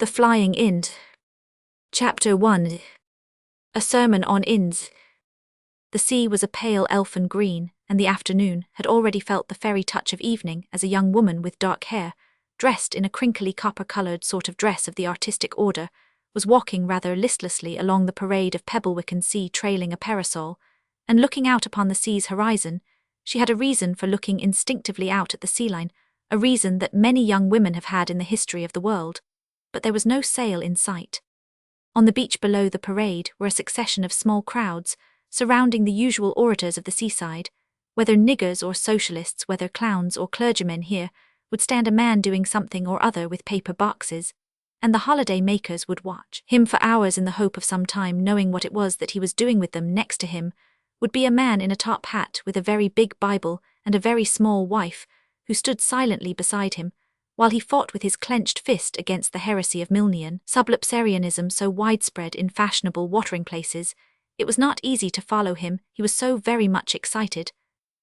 The Flying Ind. Chapter 1. A Sermon on Inns. The sea was a pale elfin green, and the afternoon had already felt the fairy touch of evening as a young woman with dark hair, dressed in a crinkly copper-coloured sort of dress of the artistic order, was walking rather listlessly along the parade of pebble-wickened sea trailing a parasol, and looking out upon the sea's horizon. She had a reason for looking instinctively out at the sea line, a reason that many young women have had in the history of the world. But there was no sail in sight. On the beach below the parade were a succession of small crowds, surrounding the usual orators of the seaside. Whether niggers or socialists, whether clowns or clergymen here, would stand a man doing something or other with paper boxes, and the holiday makers would watch him for hours in the hope of some time knowing what it was that he was doing with them. Next to him would be a man in a top hat with a very big Bible and a very small wife, who stood silently beside him, while he fought with his clenched fist against the heresy of Milnian sublapsarianism so widespread in fashionable watering places. It was not easy to follow him, he was so very much excited.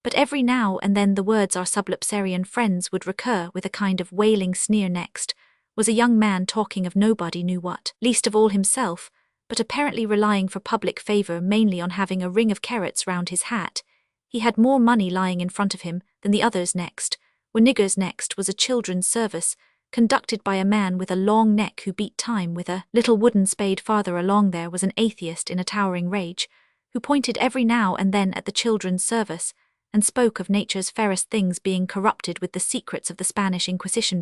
But every now and then the words our sublapsarian friends would recur with a kind of wailing sneer. Next was a young man talking of nobody knew what, least of all himself, but apparently relying for public favour mainly on having a ring of carrots round his hat. He had more money lying in front of him than the others. Next were niggers. Next was a children's service, conducted by a man with a long neck who beat time with a little wooden spade. Farther along there was an atheist in a towering rage, who pointed every now and then at the children's service, and spoke of nature's fairest things being corrupted with the secrets of the Spanish Inquisition.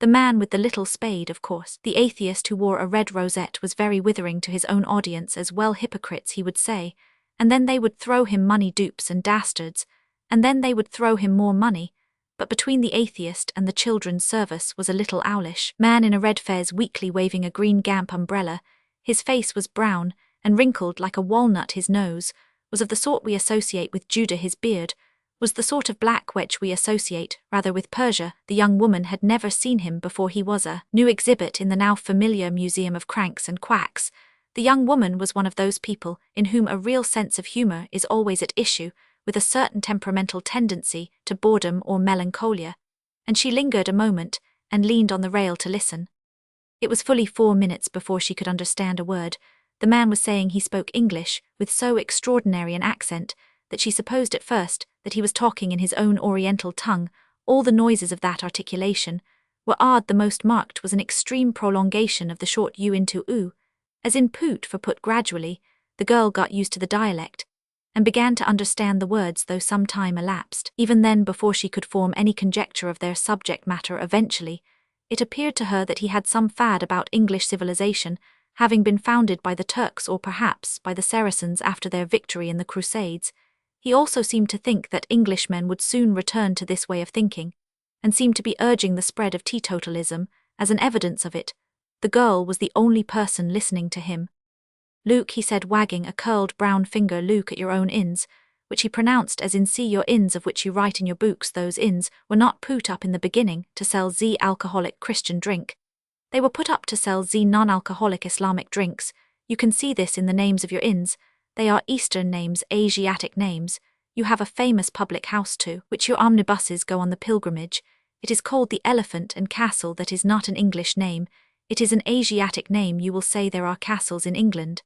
The man with the little spade, of course, the atheist who wore a red rosette, was very withering to his own audience as well. Hypocrites, he would say, and then they would throw him money. Dupes and dastards, and then they would throw him more money. But between the atheist and the children's service was a little owlish man in a red fez weakly waving a green gamp umbrella. His face was brown and wrinkled like a walnut. His nose was of the sort we associate with Judah. His beard was the sort of black wedge we associate rather with Persia. The young woman had never seen him before. He was a new exhibit in the now familiar museum of cranks and quacks. The young woman was one of those people in whom a real sense of humour is always at issue, with a certain temperamental tendency to boredom or melancholia, and she lingered a moment and leaned on the rail to listen. It was fully 4 minutes before she could understand a word. The man was saying he spoke English with so extraordinary an accent that she supposed at first that he was talking in his own oriental tongue. All the noises of that articulation were odd. The most marked was an extreme prolongation of the short u into oo, as in put for put. Gradually, the girl got used to the dialect, and began to understand the words, though some time elapsed even then before she could form any conjecture of their subject matter. Eventually, it appeared to her that he had some fad about English civilization, having been founded by the Turks or perhaps by the Saracens after their victory in the Crusades. He also seemed to think that Englishmen would soon return to this way of thinking, and seemed to be urging the spread of teetotalism as an evidence of it. The girl was the only person listening to him. "Luke," he said, wagging a curled brown finger, "look at your own inns," which he pronounced as in see your inns of which you write in your books. Those inns were not put up in the beginning to sell alcoholic Christian drink. They were put up to sell non-alcoholic Islamic drinks. You can see this in the names of your inns. They are Eastern names, Asiatic names. You have a famous public house to which your omnibuses go on the pilgrimage. It is called the Elephant and Castle. That is not an English name. It is an Asiatic name. You will say there are castles in England,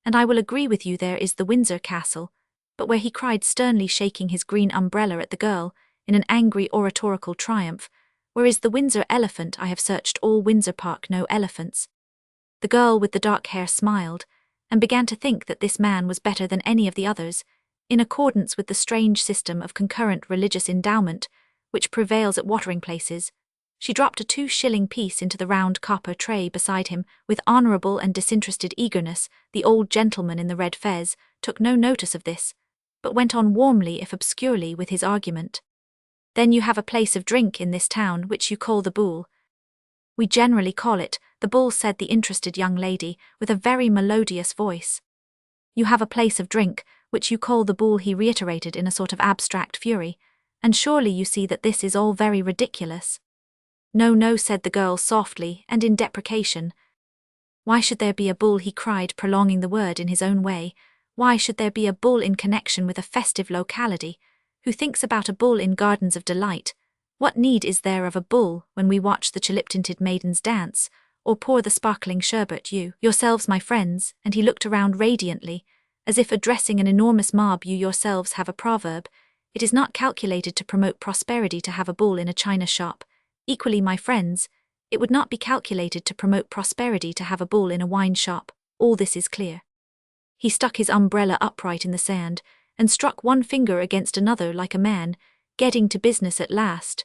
and I will agree with you, there is the Windsor Castle, but where," he cried sternly, shaking his green umbrella at the girl in an angry oratorical triumph, "where is the Windsor Elephant? I have searched all Windsor Park, no elephants." The girl with the dark hair smiled, and began to think that this man was better than any of the others, in accordance with the strange system of concurrent religious endowment which prevails at watering places. She dropped a 2-shilling piece into the round copper tray beside him with honourable and disinterested eagerness. The old gentleman in the red fez took no notice of this, but went on warmly if obscurely with his argument. "Then you have a place of drink in this town which you call the Bull." "We generally call it the Bull," said the interested young lady with a very melodious voice. "You have a place of drink which you call the Bull," he reiterated in a sort of abstract fury, "and surely you see that this is all very ridiculous." "No, no," said the girl softly and in deprecation. "Why should there be a bull?" he cried, prolonging the word in his own way. "Why should there be a bull in connection with a festive locality? Who thinks about a bull in gardens of delight? What need is there of a bull when we watch the chalip-tinted maidens dance, or pour the sparkling sherbet you, yourselves my friends, and he looked around radiantly, as if addressing an enormous mob. You yourselves have a proverb, it is not calculated to promote prosperity to have a bull in a china shop. Equally my friends, it would not be calculated to promote prosperity to have a bull in a wine shop. All this is clear. He stuck his umbrella upright in the sand, and struck one finger against another like a man, getting to business at last.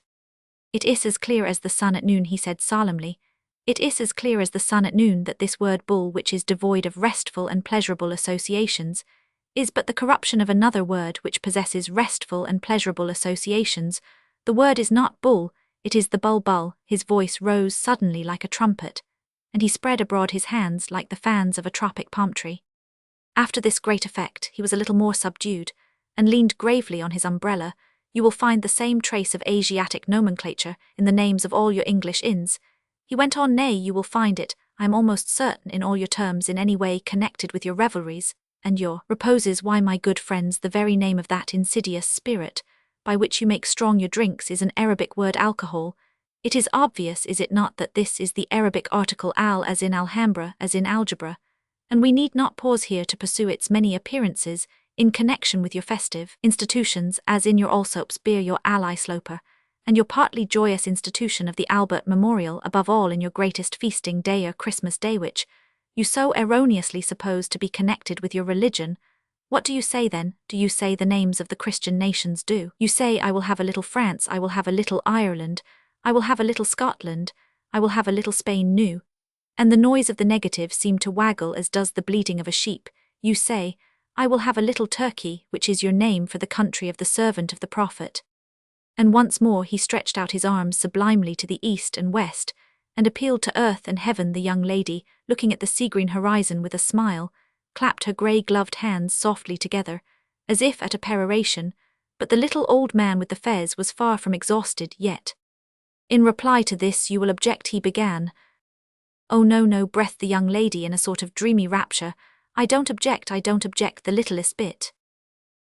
It is as clear as the sun at noon, he said solemnly. It is as clear as the sun at noon that this word bull, which is devoid of restful and pleasurable associations, is but the corruption of another word which possesses restful and pleasurable associations. The word is not bull, it is the bulbul. His voice rose suddenly like a trumpet, and he spread abroad his hands like the fans of a tropic palm tree. After this great effect, he was a little more subdued, and leaned gravely on his umbrella. You will find the same trace of Asiatic nomenclature in the names of all your English inns. He went on, nay, you will find it, I am almost certain, in all your terms in any way connected with your revelries, and your reposes. Why, my good friends, the very name of that insidious spirit, by which you make strong your drinks, is an Arabic word, alcohol. It is obvious, is it not, that this is the Arabic article al, as in Alhambra, as in algebra, and we need not pause here to pursue its many appearances in connection with your festive institutions, as in your Allsops beer, your ally sloper, and your partly joyous institution of the Albert Memorial, above all in your greatest feasting day, or Christmas Day, which you so erroneously suppose to be connected with your religion. What do you say then? Do you say the names of the Christian nations? Do you say, I will have a little France, I will have a little Ireland, I will have a little Scotland, I will have a little Spain new? And the noise of the negative seemed to waggle as does the bleating of a sheep. You say, I will have a little Turkey, which is your name for the country of the servant of the prophet. And once more he stretched out his arms sublimely to the east and west, and appealed to earth and heaven. The young lady, looking at the sea-green horizon with a smile, clapped her grey-gloved hands softly together, as if at a peroration, but the little old man with the fez was far from exhausted yet. In reply to this you will object, he began. Oh no, breathed the young lady in a sort of dreamy rapture, I don't object the littlest bit.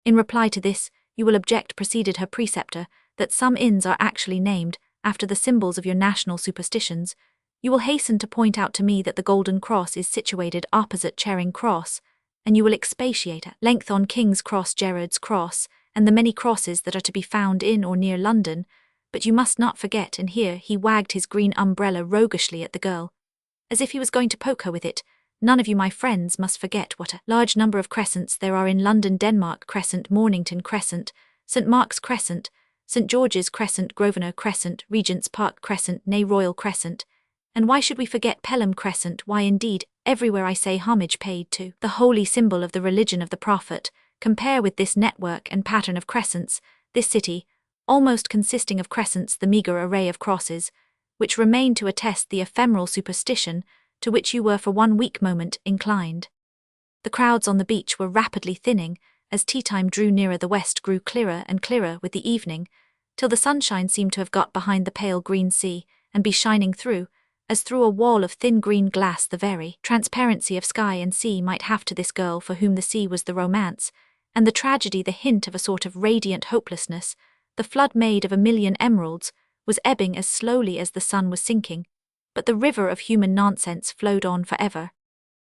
In reply to this, you will object, proceeded her preceptor, that some inns are actually named after the symbols of your national superstitions. You will hasten to point out to me that the Golden Cross is situated opposite Charing Cross, and you will expatiate at length on King's Cross, Gerrard's Cross, and the many crosses that are to be found in or near London, but you must not forget, and here he wagged his green umbrella roguishly at the girl, as if he was going to poke her with it, none of you, my friends, must forget what a large number of crescents there are in London: Denmark Crescent, Mornington Crescent, St. Mark's Crescent, St. George's Crescent, Grosvenor Crescent, Regent's Park Crescent, nay, Royal Crescent. And why should we forget Pelham Crescent? Why, indeed, everywhere I say homage paid to the holy symbol of the religion of the prophet. Compare with this network and pattern of crescents, this city, almost consisting of crescents, the meagre array of crosses, which remain to attest the ephemeral superstition to which you were for one weak moment inclined. The crowds on the beach were rapidly thinning, as tea-time drew nearer. The west grew clearer and clearer with the evening, till the sunshine seemed to have got behind the pale green sea, and be shining through, as through a wall of thin green glass. The very transparency of sky and sea might have to this girl, for whom the sea was the romance, and the tragedy the hint of a sort of radiant hopelessness. The flood made of 1,000,000 emeralds was ebbing as slowly as the sun was sinking, but the river of human nonsense flowed on forever.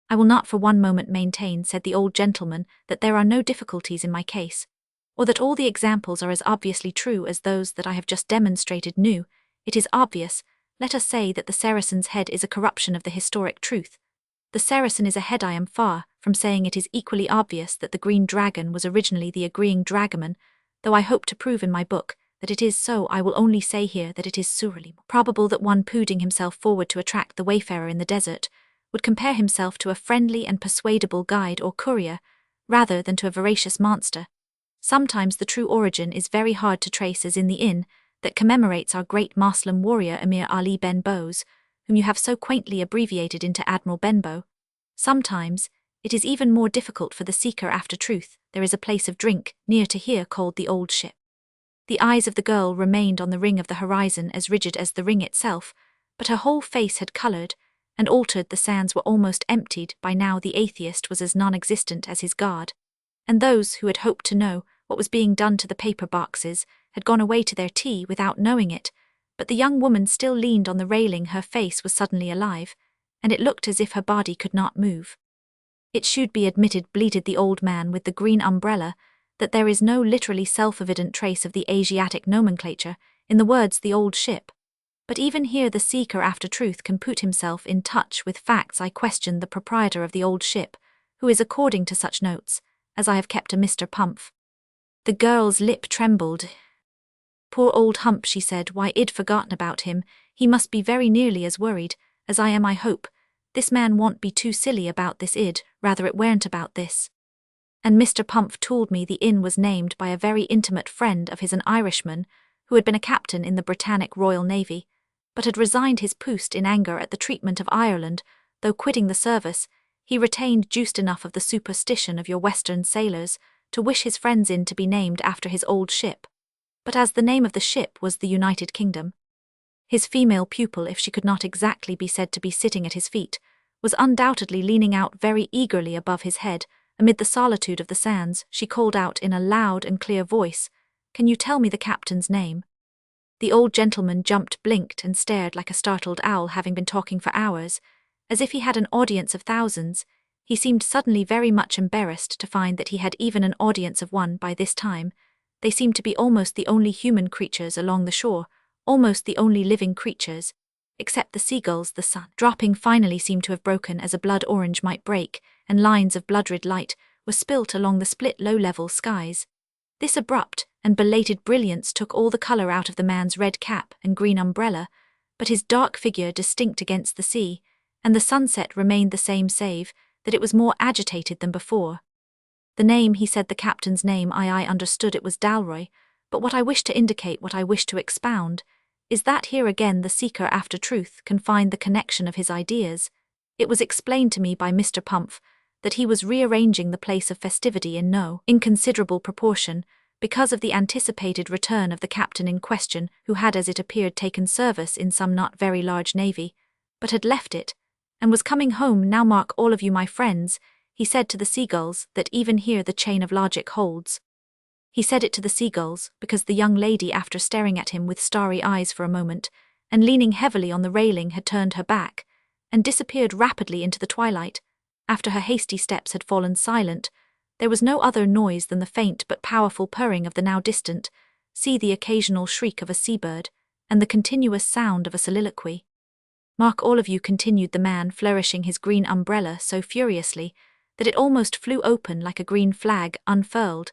I will not for one moment maintain, said the old gentleman, that there are no difficulties in my case, or that all the examples are as obviously true as those that I have just demonstrated new. It is obvious, let us say, that the Saracen's head is a corruption of the historic truth. The Saracen is a head. I am far from saying it is equally obvious that the green dragon was originally the agreeing dragoman, though I hope to prove in my book that it is so. I will only say here that it is surely probable that one putting himself forward to attract the wayfarer in the desert would compare himself to a friendly and persuadable guide or courier, rather than to a voracious monster. Sometimes the true origin is very hard to trace, as in the inn that commemorates our great Moslem warrior Emir Ali Ben Bose, whom you have so quaintly abbreviated into Admiral Benbow. Sometimes it is even more difficult for the seeker after truth. There is a place of drink near to here called the Old Ship. The eyes of the girl remained on the ring of the horizon as rigid as the ring itself, but her whole face had coloured and altered. The sands were almost emptied by now. The atheist was as non-existent as his guard, and those who had hoped to know what was being done to the paper boxes had gone away to their tea without knowing it. But the young woman still leaned on the railing. Her face was suddenly alive, and it looked as if her body could not move. It should be admitted, bleated the old man with the green umbrella, that there is no literally self-evident trace of the Asiatic nomenclature in the words the old ship. But even here the seeker after truth can put himself in touch with facts. I questioned the proprietor of the old ship, who is according to such notes, as I have kept a Mr. Pumph. The girl's lip trembled. Poor old Hump, she said, why, I'd forgotten about him. He must be very nearly as worried as I am, I hope. This man won't be too silly about this id, rather it weren't about this. And Mr. Pumph told me the inn was named by a very intimate friend of his, an Irishman, who had been a captain in the Britannic Royal Navy, but had resigned his post in anger at the treatment of Ireland. Though quitting the service, he retained just enough of the superstition of your Western sailors to wish his friend's inn to be named after his old ship. But as the name of the ship was the United Kingdom, his female pupil, if she could not exactly be said to be sitting at his feet, was undoubtedly leaning out very eagerly above his head. Amid the solitude of the sands, she called out in a loud and clear voice, "Can you tell me the captain's name?" The old gentleman jumped, blinked, and stared like a startled owl having been talking for hours. As if he had an audience of thousands, he seemed suddenly very much embarrassed to find that he had even an audience of one by this time. They seemed to be almost the only human creatures along the shore, almost the only living creatures, except the seagulls. The sun, dropping finally, seemed to have broken as a blood orange might break, and lines of blood-red light were spilt along the split low-level skies. This abrupt and belated brilliance took all the colour out of the man's red cap and green umbrella, but his dark figure distinct against the sea, and the sunset remained the same, save that it was more agitated than before. The name, he said, the captain's name. I understood it was Dalroy, but what I wish to indicate, what I wish to expound, is that here again the seeker after truth can find the connection of his ideas. It was explained to me by Mr. Pumph that he was rearranging the place of festivity in no inconsiderable proportion because of the anticipated return of the captain in question, who had, as it appeared, taken service in some not very large navy, but had left it, and was coming home. Now mark all of you, my friends, he said to the seagulls, that even here the chain of logic holds. He said it to the seagulls because the young lady, after staring at him with starry eyes for a moment, and leaning heavily on the railing, had turned her back, and disappeared rapidly into the twilight. After her hasty steps had fallen silent, there was no other noise than the faint but powerful purring of the now distant sea, the occasional shriek of a seabird, and the continuous sound of a soliloquy. Mark all of you, continued the man, flourishing his green umbrella so furiously that it almost flew open like a green flag unfurled,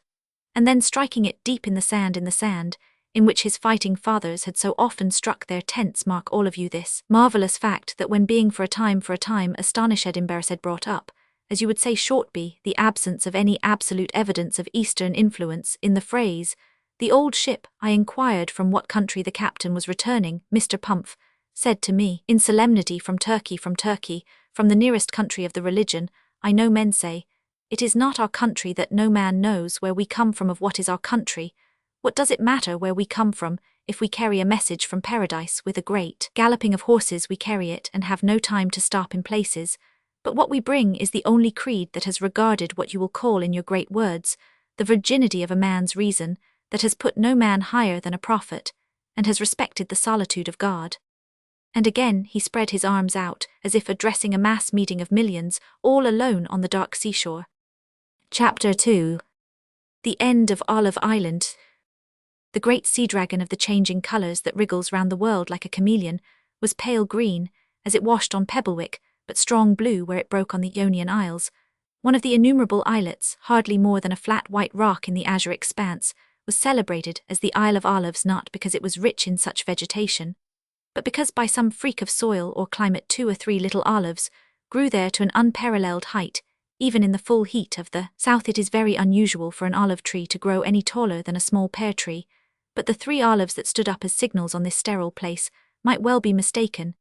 and then striking it deep in the sand, in which his fighting fathers had so often struck their tents. Mark all of you this marvellous fact, that when being for a time astonished, embarrassed, brought up, as you would say, shortby, the absence of any absolute evidence of Eastern influence in the phrase, the old ship, I inquired from what country the captain was returning. Mr. Pumph said to me, in solemnity, from Turkey, from the nearest country of the religion. I know men say, it is not our country, that no man knows where we come from. Of what is our country? What does it matter where we come from, if we carry a message from paradise with a great galloping of horses? We carry it and have no time to stop in places, but what we bring is the only creed that has regarded what you will call in your great words the virginity of a man's reason, that has put no man higher than a prophet, and has respected the solitude of God. And again he spread his arms out, as if addressing a mass meeting of millions, all alone on the dark seashore. Chapter 2. The End of Olive Island. The great sea dragon of the changing colours that wriggles round the world like a chameleon was pale green, as it washed on Pebblewick, but strong blue where it broke on the Ionian Isles. One of the innumerable islets, hardly more than a flat white rock in the azure expanse, was celebrated as the Isle of Olives, not because it was rich in such vegetation, but because by some freak of soil or climate 2 or 3 little olives grew there to an unparalleled height. Even in the full heat of the south it is very unusual for an olive tree to grow any taller than a small pear tree, but the 3 olives that stood up as signals on this sterile place might well be mistaken,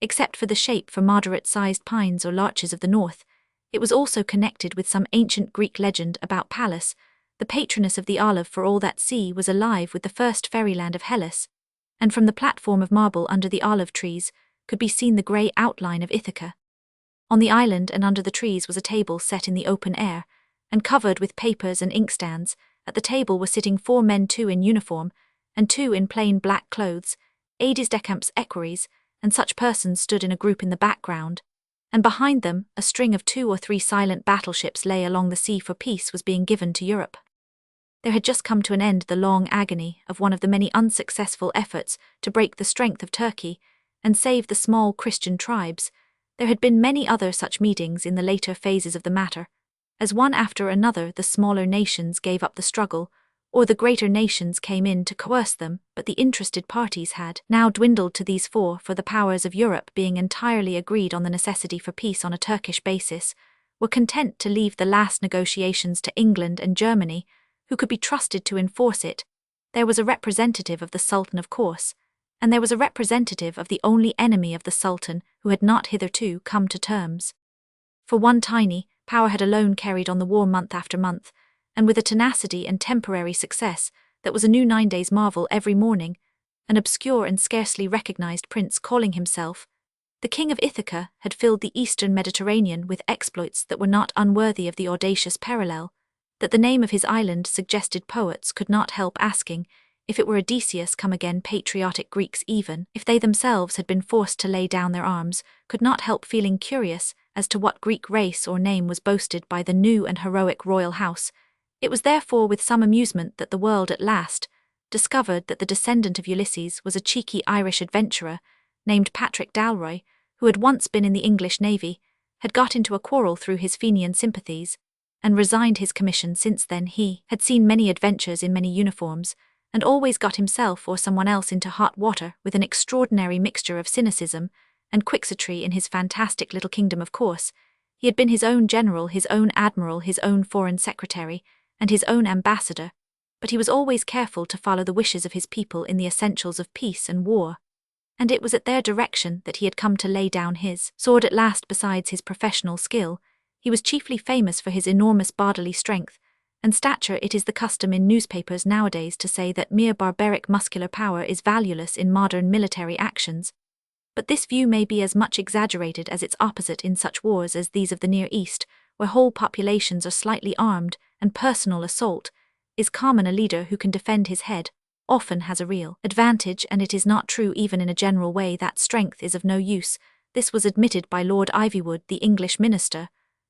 except for the shape, for moderate-sized pines or larches of the north. It was also connected with some ancient Greek legend about Pallas, the patroness of the olive, for all that sea was alive with the first fairyland of Hellas, and from the platform of marble under the olive trees could be seen the grey outline of Ithaca. On the island and under the trees was a table set in the open air, and covered with papers and inkstands. At the table were sitting 4 men, 2 in uniform, and 2 in plain black clothes, aides de camp's equerries, and such persons stood in a group in the background. and behind them, a string of 2 or 3 silent battleships lay along the sea, for peace was being given to Europe. There had just come to an end the long agony of one of the many unsuccessful efforts to break the strength of Turkey and save the small Christian tribes. There had been many other such meetings in the later phases of the matter, as one after another the smaller nations gave up the struggle, or the greater nations came in to coerce them, but the interested parties had now dwindled to these 4, for the powers of Europe, being entirely agreed on the necessity for peace on a Turkish basis, were content to leave the last negotiations to England and Germany, who could be trusted to enforce it. There was a representative of the Sultan, of course, and there was a representative of the only enemy of the Sultan who had not hitherto come to terms. For one tiny power had alone carried on the war month after month, and with a tenacity and temporary success that was a new 9 days' marvel every morning, an obscure and scarcely recognized prince calling himself the King of Ithaca had filled the eastern Mediterranean with exploits that were not unworthy of the audacious parallel that the name of his island suggested. Poets could not help asking if it were Odysseus come again. Patriotic Greeks, even if they themselves had been forced to lay down their arms, could not help feeling curious as to what Greek race or name was boasted by the new and heroic royal house. It was therefore with some amusement that the world at last discovered that the descendant of Ulysses was a cheeky Irish adventurer named Patrick Dalroy, who had once been in the English navy, had got into a quarrel through his Fenian sympathies, and resigned his commission. Since then he had seen many adventures in many uniforms, and always got himself or someone else into hot water with an extraordinary mixture of cynicism and quixotry in his fantastic little kingdom. Of course, he had been his own general, his own admiral, his own foreign secretary, and his own ambassador, but he was always careful to follow the wishes of his people in the essentials of peace and war, and it was at their direction that he had come to lay down his sword at last. Besides his professional skill, he was chiefly famous for his enormous bodily strength and stature. It is the custom in newspapers nowadays to say that mere barbaric muscular power is valueless in modern military actions, but this view may be as much exaggerated as its opposite in such wars as these of the Near East, where whole populations are slightly armed, and personal assault is common. A leader who can defend his head often has a real advantage, and it is not true even in a general way that strength is of no use. This was admitted by Lord Ivywood, the English minister,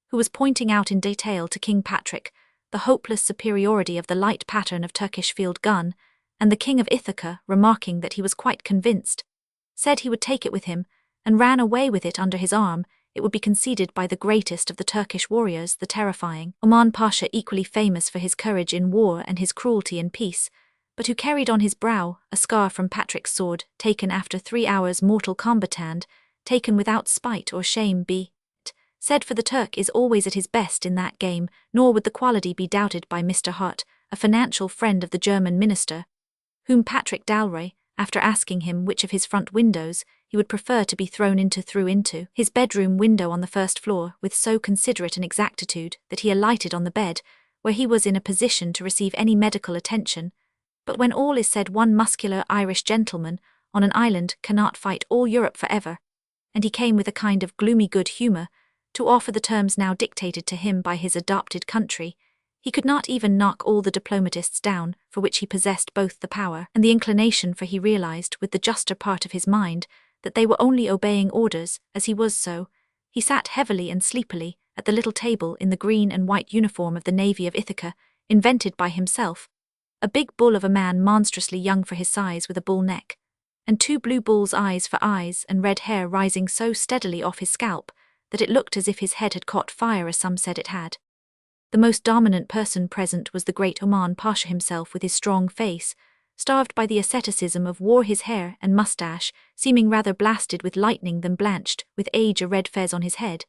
who was pointing out in detail to King Patrick the hopeless superiority of the light pattern of Turkish field gun, and the King of Ithaca, remarking that he was quite convinced, said he would take it with him, and ran away with it under his arm. It would be conceded by the greatest of the Turkish warriors, the terrifying Oman Pasha, equally famous for his courage in war and his cruelty in peace, but who carried on his brow a scar from Patrick's sword, taken after 3 hours' mortal combat, and taken without spite or shame. Be it said, for the Turk is always at his best in that game, nor would the quality be doubted by Mr. Hart, a financial friend of the German minister, whom Patrick Dalroy, after asking him which of his front windows he would prefer to be thrown into, threw into his bedroom window on the first floor with so considerate an exactitude that he alighted on the bed, where he was in a position to receive any medical attention. But when all is said, one muscular Irish gentleman on an island cannot fight all Europe forever, and he came with a kind of gloomy good humour to offer the terms now dictated to him by his adopted country. He could not even knock all the diplomatists down, for which he possessed both the power and the inclination, for he realized with the juster part of his mind that they were only obeying orders. As he was so, he sat heavily and sleepily at the little table in the green and white uniform of the Navy of Ithaca, invented by himself, a big bull of a man monstrously young for his size, with a bull neck, and 2 blue bull's eyes for eyes, and red hair rising so steadily off his scalp that it looked as if his head had caught fire, as some said it had. The most dominant person present was the great Oman Pasha himself, with his strong face, starved by the asceticism of war, his hair and moustache seeming rather blasted with lightning than blanched with age, a red fez on his head,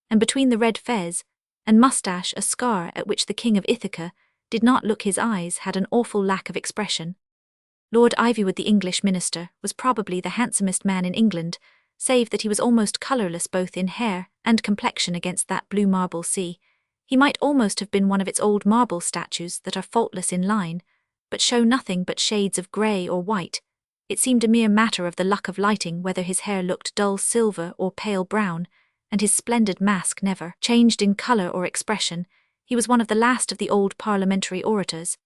and between the red fez and moustache a scar at which the King of Ithaca did not look. His eyes had an awful lack of expression. Lord Ivywood, the English minister, was probably the handsomest man in England, save that he was almost colourless both in hair and complexion against that blue marble sea. He might almost have been one of its old marble statues that are faultless in line, but show nothing but shades of grey or white. It seemed a mere matter of the luck of lighting whether his hair looked dull silver or pale brown, and his splendid mask never changed in colour or expression. He was one of the last of the old parliamentary orators,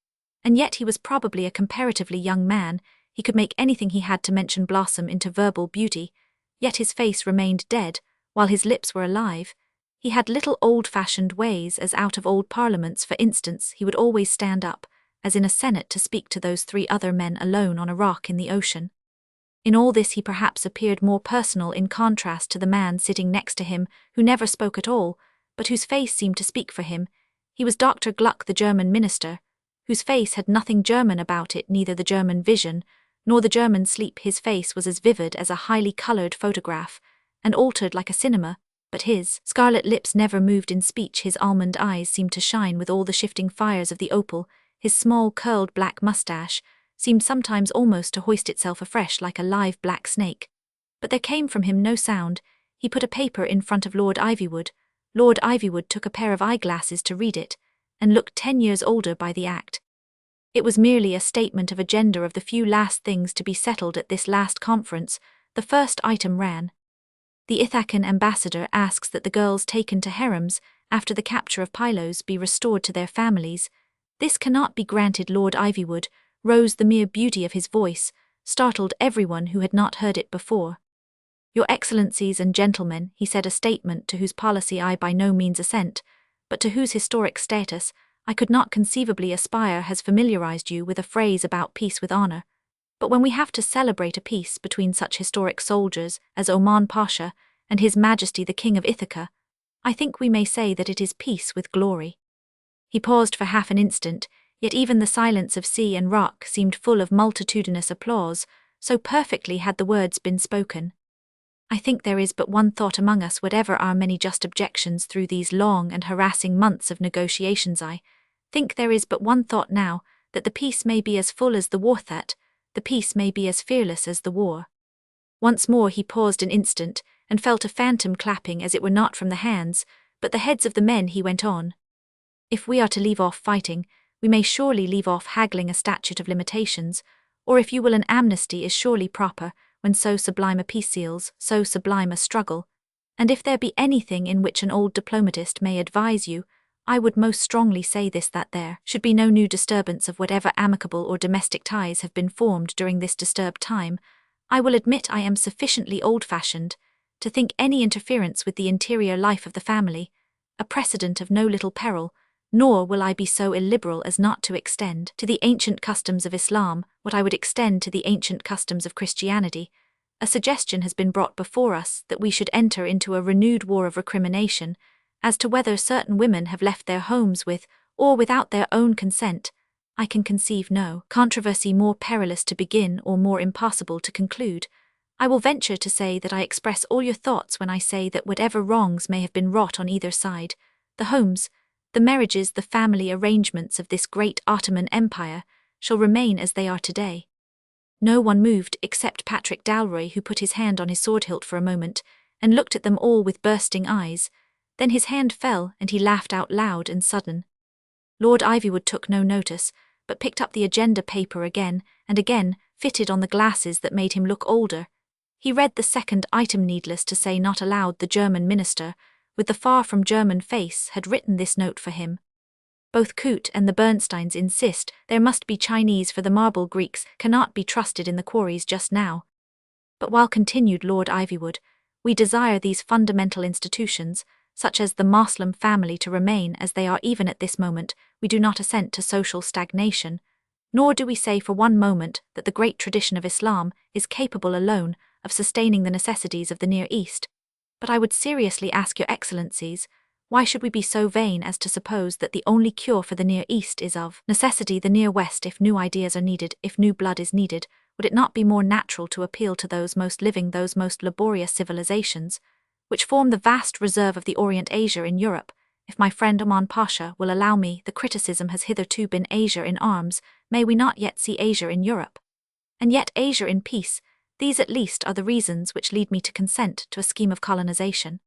and yet he was probably a comparatively young man. He could make anything he had to mention blossom into verbal beauty, yet his face remained dead, while his lips were alive. He had little old-fashioned ways, as out of old parliaments, for instance, he would always stand up, as in a senate, to speak to those three other men alone on a rock in the ocean. In all this he perhaps appeared more personal in contrast to the man sitting next to him, who never spoke at all, but whose face seemed to speak for him. He was Dr. Gluck, the German minister, whose face had nothing German about it, neither the German vision, nor the German sleep. His face was as vivid as a highly coloured photograph, and altered like a cinema, but his scarlet lips never moved in speech, his almond eyes seemed to shine with all the shifting fires of the opal, his small curled black moustache seemed sometimes almost to hoist itself afresh like a live black snake. But there came from him no sound. He put a paper in front of Lord Ivywood. Lord Ivywood took a pair of eyeglasses to read it, and looked 10 years older by the act. It was merely a statement of agenda of the few last things to be settled at this last conference. The first item ran: the Ithacan ambassador asks that the girls taken to harems after the capture of Pylos be restored to their families. This cannot be granted. Lord Ivywood rose. The mere beauty of his voice startled everyone who had not heard it before. Your Excellencies and gentlemen, he said, a statement to whose policy I by no means assent, but to whose historic status I could not conceivably aspire, has familiarized you with a phrase about peace with honor. But when we have to celebrate a peace between such historic soldiers as Oman Pasha and His Majesty the King of Ithaca, I think we may say that it is peace with glory. He paused for half an instant, yet even the silence of sea and rock seemed full of multitudinous applause, so perfectly had the words been spoken. I think there is but one thought among us, whatever our many just objections through these long and harassing months of negotiations. I think there is but one thought now, that the peace may be as full as the war, that the peace may be as fearless as the war. Once more he paused an instant, and felt a phantom clapping, as it were not from the hands, but the heads of the men. He went on: if we are to leave off fighting, we may surely leave off haggling. A statute of limitations, or if you will, an amnesty, is surely proper, when so sublime a peace seals so sublime a struggle. And if there be anything in which an old diplomatist may advise you, I would most strongly say this, that there should be no new disturbance of whatever amicable or domestic ties have been formed during this disturbed time. I will admit I am sufficiently old-fashioned to think any interference with the interior life of the family a precedent of no little peril, nor will I be so illiberal as not to extend to the ancient customs of Islam what I would extend to the ancient customs of Christianity. A suggestion has been brought before us that we should enter into a renewed war of recrimination as to whether certain women have left their homes with or without their own consent. I can conceive no controversy more perilous to begin or more impossible to conclude. I will venture to say that I express all your thoughts when I say that whatever wrongs may have been wrought on either side, the homes, the marriages, the family arrangements of this great Ottoman Empire shall remain as they are today. No one moved except Patrick Dalroy, who put his hand on his sword hilt for a moment and looked at them all with bursting eyes. Then his hand fell and he laughed out loud and sudden. Lord Ivywood took no notice, but picked up the agenda paper again and again, fitted on the glasses that made him look older. He read the second item. Needless to say, not aloud. The German minister, with the far from German face, had written this note for him. Both Coote and the Bernsteins insist there must be Chinese, for the marble Greeks cannot be trusted in the quarries just now. But while, continued Lord Ivywood, we desire these fundamental institutions, such as the Moslem family, to remain as they are even at this moment, we do not assent to social stagnation, nor do we say for one moment that the great tradition of Islam is capable alone of sustaining the necessities of the Near East. But I would seriously ask your Excellencies, why should we be so vain as to suppose that the only cure for the Near East is of necessity the Near West? If new ideas are needed, if new blood is needed, would it not be more natural to appeal to those most living, those most laborious civilizations, which form the vast reserve of the Orient Asia in Europe? If my friend Oman Pasha will allow me, the criticism has hitherto been Asia in arms, may we not yet see Asia in Europe? And yet Asia in peace, these at least are the reasons which lead me to consent to a scheme of colonization.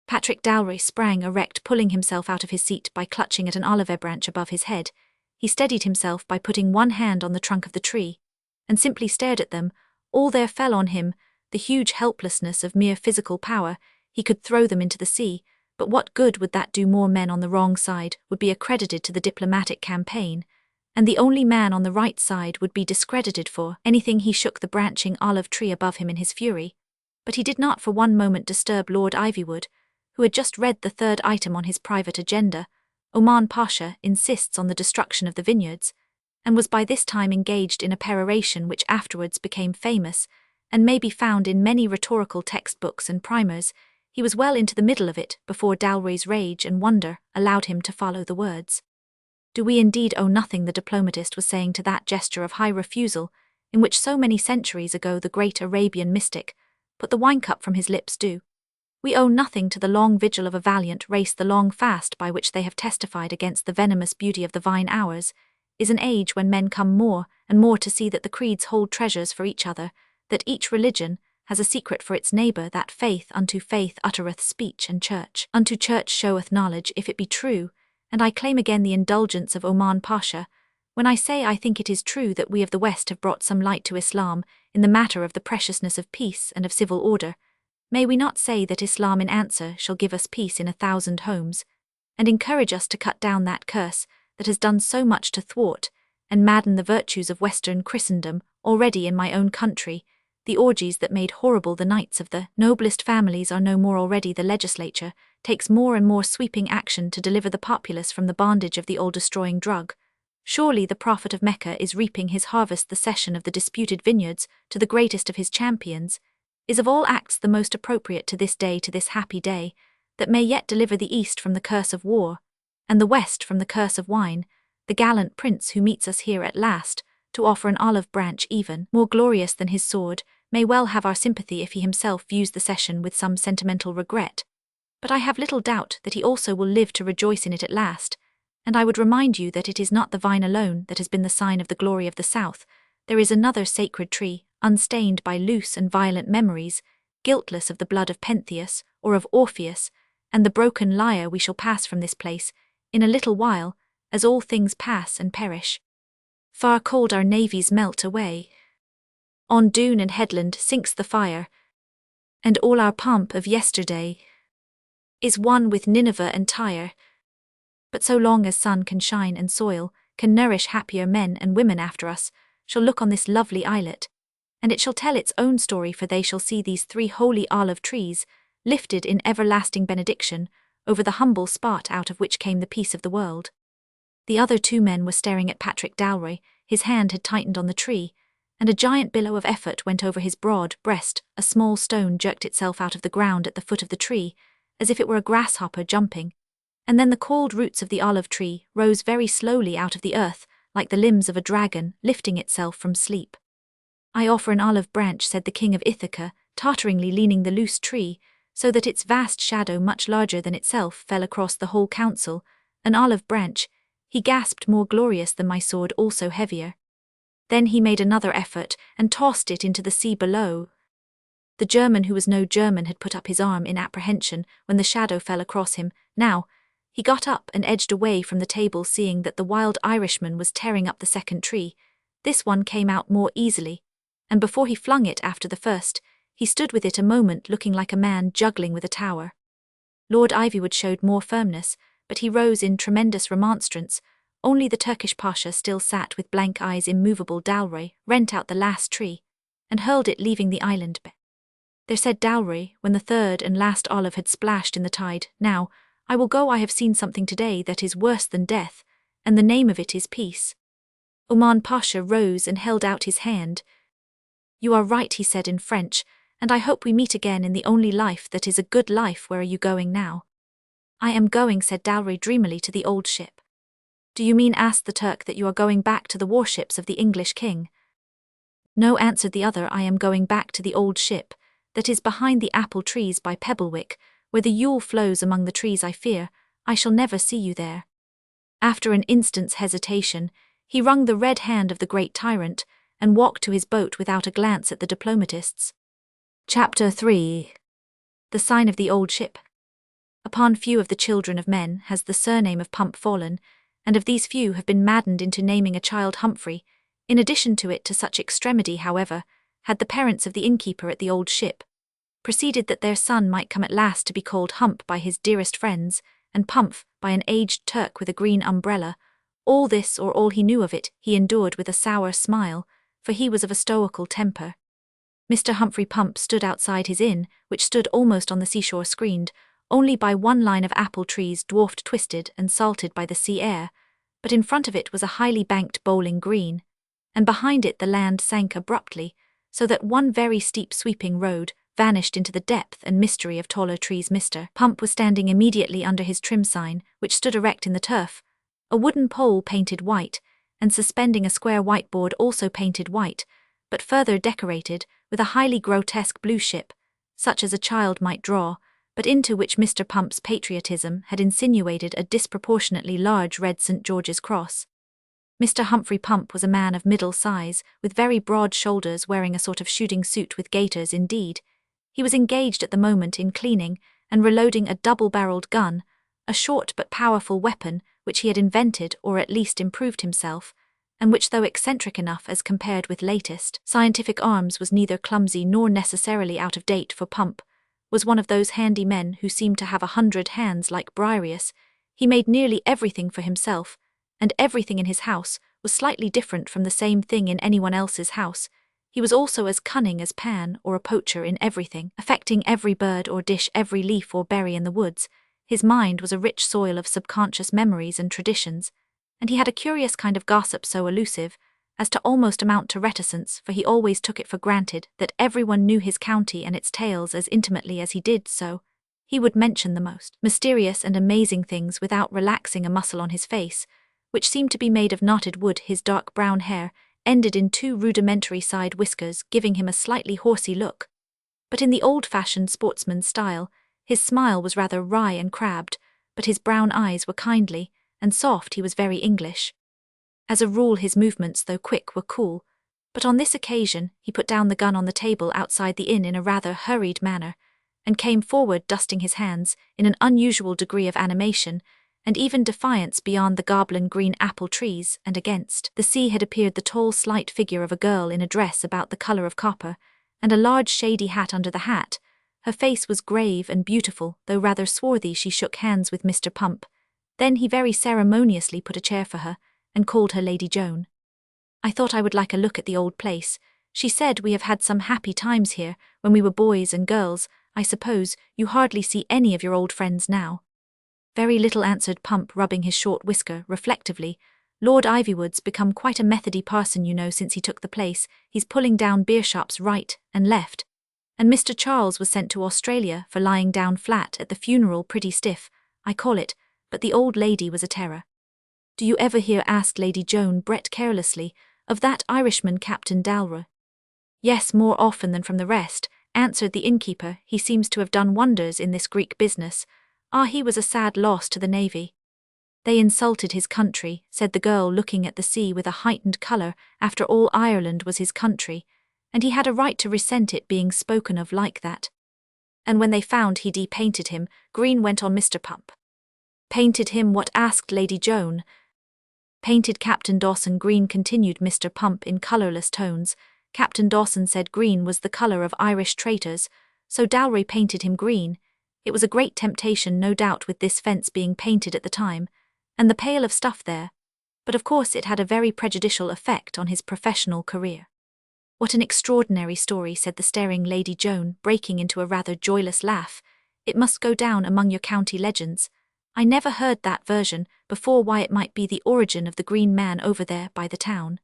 Patrick Dalroy sprang erect, pulling himself out of his seat by clutching at an olive branch above his head. He steadied himself by putting one hand on the trunk of the tree, and simply stared at them. All there fell on him, the huge helplessness of mere physical power. He could throw them into the sea, but what good would that do? More men on the wrong side would be accredited to the diplomatic campaign, and the only man on the right side would be discredited for anything. He shook the branching olive tree above him in his fury. but he did not for one moment disturb Lord Ivywood, who had just read the third item on his private agenda. Oman Pasha insists on the destruction of the vineyards, and was by this time engaged in a peroration which afterwards became famous, and may be found in many rhetorical textbooks and primers. He was well into the middle of it before Dalry's rage and wonder allowed him to follow the words. Do we indeed owe nothing, the diplomatist was saying, to that gesture of high refusal, in which so many centuries ago the great Arabian mystic put the wine-cup from his lips? Do we owe nothing to the long vigil of a valiant race? The long fast by which they have testified against the venomous beauty of the vine? Ours is an age when men come more and more to see that the creeds hold treasures for each other, that each religion has a secret for its neighbour, that faith unto faith uttereth speech, and church unto church showeth knowledge, if it be true. And I claim again the indulgence of Oman Pasha when I say I think it is true that we of the West have brought some light to Islam in the matter of the preciousness of peace and of civil order. May we not say that Islam in answer shall give us peace in 1,000 homes, and encourage us to cut down that curse that has done so much to thwart and madden the virtues of Western Christendom? Already in my own country, the orgies that made horrible the nights of the noblest families are no more. Already the legislature takes more and more sweeping action to deliver the populace from the bondage of the all-destroying drug. Surely the prophet of Mecca is reaping his harvest. The cession of the disputed vineyards to the greatest of his champions is of all acts the most appropriate to this day, to this happy day, that may yet deliver the East from the curse of war, and the West from the curse of wine. The gallant prince who meets us here at last, to offer an olive branch even more glorious than his sword, may well have our sympathy if he himself views the cession with some sentimental regret. But I have little doubt that he also will live to rejoice in it at last, and I would remind you that it is not the vine alone that has been the sign of the glory of the South. There is another sacred tree, unstained by loose and violent memories, guiltless of the blood of Pentheus or of Orpheus, and the broken lyre. We shall pass from this place in a little while, as all things pass and perish. Far cold our navies melt away. On dune and headland sinks the fire, and all our pomp of yesterday is one with Nineveh and Tyre. But so long as sun can shine and soil can nourish, happier men and women after us shall look on this lovely islet, and it shall tell its own story, for they shall see these 3 holy olive trees lifted in everlasting benediction over the humble spot out of which came the peace of the world. The other 2 men were staring at Patrick Dalry. His hand had tightened on the tree, and a giant billow of effort went over his broad breast. A small stone jerked itself out of the ground at the foot of the tree, as if it were a grasshopper jumping, and then the cold roots of the olive tree rose very slowly out of the earth, like the limbs of a dragon lifting itself from sleep. I offer an olive branch, said the king of Ithaca, totteringly leaning the loose tree, so that its vast shadow, much larger than itself, fell across the whole council. An olive branch, he gasped, more glorious than my sword, also heavier. Then he made another effort and tossed it into the sea below. The German, who was no German, had put up his arm in apprehension when the shadow fell across him. Now he got up and edged away from the table, seeing that the wild Irishman was tearing up the second tree. This one came out more easily, and before he flung it after the first, he stood with it a moment, looking like a man juggling with a tower. Lord Ivywood showed more firmness, but he rose in tremendous remonstrance. Only the Turkish Pasha still sat with blank eyes immovable. Dalry rent out the last tree and hurled it, leaving the island bare. There, said Dalry, when the third and last olive had splashed in the tide, now I will go. I have seen something today that is worse than death, and the name of it is peace. Oman Pasha rose and held out his hand. You are right, he said in French, and I hope we meet again in the only life that is a good life. Where are you going now? I am going, said Dalry dreamily, to the old ship. Do you mean, asked the Turk, that you are going back to the warships of the English king? No, answered the other, I am going back to the old ship that is behind the apple trees by Pebblewick, where the Yule flows among the trees. I fear I shall never see you there. After an instant's hesitation, he wrung the red hand of the great tyrant and walked to his boat without a glance at the diplomatists. Chapter 3. The sign of the old ship. Upon few of the children of men has the surname of Pump fallen, and of these few have been maddened into naming a child Humphrey. In addition to it, to such extremity, however, had the parents of the innkeeper at the old ship proceeded that their son might come at last to be called Hump by his dearest friends, and Pumph by an aged Turk with a green umbrella. All this, or all he knew of it, he endured with a sour smile, for he was of a stoical temper. Mr. Humphrey Pump stood outside his inn, which stood almost on the seashore, screened only by one line of apple trees dwarfed, twisted, and salted by the sea air, but in front of it was a highly banked bowling green, and behind it the land sank abruptly, so that one very steep sweeping road vanished into the depth and mystery of taller trees. Mr. Pump was standing immediately under his trim sign, which stood erect in the turf, a wooden pole painted white, and suspending a square whiteboard also painted white, but further decorated with a highly grotesque blue ship, such as a child might draw, but into which Mr. Pump's patriotism had insinuated a disproportionately large red St. George's cross. Mr. Humphrey Pump was a man of middle size, with very broad shoulders, wearing a sort of shooting suit with gaiters. Indeed, he was engaged at the moment in cleaning and reloading a double-barreled gun, a short but powerful weapon which he had invented or at least improved himself, and which, though eccentric enough as compared with latest scientific arms, was neither clumsy nor necessarily out of date, for Pump was one of those handy men who seemed to have 100 hands like Briareus. He made nearly everything for himself, and everything in his house was slightly different from the same thing in anyone else's house. He was also as cunning as Pan or a poacher in everything, affecting every bird or dish, every leaf or berry in the woods. His mind was a rich soil of subconscious memories and traditions, and he had a curious kind of gossip so elusive as to almost amount to reticence, for he always took it for granted that everyone knew his county and its tales as intimately as he did, so he would mention the most mysterious and amazing things without relaxing a muscle on his face, which seemed to be made of knotted wood. His dark brown hair ended in 2 rudimentary side whiskers, giving him a slightly horsey look, but in the old-fashioned sportsman's style. His smile was rather wry and crabbed, but his brown eyes were kindly and soft. He was very English. As a rule his movements, though quick, were cool, but on this occasion he put down the gun on the table outside the inn in a rather hurried manner, and came forward dusting his hands in an unusual degree of animation and even defiance beyond the goblin green apple trees, and against the sea had appeared the tall slight figure of a girl in a dress about the colour of copper, and a large shady hat under the hat. Her face was grave and beautiful, though rather swarthy. She shook hands with Mr. Pump. Then he very ceremoniously put a chair for her, and called her Lady Joan. "I thought I would like a look at the old place," she said. "We have had some happy times here, when we were boys and girls. I suppose you hardly see any of your old friends now." "Very little," answered Pump, rubbing his short whisker reflectively. "Lord Ivywood's become quite a Methody parson, you know, since he took the place. He's pulling down beer shops right and left. And Mr. Charles was sent to Australia for lying down flat at the funeral. Pretty stiff, I call it, but the old lady was a terror." "Do you ever hear," asked Lady Joan Brett carelessly, "of that Irishman, Captain Dalrymple?" "Yes, more often than from the rest," answered the innkeeper. "He seems to have done wonders in this Greek business. He was a sad loss to the navy." "They insulted his country," said the girl, looking at the sea with a heightened colour. "After all, Ireland was his country, and he had a right to resent it being spoken of like that." "And when they found he de-painted him," Green went on. Mr. Pump. "Painted him what?" asked Lady Joan. "Painted Captain Dawson," Green continued Mr. Pump in colourless tones. "Captain Dawson said green was the colour of Irish traitors, so Dalry painted him green. It was a great temptation, no doubt, with this fence being painted at the time, and the pail of stuff there, but of course it had a very prejudicial effect on his professional career." "What an extraordinary story," said the staring Lady Joan, breaking into a rather joyless laugh. "It must go down among your county legends. I never heard that version before. Why, it might be the origin of the green man over there by the town."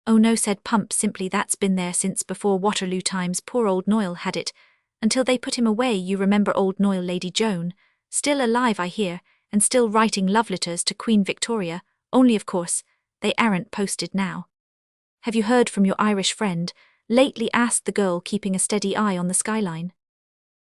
"Oh no," said Pump simply, "that's been there since before Waterloo times. Poor old Noyle had it, until they put him away. You remember old Noyle, Lady Joan? Still alive, I hear, and still writing love letters to Queen Victoria, only of course they aren't posted now." "Have you heard from your Irish friend lately?" asked the girl, keeping a steady eye on the skyline.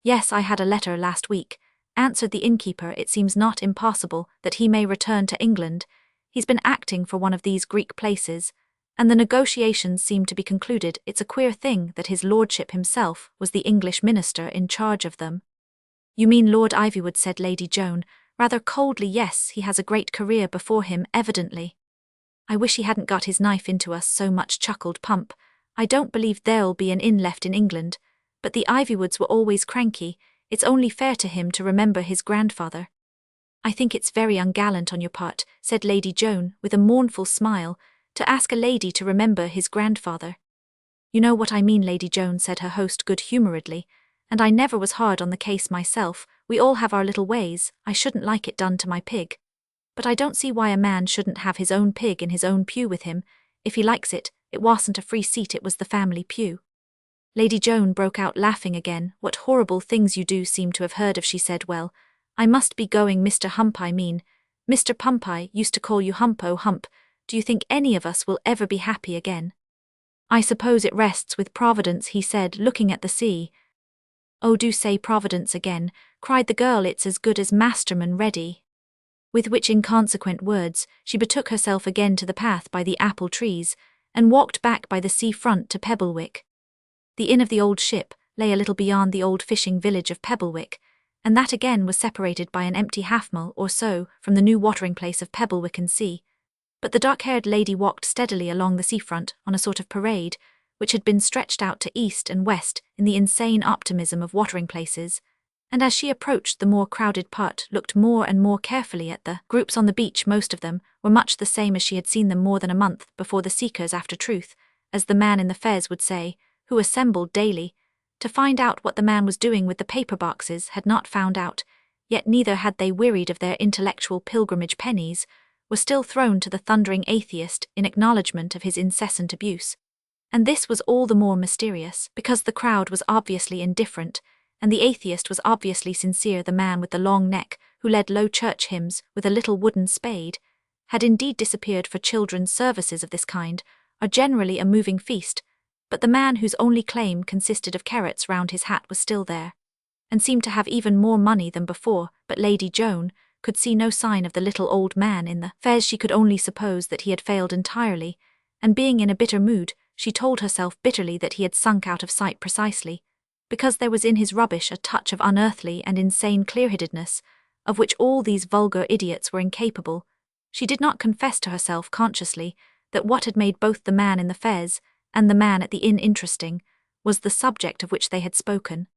"Yes, I had a letter last week," answered the innkeeper. "It seems not impossible that he may return to England. He's been acting for one of these Greek places, and the negotiations seem to be concluded. It's a queer thing that his lordship himself was the English minister in charge of them." "You mean Lord Ivywood?" said Lady Joan, rather coldly. "Yes, he has a great career before him, evidently." "I wish he hadn't got his knife into us so much," chuckled Pump. "I don't believe there'll be an inn left in England, but the Ivywoods were always cranky. It's only fair to him to remember his grandfather." "I think it's very ungallant on your part," said Lady Joan with a mournful smile, "to ask a lady to remember his grandfather." You know what I mean, Lady Joan, said her host good-humouredly, and I never was hard on the case myself. We all have our little ways. I shouldn't like it done to my pig. But I don't see why a man shouldn't have his own pig in his own pew with him. If he likes it, it wasn't a free seat, it was the family pew. Lady Joan broke out laughing again. What horrible things you do seem to have heard of, she said. Well, I must be going, Mr. Hump, I mean. Mr. Pump, used to call you Hump, oh Hump. Do you think any of us will ever be happy again? I suppose it rests with Providence, he said, looking at the sea. Oh, do say Providence again, cried the girl, it's as good as Masterman ready. With which inconsequent words, she betook herself again to the path by the apple trees, and walked back by the sea front to Pebblewick. The inn of the Old Ship lay a little beyond the old fishing village of Pebblewick, and that again was separated by an empty half-mile or so from the new watering place of Pebblewick and Sea. But the dark-haired lady walked steadily along the seafront on a sort of parade, which had been stretched out to east and west in the insane optimism of watering places, and as she approached the more crowded part, looked more and more carefully at the groups on the beach. Most of them were much the same as she had seen them more than a month before, the seekers after truth, as the man in the fez would say, who assembled daily to find out what the man was doing with the paper boxes, had not found out, yet neither had they wearied of their intellectual pilgrimage pennies, were still thrown to the thundering atheist in acknowledgement of his incessant abuse. And this was all the more mysterious, because the crowd was obviously indifferent, and the atheist was obviously sincere. The man with the long neck, who led low church hymns with a little wooden spade, had indeed disappeared, for children's services of this kind are generally a moving feast, but the man whose only claim consisted of carrots round his hat was still there, and seemed to have even more money than before. But Lady Joan could see no sign of the little old man in the fez. She could only suppose that he had failed entirely, and being in a bitter mood, she told herself bitterly that he had sunk out of sight precisely because there was in his rubbish a touch of unearthly and insane clearheadedness, of which all these vulgar idiots were incapable. She did not confess to herself consciously that what had made both the man in the fez and the man at the inn interesting was the subject of which they had spoken.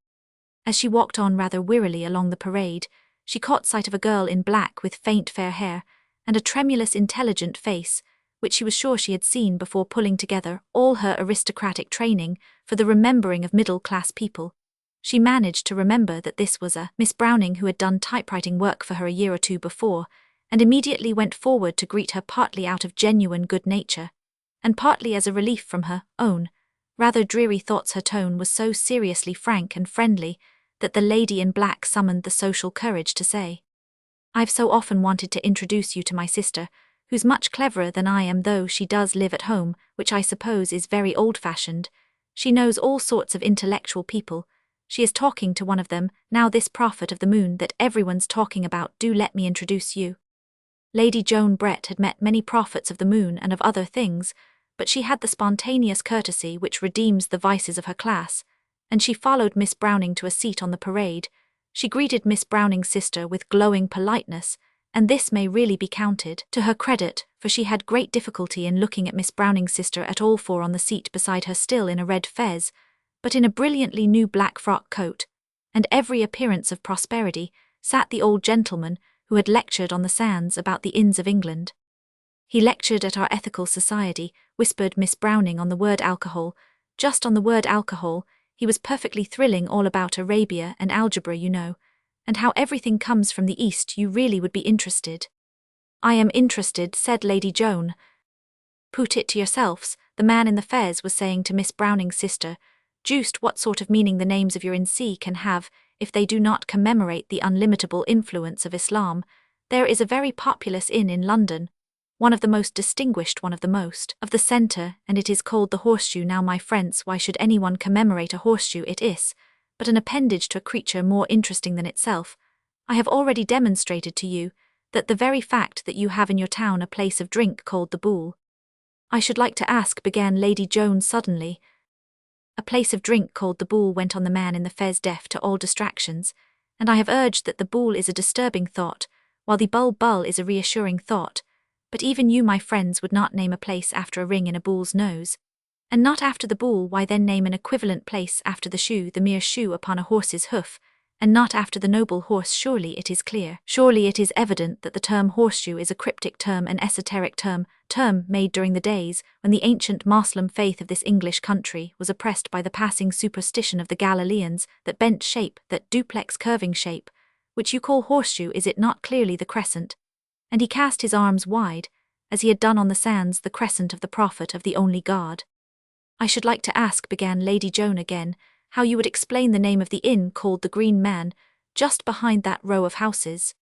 As she walked on rather wearily along the parade, she caught sight of a girl in black with faint fair hair and a tremulous intelligent face, which she was sure she had seen before, pulling together all her aristocratic training for the remembering of middle-class people. She managed to remember that this was a Miss Browning who had done typewriting work for her a year or two before, and immediately went forward to greet her, partly out of genuine good nature, and partly as a relief from her own rather dreary thoughts. Her tone was so seriously frank and friendly that the lady in black summoned the social courage to say, "I've so often wanted to introduce you to my sister, who's much cleverer than I am, though she does live at home, which I suppose is very old-fashioned. She knows all sorts of intellectual people. She is talking to one of them now, this prophet of the moon that everyone's talking about. Do let me introduce you." Lady Joan Brett had met many prophets of the moon and of other things, but she had the spontaneous courtesy which redeems the vices of her class, and she followed Miss Browning to a seat on the parade. She greeted Miss Browning's sister with glowing politeness, and this may really be counted to her credit, for she had great difficulty in looking at Miss Browning's sister at all, for on the seat beside her, still in a red fez, but in a brilliantly new black frock coat, and every appearance of prosperity, sat the old gentleman who had lectured on the sands about the inns of England. "He lectured at our ethical society," whispered Miss Browning, "on the word alcohol, just on the word alcohol. He was perfectly thrilling, all about Arabia and algebra, you know, and how everything comes from the East. You really would be interested." "I am interested," said Lady Joan. "Put it to yourselves," the man in the fez was saying to Miss Browning's sister. "Juiced what sort of meaning the names of your inns can have if they do not commemorate the unlimitable influence of Islam. There is a very populous inn in London, one of the most distinguished, one of the most of the centre, and it is called the Horseshoe. Now, my friends, why should anyone commemorate a horseshoe? It is but an appendage to a creature more interesting than itself. I have already demonstrated to you that the very fact that you have in your town a place of drink called the Bull—" "I should like to ask," began Lady Joan suddenly. "A place of drink called the Bull," went on the man in the fez, deaf to all distractions, "and I have urged that the Bull is a disturbing thought, while the Bull is a reassuring thought. But even you, my friends, would not name a place after a ring in a bull's nose. And not after the Bull. Why then name an equivalent place after the shoe, the mere shoe upon a horse's hoof, and not after the noble horse. Surely it is clear, surely it is evident that the term horseshoe is a cryptic term, an esoteric term made during the days when the ancient Moslem faith of this English country was oppressed by the passing superstition of the Galileans, that bent shape, that duplex curving shape, which you call horseshoe, is it not clearly the crescent? And he cast his arms wide, as he had done on the sands, the crescent of the prophet of the only God. I should like to ask, began Lady Joan again, how you would explain the name of the inn called the Green Man, just behind that row of houses.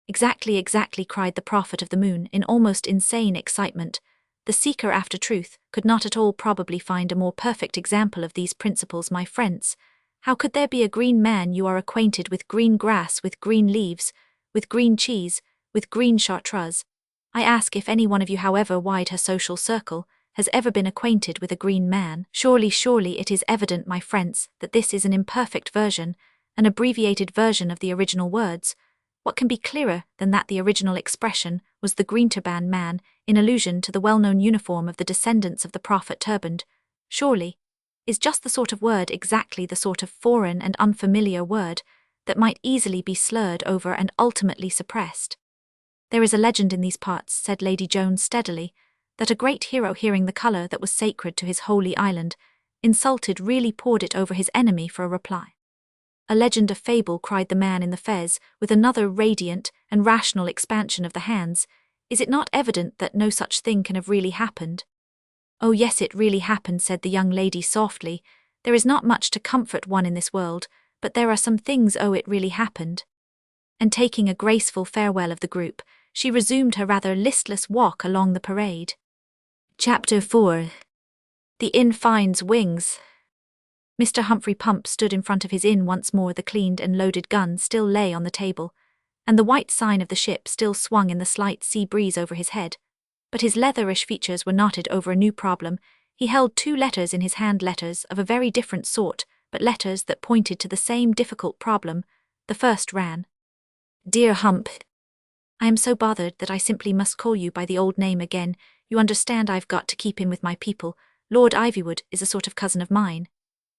Exactly, exactly, cried the prophet of the moon in almost insane excitement. The seeker after truth could not at all probably find a more perfect example of these principles, my friends. How could there be a green man? You are acquainted with green grass, with green leaves, with green cheese, with green chartreuse. I ask if any one of you, however wide her social circle, has ever been acquainted with a green man. Surely it is evident, my friends, that this is an imperfect version, an abbreviated version of the original words. What can be clearer than that the original expression was the green turban man, in allusion to the well-known uniform of the descendants of the prophet turbaned? Surely is just the sort of word, exactly the sort of foreign and unfamiliar word, that might easily be slurred over and ultimately suppressed. There is a legend in these parts, said Lady Joan steadily, that a great hero, hearing the colour that was sacred to his holy island, insulted, really poured it over his enemy for a reply. A legend, a fable, cried the man in the fez, with another radiant and rational expansion of the hands. Is it not evident that no such thing can have really happened? Oh yes, it really happened, said the young lady softly. There is not much to comfort one in this world, but there are some things. Oh, it really happened. And taking a graceful farewell of the group, she resumed her rather listless walk along the parade. Chapter 4. The inn finds wings. Mr. Humphrey Pump stood in front of his inn once more. The cleaned and loaded gun still lay on the table, and the white sign of the ship still swung in the slight sea breeze over his head. But his leatherish features were knotted over a new problem. He held 2 letters in his hand, letters of a very different sort, but letters that pointed to the same difficult problem. The first ran, Dear Hump, I am so bothered that I simply must call you by the old name again. You understand, I've got to keep in with my people. Lord Ivywood is a sort of cousin of mine.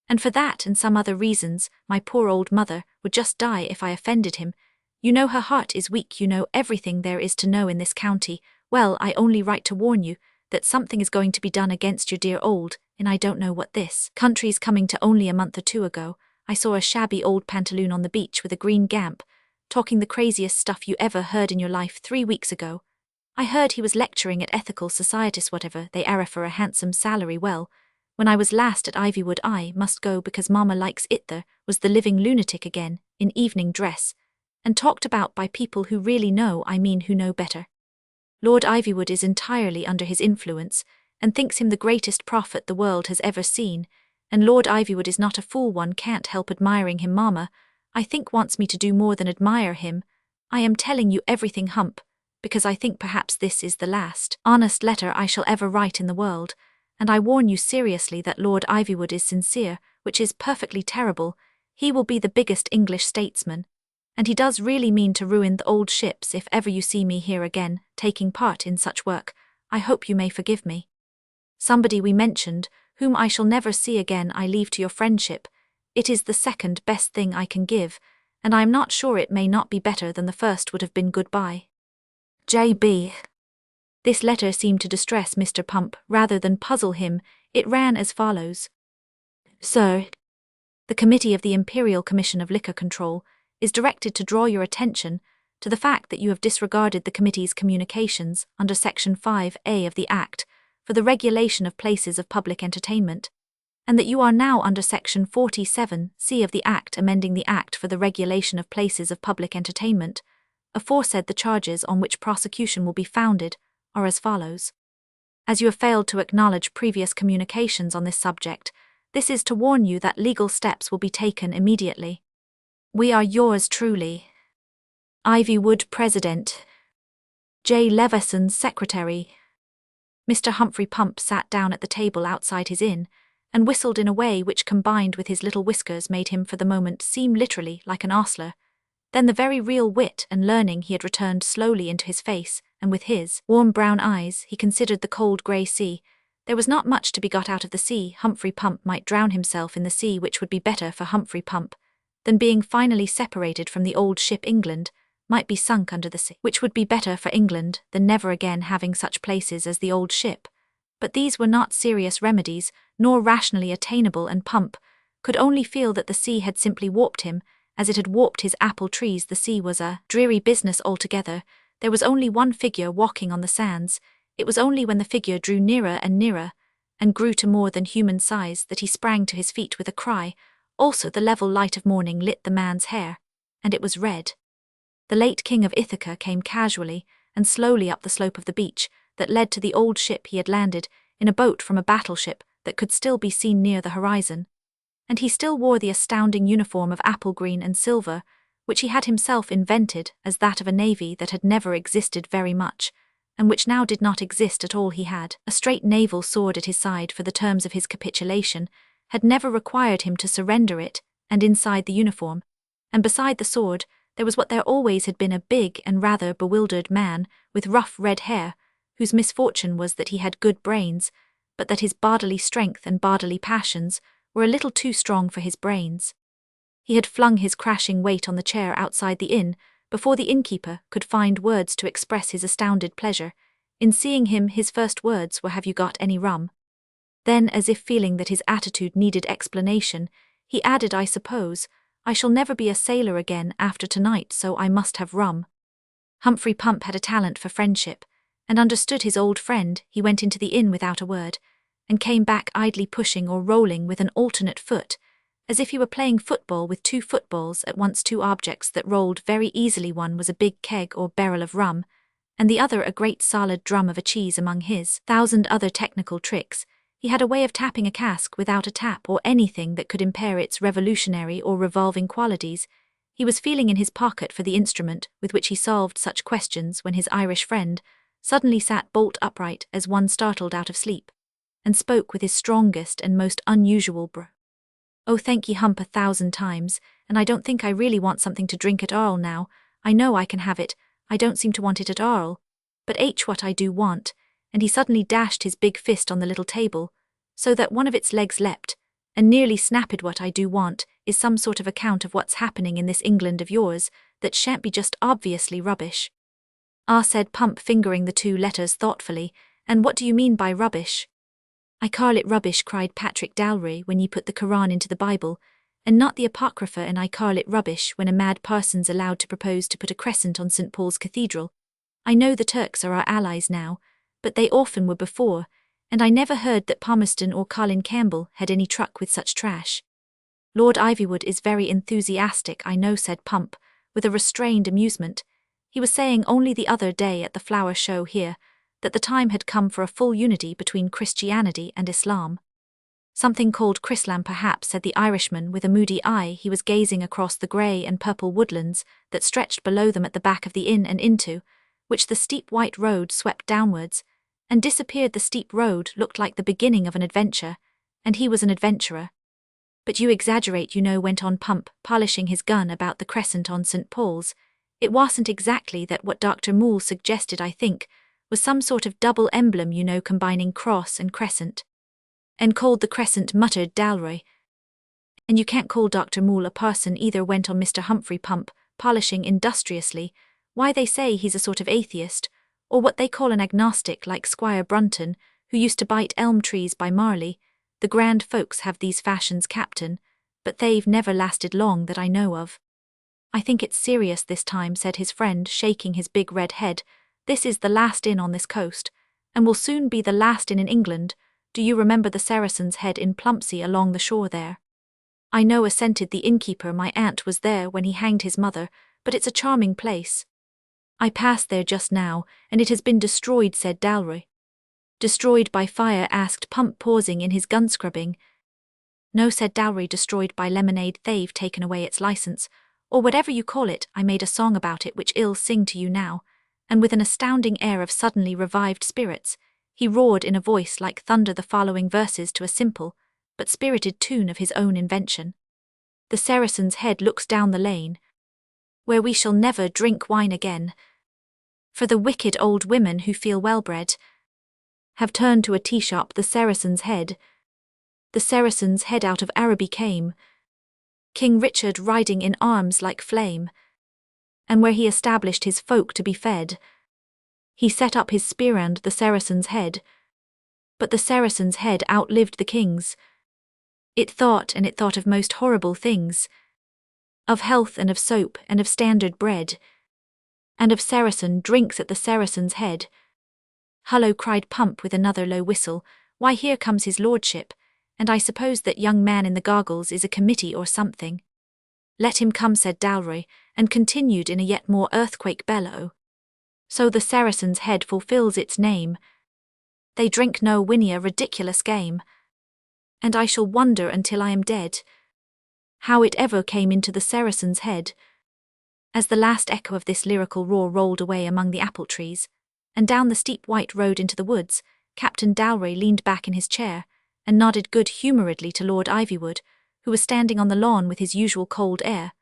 And for that and some other reasons, my poor old mother would just die if I offended him. You know her heart is weak, you know everything there is to know in this county. Well, I only write to warn you that something is going to be done against your dear old, and I don't know what this country's coming to. Only a month or 2 ago, I saw a shabby old pantaloon on the beach with a green gamp, talking the craziest stuff you ever heard in your life. 3 weeks ago, I heard he was lecturing at ethical societies, whatever they are, for a handsome salary. Well, when I was last at Ivywood, I must go because Mama likes it. There was the living lunatic again, in evening dress, and talked about by people who really know, I mean who know better. Lord Ivywood is entirely under his influence, and thinks him the greatest prophet the world has ever seen, and Lord Ivywood is not a fool. One can't help admiring him. Mama, I think, wants me to do more than admire him. I am telling you everything, Hump, because I think perhaps this is the last honest letter I shall ever write in the world, and I warn you seriously that Lord Ivywood is sincere, which is perfectly terrible. He will be the biggest English statesman, and he does really mean to ruin the old ships. If ever you see me here again, taking part in such work, I hope you may forgive me. Somebody we mentioned, whom I shall never see again, I leave to your friendship. It is the second best thing I can give, and I am not sure it may not be better than the first would have been. Goodbye. J.B. This letter seemed to distress Mr. Pump rather than puzzle him. It ran as follows. Sir, the Committee of the Imperial Commission of Liquor Control is directed to draw your attention to the fact that you have disregarded the committee's communications under Section 5A of the Act for the regulation of places of public entertainment, and that you are now under Section 47C of the Act amending the Act for the regulation of places of public entertainment. Aforesaid, the charges on which prosecution will be founded are as follows. As you have failed to acknowledge previous communications on this subject, this is to warn you that legal steps will be taken immediately. We are yours truly. Ivywood President. J. Leveson Secretary. Mr. Humphrey Pump sat down at the table outside his inn, and whistled in a way which, combined with his little whiskers, made him for the moment seem literally like an ostler. Then the very real wit and learning he had returned slowly into his face, and with his warm brown eyes he considered the cold grey sea. There was not much to be got out of the sea. Humphrey Pump might drown himself in the sea, which would be better for Humphrey Pump. than being finally separated from the old ship England, might be sunk under the sea, which would be better for England than never again having such places as the old ship. But these were not serious remedies, nor rationally attainable, and Pump could only feel that the sea had simply warped him, as it had warped his apple trees. The sea was a dreary business altogether. There was only one figure walking on the sands. It was only when the figure drew nearer and nearer, and grew to more than human size, that he sprang to his feet with a cry. Also the level light of morning lit the man's hair, and it was red. The late King of Ithaca came casually and slowly up the slope of the beach that led to the old ship he had landed in a boat from a battleship that could still be seen near the horizon. And he still wore the astounding uniform of apple green and silver, which he had himself invented as that of a navy that had never existed very much, and which now did not exist at all. He had a straight naval sword at his side, for the terms of his capitulation had never required him to surrender it, and inside the uniform, and beside the sword, there was what there always had been, a big and rather bewildered man with rough red hair, whose misfortune was that he had good brains, but that his bodily strength and bodily passions were a little too strong for his brains. He had flung his crashing weight on the chair outside the inn before the innkeeper could find words to express his astounded pleasure. In seeing him, his first words were, "Have you got any rum?" Then, as if feeling that his attitude needed explanation, he added, "I suppose I shall never be a sailor again after tonight, so I must have rum." Humphrey Pump had a talent for friendship, and understood his old friend. He went into the inn without a word, and came back idly pushing or rolling with an alternate foot, as if he were playing football with two footballs at once, two objects that rolled very easily. One was a big keg or barrel of rum, and the other a great solid drum of a cheese. Among his thousand other technical tricks, he had a way of tapping a cask without a tap or anything that could impair its revolutionary or revolving qualities. He was feeling in his pocket for the instrument with which he solved such questions when his Irish friend suddenly sat bolt upright as one startled out of sleep, and spoke with his strongest and most unusual "Oh, thank ye, Hump, 1,000 times, and I don't think I really want something to drink at all now. I know I can have it, I don't seem to want it at all. But what I do want," and he suddenly dashed his big fist on the little table, so that one of its legs leapt, and nearly snapped. "What I do want is some sort of account of what's happening in this England of yours, that shan't be just obviously rubbish." "Ah," said Pump, fingering the two letters thoughtfully, "and what do you mean by rubbish?" "I call it rubbish," cried Patrick Dalry, "when ye put the Koran into the Bible, and not the Apocrypha, and I call it rubbish when a mad parson's allowed to propose to put a crescent on St. Paul's Cathedral. I know the Turks are our allies now, but they often were before, and I never heard that Palmerston or Colin Campbell had any truck with such trash." "Lord Ivywood is very enthusiastic, I know," said Pump, with a restrained amusement. He was saying only the other day at the flower show here that the time had come for a full unity between Christianity and Islam. "Something called Chrislam, perhaps," said the Irishman with a moody eye. He was gazing across the grey and purple woodlands that stretched below them at the back of the inn and into which the steep white road swept downwards and disappeared. The steep road looked like the beginning of an adventure, and he was an adventurer. "But you exaggerate, you know," went on Pump, polishing his gun about the crescent on St. Paul's. "It wasn't exactly that. What Dr. Moule suggested, I think, was some sort of double emblem, you know, combining cross and crescent." "And called the crescent," muttered Dalroy. "And you can't call Dr. Moule a parson either," went on Mr. Humphrey Pump, polishing industriously. "Why, they say he's a sort of atheist, or what they call an agnostic, like Squire Brunton, who used to bite elm trees by Marley. The grand folks have these fashions, Captain, but they've never lasted long that I know of." "I think it's serious this time," said his friend, shaking his big red head. "This is the last inn on this coast, and will soon be the last inn in England. Do you remember the Saracen's Head in Plumpsey along the shore there?" "I know," assented the innkeeper. "My aunt was there when he hanged his mother, but it's a charming place." "I passed there just now, and it has been destroyed," said Dalroy. "Destroyed by fire?" asked Pump, pausing in his gun scrubbing. "No," said Dalroy, "destroyed by lemonade. They've taken away its license, or whatever you call it. I made a song about it which I'll sing to you now." And with an astounding air of suddenly revived spirits, he roared in a voice like thunder the following verses to a simple but spirited tune of his own invention. "The Saracen's Head looks down the lane, where we shall never drink wine again, for the wicked old women who feel well-bred have turned to a tea-shop. The Saracen's Head. The Saracen's Head out of Araby came, King Richard riding in arms like flame, and where he established his folk to be fed, he set up his spearand the Saracen's head. But the Saracen's head outlived the king's. It thought of most horrible things, of health and of soap and of standard bread, and of Saracen drinks at the Saracen's head. Hullo, cried Pump with another low whistle, why here comes his lordship, and I suppose that young man in the goggles is a committee or something. Let him come, said Dalroy, and continued in a yet more earthquake bellow. So the Saracen's head fulfills its name. They drink no whinny, a ridiculous game. And I shall wonder until I am dead how it ever came into the Saracen's head. As the last echo of this lyrical roar rolled away among the apple trees, and down the steep white road into the woods, Captain Dalroy leaned back in his chair, and nodded good-humouredly to Lord Ivywood, who was standing on the lawn with his usual cold air,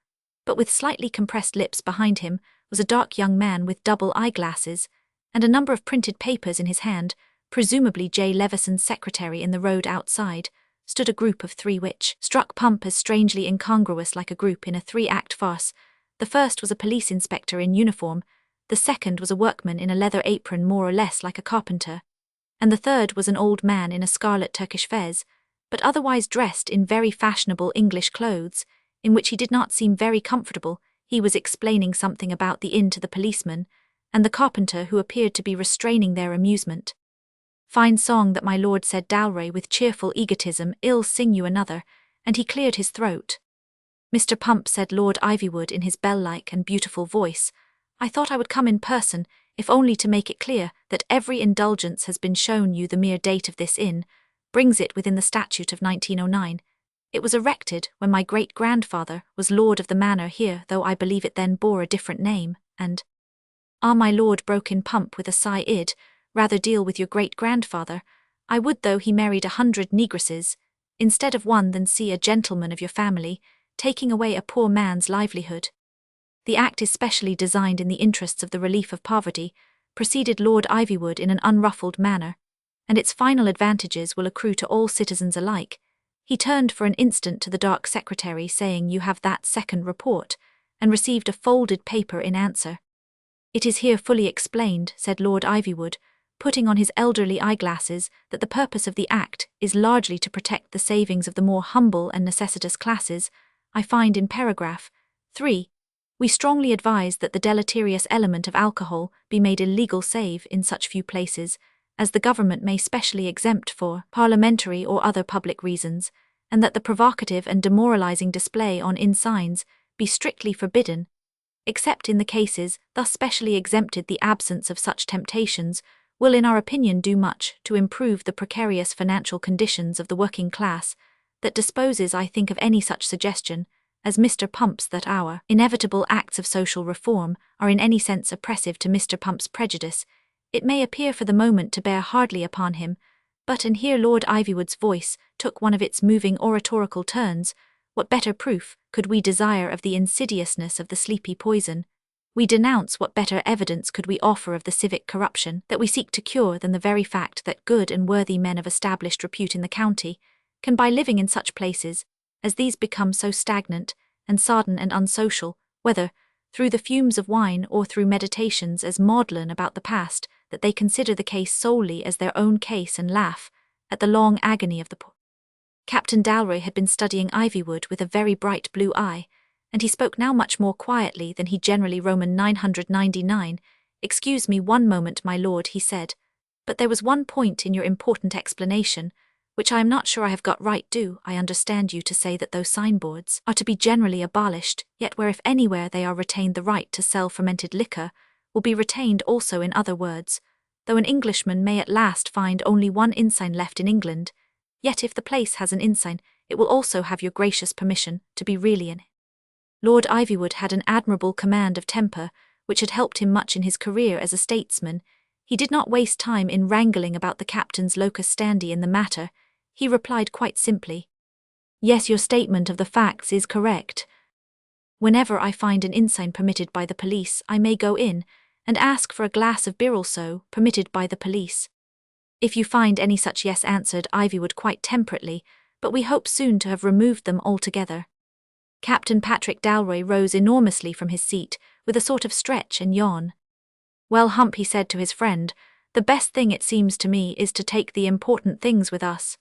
but with slightly compressed lips. Behind him was a dark young man with double eyeglasses, and a number of printed papers in his hand. Presumably J. Levison's secretary. In the road outside stood a group of three which struck Pump as strangely incongruous, like a group in a three-act farce. The first was a police inspector in uniform, the second was a workman in a leather apron more or less like a carpenter, and the third was an old man in a scarlet Turkish fez, but otherwise dressed in very fashionable English clothes, in which he did not seem very comfortable. He was explaining something about the inn to the policeman, and the carpenter, who appeared to be restraining their amusement. Fine song that, my lord, said Dalroy with cheerful egotism. I'll sing you another, and he cleared his throat. Mr. Pump, said Lord Ivywood in his bell-like and beautiful voice, I thought I would come in person, if only to make it clear that every indulgence has been shown you. The mere date of this inn brings it within the statute of 1909. It was erected when my great-grandfather was lord of the manor here, though I believe it then bore a different name, and— Ah, my lord, broke in Pump with a sigh, I'd rather deal with your great-grandfather. I would, though he married 100 negresses, instead of one, than see a gentleman of your family taking away a poor man's livelihood. The act is specially designed in the interests of the relief of poverty, proceeded Lord Ivywood in an unruffled manner, and its final advantages will accrue to all citizens alike. He turned for an instant to the dark secretary, saying, You have that second report, and received a folded paper in answer. It is here fully explained, said Lord Ivywood, putting on his elderly eyeglasses, that the purpose of the Act is largely to protect the savings of the more humble and necessitous classes. I find in paragraph 3, we strongly advise that the deleterious element of alcohol be made illegal save in such few places as the government may specially exempt for parliamentary or other public reasons, and that the provocative and demoralizing display on inn signs be strictly forbidden, except in the cases thus specially exempted. The absence of such temptations will, in our opinion, do much to improve the precarious financial conditions of the working class that disposes, I think, of any such suggestion as Mr. Pump's that our inevitable acts of social reform are in any sense oppressive to Mr. Pump's prejudice. It may appear for the moment to bear hardly upon him, but, and here Lord Ivywood's voice took one of its moving oratorical turns, what better proof could we desire of the insidiousness of the sleepy poison? We denounce, what better evidence could we offer of the civic corruption that we seek to cure than the very fact that good and worthy men of established repute in the county can, by living in such places as these, become so stagnant and sodden and unsocial, whether through the fumes of wine or through meditations as maudlin about the past, that they consider the case solely as their own case and laugh at the long agony of the poor. Captain Dalroy had been studying Ivywood with a very bright blue eye, and he spoke now much more quietly than he generally. Roman 999. Excuse me one moment, my lord, he said, but there was one point in your important explanation which I am not sure I have got right. Do I understand you to say that those signboards are to be generally abolished, yet where if anywhere they are retained the right to sell fermented liquor will be retained also? In other words, though an Englishman may at last find only one inn sign left in England, yet if the place has an inn sign, it will also have your gracious permission to be really in. Lord Ivywood had an admirable command of temper, which had helped him much in his career as a statesman. He did not waste time in wrangling about the captain's locus standi in the matter. He replied quite simply, Yes, your statement of the facts is correct. Whenever I find an inn sign permitted by the police, I may go in and ask for a glass of beer, also permitted by the police. If you find any such, yes, answered Ivywood quite temperately, but we hope soon to have removed them altogether. Captain Patrick Dalroy rose enormously from his seat, with a sort of stretch and yawn. "Well, Hump," he said to his friend, "the best thing it seems to me is to take the important things with us."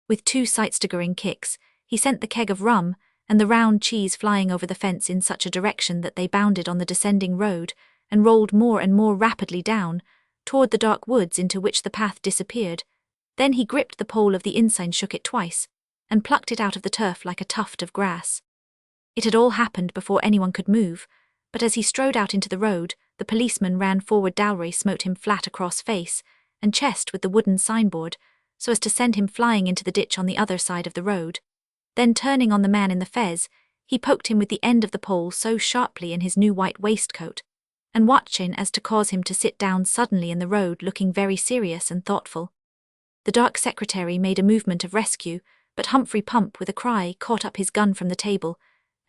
With two sight-staggering kicks, he sent the keg of rum and the round cheese flying over the fence in such a direction that they bounded on the descending road and rolled more and more rapidly down, toward the dark woods into which the path disappeared. Then he gripped the pole of the ensign, shook it twice, and plucked it out of the turf like a tuft of grass. It had all happened before anyone could move, but as he strode out into the road, the policeman ran forward. Dalroy smote him flat across face and chest with the wooden signboard, so as to send him flying into the ditch on the other side of the road. Then turning on the man in the fez, he poked him with the end of the pole so sharply in his new white waistcoat, and watching as to cause him to sit down suddenly in the road, looking very serious and thoughtful. The dark secretary made a movement of rescue, but Humphrey Pump, with a cry, caught up his gun from the table,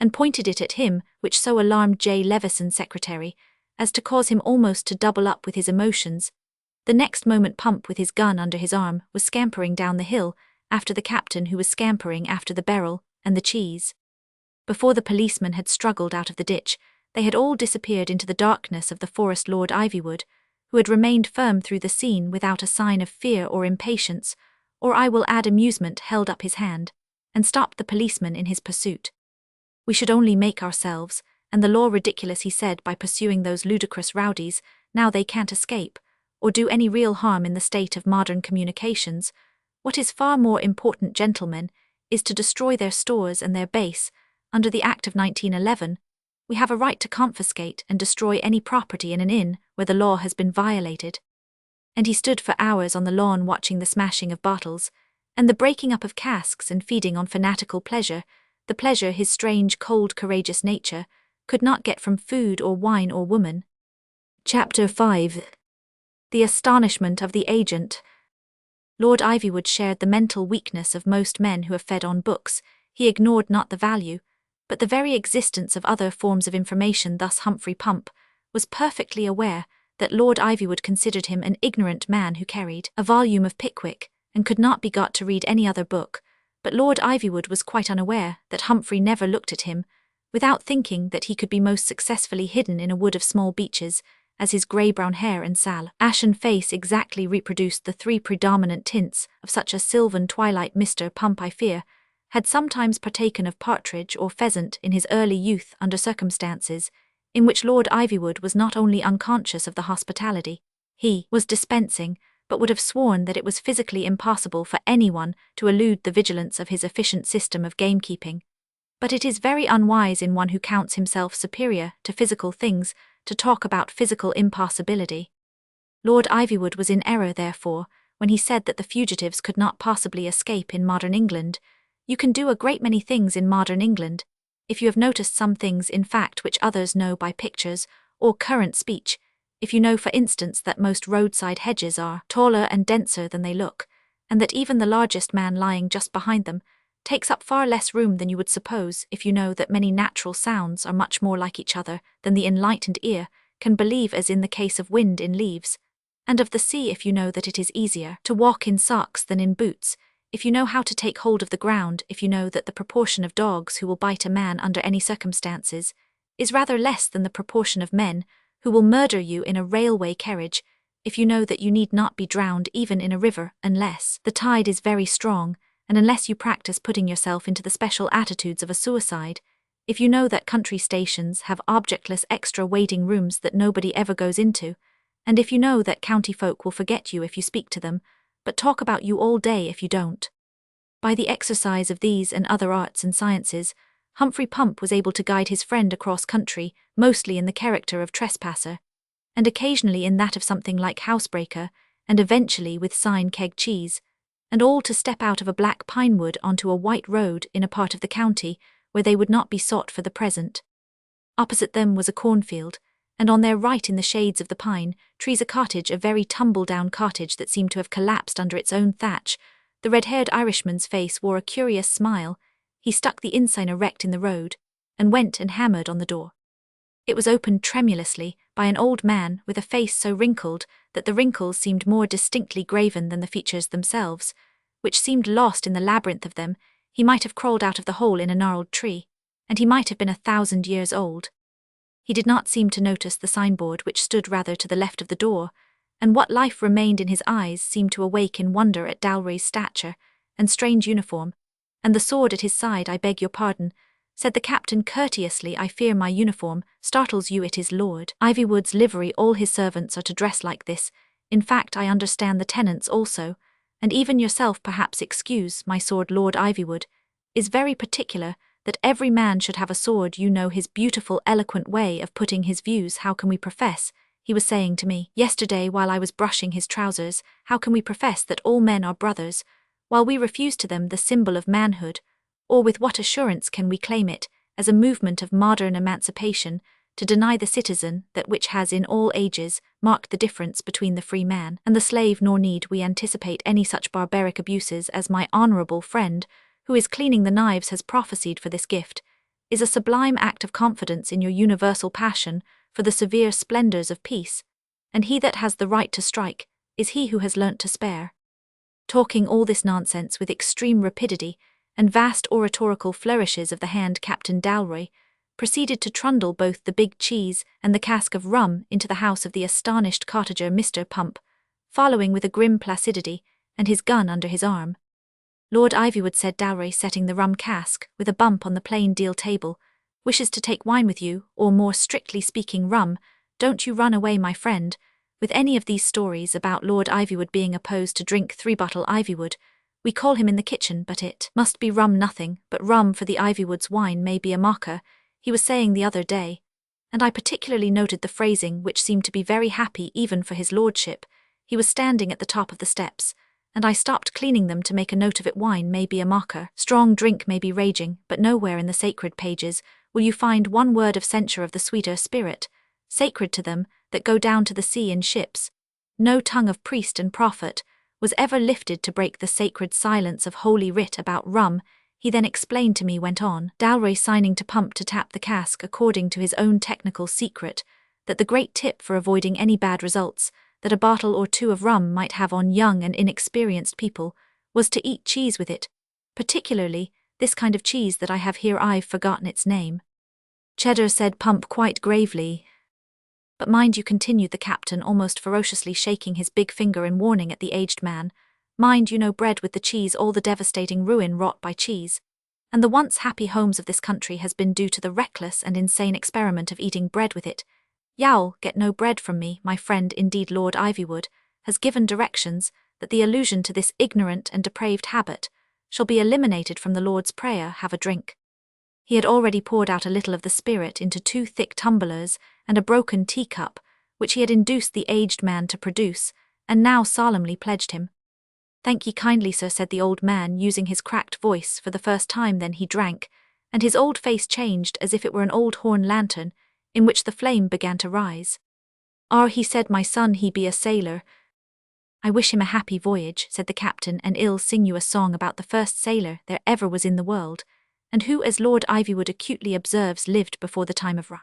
and pointed it at him, which so alarmed J. Leveson, secretary, as to cause him almost to double up with his emotions. The next moment Pump, with his gun under his arm, was scampering down the hill, after the captain, who was scampering after the barrel and the cheese. Before the policeman had struggled out of the ditch, they had all disappeared into the darkness of the forest. Lord Ivywood, who had remained firm through the scene without a sign of fear or impatience, or I will add amusement, held up his hand, and stopped the policeman in his pursuit. "We should only make ourselves, and the law ridiculous," he said, "by pursuing those ludicrous rowdies, now they can't escape, or do any real harm in the state of modern communications. What is far more important, gentlemen, is to destroy their stores and their base. Under the Act of 1911, we have a right to confiscate and destroy any property in an inn where the law has been violated." And he stood for hours on the lawn watching the smashing of bottles, and the breaking up of casks, and feeding on fanatical pleasure, the pleasure his strange, cold, courageous nature could not get from food or wine or woman. Chapter 5. The astonishment of the agent. Lord Ivywood shared the mental weakness of most men who have fed on books. He ignored not the value, but the very existence of other forms of information. Thus Humphrey Pump was perfectly aware that Lord Ivywood considered him an ignorant man who carried a volume of Pickwick and could not be got to read any other book, but Lord Ivywood was quite unaware that Humphrey never looked at him, without thinking that he could be most successfully hidden in a wood of small beeches, as his grey-brown hair and sallow, ashen face exactly reproduced the three predominant tints of such a sylvan twilight. Mr. Pump, I fear, had sometimes partaken of partridge or pheasant in his early youth under circumstances in which Lord Ivywood was not only unconscious of the hospitality he was dispensing, but would have sworn that it was physically impossible for anyone to elude the vigilance of his efficient system of gamekeeping. But it is very unwise in one who counts himself superior to physical things to talk about physical impossibility. Lord Ivywood was in error, therefore, when he said that the fugitives could not possibly escape in modern England. You can do a great many things in modern England, if you have noticed some things in fact which others know by pictures or current speech. If you know, for instance, that most roadside hedges are taller and denser than they look, and that even the largest man lying just behind them takes up far less room than you would suppose. If you know that many natural sounds are much more like each other than the enlightened ear can believe, as in the case of wind in leaves, and of the sea. If you know that it is easier to walk in socks than in boots, if you know how to take hold of the ground, if you know that the proportion of dogs who will bite a man under any circumstances is rather less than the proportion of men who will murder you in a railway carriage, if you know that you need not be drowned even in a river unless the tide is very strong, and unless you practice putting yourself into the special attitudes of a suicide, if you know that country stations have objectless extra waiting rooms that nobody ever goes into, and if you know that county folk will forget you if you speak to them, but talk about you all day if you don't. By the exercise of these and other arts and sciences, Humphrey Pump was able to guide his friend across country, mostly in the character of trespasser, and occasionally in that of something like housebreaker, and eventually with sign keg cheese, and all to step out of a black pine wood onto a white road in a part of the county where they would not be sought for the present. Opposite them was a cornfield, and on their right, in the shades of the pine trees, a cottage, a very tumble-down cottage that seemed to have collapsed under its own thatch. The red-haired Irishman's face wore a curious smile. He stuck the ensign erect in the road, and went and hammered on the door. It was opened tremulously by an old man with a face so wrinkled that the wrinkles seemed more distinctly graven than the features themselves, which seemed lost in the labyrinth of them. He might have crawled out of the hole in a gnarled tree, and he might have been 1,000 years old. He did not seem to notice the signboard which stood rather to the left of the door, and what life remained in his eyes seemed to awake in wonder at Dalry's stature and strange uniform, and the sword at his side. "I beg your pardon," said the captain courteously. "I fear my uniform startles you. It is Lord Ivywood's livery. All his servants are to dress like this. In fact, I understand the tenants also, and even yourself perhaps excuse my sword. Lord Ivywood is very particular that every man should have a sword. You know his beautiful, eloquent way of putting his views. How can we profess," he was saying to me yesterday while I was brushing his trousers, "how can we profess that all men are brothers, while we refuse to them the symbol of manhood? Or with what assurance can we claim it, as a movement of modern emancipation, to deny the citizen that which has in all ages marked the difference between the free man and the slave? Nor need we anticipate any such barbaric abuses as my honourable friend, who is cleaning the knives, has prophesied. For this gift is a sublime act of confidence in your universal passion for the severe splendours of peace, and he that has the right to strike is he who has learnt to spare." Talking all this nonsense with extreme rapidity and vast oratorical flourishes of the hand, Captain Dalroy proceeded to trundle both the big cheese and the cask of rum into the house of the astonished cottager Mr. Pump, following with a grim placidity and his gun under his arm. "Lord Ivywood," said Dalroy, setting the rum cask with a bump on the plain deal table, "wishes to take wine with you, or more strictly speaking rum. Don't you run away, my friend, with any of these stories about Lord Ivywood being opposed to drink 3-bottle Ivywood. We call him in the kitchen, but it must be rum, nothing but rum, for the Ivywood's wine may be a mocker," he was saying the other day, and I particularly noted the phrasing, which seemed to be very happy even for his lordship. He was standing at the top of the steps, and I stopped cleaning them to make a note of it. "Wine may be a mocker, strong drink may be raging, but nowhere in the sacred pages will you find one word of censure of the sweeter spirit, sacred to them that go down to the sea in ships. No tongue of priest and prophet was ever lifted to break the sacred silence of Holy Writ about rum," he then explained to me, went on Dalroy, signing to Pump to tap the cask according to his own technical secret, "that the great tip for avoiding any bad results that a bottle or two of rum might have on young and inexperienced people was to eat cheese with it, particularly this kind of cheese that I have here. I've forgotten its name." "Cheddar," said Pump quite gravely. "But mind you," continued the captain, almost ferociously shaking his big finger in warning at the aged man, "mind you, no bread with the cheese. All the devastating ruin wrought by cheese and the once happy homes of this country has been due to the reckless and insane experiment of eating bread with it. You'll get no bread from me, my friend. Indeed, Lord Ivywood has given directions that the allusion to this ignorant and depraved habit shall be eliminated from the Lord's Prayer. Have a drink." He had already poured out a little of the spirit into 2 thick tumblers and a broken teacup, which he had induced the aged man to produce, and now solemnly pledged him. "Thank ye kindly, sir," said the old man, using his cracked voice for the first time. Then he drank, and his old face changed as if it were an old horn lantern, in which the flame began to rise. "Ah," he said, "my son, he be a sailor." "I wish him a happy voyage," said the captain, "and I'll sing you a song about the first sailor there ever was in the world, and who, as Lord Ivywood acutely observes, lived before the time of rum."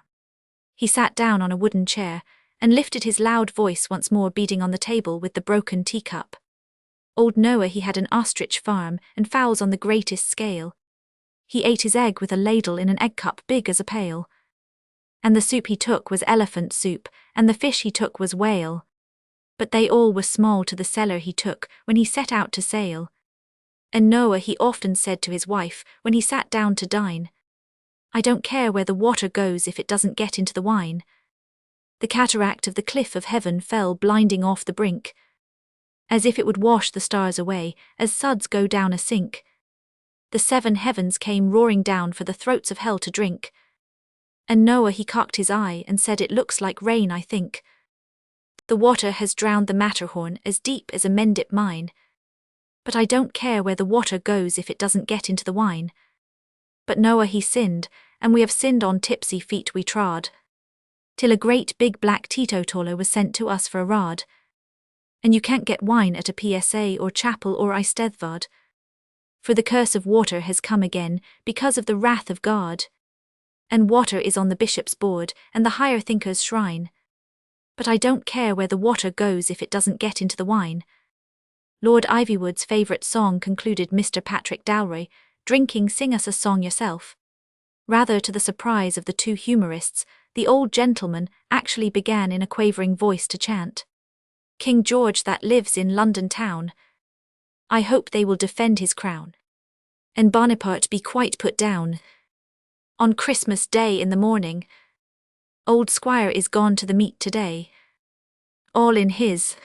He sat down on a wooden chair and lifted his loud voice once more, beating on the table with the broken teacup. "Old Noah, he had an ostrich farm and fowls on the greatest scale. He ate his egg with a ladle in an egg cup big as a pail. And the soup he took was elephant soup, and the fish he took was whale. But they all were small to the cellar he took when he set out to sail. And Noah, he often said to his wife when he sat down to dine, 'I don't care where the water goes if it doesn't get into the wine.' The cataract of the cliff of heaven fell blinding off the brink, as if it would wash the stars away, as suds go down a sink. The 7 heavens came roaring down for the throats of hell to drink. And Noah, he cocked his eye and said, 'It looks like rain, I think. The water has drowned the Matterhorn as deep as a Mendip mine. But I don't care where the water goes if it doesn't get into the wine.' But Noah, he sinned, and we have sinned on tipsy feet we trod, till a great big black teetotaler was sent to us for a rod. And you can't get wine at a PSA or chapel or Eisteddfod, for the curse of water has come again because of the wrath of God. And water is on the bishop's board and the higher thinker's shrine. But I don't care where the water goes if it doesn't get into the wine." "Lord Ivywood's favourite song," concluded Mr. Patrick Dalroy, drinking. "Sing us a song yourself." Rather to the surprise of the two humorists, the old gentleman actually began in a quavering voice to chant, "King George that lives in London town, I hope they will defend his crown, and Bonaparte be quite put down. On Christmas Day in the morning, old Squire is gone to the meet today, all in his."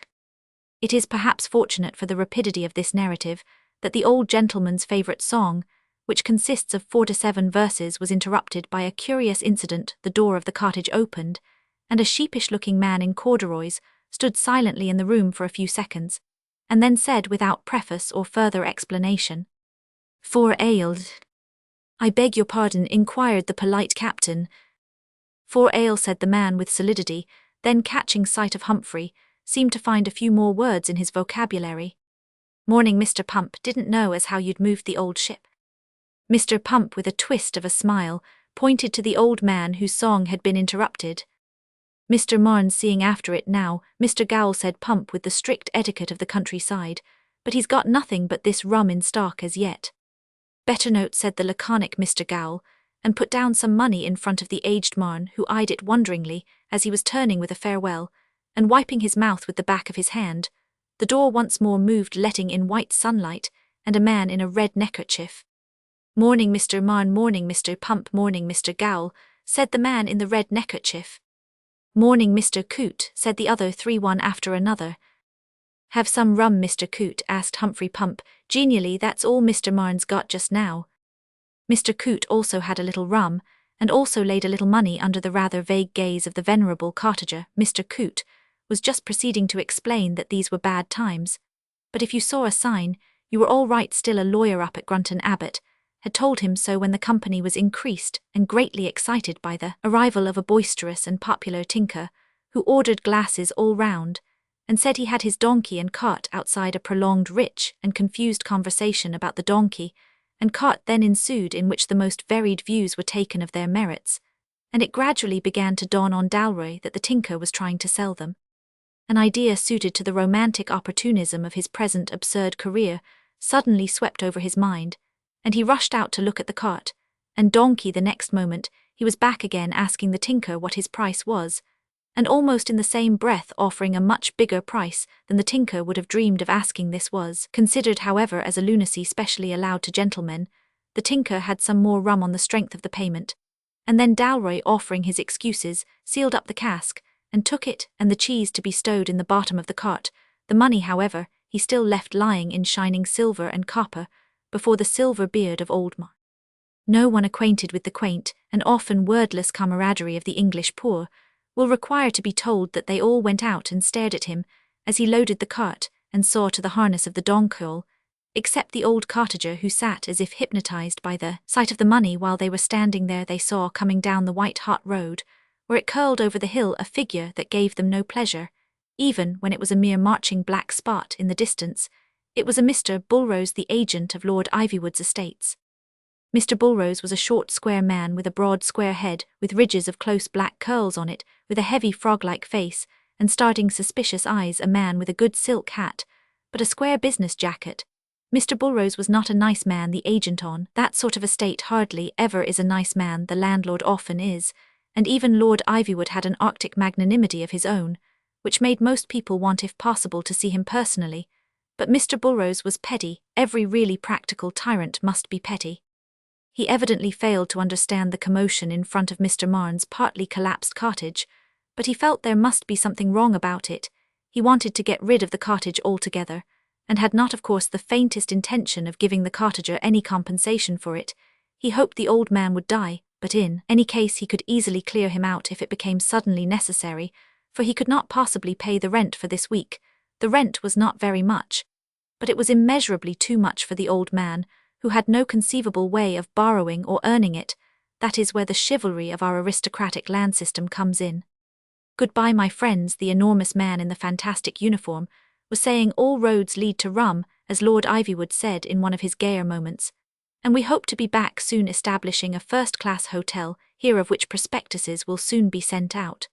It is perhaps fortunate for the rapidity of this narrative that the old gentleman's favourite song, which consists of 4 to 7 verses, was interrupted by a curious incident. The door of the cottage opened, and a sheepish-looking man in corduroys stood silently in the room for a few seconds, and then said without preface or further explanation, "For ale." "I beg your pardon," inquired the polite captain. "For ale," said the man with solidity, then catching sight of Humphrey, seemed to find a few more words in his vocabulary. "Morning, Mr. Pump, didn't know as how you'd moved the old ship." Mr. Pump, with a twist of a smile, pointed to the old man whose song had been interrupted. Mr. Marne seeing after it now, Mr. Gowl, said Pump with the strict etiquette of the countryside, "but he's got nothing but this rum in stock as yet." "Better note," said the laconic Mr. Gowl, and put down some money in front of the aged Marne, who eyed it wonderingly as he was turning with a farewell, and wiping his mouth with the back of his hand. The door once more moved, letting in white sunlight and a man in a red neckerchief. "Morning, Mr. Marne." "Morning, Mr. Pump." "Morning, Mr. Gowl," said the man in the red neckerchief. "Morning, Mr. Coote," said the other three one after another. "Have some rum, Mr. Coote?" asked Humphrey Pump genially. "That's all Mr. Marne's got just now." Mr. Coote also had a little rum, and also laid a little money under the rather vague gaze of the venerable cottager. Mr. Coote was just proceeding to explain that these were bad times, but if you saw a sign, you were all right. Still, a lawyer up at Grunton Abbot had told him so when the company was increased and greatly excited by the arrival of a boisterous and popular tinker, who ordered glasses all round, and said he had his donkey and cart outside. A prolonged, rich, and confused conversation about the donkey and cart then ensued, in which the most varied views were taken of their merits, and it gradually began to dawn on Dalroy that the tinker was trying to sell them. An idea suited to the romantic opportunism of his present absurd career suddenly swept over his mind, and he rushed out to look at the cart and donkey. The next moment he was back again, asking the tinker what his price was, and almost in the same breath offering a much bigger price than the tinker would have dreamed of asking. This was considered, however, as a lunacy specially allowed to gentlemen. The tinker had some more rum on the strength of the payment, and then Dalroy, offering his excuses, sealed up the cask and took it and the cheese to be stowed in the bottom of the cart. The money, however, he still left lying in shining silver and copper before the silver beard of old Mar. No one acquainted with the quaint and often wordless camaraderie of the English poor will require to be told that they all went out and stared at him as he loaded the cart and saw to the harness of the donkey, except the old cottager, who sat as if hypnotized by the sight of the money. While they were standing there, they saw coming down the white-hot road, where it curled over the hill, a figure that gave them no pleasure, even when it was a mere marching black spot in the distance. It was a Mr. Bulrose, the agent of Lord Ivywood's estates. Mr. Bulrose was a short, square man with a broad, square head, with ridges of close black curls on it, with a heavy frog-like face, and starting suspicious eyes. A man with a good silk hat, but a square business jacket. Mr. Bulrose was not a nice man. The agent on that sort of estate hardly ever is a nice man. The landlord often is, and even Lord Ivywood had an arctic magnanimity of his own, which made most people want, if possible, to see him personally. But Mr. Bulrose was petty. Every really practical tyrant must be petty. He evidently failed to understand the commotion in front of Mr. Marne's partly collapsed cottage, but he felt there must be something wrong about it. He wanted to get rid of the cottage altogether, and had not, of course, the faintest intention of giving the cottager any compensation for it. He hoped the old man would die, but in any case he could easily clear him out if it became suddenly necessary, for he could not possibly pay the rent for this week. The rent was not very much, but it was immeasurably too much for the old man, who had no conceivable way of borrowing or earning it. That is where the chivalry of our aristocratic land system comes in. "Goodbye, my friends," the enormous man in the fantastic uniform was saying. "All roads lead to Rum, as Lord Ivywood said in one of his gayer moments, and we hope to be back soon, establishing a first-class hotel here, of which prospectuses will soon be sent out."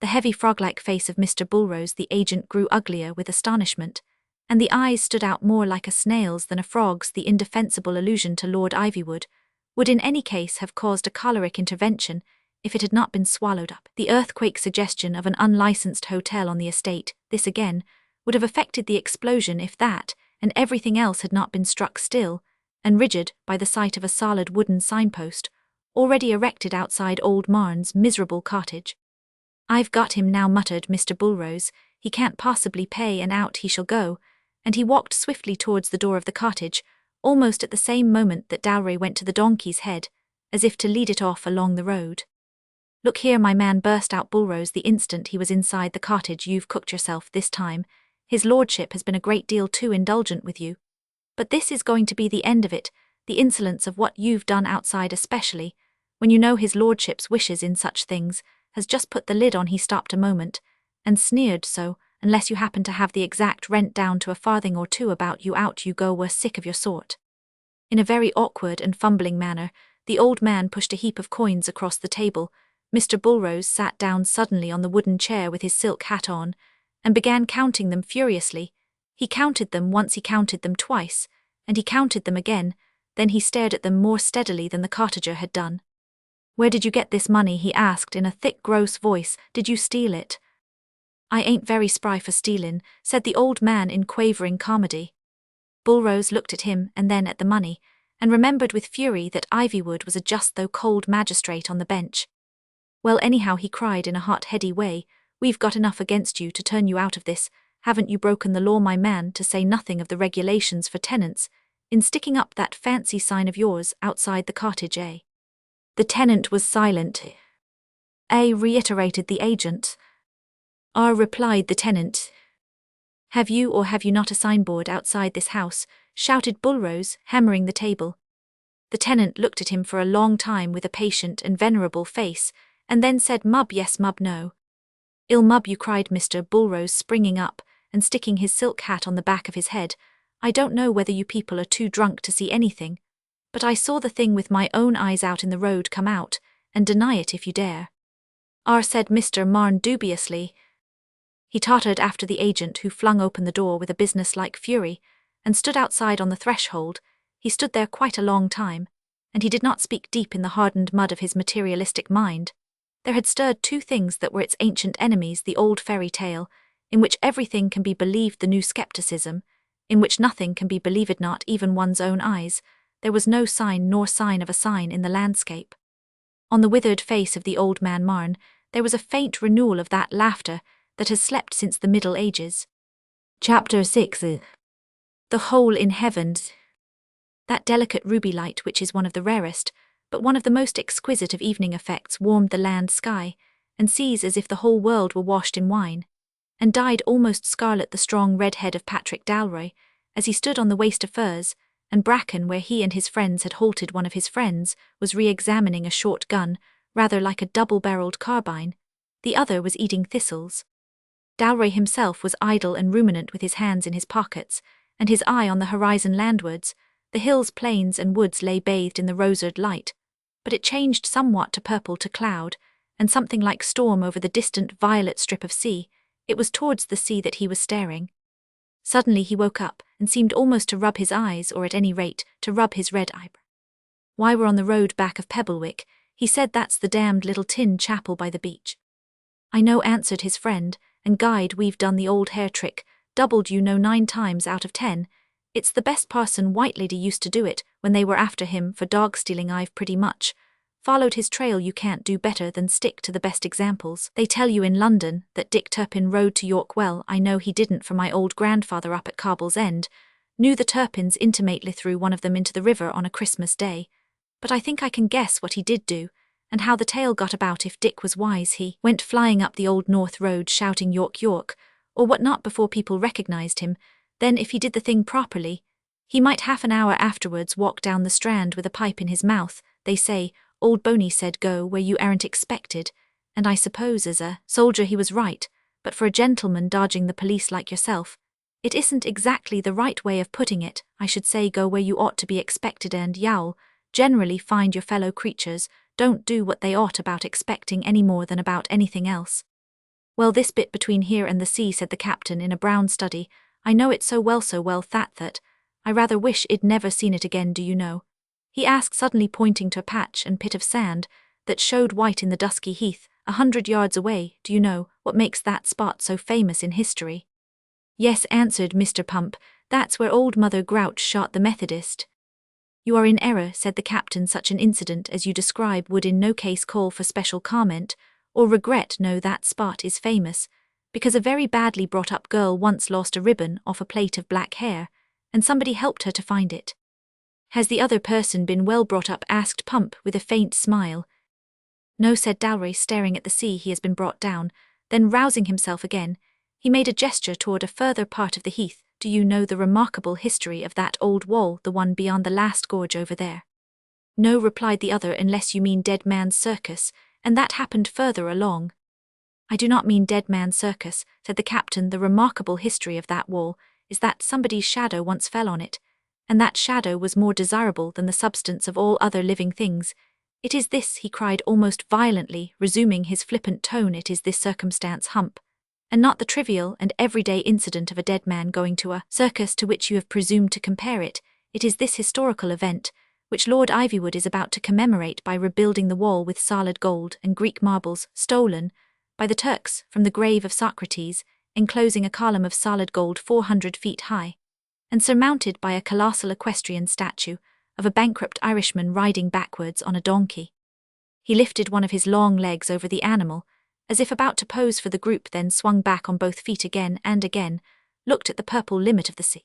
The heavy frog-like face of Mr. Bulrose, the agent, grew uglier with astonishment, and the eyes stood out more like a snail's than a frog's. The indefensible allusion to Lord Ivywood would in any case have caused a choleric intervention if it had not been swallowed up. The earthquake suggestion of an unlicensed hotel on the estate, this again, would have affected the explosion if that, and everything else had not been struck still, and rigid by the sight of a solid wooden signpost, already erected outside old Marne's miserable cottage. "I've got him now," muttered Mr. Bulrose. "He can't possibly pay, and out he shall go," and he walked swiftly towards the door of the cottage, almost at the same moment that Dowray went to the donkey's head, as if to lead it off along the road. "Look here, my man," burst out Bulrose the instant he was inside the cottage, "you've cooked yourself this time. His lordship has been a great deal too indulgent with you. But this is going to be the end of it, the insolence of what you've done outside especially, when you know his lordship's wishes in such things, has just put the lid on." He stopped a moment, and sneered, "So, unless you happen to have the exact rent down to a farthing or two about you, out you go, we're sick of your sort." In a very awkward and fumbling manner, the old man pushed a heap of coins across the table. Mr. Bulrose sat down suddenly on the wooden chair with his silk hat on, and began counting them furiously. He counted them once, he counted them twice, and he counted them again, then he stared at them more steadily than the cottager had done. "Where did you get this money?" he asked in a thick, gross voice. "Did you steal it?" "I ain't very spry for stealin'," said the old man in quavering comedy. Bulrose looked at him and then at the money, and remembered with fury that Ivywood was a just though cold magistrate on the bench. "Well, anyhow," he cried in a hot, heady way, "we've got enough against you to turn you out of this. Haven't you broken the law, my man, to say nothing of the regulations for tenants, in sticking up that fancy sign of yours outside the cottage, eh?" The tenant was silent. Reiterated the agent. Replied the tenant. "Have you or have you not a signboard outside this house?" shouted Bulrose, hammering the table. The tenant looked at him for a long time with a patient and venerable face, and then said, "Mub yes, mub no." "Il mub you," cried Mr. Bulrose, springing up and sticking his silk hat on the back of his head. "I don't know whether you people are too drunk to see anything, but I saw the thing with my own eyes out in the road. Come out, and deny it if you dare." Said Mr. Marne dubiously. He tottered after the agent, who flung open the door with a business-like fury, and stood outside on the threshold. He stood there quite a long time, and he did not speak. Deep in the hardened mud of his materialistic mind, there had stirred two things that were its ancient enemies: the old fairy tale, in which everything can be believed; the new skepticism, in which nothing can be believed, not even one's own eyes. There was no sign nor sign of a sign in the landscape. On the withered face of the old man Marne, there was a faint renewal of that laughter that has slept since the Middle Ages. Chapter 6. The Hole in Heaven. That delicate ruby light, which is one of the rarest, but one of the most exquisite of evening effects, warmed the land sky, and sees as if the whole world were washed in wine, and dyed almost scarlet the strong red head of Patrick Dalroy, as he stood on the waste of furze and bracken where he and his friends had halted. One of his friends was re-examining a short gun, rather like a double-barreled carbine. The other was eating thistles. Dalroy himself was idle and ruminant, with his hands in his pockets, and his eye on the horizon landwards. The hills, plains, and woods lay bathed in the roseate light, but it changed somewhat to purple, to cloud, and something like storm over the distant violet strip of sea. It was towards the sea that he was staring. Suddenly he woke up, and seemed almost to rub his eyes, or at any rate, to rub his red eyebrow. "Why, we're on the road back of Pebblewick," he said. "That's the damned little tin chapel by the beach." "I know," answered his friend, "and guide, we've done the old hair trick, doubled, 9 times out of 10. It's the best. Parson Whitelady used to do it when they were after him for dog stealing. I've pretty much followed his trail. You can't do better than stick to the best examples. They tell you in London that Dick Turpin rode to York. Well, I know he didn't, for my old grandfather up at Coble's End knew the Turpins intimately, threw one of them into the river on a Christmas day. But I think I can guess what he did do, and how the tale got about. If Dick was wise, he went flying up the old North Road shouting 'York, York,' or what not, before people recognized him. Then, if he did the thing properly, he might half an hour afterwards walk down the Strand with a pipe in his mouth. They say old Boney said, 'Go where you aren't expected,' and I suppose as a soldier he was right, but for a gentleman dodging the police like yourself, it isn't exactly the right way of putting it. I should say go where you ought to be expected, and yowl, generally find your fellow creatures don't do what they ought about expecting any more than about anything else." "Well, this bit between here and the sea," said the captain in a brown study, "I know it so well that I rather wish I'd never seen it again, do you know. he asked suddenly, pointing to a patch and pit of sand that showed white in the dusky heath 100 yards away. Do you know what makes that spot so famous in history? Yes, answered Mr. Pump, that's where old Mother Grouch shot the Methodist. You are in error, said the captain. Such an incident as you describe would in no case call for special comment or regret. No, that spot is famous because a very badly brought up girl once lost a ribbon off a plait of black hair, and somebody helped her to find it. Has the other person been well brought up? Asked Pump with a faint smile. No, said Dalroy, staring at the sea. He has been brought down. Then, rousing himself again, he made a gesture toward a further part of the heath. Do you know the remarkable history of that old wall, the one beyond the last gorge over there? No, replied the other, unless you mean Dead Man's Circus, and that happened further along. I do not mean Dead Man's Circus, said the captain. The remarkable history of that wall is that somebody's shadow once fell on it, and that shadow was more desirable than the substance of all other living things. It is this, he cried almost violently, resuming his flippant tone, it is this circumstance, Hump, and not the trivial and everyday incident of a dead man going to a circus to which you have presumed to compare it. It is this historical event which Lord Ivywood is about to commemorate by rebuilding the wall with solid gold and Greek marbles stolen by the Turks from the grave of Socrates, enclosing a column of solid gold 400 feet high, and surmounted by a colossal equestrian statue of a bankrupt Irishman riding backwards on a donkey. He lifted one of his long legs over the animal, as if about to pose for the group, then swung back on both feet again and again, looked at the purple limit of the sea.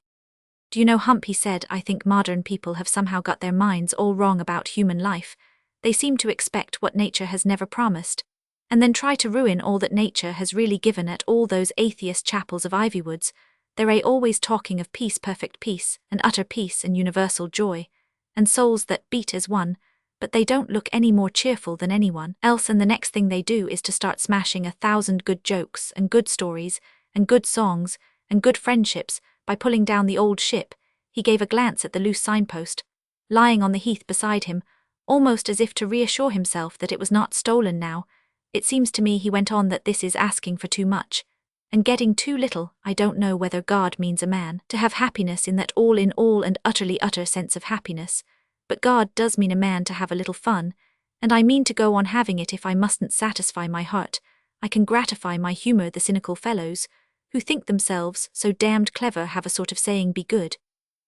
Do you know, Hump, he said, I think modern people have somehow got their minds all wrong about human life. They seem to expect what nature has never promised, and then try to ruin all that nature has really given. At all those atheist chapels of Ivywood's, they're always talking of peace, perfect peace, and utter peace, and universal joy, and souls that beat as one, but they don't look any more cheerful than anyone else, and the next thing they do is to start smashing 1,000 good jokes and good stories and good songs and good friendships by pulling down the old ship. He gave a glance at the loose signpost, lying on the heath beside him, almost as if to reassure himself that it was not stolen now. It seems to me, he went on, that this is asking for too much, and getting too little. I don't know whether God means a man to have happiness in that all in all and utterly utter sense of happiness, but God does mean a man to have a little fun, and I mean to go on having it. If I mustn't satisfy my heart, I can gratify my humour. The cynical fellows, who think themselves so damned clever, have a sort of saying, be good,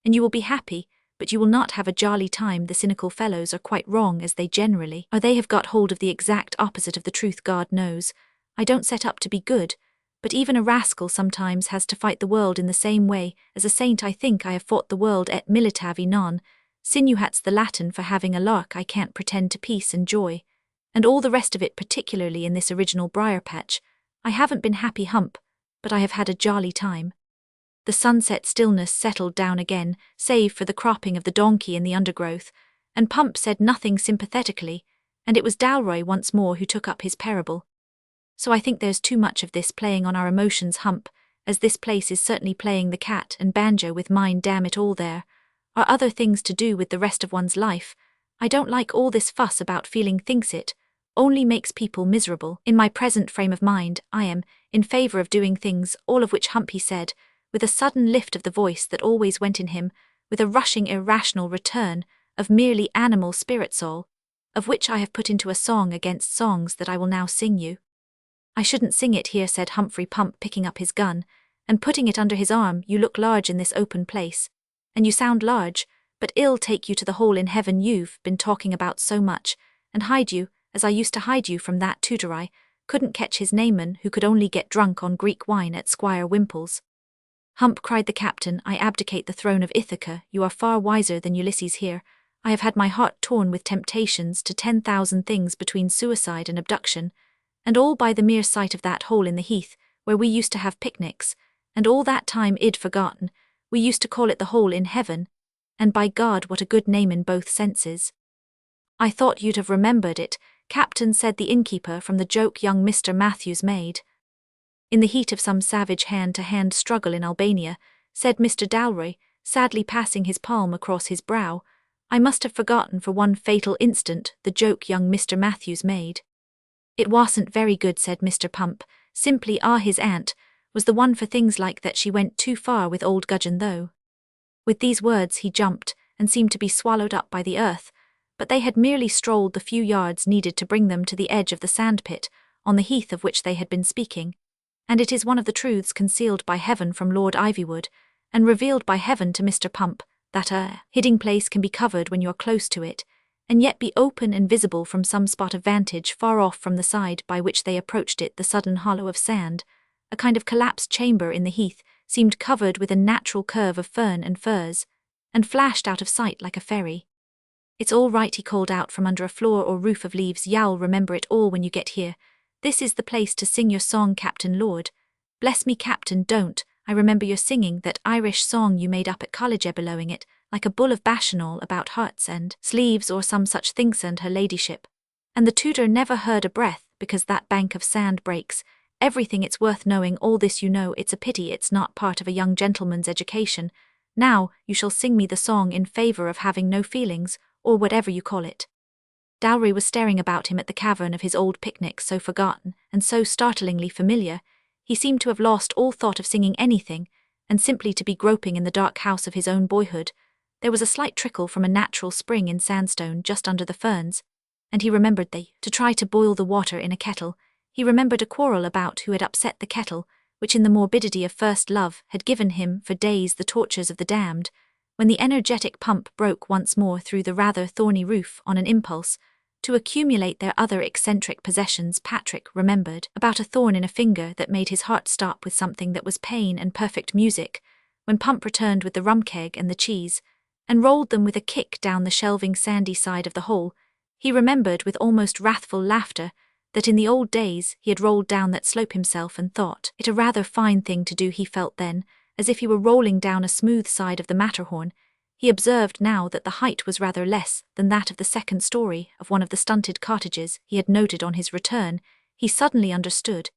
and you will be happy, but you will not have a jolly time. The cynical fellows are quite wrong, as they generally are. They have got hold of the exact opposite of the truth. God knows, I don't set up to be good, but even a rascal sometimes has to fight the world in the same way as a saint. I think I have fought the world et militavi non sinuhat's the Latin for having a lark. I can't pretend to peace and joy, and all the rest of it, particularly in this original briar patch. I haven't been happy, Hump, but I have had a jolly time. The sunset stillness settled down again, save for the cropping of the donkey in the undergrowth, and Pump said nothing sympathetically, and it was Dalroy once more who took up his parable. So I think there's too much of this playing on our emotions, Hump, as this place is certainly playing the cat and banjo with mine. Damn it all, there are other things to do with the rest of one's life. I don't like all this fuss about feeling. Thinks it only makes people miserable. In my present frame of mind, I am in favour of doing things, all of which, Hump, he said, with a sudden lift of the voice that always went in him, with a rushing irrational return of merely animal spirit soul, of which I have put into a song against songs that I will now sing you. I shouldn't sing it here, said Humphrey Pump, picking up his gun and putting it under his arm. You look large in this open place, and you sound large, but I'll take you to the hole in heaven you've been talking about so much, and hide you, as I used to hide you from that tutor I couldn't catch, his Naaman, who could only get drunk on Greek wine at Squire Wimple's. Hump, cried the captain, I abdicate the throne of Ithaca. You are far wiser than Ulysses here. I have had my heart torn with temptations to 10,000 things between suicide and abduction, and all by the mere sight of that hole in the heath where we used to have picnics, and all that time I'd forgotten we used to call it the hole in heaven, and by God, what a good name in both senses. I thought you'd have remembered it, Captain, said the innkeeper, from the joke young Mr. Matthews made. In the heat of some savage hand-to-hand struggle in Albania, said Mr. Dalroy, sadly passing his palm across his brow, I must have forgotten for one fatal instant the joke young Mr. Matthews made. It wasn't very good, said Mr. Pump, simply his aunt was the one for things like that. She went too far with old Gudgeon, though. With these words he jumped, and seemed to be swallowed up by the earth, but they had merely strolled the few yards needed to bring them to the edge of the sandpit, on the heath of which they had been speaking. And it is one of the truths concealed by heaven from Lord Ivywood, and revealed by heaven to Mr. Pump, that a hiding place can be covered when you are close to it, and yet be open and visible from some spot of vantage far off from the side by which they approached it. The sudden hollow of sand, a kind of collapsed chamber in the heath, seemed covered with a natural curve of fern and furze, and flashed out of sight like a fairy. "It's all right," he called out from under a floor or roof of leaves. "You'll remember it all when you get here. This is the place to sing your song, Captain Lord." "Bless me, Captain, don't. I remember your singing that Irish song you made up at college, bellowing it, like a bull of Bashanol, about hearts and sleeves or some such things, and her ladyship. And the tutor never heard a breath, because that bank of sand breaks everything. It's worth knowing all this, you know. It's a pity it's not part of a young gentleman's education. Now, you shall sing me the song in favour of having no feelings, or whatever you call it." Dowry was staring about him at the cavern of his old picnic, so forgotten, and so startlingly familiar. He seemed to have lost all thought of singing anything, and simply to be groping in the dark house of his own boyhood. There was a slight trickle from a natural spring in sandstone just under the ferns, and he remembered to try to boil the water in a kettle. He remembered a quarrel about who had upset the kettle, which in the morbidity of first love had given him for days the tortures of the damned, when the energetic Pump broke once more through the rather thorny roof on an impulse, to accumulate their other eccentric possessions. Patrick remembered about a thorn in a finger that made his heart stop with something that was pain and perfect music, when Pump returned with the rum keg and the cheese, and rolled them with a kick down the shelving sandy side of the hole. He remembered with almost wrathful laughter that in the old days he had rolled down that slope himself, and thought it a rather fine thing to do. He felt then as if he were rolling down a smooth side of the Matterhorn. He observed now that the height was rather less than that of the second story of one of the stunted cottages he had noted on his return. He suddenly understood.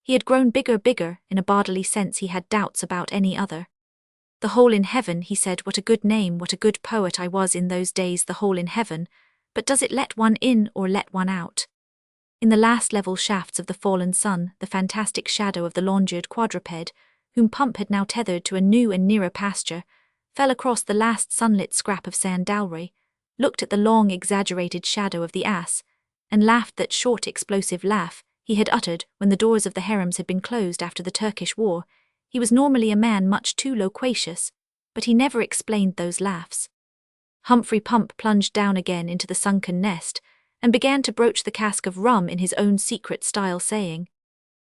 He had grown bigger, in a bodily sense. He had doubts about any other. "The Hole in Heaven," he said. "What a good name, what a good poet I was in those days, the Hole in Heaven. But does it let one in or let one out?" In the last level shafts of the fallen sun, the fantastic shadow of the longered quadruped, whom Pump had now tethered to a new and nearer pasture, fell across the last sunlit scrap of sand. Dowry looked at the long exaggerated shadow of the ass, and laughed that short explosive laugh he had uttered when the doors of the harems had been closed after the Turkish War. He was normally a man much too loquacious, but he never explained those laughs. Humphrey Pump plunged down again into the sunken nest, and began to broach the cask of rum in his own secret style, saying,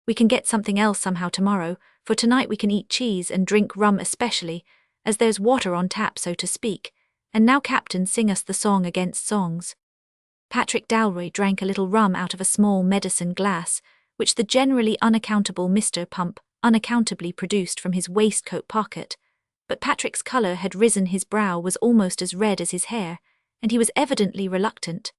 "We can get something else somehow tomorrow, for tonight we can eat cheese and drink rum, especially as there's water on tap, so to speak. And now, Captain, sing us the song against songs." Patrick Dowry drank a little rum out of a small medicine glass, which the generally unaccountable Mr. Pump unaccountably produced from his waistcoat pocket. But Patrick's colour had risen, his brow was almost as red as his hair, and he was evidently reluctant.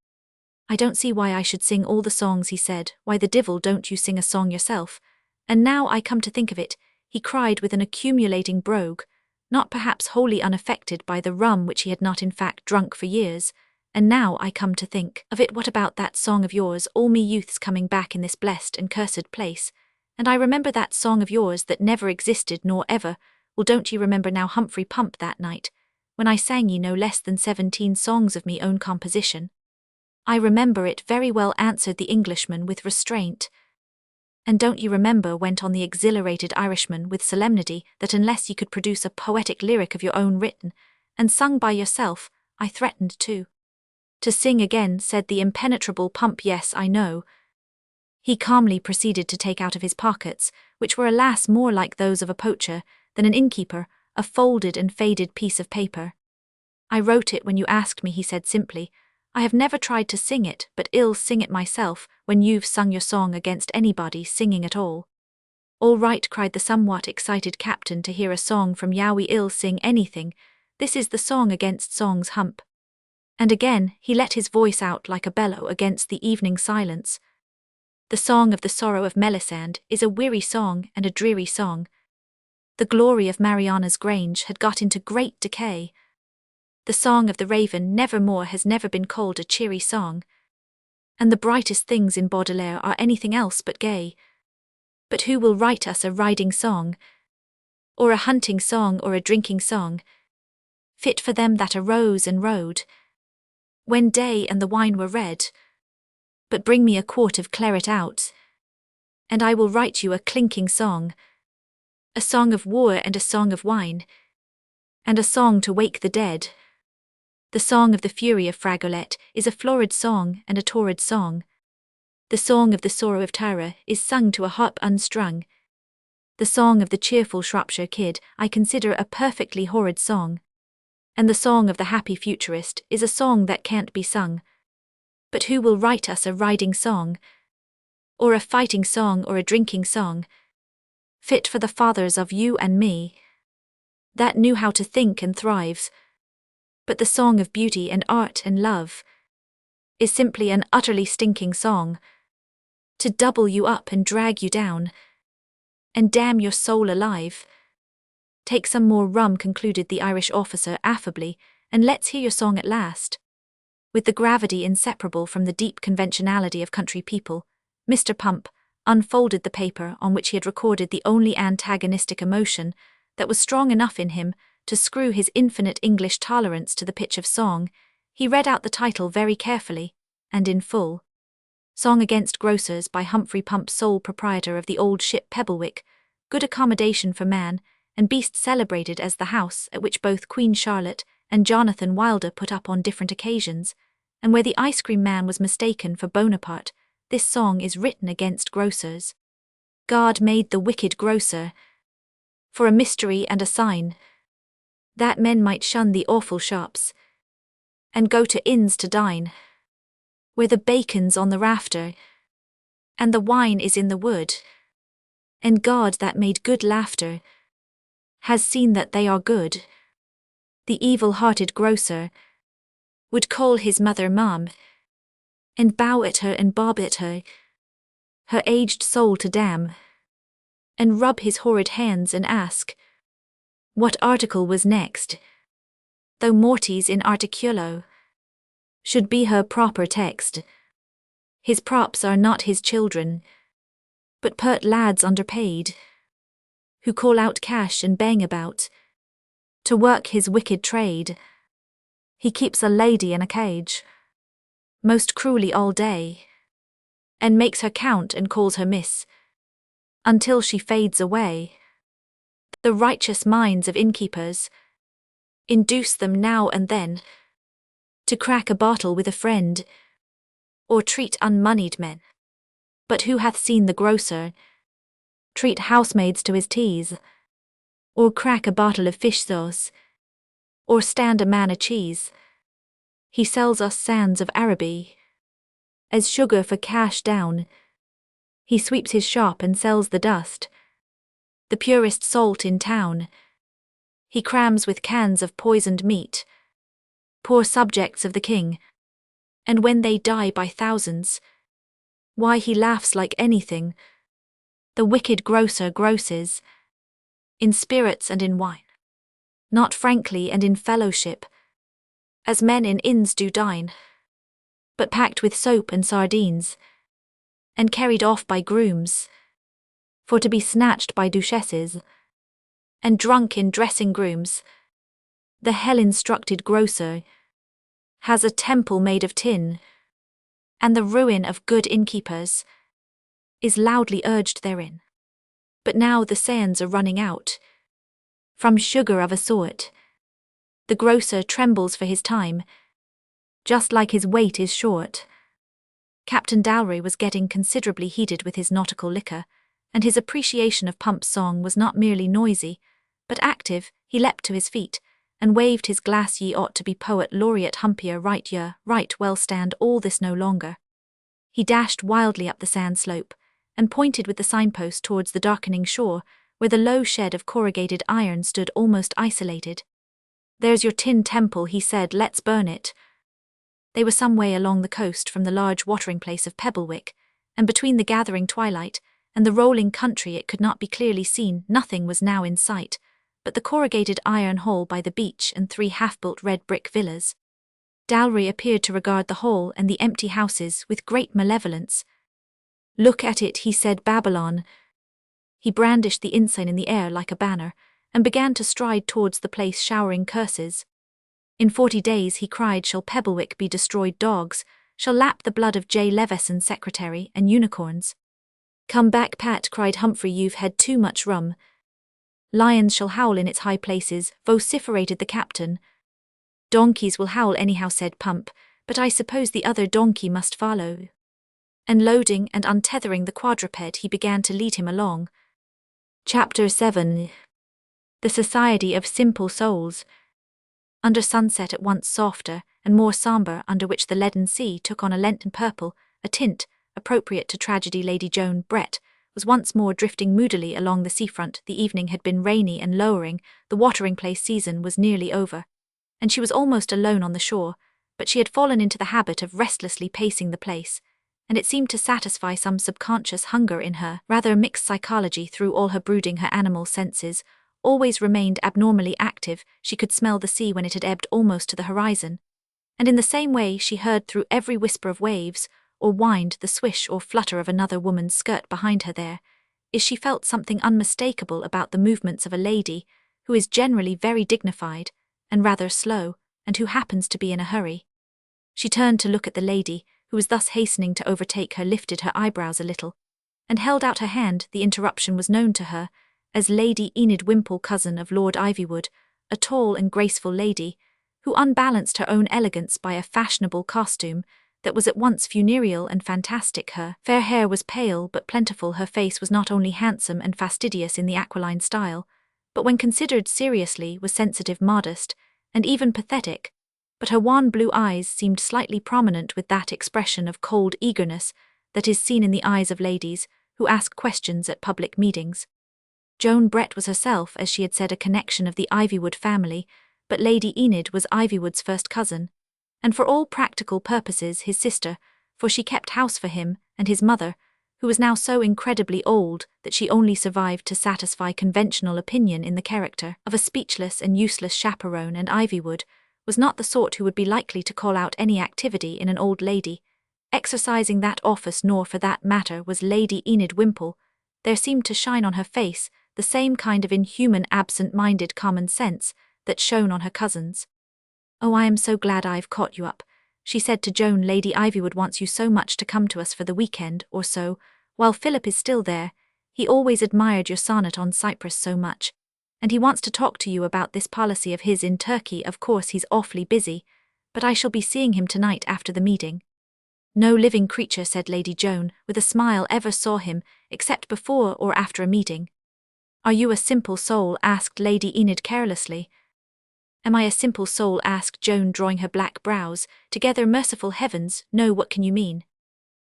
"I don't see why I should sing all the songs," he said. "Why the divil don't you sing a song yourself? And now I come to think of it," he cried with an accumulating brogue, not perhaps wholly unaffected by the rum which he had not in fact drunk for years, "and now I come to think of it, what about that song of yours, all me youth's coming back in this blessed and cursed place? And I remember that song of yours that never existed nor ever. Well, don't ye remember now, Humphrey Pump, that night, when I sang ye no less than 17 songs of me own composition?" "I remember it very well," answered the Englishman with restraint. "And don't ye remember," went on the exhilarated Irishman with solemnity, "that unless ye could produce a poetic lyric of your own written, and sung by yourself, I threatened to sing again," said the impenetrable Pump. "Yes, I know." He calmly proceeded to take out of his pockets, which were alas more like those of a poacher than an innkeeper, a folded and faded piece of paper. "I wrote it when you asked me," he said simply. "I have never tried to sing it, but I'll sing it myself when you've sung your song against anybody singing at all." "All right," cried the somewhat excited captain, "to hear a song from Yowie. I'll sing anything. This is the song against songs, Hump." And again he let his voice out like a bellow against the evening silence. "The song of the sorrow of Melisande is a weary song and a dreary song. The glory of Mariana's Grange had got into great decay. The song of the Raven nevermore has never been called a cheery song. And the brightest things in Baudelaire are anything else but gay. But who will write us a riding song, or a hunting song, or a drinking song? fit for them that arose and rode, when day and the wine were red. But bring me a quart of claret out, and I will write you a clinking song, a song of war and a song of wine, and a song to wake the dead. The song of the fury of Fragolet is a florid song and a torrid song. The song of the sorrow of Tara is sung to a harp unstrung. The song of the cheerful Shropshire kid I consider a perfectly horrid song. And the song of the happy futurist is a song that can't be sung. But who will write us a riding song, or a fighting song or a drinking song, fit for the fathers of you and me, that knew how to think and thrive? But the song of beauty and art and love is simply an utterly stinking song, to double you up and drag you down, and damn your soul alive. Take some more rum, concluded the Irish officer affably, and let's hear your song at last. With the gravity inseparable from the deep conventionality of country people, Mr. Pump unfolded the paper on which he had recorded the only antagonistic emotion that was strong enough in him to screw his infinite English tolerance to the pitch of song. He read out the title very carefully, and in full. Song Against Grocers by Humphrey Pump, sole proprietor of the old ship Pebblewick, good accommodation for man and beast, celebrated as the house at which both Queen Charlotte and Jonathan Wilder put up on different occasions, and where the ice cream man was mistaken for Bonaparte. This song is written against grocers. God made the wicked grocer for a mystery and a sign, that men might shun the awful shops and go to inns to dine, where the bacon's on the rafter and the wine is in the wood, and God that made good laughter has seen that they are good. The evil-hearted grocer would call his mother Mom, and bow at her and bob at her aged soul to damn, and rub his horrid hands and ask what article was next, though mortis in articulo should be her proper text. His props are not his children, but pert lads underpaid, who call out cash and bang about to work his wicked trade. He keeps a lady in a cage, most cruelly all day, and makes her count and calls her miss, until she fades away. The righteous minds of innkeepers induce them now and then to crack a bottle with a friend, or treat unmoneyed men. But who hath seen the grocer treat housemaids to his teas, or crack a bottle of fish sauce, or stand a man a cheese? He sells us sands of Araby as sugar for cash down. He sweeps his shop and sells the dust, the purest salt in town. He crams with cans of poisoned meat poor subjects of the king, and when they die by thousands, why he laughs like anything. The wicked grocer grosses in spirits and in wine, not frankly and in fellowship, as men in inns do dine, but packed with soap and sardines, and carried off by grooms, for to be snatched by duchesses, and drunk in dressing grooms. The hell-instructed grocer has a temple made of tin, and the ruin of good innkeepers is loudly urged therein. But now the sands are running out from sugar of a sort. The grocer trembles for his time, just like his weight is short. Captain Dowry was getting considerably heated with his nautical liquor, and his appreciation of Pump's song was not merely noisy, but active. He leapt to his feet, and waved his glass. Ye ought to be poet laureate Humpier, right ye, right, well, stand all this no longer. He dashed wildly up the sand slope, and pointed with the signpost towards the darkening shore, where the low shed of corrugated iron stood almost isolated. There's your tin temple, he said, let's burn it. They were some way along the coast from the large watering place of Pebblewick, and between the gathering twilight and the rolling country it could not be clearly seen. Nothing was now in sight but the corrugated iron hall by the beach and 3 half-built red brick villas. Dowry appeared to regard the hall and the empty houses with great malevolence. Look at it, he said, Babylon. He brandished the ensign in the air like a banner, and began to stride towards the place, showering curses. In 40 days, he cried, shall Pebblewick be destroyed, dogs shall lap the blood of J. Leveson, secretary, and unicorns. Come back, Pat, cried Humphrey, you've had too much rum. Lions shall howl in its high places, vociferated the captain. Donkeys will howl anyhow, said Pump, but I suppose the other donkey must follow. And loading and untethering the quadruped, he began to lead him along. Chapter 7. The Society of Simple Souls. Under sunset at once softer and more sombre, under which the leaden sea took on a lenten purple, a tint, appropriate to tragedy, Lady Joan Brett was once more drifting moodily along the seafront. The evening had been rainy and lowering, the watering-place season was nearly over, and she was almost alone on the shore, but she had fallen into the habit of restlessly pacing the place, and it seemed to satisfy some subconscious hunger in her. Rather a mixed psychology. Through all her brooding, her animal senses always remained abnormally active. She could smell the sea when it had ebbed almost to the horizon, and in the same way she heard through every whisper of waves, or whined the swish or flutter of another woman's skirt behind her. There is she felt something unmistakable about the movements of a lady who is generally very dignified and rather slow, and who happens to be in a hurry. She turned to look at the lady, who was thus hastening to overtake her, lifted her eyebrows a little, and held out her hand. The interruption was known to her as Lady Enid Wimpole, cousin of Lord Ivywood, a tall and graceful lady, who unbalanced her own elegance by a fashionable costume that was at once funereal and fantastic. Her fair hair was pale but plentiful. Her face was not only handsome and fastidious in the aquiline style, but when considered seriously was sensitive, modest, and even pathetic, but her wan blue eyes seemed slightly prominent with that expression of cold eagerness that is seen in the eyes of ladies who ask questions at public meetings. Joan Brett was herself, as she had said, a connection of the Ivywood family, but Lady Enid was Ivywood's first cousin, and for all practical purposes his sister, for she kept house for him and his mother, who was now so incredibly old that she only survived to satisfy conventional opinion in the character of a speechless and useless chaperone, and Ivywood was not the sort who would be likely to call out any activity in an old lady exercising that office, nor for that matter was Lady Enid Wimpole. There seemed to shine on her face the same kind of inhuman, absent-minded common sense that shone on her cousin's. "Oh, I am so glad I've caught you up," she said to Joan. "Lady Ivywood wants you so much to come to us for the weekend or so, while Philip is still there. He always admired your sonnet on Cyprus so much, and he wants to talk to you about this policy of his in Turkey. Of course he's awfully busy, but I shall be seeing him tonight after the meeting." "No living creature," said Lady Joan, with a smile, "ever saw him, except before or after a meeting." "Are you a simple soul?" asked Lady Enid carelessly. "Am I a simple soul?" asked Joan, drawing her black brows together. "Merciful heavens, no, what can you mean?"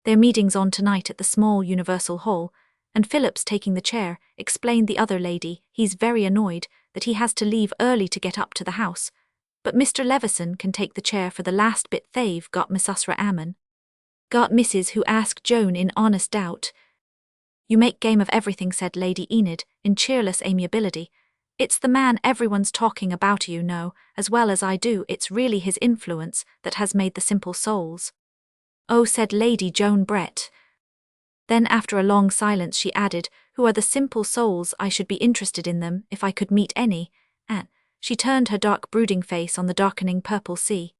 "Their meeting's on tonight at the small Universal Hall, and Philip's taking the chair," explained the other lady. "He's very annoyed that he has to leave early to get up to the house, but Mr. Leveson can take the chair for the last bit. They've got Miss Usra Ammon." "Got Mrs. who?" asked Joan in honest doubt. "You make game of everything," said Lady Enid in cheerless amiability. "It's the man everyone's talking about, you know, as well as I do. It's really his influence that has made the simple souls." "Oh," said Lady Joan Brett. Then after a long silence she added, "Who are the simple souls? I should be interested in them if I could meet any," and she turned her dark brooding face on the darkening purple sea.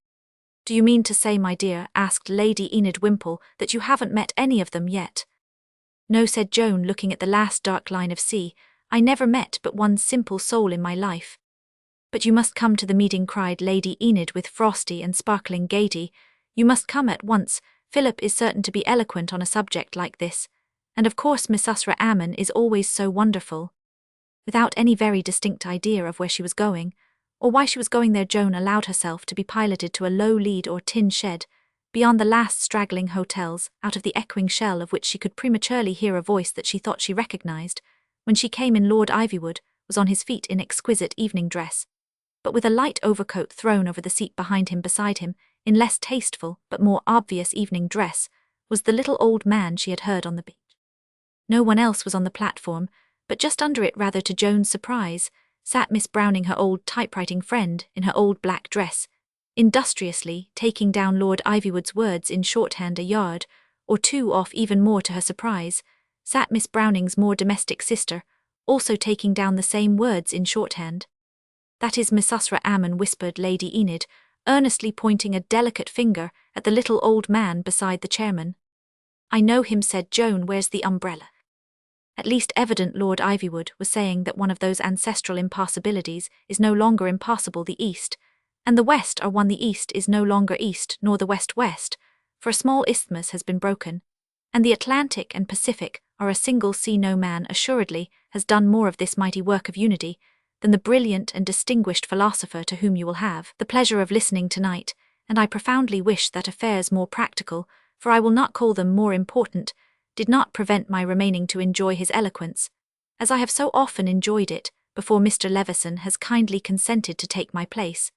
"Do you mean to say, my dear," asked Lady Enid Wimpole, "that you haven't met any of them yet?" "No," said Joan, looking at the last dark line of sea, "I never met but one simple soul in my life." "But you must come to the meeting," cried Lady Enid with frosty and sparkling gaiety. "You must come at once. Philip is certain to be eloquent on a subject like this, and of course Miss Usra Ammon is always so wonderful." Without any very distinct idea of where she was going, or why she was going there, Joan allowed herself to be piloted to a low lead or tin shed, beyond the last straggling hotels, out of the echoing shell of which she could prematurely hear a voice that she thought she recognized. When she came in, Lord Ivywood was on his feet in exquisite evening dress, but with a light overcoat thrown over the seat behind him. Beside him, in less tasteful but more obvious evening dress, was the little old man she had heard on the beach. No one else was on the platform, but just under it, rather to Joan's surprise, sat Miss Browning, her old typewriting friend, in her old black dress, industriously taking down Lord Ivywood's words in shorthand. A yard or two off, even more to her surprise, sat Miss Browning's more domestic sister, also taking down the same words in shorthand. "That is Missusra Ammon," whispered Lady Enid, earnestly pointing a delicate finger at the little old man beside the chairman. "I know him," said Joan. "Where's the umbrella?" At least evident Lord Ivywood was saying that one of those ancestral impossibilities is no longer impossible, the East, and the West are one. The East is no longer East, nor the West West, for a small isthmus has been broken, and the Atlantic and Pacific are a single sea. No man, assuredly, has done more of this mighty work of unity than the brilliant and distinguished philosopher to whom you will have the pleasure of listening tonight, and I profoundly wish that affairs more practical, for I will not call them more important, did not prevent my remaining to enjoy his eloquence, as I have so often enjoyed it, before Mr. Levison has kindly consented to take my place,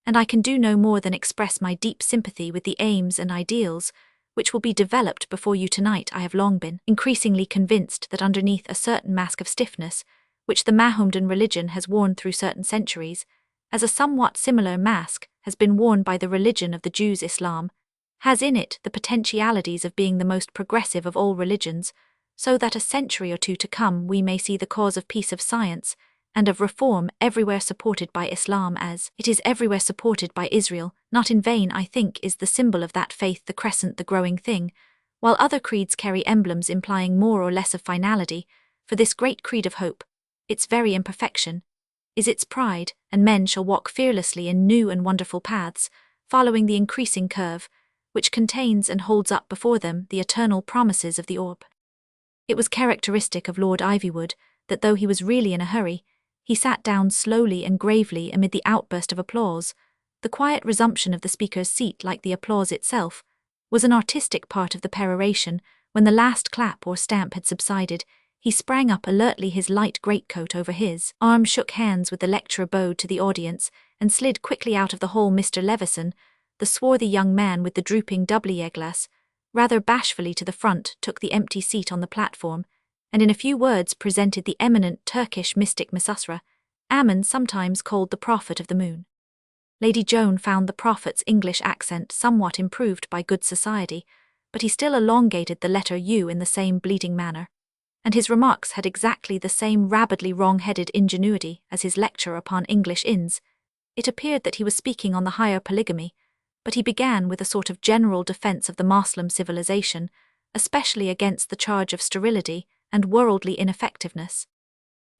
and I can do no more than express my deep sympathy with the aims and ideals which will be developed before you tonight. I have long been increasingly convinced that underneath a certain mask of stiffness, which the Mahomedan religion has worn through certain centuries, as a somewhat similar mask has been worn by the religion of the Jews, Islam has in it the potentialities of being the most progressive of all religions, so that a century or two to come we may see the cause of peace, of science, and of reform everywhere supported by Islam, as it is everywhere supported by Israel. Not in vain, I think, is the symbol of that faith the crescent, the growing thing, while other creeds carry emblems implying more or less of finality, for this great creed of hope, its very imperfection, is its pride, and men shall walk fearlessly in new and wonderful paths, following the increasing curve, which contains and holds up before them the eternal promises of the orb. It was characteristic of Lord Ivywood that though he was really in a hurry, he sat down slowly and gravely amid the outburst of applause. The quiet resumption of the speaker's seat, like the applause itself, was an artistic part of the peroration. When the last clap or stamp had subsided, he sprang up alertly, his light greatcoat over his arm, shook hands with the lecturer, bowed to the audience, and slid quickly out of the hall. Mr. Levison, the swarthy young man with the drooping doublet-glace, rather bashfully to the front, took the empty seat on the platform, and in a few words presented the eminent Turkish mystic Missusra Ammon, sometimes called the Prophet of the Moon. Lady Joan found the prophet's English accent somewhat improved by good society, but he still elongated the letter U in the same bleating manner, and his remarks had exactly the same rabidly wrong-headed ingenuity as his lecture upon English inns. It appeared that he was speaking on the higher polygamy, but he began with a sort of general defense of the Moslem civilization, especially against the charge of sterility and worldly ineffectiveness.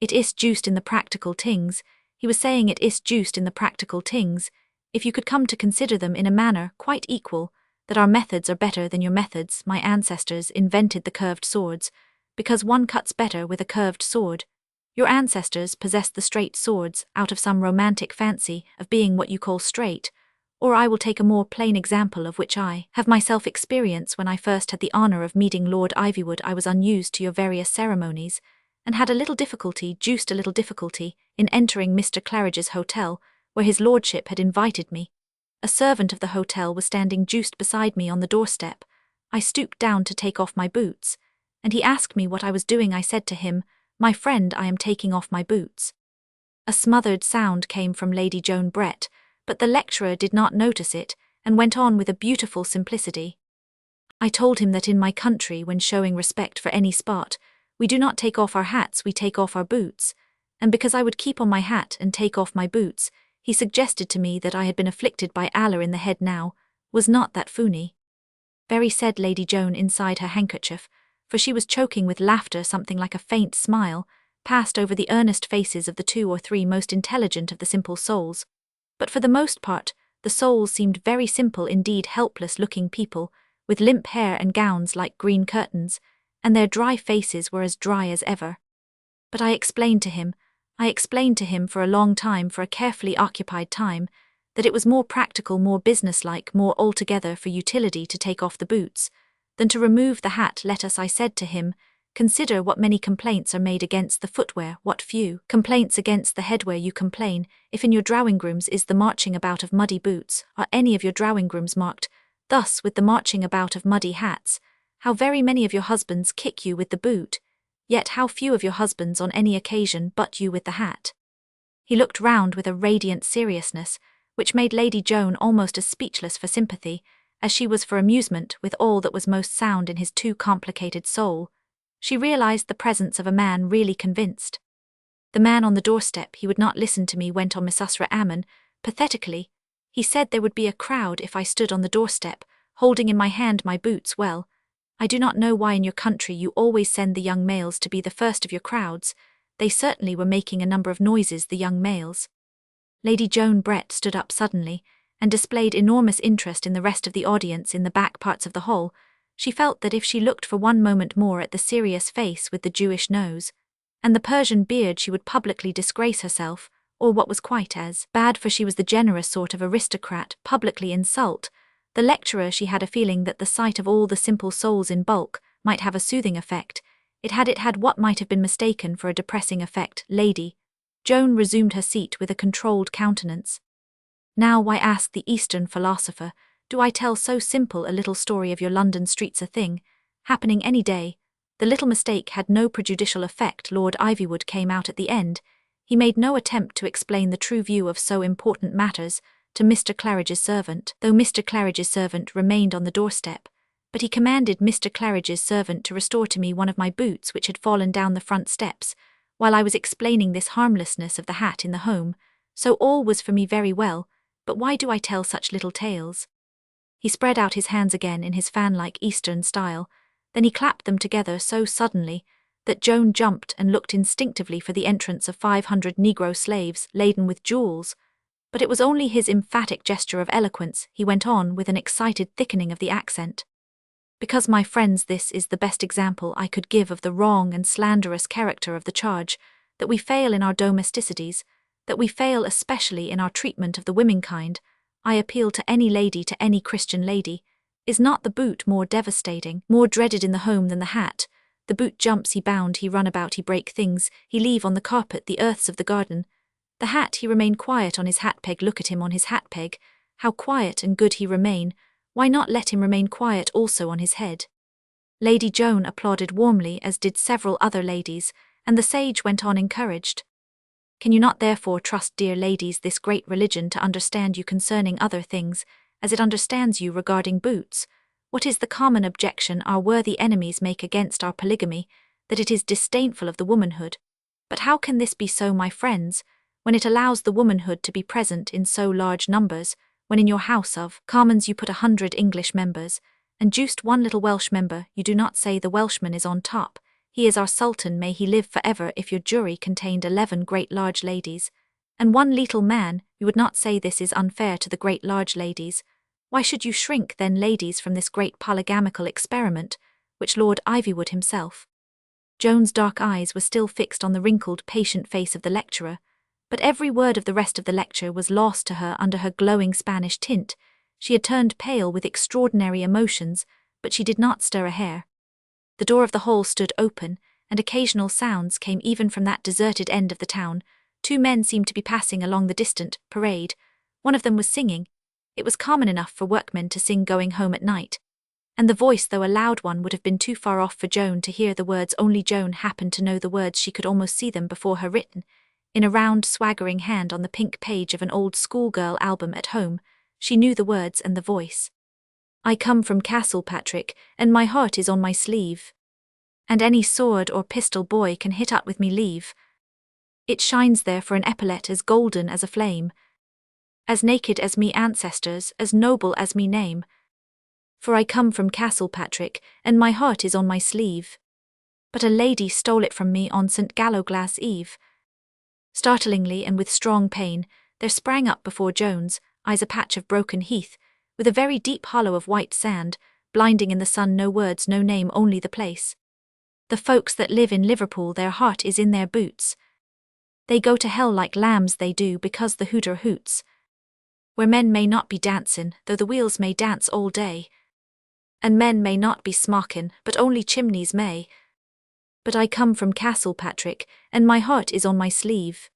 It is juiced in the practical tings, he was saying, it is juiced in the practical tings, if you could come to consider them in a manner quite equal, that our methods are better than your methods. My ancestors invented the curved swords, because one cuts better with a curved sword. Your ancestors possessed the straight swords out of some romantic fancy of being what you call straight, or I will take a more plain example of which I have myself experience. When I first had the honour of meeting Lord Ivywood, I was unused to your various ceremonies, and had a little difficulty, juiced a little difficulty, in entering Mr. Claridge's hotel, where his lordship had invited me. A servant of the hotel was standing juiced beside me on the doorstep. I stooped down to take off my boots, and he asked me what I was doing. I said to him, "My friend, I am taking off my boots." A smothered sound came from Lady Joan Brett, but the lecturer did not notice it, and went on with a beautiful simplicity. I told him that in my country, when showing respect for any spot, we do not take off our hats, we take off our boots, and because I would keep on my hat and take off my boots, he suggested to me that I had been afflicted by Allah in the head now. Was not that funny? Very, said Lady Joan inside her handkerchief, for she was choking with laughter. Something like a faint smile passed over the earnest faces of the 2 or 3 most intelligent of the simple souls, but for the most part the souls seemed very simple indeed, helpless-looking people, with limp hair and gowns like green curtains, and their dry faces were as dry as ever. But I explained to him for a long time, for a carefully occupied time, that it was more practical, more businesslike, more altogether for utility to take off the boots than to remove the hat. Let us, I said to him, consider what many complaints are made against the footwear, what few complaints against the headwear. You complain, if in your drawing-rooms is the marching about of muddy boots, are any of your drawing-rooms marked thus with the marching about of muddy hats? How very many of your husbands kick you with the boot, yet how few of your husbands on any occasion butt you with the hat. He looked round with a radiant seriousness, which made Lady Joan almost as speechless for sympathy as she was for amusement with all that was most sound in his too complicated soul. She realized the presence of a man really convinced. The man on the doorstep, he would not listen to me, went on Missusra Ammon, pathetically. He said there would be a crowd if I stood on the doorstep, holding in my hand my boots. Well, I do not know why in your country you always send the young males to be the first of your crowds. They certainly were making a number of noises, the young males. Lady Joan Brett stood up suddenly, and displayed enormous interest in the rest of the audience in the back parts of the hall. She felt that if she looked for one moment more at the serious face with the Jewish nose and the Persian beard, she would publicly disgrace herself, or what was quite as bad, for she was the generous sort of aristocrat, publicly insult the lecturer. She had a feeling that the sight of all the simple souls in bulk might have a soothing effect. It had what might have been mistaken for a depressing effect. Lady Joan resumed her seat with a controlled countenance. Now, why, asked the Eastern philosopher, do I tell so simple a little story of your London streets, a thing happening any day? The little mistake had no prejudicial effect. Lord Ivywood came out at the end. He made no attempt to explain the true view of so important matters to Mr. Claridge's servant, though Mr. Claridge's servant remained on the doorstep, but he commanded Mr. Claridge's servant to restore to me one of my boots which had fallen down the front steps, while I was explaining this harmlessness of the hat in the home. So all was for me very well, but why do I tell such little tales? He spread out his hands again in his fan-like Eastern style, then he clapped them together so suddenly that Joan jumped and looked instinctively for the entrance of 500 Negro slaves laden with jewels. But it was only his emphatic gesture of eloquence. He went on with an excited thickening of the accent. Because, my friends, this is the best example I could give of the wrong and slanderous character of the charge, that we fail in our domesticities, that we fail especially in our treatment of the womenkind. I appeal to any lady, to any Christian lady. Is not the boot more devastating, more dreaded in the home than the hat? The boot jumps, he bound, he run about, he break things, he leave on the carpet the earths of the garden. The hat, he remain quiet on his hat peg. Look at him on his hat peg, how quiet and good he remain. Why not let him remain quiet also on his head? Lady Joan applauded warmly, as did several other ladies, and the sage went on encouraged. Can you not therefore trust, dear ladies, this great religion to understand you concerning other things, as it understands you regarding boots? What is the common objection our worthy enemies make against our polygamy? That it is disdainful of the womanhood. But how can this be so, my friends, when it allows the womanhood to be present in so large numbers, when in your House of Commons you put 100 English members, and juiced one little Welsh member? You do not say the Welshman is on top. He is our Sultan, may he live forever. If your jury contained 11 great large ladies, and one little man, you would not say this is unfair to the great large ladies. Why should you shrink then, ladies, from this great polygamical experiment, which Lord Ivywood himself? Joan's dark eyes were still fixed on the wrinkled, patient face of the lecturer, but every word of the rest of the lecture was lost to her under her glowing Spanish tint. She had turned pale with extraordinary emotions, but she did not stir a hair. The door of the hall stood open, and occasional sounds came even from that deserted end of the town. 2 men seemed to be passing along the distant parade. One of them was singing. It was common enough for workmen to sing going home at night, and the voice, though a loud one, would have been too far off for Joan to hear the words. Only Joan happened to know the words. She could almost see them before her, written in a round, swaggering hand on the pink page of an old schoolgirl album at home. She knew the words and the voice. I come from Castlepatrick, and my heart is on my sleeve, and any sword or pistol boy can hit up with me leave. It shines there for an epaulet as golden as a flame, as naked as me ancestors, as noble as me name. For I come from Castlepatrick, and my heart is on my sleeve. But a lady stole it from me on St. Gallowglass Eve. Startlingly and with strong pain, there sprang up before Joan's eyes a patch of broken heath, with a very deep hollow of white sand, blinding in the sun. No words, no name, only the place. The folks that live in Liverpool, their heart is in their boots. They go to hell like lambs, they do, because the hooter hoots. Where men may not be dancin', though the wheels may dance all day. And men may not be smockin', but only chimneys may. But I come from Castlepatrick, and my heart is on my sleeve.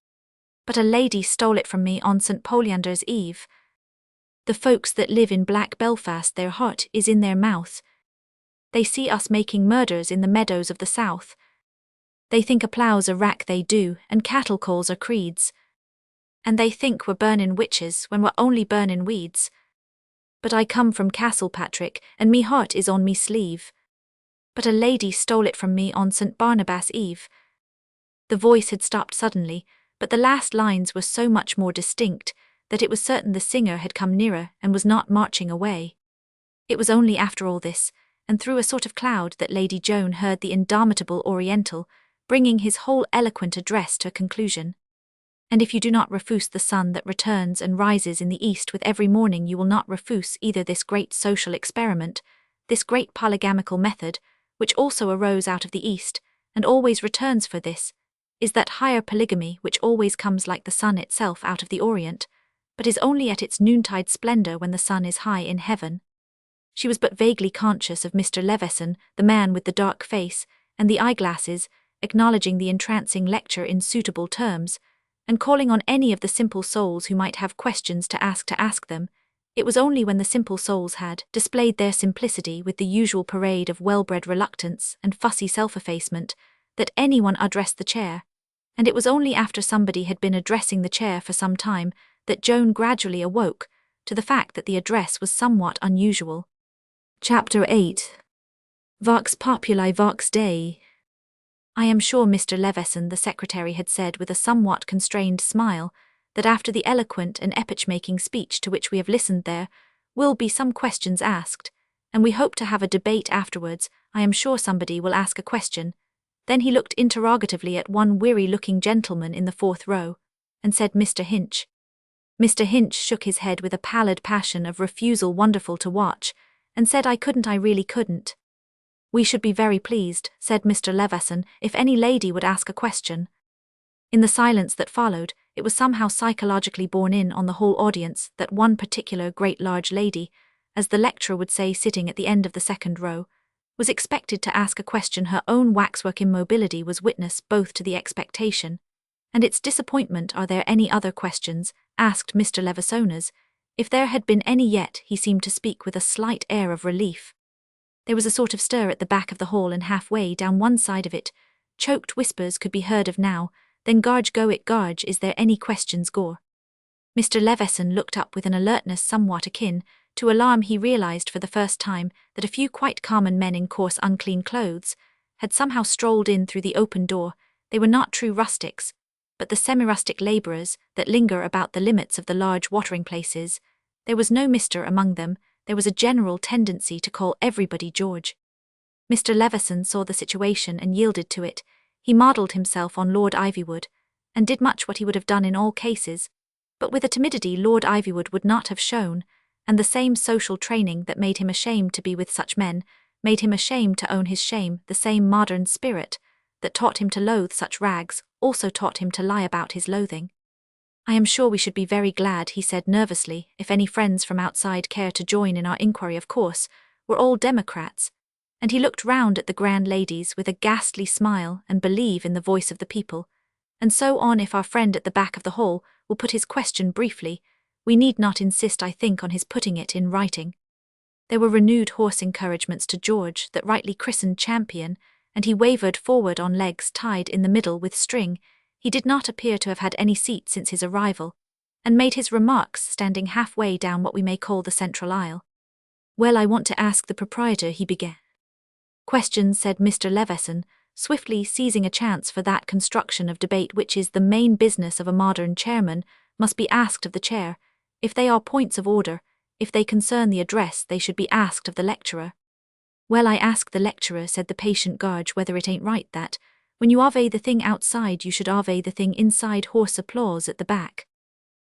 But a lady stole it from me on St. Polyander's Eve. The folks that live in Black Belfast, their heart is in their mouth. They see us making murders in the meadows of the south. They think a plough's a rack, they do, and cattle calls are creeds. And they think we're burnin' witches when we're only burnin' weeds. But I come from Castlepatrick, and me heart is on me sleeve. But a lady stole it from me on St. Barnabas Eve. The voice had stopped suddenly, but the last lines were so much more distinct that it was certain the singer had come nearer and was not marching away. It was only after all this, and through a sort of cloud, that Lady Joan heard the indomitable Oriental bringing his whole eloquent address to a conclusion. And if you do not refuse the sun that returns and rises in the east with every morning, you will not refuse either this great social experiment, this great polygamical method, which also arose out of the east, and always returns for this, is that higher polygamy which always comes like the sun itself out of the Orient, but is only at its noontide splendor when the sun is high in heaven. She was but vaguely conscious of Mr. Leveson, the man with the dark face and the eyeglasses, acknowledging the entrancing lecture in suitable terms, and calling on any of the simple souls who might have questions to ask them. It was only when the simple souls had displayed their simplicity with the usual parade of well-bred reluctance and fussy self-effacement that anyone addressed the chair, and it was only after somebody had been addressing the chair for some time that Joan gradually awoke to the fact that the address was somewhat unusual. Chapter 8. Vox Populi Vox Dei. I am sure Mr. Leveson, the secretary, had said with a somewhat constrained smile that after the eloquent and epoch-making speech to which we have listened there will be some questions asked, and we hope to have a debate afterwards. I am sure somebody will ask a question. Then he looked interrogatively at one weary-looking gentleman in the fourth row, and said, Mr. Hinch. Mr. Hinch shook his head with a pallid passion of refusal wonderful to watch, and said, I really couldn't. We should be very pleased, said Mr. Leveson, if any lady would ask a question. In the silence that followed, it was somehow psychologically borne in on the whole audience that one particular great large lady, as the lecturer would say sitting at the end of the second row, was expected to ask a question. Her own waxwork immobility was witness both to the expectation and its disappointment. Are there any other questions? Asked Mr. Levesoners. If there had been any yet, he seemed to speak with a slight air of relief. There was a sort of stir at the back of the hall, and halfway down one side of it, choked whispers could be heard of now, then Garge go it Garge, is there any questions Gore? Mr. Leveson looked up with an alertness somewhat akin to alarm. He realized for the first time that a few quite common men in coarse unclean clothes had somehow strolled in through the open door. They were not true rustics, but the semi-rustic labourers that linger about the limits of the large watering places. There was no Mr. among them. There was a general tendency to call everybody George. Mr. Leveson saw the situation and yielded to it. He modelled himself on Lord Ivywood, and did much what he would have done in all cases, but with a timidity Lord Ivywood would not have shown, and the same social training that made him ashamed to be with such men made him ashamed to own his shame. The same modern spirit that taught him to loathe such rags also taught him to lie about his loathing. I am sure we should be very glad, he said nervously, if any friends from outside care to join in our inquiry. Of course, we're all Democrats. And he looked round at the grand ladies with a ghastly smile and believe in the voice of the people. And so on. If our friend at the back of the hall will put his question briefly, we need not insist, I think, on his putting it in writing. There were renewed hoarse encouragements to George, that rightly christened champion, and he wavered forward on legs tied in the middle with string. He did not appear to have had any seat since his arrival, and made his remarks standing halfway down what we may call the central aisle. Well, I want to ask the proprietor, he began. Questions, said Mr. Leveson, swiftly seizing a chance for that construction of debate which is the main business of a modern chairman, must be asked of the chair. If they are points of order, if they concern the address, they should be asked of the lecturer. Well, I ask the lecturer, said the patient Garge, whether it ain't right that, when you arve the thing outside, you should arve the thing inside. Hoarse applause at the back.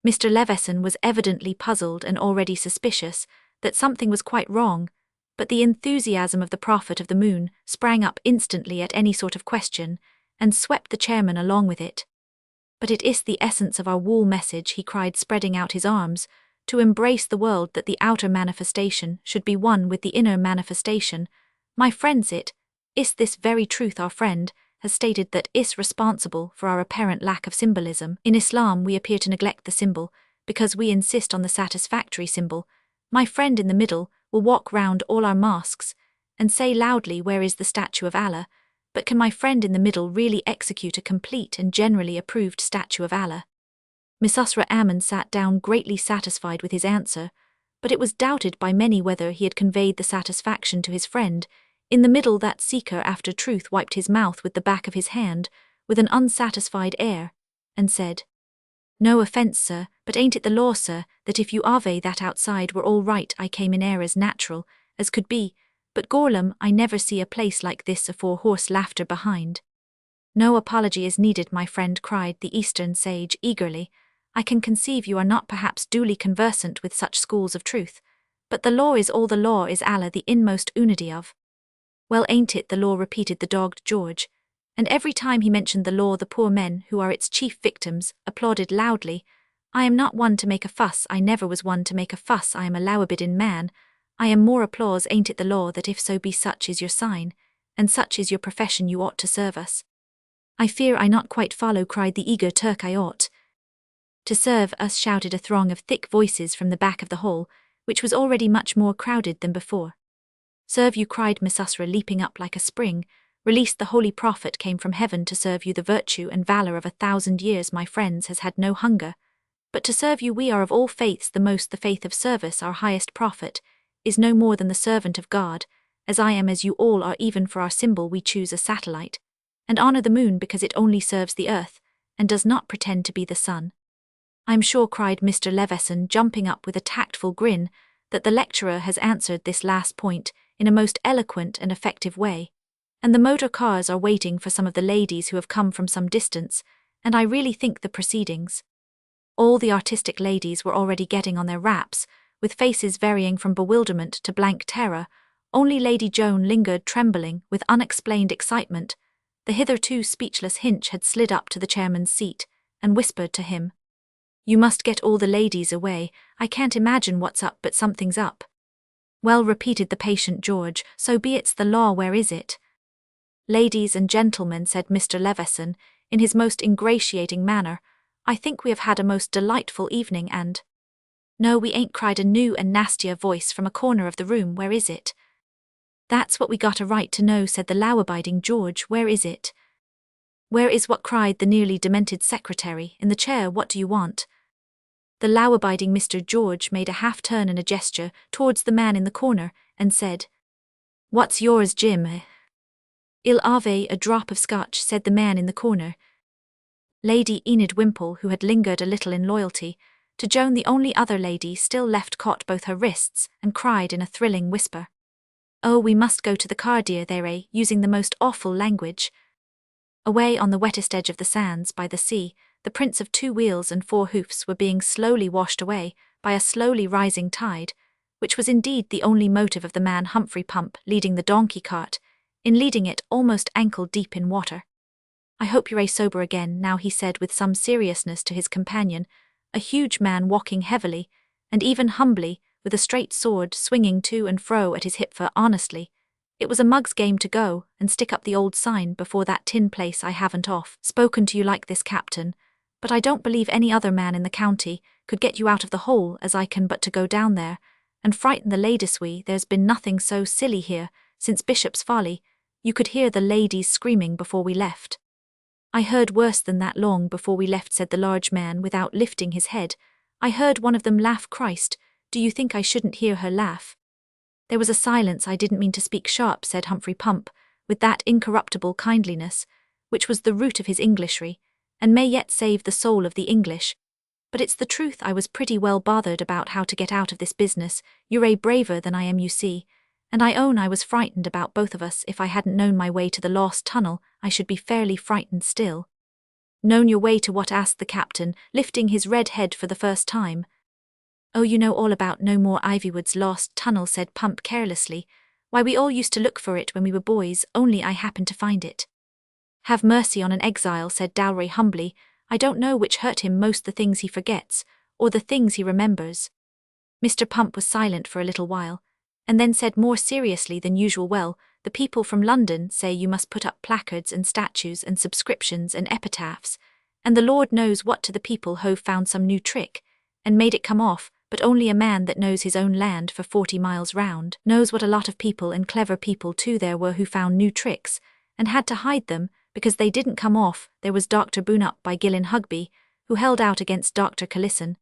Mr. Leveson was evidently puzzled and already suspicious that something was quite wrong, but the enthusiasm of the prophet of the moon sprang up instantly at any sort of question, and swept the chairman along with it. But it is the essence of our wool message, he cried, spreading out his arms, to embrace the world, that the outer manifestation should be one with the inner manifestation. My friends, it is this very truth our friend has stated that is responsible for our apparent lack of symbolism. In Islam we appear to neglect the symbol, because we insist on the satisfactory symbol. My friend in the middle will walk round all our mosques and say loudly, where is the statue of Allah? But can my friend in the middle really execute a complete and generally approved statue of Allah? Miss Usra Ammon sat down greatly satisfied with his answer, but it was doubted by many whether he had conveyed the satisfaction to his friend. In the middle, that seeker after truth wiped his mouth with the back of his hand, with an unsatisfied air, and said, "No offence, sir, but ain't it the law, sir, that if you ave that outside were all right I came in air as natural, as could be, but Gorlam, I never see a place like this afore horse laughter behind." "No apology is needed, my friend," cried the Eastern sage eagerly. "I can conceive you are not perhaps duly conversant with such schools of truth, but the law is all the law is Allah the inmost unity of." "Well, ain't it the law?" repeated the dogged George, and every time he mentioned the law the poor men, who are its chief victims, applauded loudly. "I am not one to make a fuss, I never was one to make a fuss, I am a lowabidin man. I am more applause, ain't it the law that if so be such is your sign, and such is your profession you ought to serve us?" "I fear I not quite follow," cried the eager Turk. "I ought to serve us," shouted a throng of thick voices from the back of the hall, which was already much more crowded than before. "Serve you," cried Misusra, leaping up like a spring. "Released the holy prophet came from heaven to serve you. The virtue and valor of 1,000 years, my friends, has had no hunger. But to serve you we are of all faiths the most. The faith of service, our highest prophet, is no more than the servant of God, as I am, as you all are. Even for our symbol we choose a satellite, and honor the moon because it only serves the earth, and does not pretend to be the sun." "I'm sure," cried Mr. Leveson, jumping up with a tactful grin, "that the lecturer has answered this last point in a most eloquent and effective way. And the motor cars are waiting for some of the ladies who have come from some distance, and I really think the proceedings—" All the artistic ladies were already getting on their wraps, with faces varying from bewilderment to blank terror. Only Lady Joan lingered, trembling with unexplained excitement. The hitherto speechless Hinch had slid up to the chairman's seat, and whispered to him, "You must get all the ladies away. I can't imagine what's up, but something's up." "Well," repeated the patient George, "so be it's the law. Where is it?" "Ladies and gentlemen," said Mr. Leveson, in his most ingratiating manner, "I think we have had a most delightful evening and—" "No, we ain't," cried a new and nastier voice from a corner of the room. "Where is it?" "That's what we got a right to know," said the law-abiding George. "Where is it?" "Where is what?" cried the nearly demented secretary. "In the chair. What do you want?" The law-abiding Mr. George made a half-turn and a gesture towards the man in the corner, and said, "What's yours, Jim?" "Il ave a drop of scotch," said the man in the corner. Lady Enid Wimpole, who had lingered a little in loyalty to Joan, the only other lady still left, caught both her wrists and cried in a thrilling whisper, "Oh, we must go to the car, dear," they're using the most awful language. Away on the wettest edge of the sands by the sea, the prints of 2 wheels and 4 hoofs were being slowly washed away by a slowly rising tide, which was indeed the only motive of the man Humphrey Pump leading the donkey cart, in leading it almost ankle-deep in water. "I hope you're sober again now," he said with some seriousness to his companion, a huge man walking heavily, and even humbly, with a straight sword swinging to and fro at his hip. "For honestly, it was a mug's game to go and stick up the old sign before that tin place. I haven't spoken to you like this, Captain, but I don't believe any other man in the county could get you out of the hole as I can, but to go down there and frighten the ladies. There's been nothing so silly here since Bishop's Folly. You could hear the ladies screaming before we left." "I heard worse than that long before we left," said the large man without lifting his head. "I heard one of them laugh. Christ, do you think I shouldn't hear her laugh?" There was a silence. "I didn't mean to speak sharp," said Humphrey Pump, with that incorruptible kindliness, which was the root of his Englishry, and may yet save the soul of the English. "But it's the truth. I was pretty well bothered about how to get out of this business. You're braver than I am, you see, and I own I was frightened about both of us. If I hadn't known my way to the lost tunnel, I should be fairly frightened still." "Known your way to what?" asked the captain, lifting his red head for the first time. "Oh, you know all about No More Ivywood's lost tunnel," said Pump carelessly. "Why, we all used to look for it when we were boys, only I happened to find it." "Have mercy on an exile," said Dowry humbly. "I don't know which hurt him most, the things he forgets, or the things he remembers." Mr. Pump was silent for a little while, and then said more seriously than usual, "Well, the people from London say you must put up placards and statues and subscriptions and epitaphs, and the Lord knows what to the people who've found some new trick, and made it come off, but only a man that knows his own land for 40 miles round knows what a lot of people, and clever people too, there were who found new tricks, and had to hide them because they didn't come off. There was Dr. Boone up by Gillin Hugby, who held out against Dr. Calisson,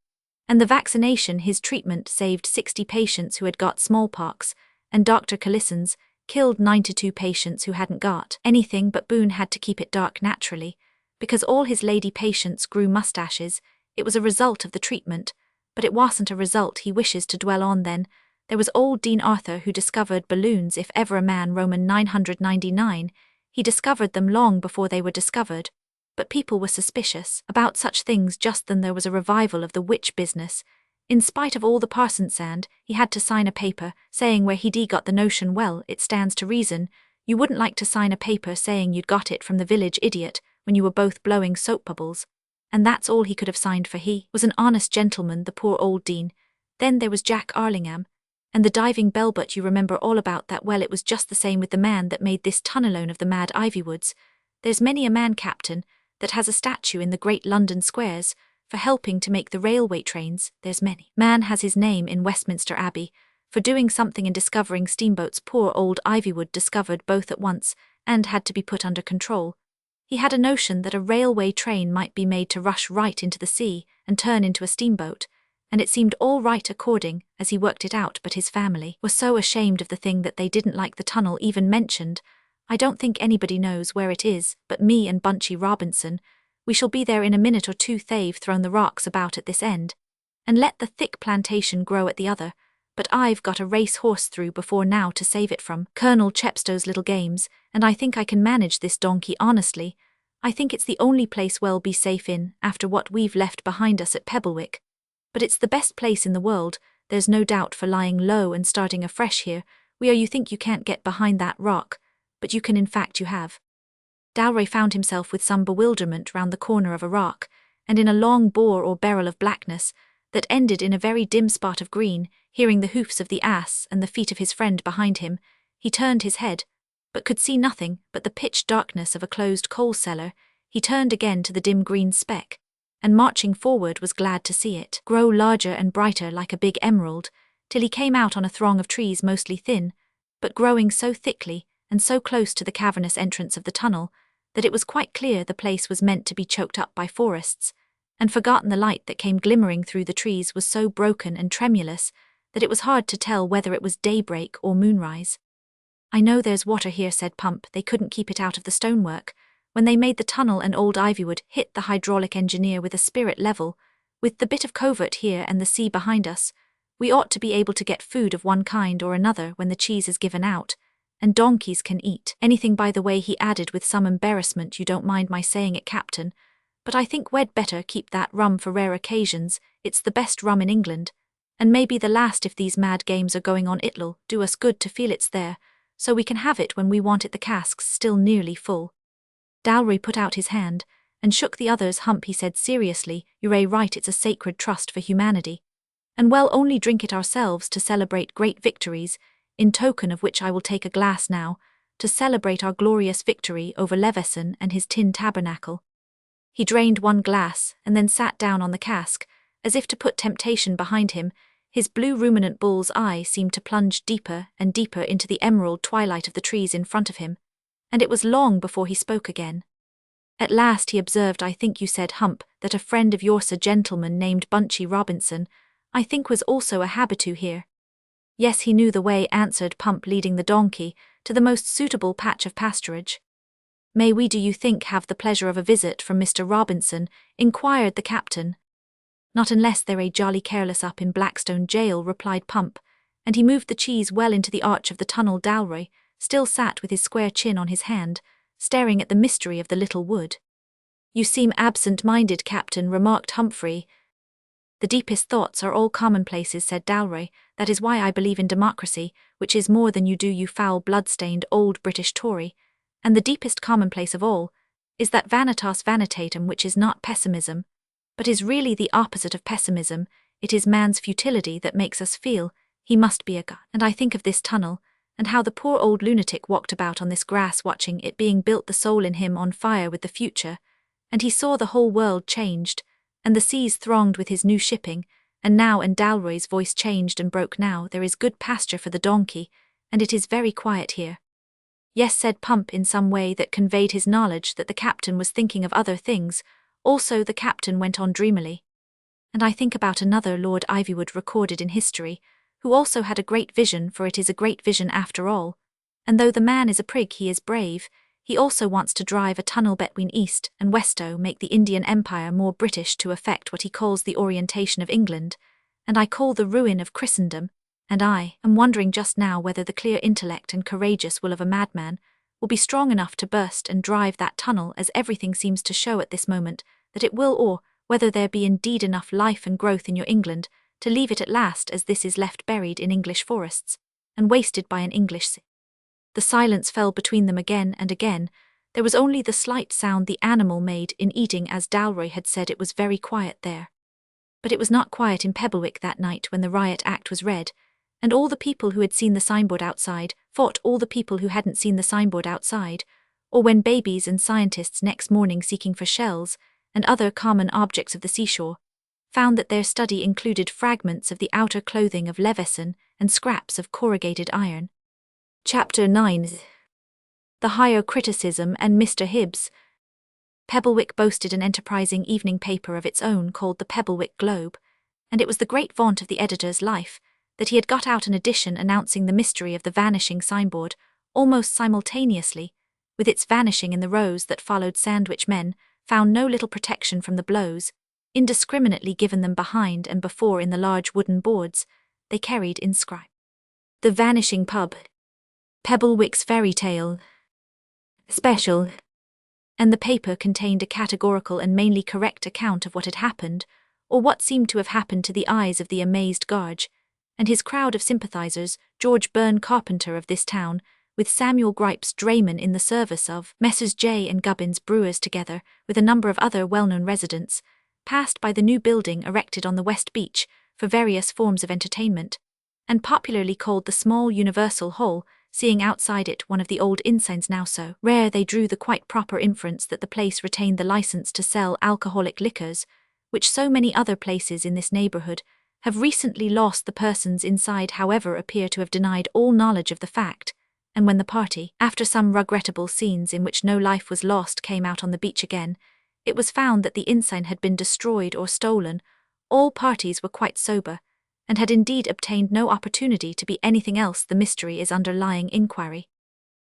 and the vaccination, his treatment saved 60 patients who had got smallpox, and Dr. Calisson's killed 92 patients who hadn't got anything, but Boone had to keep it dark naturally, Because all his lady patients grew moustaches, it was a result of the treatment, but it wasn't a result he wishes to dwell on then. There was old Dean Arthur who discovered balloons if ever a man Roman 999, he discovered them long before they were discovered, but people were suspicious about such things just then there was a revival of the witch business. In spite of all the parson sand, he had to sign a paper saying where he'd got the notion. Well, it stands to reason, you wouldn't like to sign a paper saying you'd got it from the village idiot when you were both blowing soap bubbles. And that's all he could have signed for he was an honest gentleman, the poor old Dean. Then there was Jack Arlingham, and the diving bell, but you remember all about that. Well, it was just the same with the man that made this tunnelone of the mad Ivywoods. There's many a man, Captain, that has a statue in the great London squares for helping to make the railway trains. There's many man has his name in Westminster Abbey for doing something in discovering steamboats. Poor old Ivywood discovered both at once and had to be put under control. He had a notion that a railway train might be made to rush right into the sea and turn into a steamboat, and it seemed all right according as he worked it out, but his family were so ashamed of the thing that they didn't like the tunnel even mentioned. I don't think anybody knows where it is but me and Bunchy Robinson. We shall be there in a minute or two. They've thrown the rocks about at this end and let the thick plantation grow at the other, but I've got a race horse through before now to save it from Colonel Chepstow's little games, and I think I can manage this donkey honestly. I think it's the only place we'll be safe in after what we've left behind us at Pebblewick. But it's the best place in the world, there's no doubt, for lying low and starting afresh here. You think you can't get behind that rock, but you can, in fact you have. Dalroy found himself with some bewilderment round the corner of a rock, and in a long bore or barrel of blackness that ended in a very dim spot of green. Hearing the hoofs of the ass and the feet of his friend behind him, he turned his head, but could see nothing but the pitch darkness of a closed coal cellar. He turned again to the dim green speck, and marching forward was glad to see it grow larger and brighter like a big emerald, till he came out on a throng of trees mostly thin, but growing so thickly and so close to the cavernous entrance of the tunnel that it was quite clear the place was meant to be choked up by forests, and forgotten the light that came glimmering through the trees was so broken and tremulous that it was hard to tell whether it was daybreak or moonrise. I know there's water here, said Pump. They couldn't keep it out of the stonework when they made the tunnel, and old Ivywood hit the hydraulic engineer with a spirit level. With the bit of covert here and the sea behind us, we ought to be able to get food of one kind or another when the cheese is given out, and donkeys can eat anything. By the way, he added with some embarrassment, you don't mind my saying it, Captain, but I think we'd better keep that rum for rare occasions. It's the best rum in England, and maybe the last if these mad games are going on. It'll do us good to feel it's there, so we can have it when we want it. The cask's still nearly full. Dalroy put out his hand and shook the other's. Hump, he said seriously, you're right, it's a sacred trust for humanity, and we'll only drink it ourselves to celebrate great victories, in token of which I will take a glass now, to celebrate our glorious victory over Leveson and his tin tabernacle. He drained one glass and then sat down on the cask, as if to put temptation behind him. His blue ruminant bull's eye seemed to plunge deeper and deeper into the emerald twilight of the trees in front of him, and it was long before he spoke again. At last he observed, I think you said, Hump, that a friend of yours, a gentleman named Bunchy Robinson, I think was also a habitu here. Yes, he knew the way, answered Pump, leading the donkey to the most suitable patch of pasturage. May we, do you think, have the pleasure of a visit from Mr. Robinson? Inquired the captain. Not unless they're a jolly careless up in Blackstone jail, replied Pump, and he moved the cheese well into the arch of the tunnel. Dalroy still sat with his square chin on his hand, staring at the mystery of the little wood. You seem absent-minded, Captain, remarked Humphrey. The deepest thoughts are all commonplaces, said Dalroy. That is why I believe in democracy, which is more than you do, you foul blood-stained old British Tory. And the deepest commonplace of all is that vanitas vanitatum, which is not pessimism, but is really the opposite of pessimism. It is man's futility that makes us feel he must be a god. And I think of this tunnel, and how the poor old lunatic walked about on this grass watching it being built, the soul in him on fire with the future, and he saw the whole world changed, and the seas thronged with his new shipping, and now, and Dalroy's voice changed and broke, now there is good pasture for the donkey, and it is very quiet here. Yes, said Pump in some way that conveyed his knowledge that the captain was thinking of other things. Also the captain went on dreamily. And I think about another Lord Ivywood recorded in history, who also had a great vision, for it is a great vision after all, and though the man is a prig he is brave. He also wants to drive a tunnel between East and Westo, make the Indian Empire more British to effect what he calls the orientation of England, and I call the ruin of Christendom, and I am wondering just now whether the clear intellect and courageous will of a madman will be strong enough to burst and drive that tunnel, as everything seems to show at this moment that it will, or whether there be indeed enough life and growth in your England to leave it at last as this is left buried in English forests, and wasted by an English sea. The silence fell between them again and again. There was only the slight sound the animal made in eating, as Dalroy had said it was very quiet there. But it was not quiet in Pebblewick that night when the Riot Act was read, and all the people who had seen the signboard outside fought all the people who hadn't seen the signboard outside, or when babies and scientists next morning seeking for shells and other common objects of the seashore found that their study included fragments of the outer clothing of Leveson and scraps of corrugated iron. Chapter 9. The Higher Criticism and Mr. Hibbs. Pebblewick boasted an enterprising evening paper of its own called the Pebblewick Globe, and it was the great vaunt of the editor's life that he had got out an edition announcing the mystery of the vanishing signboard almost simultaneously with its vanishing. In the rows that followed, Sandwich men found no little protection from the blows indiscriminately given them behind and before in the large wooden boards they carried inscribed, "The Vanishing Pub, Pebblewick's Fairy Tale Special," and the paper contained a categorical and mainly correct account of what had happened, or what seemed to have happened to the eyes of the amazed Garge and his crowd of sympathizers. George Byrne, carpenter of this town, with Samuel Gripes, drayman in the service of Messrs. J. and Gubbins, brewers, together with a number of other well-known residents, passed by the new building erected on the West Beach for various forms of entertainment, and popularly called the Small Universal Hall, seeing outside it one of the old insigns now so rare they drew the quite proper inference that the place retained the license to sell alcoholic liquors, which so many other places in this neighbourhood have recently lost. The persons inside, however, appear to have denied all knowledge of the fact, and when the party, after some regrettable scenes in which no life was lost, came out on the beach again, it was found that the ensign had been destroyed or stolen. All parties were quite sober, and had indeed obtained no opportunity to be anything else. The mystery is underlying inquiry.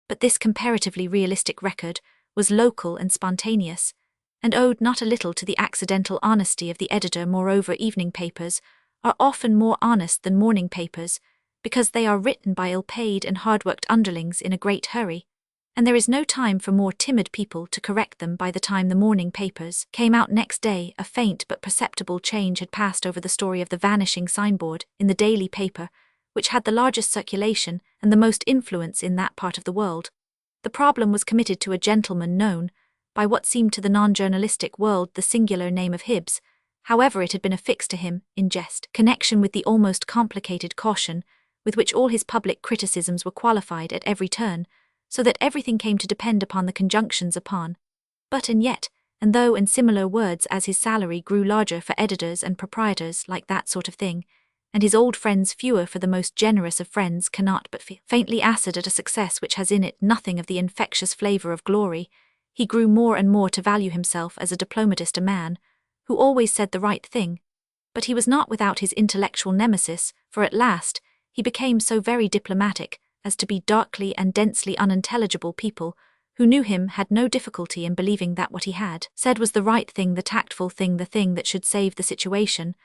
But this comparatively realistic record was local and spontaneous, and owed not a little to the accidental honesty of the editor. Moreover, evening papers are often more honest than morning papers, because they are written by ill-paid and hard-worked underlings in a great hurry, and there is no time for more timid people to correct them. By the time the morning papers came out next day, a faint but perceptible change had passed over the story of the vanishing signboard in the daily paper, which had the largest circulation and the most influence in that part of the world. The problem was committed to a gentleman known, by what seemed to the non-journalistic world the singular name of Hibbs. However, it had been affixed to him, in jest connection with the almost complicated caution with which all his public criticisms were qualified at every turn, so that everything came to depend upon the conjunctions upon, but and yet, and though, and similar words. As his salary grew larger for editors and proprietors like that sort of thing, and his old friends fewer, for the most generous of friends cannot but feel faintly acid at a success which has in it nothing of the infectious flavour of glory, he grew more and more to value himself as a diplomatist, a man who always said the right thing. But he was not without his intellectual nemesis, for at last he became so very diplomatic as to be darkly and densely unintelligible. People who knew him had no difficulty in believing that what he had said was the right thing, the tactful thing, the thing that should save the situation,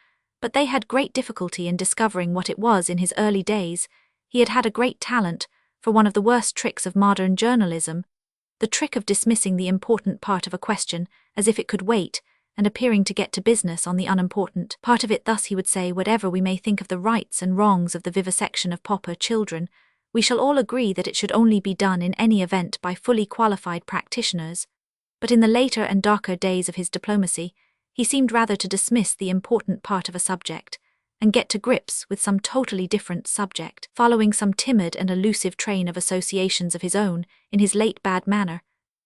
but they had great difficulty in discovering what it was. In his early days he had had a great talent for one of the worst tricks of modern journalism, the trick of dismissing the important part of a question as if it could wait, and appearing to get to business on the unimportant part of it. Thus he would say, whatever we may think of the rights and wrongs of the vivisection of pauper children, we shall all agree that it should only be done in any event by fully qualified practitioners. But in the later and darker days of his diplomacy, he seemed rather to dismiss the important part of a subject, and get to grips with some totally different subject, following some timid and elusive train of associations of his own. In his late bad manner,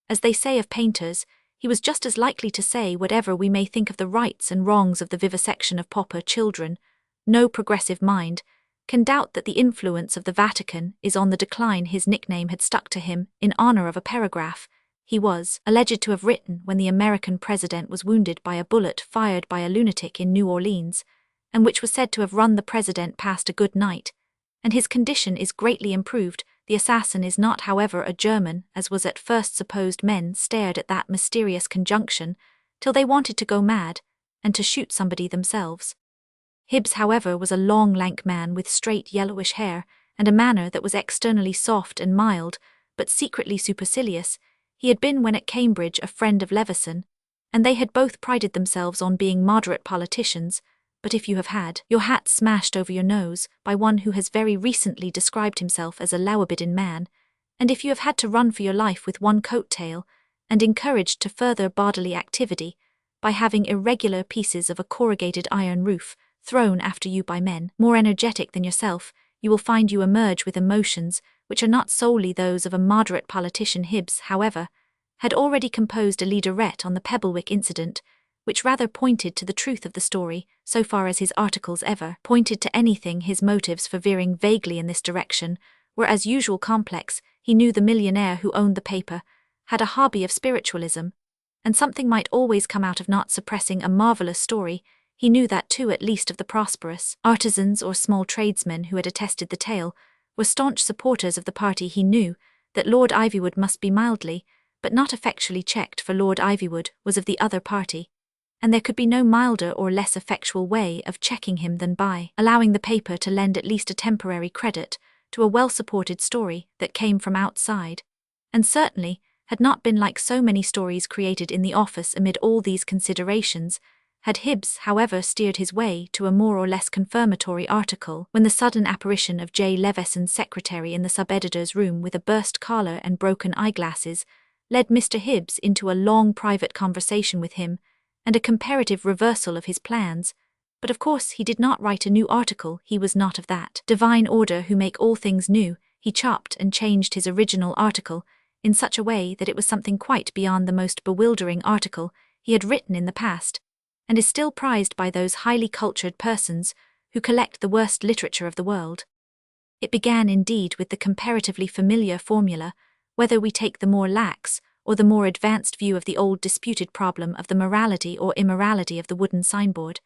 as they say of painters, he was just as likely to say, whatever we may think of the rights and wrongs of the vivisection of pauper children, no progressive mind can doubt that the influence of the Vatican is on the decline. His nickname had stuck to him in honor of a paragraph he was alleged to have written when the American president was wounded by a bullet fired by a lunatic in New Orleans, and which was said to have run the president past a good night, and his condition is greatly improved, The assassin is not, however, a German, as was at first supposed. Men stared at that mysterious conjunction till they wanted to go mad, and to shoot somebody themselves. Hibbs, however, was a long, lank man with straight yellowish hair, and a manner that was externally soft and mild, but secretly supercilious. He had been, when at Cambridge, a friend of Leveson, and they had both prided themselves on being moderate politicians. But if you have had your hat smashed over your nose by one who has very recently described himself as a Lowerbiddin man, and if you have had to run for your life with one coat-tail, and encouraged to further bodily activity by having irregular pieces of a corrugated iron roof thrown after you by men more energetic than yourself, you will find you emerge with emotions which are not solely those of a moderate politician. Hibbs, however, had already composed a leaderette on the Pebblewick incident, which rather pointed to the truth of the story, so far as his articles ever pointed to anything. His motives for veering vaguely in this direction were as usual complex. He knew the millionaire who owned the paper had a hobby of spiritualism, and something might always come out of not suppressing a marvellous story. He knew that two at least of the prosperous artisans or small tradesmen who had attested the tale were staunch supporters of the party. He knew that Lord Ivywood must be mildly, but not effectually checked, for Lord Ivywood was of the other party, and there could be no milder or less effectual way of checking him than by allowing the paper to lend at least a temporary credit to a well-supported story that came from outside, and certainly had not been like so many stories created in the office. Amid all these considerations, had Hibbs, however, steered his way to a more or less confirmatory article when the sudden apparition of J. Leveson's secretary in the sub-editor's room with a burst collar and broken eyeglasses led Mr. Hibbs into a long private conversation with him, and a comparative reversal of his plans. But of course he did not write a new article. He was not of that divine order who make all things new. He chopped and changed his original article in such a way that it was something quite beyond the most bewildering article he had written in the past, and is still prized by those highly cultured persons who collect the worst literature of the world. It began indeed with the comparatively familiar formula, whether we take the more lax or the more advanced view of the old disputed problem of the morality or immorality of the wooden signboard.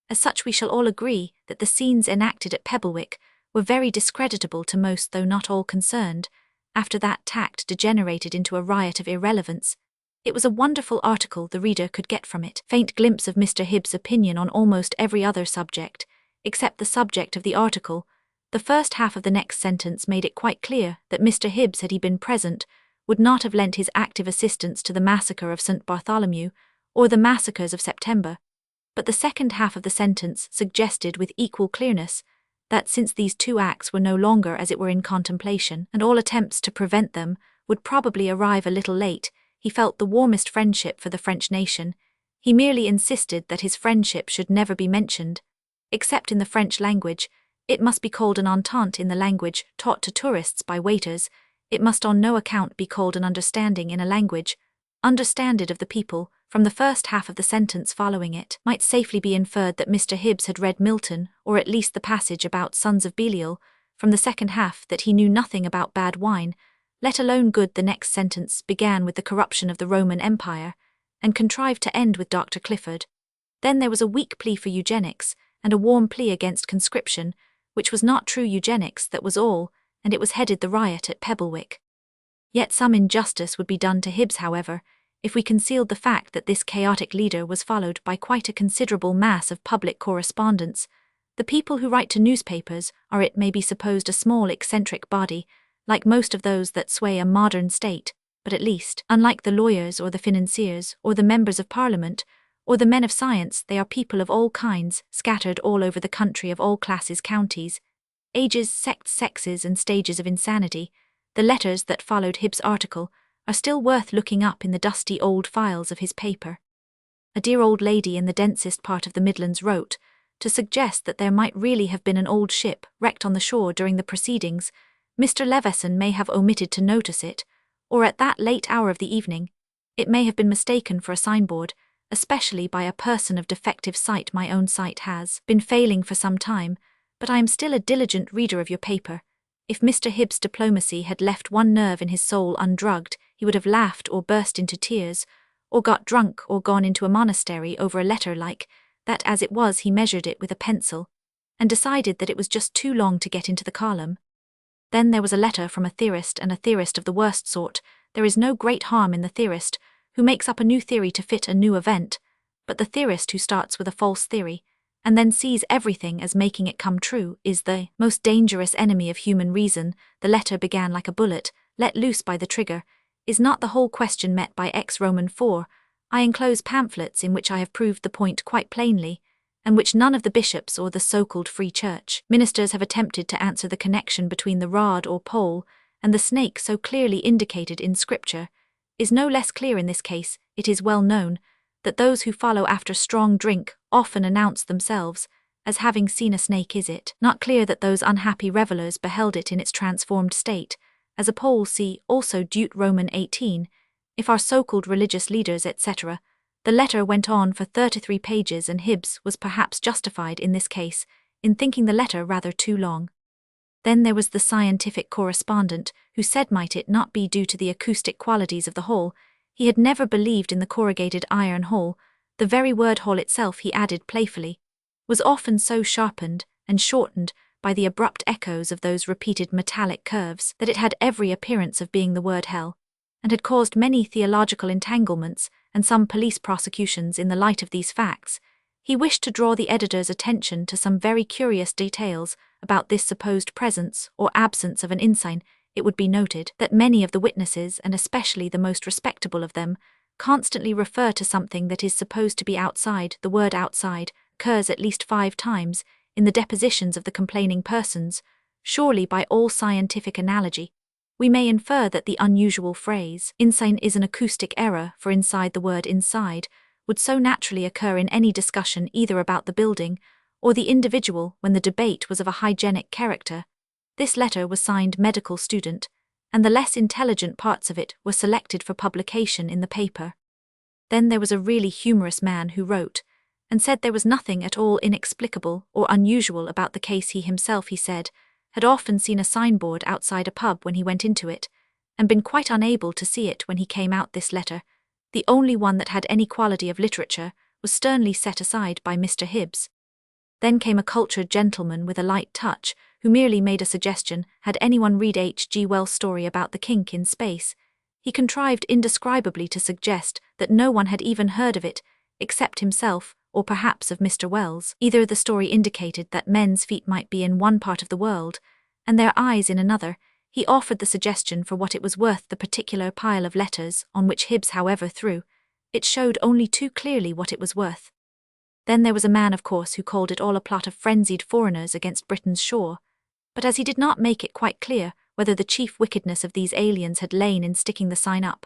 As such, we shall all agree that the scenes enacted at Pebblewick were very discreditable to most, though not all, concerned. After that tact degenerated into a riot of irrelevance. It was a wonderful article. The reader could get from it faint glimpse of Mr. Hibbs' opinion on almost every other subject, except the subject of the article. The first half of the next sentence made it quite clear that Mr. Hibbs, had he been present, would not have lent his active assistance to the massacre of St. Bartholomew, or the massacres of September. But the second half of the sentence suggested with equal clearness that since these two acts were no longer as it were in contemplation, and all attempts to prevent them would probably arrive a little late, he felt the warmest friendship for the French nation. He merely insisted that his friendship should never be mentioned, except in the French language. It must be called an entente in the language taught to tourists by waiters. It must on no account be called an understanding in a language understanded of the people. From the first half of the sentence following it might safely be inferred that Mr. Hibbs had read Milton, or at least the passage about sons of Belial. From the second half that he knew nothing about bad wine, let alone good. The next sentence began with the corruption of the Roman Empire, and contrived to end with Dr. Clifford. Then there was a weak plea for eugenics, and a warm plea against conscription, which was not true eugenics, that was all, and it was headed the riot at Pebblewick. Yet some injustice would be done to Hibbs, however, if we concealed the fact that this chaotic leader was followed by quite a considerable mass of public correspondence. The people who write to newspapers are, it may be supposed, a small eccentric body, like most of those that sway a modern state, but at least, unlike the lawyers or the financiers or the members of Parliament or the men of science, they are people of all kinds, scattered all over the country, of all classes, counties, ages, sects, sexes and stages of insanity. The letters that followed Hibbs' article are still worth looking up in the dusty old files of his paper. A dear old lady in the densest part of the Midlands wrote to suggest that there might really have been an old ship wrecked on the shore during the proceedings. Mr. Leveson may have omitted to notice it, or at that late hour of the evening, it may have been mistaken for a signboard, especially by a person of defective sight. My own sight has been failing for some time, but I am still a diligent reader of your paper. If Mr. Hibbs' diplomacy had left one nerve in his soul undrugged, he would have laughed or burst into tears, or got drunk or gone into a monastery over a letter like that. As it was, he measured it with a pencil, and decided that it was just too long to get into the column. Then there was a letter from a theorist, and a theorist of the worst sort. There is no great harm in the theorist who makes up a new theory to fit a new event, but the theorist who starts with a false theory and then sees everything as making it come true is the most dangerous enemy of human reason. The letter began like a bullet, let loose by the trigger. Is not the whole question met by X Roman 4? I enclose pamphlets in which I have proved the point quite plainly, and which none of the bishops or the so-called free church ministers have attempted to answer. The connection between the rod or pole and the snake, so clearly indicated in Scripture, is no less clear in this case. It is well known that those who follow after strong drink often announce themselves as having seen a snake. Is it not clear that those unhappy revelers beheld it in its transformed state, as a pole? See also Deut. Roman 18, if our so-called religious leaders, etc. The letter went on for 33 pages, and Hibbs was perhaps justified in this case in thinking the letter rather too long. Then there was the scientific correspondent, who said might it not be due to the acoustic qualities of the hall, he had never believed in the corrugated iron hall. The very word hall itself, he added playfully, was often so sharpened and shortened by the abrupt echoes of those repeated metallic curves that it had every appearance of being the word hell, and had caused many theological entanglements and some police prosecutions. In the light of these facts, he wished to draw the editor's attention to some very curious details about this supposed presence or absence of an ensign. It would be noted that many of the witnesses, and especially the most respectable of them, constantly refer to something that is supposed to be outside. The word outside occurs at least 5 times in the depositions of the complaining persons. Surely, by all scientific analogy, we may infer that the unusual phrase inside is an acoustic error, for inside, the word inside, would so naturally occur in any discussion either about the building or the individual when the debate was of a hygienic character. This letter was signed medical student, and the less intelligent parts of it were selected for publication in the paper. Then there was a really humorous man who wrote and said there was nothing at all inexplicable or unusual about the case. He himself, he said, had often seen a signboard outside a pub when he went into it, and been quite unable to see it when he came out. This letter, the only one that had any quality of literature, was sternly set aside by Mr. Hibbs. Then came a cultured gentleman with a light touch, who merely made a suggestion. Had anyone read H.G. Wells' story about the kink in space? He contrived indescribably to suggest that no one had even heard of it, except himself, or perhaps of Mr. Wells. Either the story indicated that men's feet might be in one part of the world, and their eyes in another. He offered the suggestion for what it was worth. The particular pile of letters on which Hibbs, however, threw it showed only too clearly what it was worth. Then there was a man, of course, who called it all a plot of frenzied foreigners against Britain's shore, but as he did not make it quite clear whether the chief wickedness of these aliens had lain in sticking the sign up,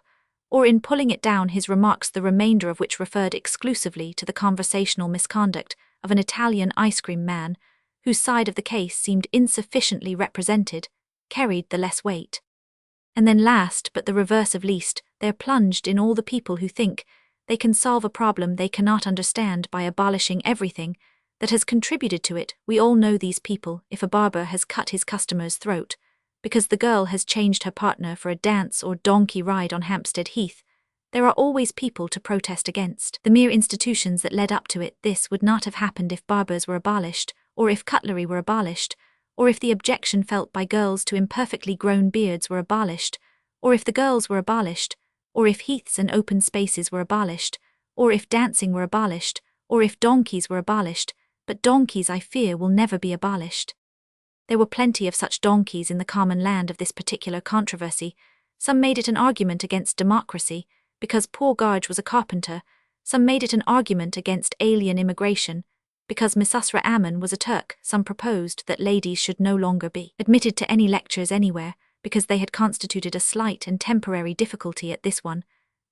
or in pulling it down, his remarks, the remainder of which referred exclusively to the conversational misconduct of an Italian ice cream man, whose side of the case seemed insufficiently represented, carried the less weight. And then last, but the reverse of least, there plunged in all the people who think they can solve a problem they cannot understand by abolishing everything that has contributed to it. We all know these people. If a barber has cut his customer's throat because the girl has changed her partner for a dance or donkey ride on Hampstead Heath, there are always people to protest against the mere institutions that led up to it. This would not have happened if barbers were abolished, or if cutlery were abolished, or if the objection felt by girls to imperfectly grown beards were abolished, or if the girls were abolished, or if heaths and open spaces were abolished, or if dancing were abolished, or if donkeys were abolished. But donkeys, I fear, will never be abolished. There were plenty of such donkeys in the common land of this particular controversy. Some made it an argument against democracy, because poor Garge was a carpenter. Some made it an argument against alien immigration, because Misasra Ammon was a Turk. Some proposed that ladies should no longer be admitted to any lectures anywhere, because they had constituted a slight and temporary difficulty at this one,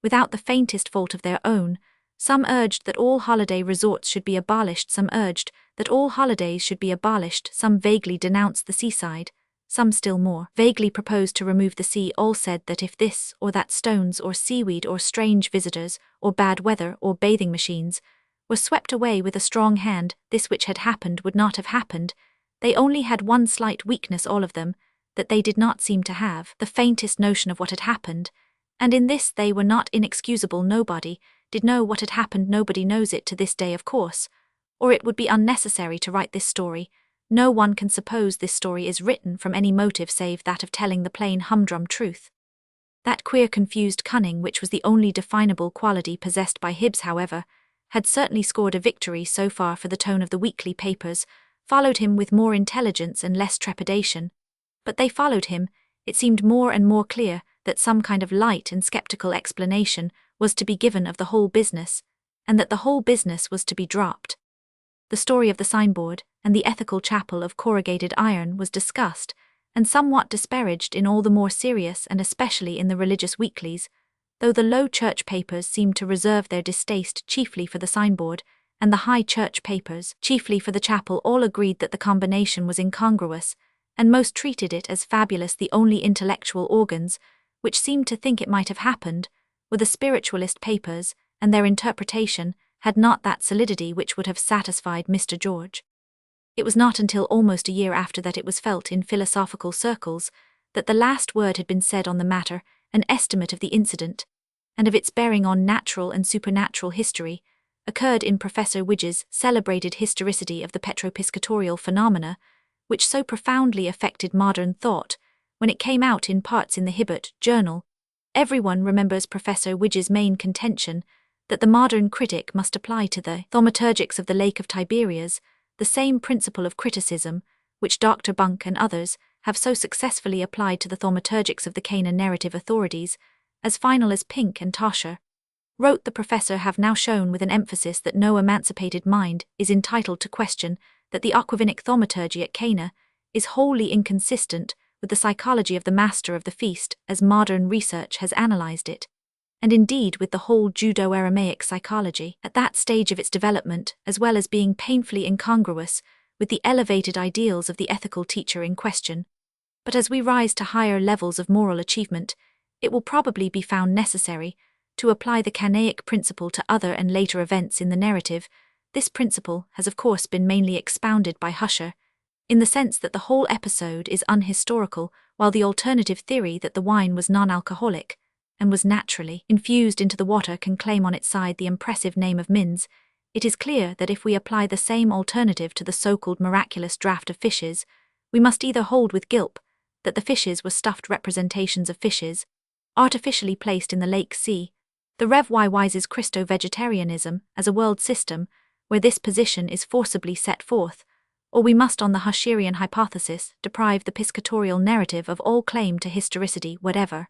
without the faintest fault of their own. Some urged that all holiday resorts should be abolished. Some urged that all holidays should be abolished. Some vaguely denounced the seaside. Some still more vaguely proposed to remove the sea. All said that if this or that stones or seaweed or strange visitors or bad weather or bathing machines were swept away with a strong hand, this which had happened would not have happened. They only had one slight weakness, all of them, that they did not seem to have the faintest notion of what had happened, and in this they were not inexcusable. Nobody did know what had happened. Nobody knows it to this day, of course, or it would be unnecessary to write this story. No one can suppose this story is written from any motive save that of telling the plain humdrum truth. That queer confused cunning which was the only definable quality possessed by Hibbs, however, had certainly scored a victory so far, for the tone of the weekly papers followed him with more intelligence and less trepidation. But they followed him, it seemed more and more clear that some kind of light and sceptical explanation was to be given of the whole business, and that the whole business was to be dropped. The story of the signboard and the ethical chapel of corrugated iron was discussed and somewhat disparaged in all the more serious and especially in the religious weeklies, though the low church papers seemed to reserve their distaste chiefly for the signboard, and the high church papers chiefly for the chapel all agreed that the combination was incongruous, and most treated it as fabulous. The only intellectual organs which seemed to think it might have happened were the spiritualist papers, and their interpretation had not that solidity which would have satisfied Mr. George. It was not until almost a year after that it was felt in philosophical circles that the last word had been said on the matter. An estimate of the incident, and of its bearing on natural and supernatural history, occurred in Professor Widge's celebrated historicity of the petropiscatorial phenomena, which so profoundly affected modern thought, when it came out in parts in the Hibbert Journal. Everyone remembers Professor Widge's main contention that the modern critic must apply to the thaumaturgics of the Lake of Tiberias the same principle of criticism which Dr. Bunk and others have so successfully applied to the thaumaturgics of the Cana narrative authorities, as final as Pink and Toscher. Wrote the professor, have now shown with an emphasis that no emancipated mind is entitled to question that the aquavinic thaumaturgy at Cana is wholly inconsistent with the psychology of the master of the feast as modern research has analyzed it, and indeed with the whole Judo-Aramaic psychology at that stage of its development, as well as being painfully incongruous with the elevated ideals of the ethical teacher in question. But as we rise to higher levels of moral achievement, it will probably be found necessary to apply the Canaic principle to other and later events in the narrative. This principle has of course been mainly expounded by Huscher, in the sense that the whole episode is unhistorical, while the alternative theory that the wine was non-alcoholic and was naturally infused into the water can claim on its side the impressive name of Mins. It is clear that if we apply the same alternative to the so-called miraculous draught of fishes, we must either hold with Gilp that the fishes were stuffed representations of fishes, artificially placed in the lake sea, the Rev. Y. Wise's Christo-vegetarianism as a world system, where this position is forcibly set forth, or we must on the Huscherian hypothesis deprive the piscatorial narrative of all claim to historicity whatever.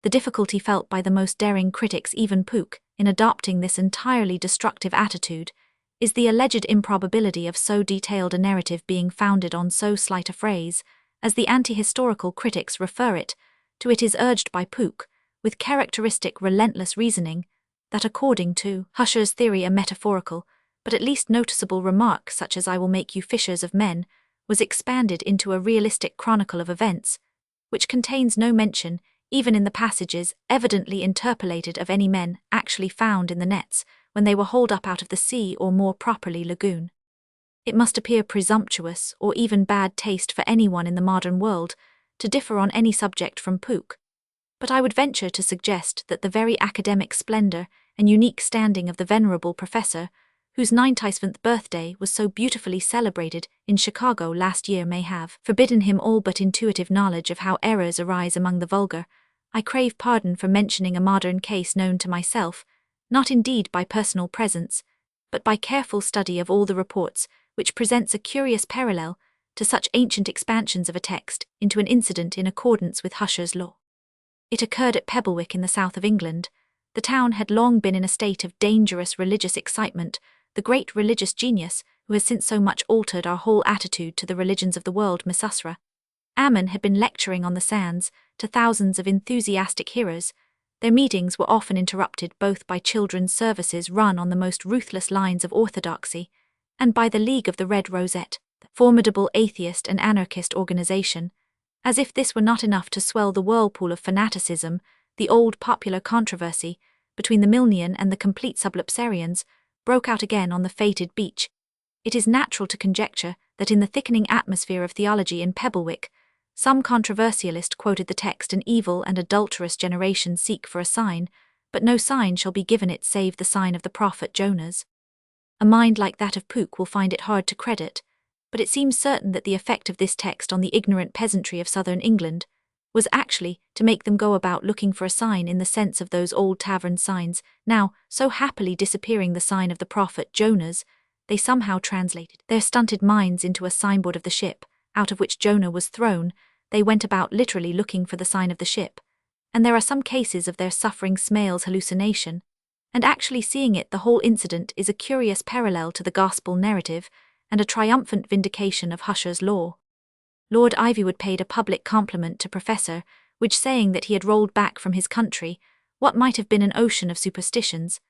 The difficulty felt by the most daring critics, even Pooke, in adopting this entirely destructive attitude, is the alleged improbability of so detailed a narrative being founded on so slight a phrase, as the anti-historical critics refer it to. It is urged by Pooke, with characteristic relentless reasoning, that according to Huscher's theory a metaphorical, but at least noticeable remark such as "I will make you fishers of men" was expanded into a realistic chronicle of events, which contains no mention, even in the passages evidently interpolated, of any men actually found in the nets when they were hauled up out of the sea, or more properly lagoon. It must appear presumptuous or even bad taste for anyone in the modern world to differ on any subject from Pooke, but I would venture to suggest that the very academic splendor and unique standing of the venerable professor, whose 97th birthday was so beautifully celebrated in Chicago last year, may have forbidden him all but intuitive knowledge of how errors arise among the vulgar. I crave pardon for mentioning a modern case known to myself, not indeed by personal presence, but by careful study of all the reports, which presents a curious parallel to such ancient expansions of a text into an incident in accordance with Huscher's law. It occurred at Pebblewick in the south of England. The town had long been in a state of dangerous religious excitement. The great religious genius, who has since so much altered our whole attitude to the religions of the world, Mesusra Ammon, had been lecturing on the sands to thousands of enthusiastic hearers. Their meetings were often interrupted both by children's services run on the most ruthless lines of orthodoxy, and by the League of the Red Rosette, the formidable atheist and anarchist organization. As if this were not enough to swell the whirlpool of fanaticism, the old popular controversy between the Milnian and the complete sublapsarians broke out again on the fated beach. It is natural to conjecture that in the thickening atmosphere of theology in Pebblewick, some controversialist quoted the text, "An evil and adulterous generation seek for a sign, but no sign shall be given it save the sign of the prophet Jonas." A mind like that of Pooke will find it hard to credit but it seems certain that the effect of this text on the ignorant peasantry of southern England was actually to make them go about looking for a sign in the sense of those old tavern signs, now so happily disappearing, the sign of the prophet Jonah's. They somehow translated their stunted minds into a signboard of the ship, out of which Jonah was thrown. They went about literally looking for the sign of the ship, and there are some cases of their suffering Smail's hallucination, and actually seeing it. The whole incident is a curious parallel to the gospel narrative, and a triumphant vindication of Husser's law. Lord Ivywood paid a public compliment to Professor, which saying that he had rolled back from his country what might have been an ocean of superstitions,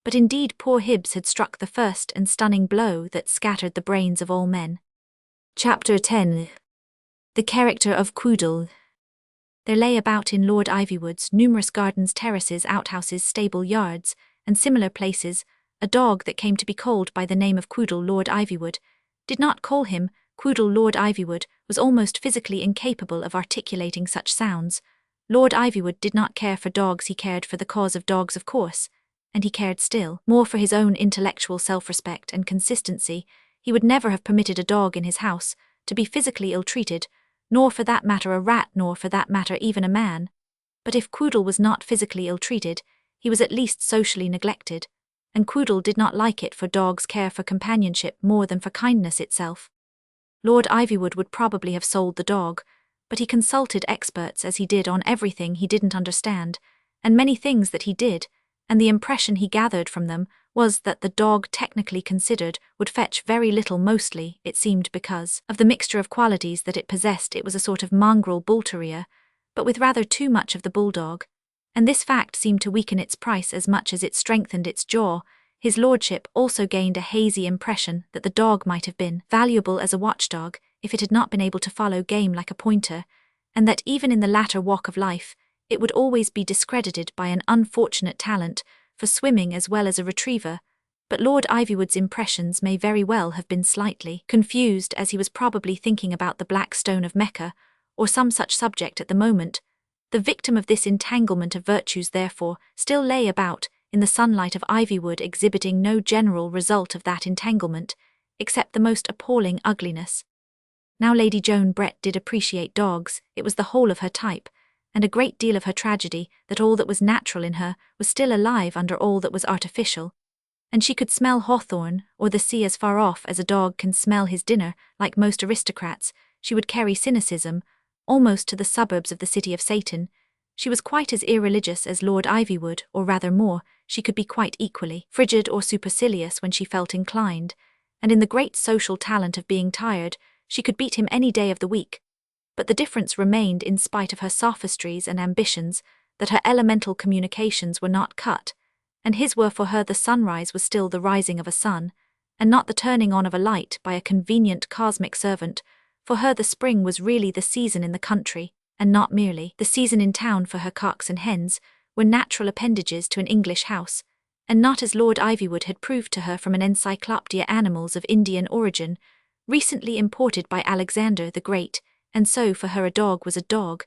but indeed poor Hibbs had struck the first and stunning blow that scattered the brains of all men. Chapter 10. The character of Quoodle. There lay about in Lord Ivywood's numerous gardens, terraces, outhouses, stable yards, and similar places, a dog that came to be called by the name of Quoodle. Lord Ivywood did not call him Quoodle. Lord Ivywood was almost physically incapable of articulating such sounds. Lord Ivywood did not care for dogs. He cared for the cause of dogs, of course, and he cared still more for his own intellectual self-respect and consistency. He would never have permitted a dog in his house to be physically ill-treated, nor for that matter a rat, nor for that matter even a man. But if Quoodle was not physically ill-treated, he was at least socially neglected, and Quoodle did not like it, for dogs care for companionship more than for kindness itself. Lord Ivywood would probably have sold the dog, but he consulted experts as he did on everything he didn't understand, and many things that he did, and the impression he gathered from them was that the dog, technically considered, would fetch very little. Mostly, it seemed, because of the mixture of qualities that it possessed. It was a sort of mongrel bull terrier, but with rather too much of the bulldog, and this fact seemed to weaken its price as much as it strengthened its jaw. His lordship also gained a hazy impression that the dog might have been valuable as a watchdog if it had not been able to follow game like a pointer, and that even in the latter walk of life it would always be discredited by an unfortunate talent for swimming as well as a retriever. But Lord Ivywood's impressions may very well have been slightly confused, as he was probably thinking about the Black Stone of Mecca, or some such subject at the moment. The victim of this entanglement of virtues, therefore, still lay about in the sunlight of Ivywood, exhibiting no general result of that entanglement, except the most appalling ugliness. Now Lady Joan Brett did appreciate dogs. It was the whole of her type, and a great deal of her tragedy, that all that was natural in her was still alive under all that was artificial, and she could smell hawthorn or the sea as far off as a dog can smell his dinner. Like most aristocrats, she would carry cynicism almost to the suburbs of the city of Satan. She was quite as irreligious as Lord Ivywood, or rather more. She could be quite equally frigid or supercilious when she felt inclined, and in the great social talent of being tired, she could beat him any day of the week. But the difference remained, in spite of her sophistries and ambitions, that her elemental communications were not cut, and his were. For her the sunrise was still the rising of a sun, and not the turning on of a light by a convenient cosmic servant. For her the spring was really the season in the country, and not merely the season in town. For her cocks and hens were natural appendages to an English house, and not, as Lord Ivywood had proved to her from an encyclopedia, animals of Indian origin, recently imported by Alexander the Great. And so for her a dog was a dog,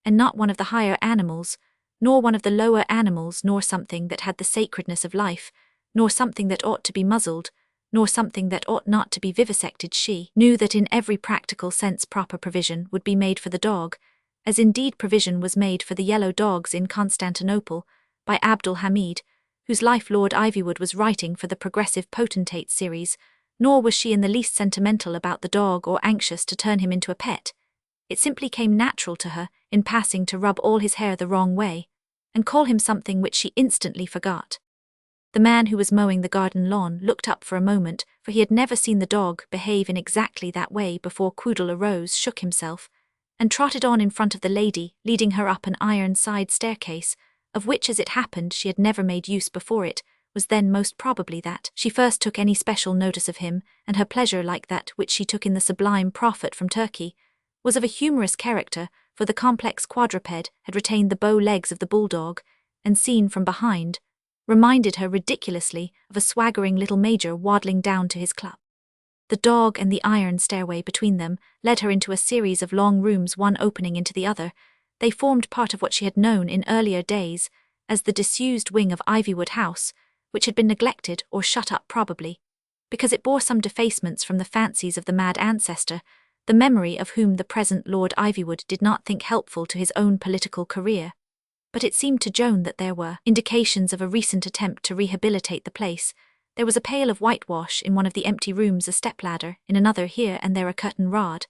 and not one of the higher animals, nor one of the lower animals, nor something that had the sacredness of life, nor something that ought to be muzzled, nor something that ought not to be vivisected. She knew that in every practical sense proper provision would be made for the dog, as indeed provision was made for the yellow dogs in Constantinople by Abdul Hamid, whose life Lord Ivywood was writing for the Progressive Potentate series. Nor was she in the least sentimental about the dog or anxious to turn him into a pet. It simply came natural to her, in passing, to rub all his hair the wrong way, and call him something which she instantly forgot. The man who was mowing the garden lawn looked up for a moment, for he had never seen the dog behave in exactly that way before. Quoodle arose, shook himself, and trotted on in front of the lady, leading her up an iron side staircase, of which, as it happened, she had never made use before. It was then most probably that she first took any special notice of him, and her pleasure, like that which she took in the sublime prophet from Turkey, was of a humorous character, for the complex quadruped had retained the bow legs of the bulldog, and seen from behind, reminded her ridiculously of a swaggering little major waddling down to his club. The dog and the iron stairway between them led her into a series of long rooms, one opening into the other. They formed part of what she had known in earlier days as the disused wing of Ivywood House, which had been neglected or shut up probably, because it bore some defacements from the fancies of the mad ancestor, the memory of whom the present Lord Ivywood did not think helpful to his own political career. But it seemed to Joan that there were indications of a recent attempt to rehabilitate the place. There was a pail of whitewash in one of the empty rooms, a stepladder, in another here and there a curtain rod,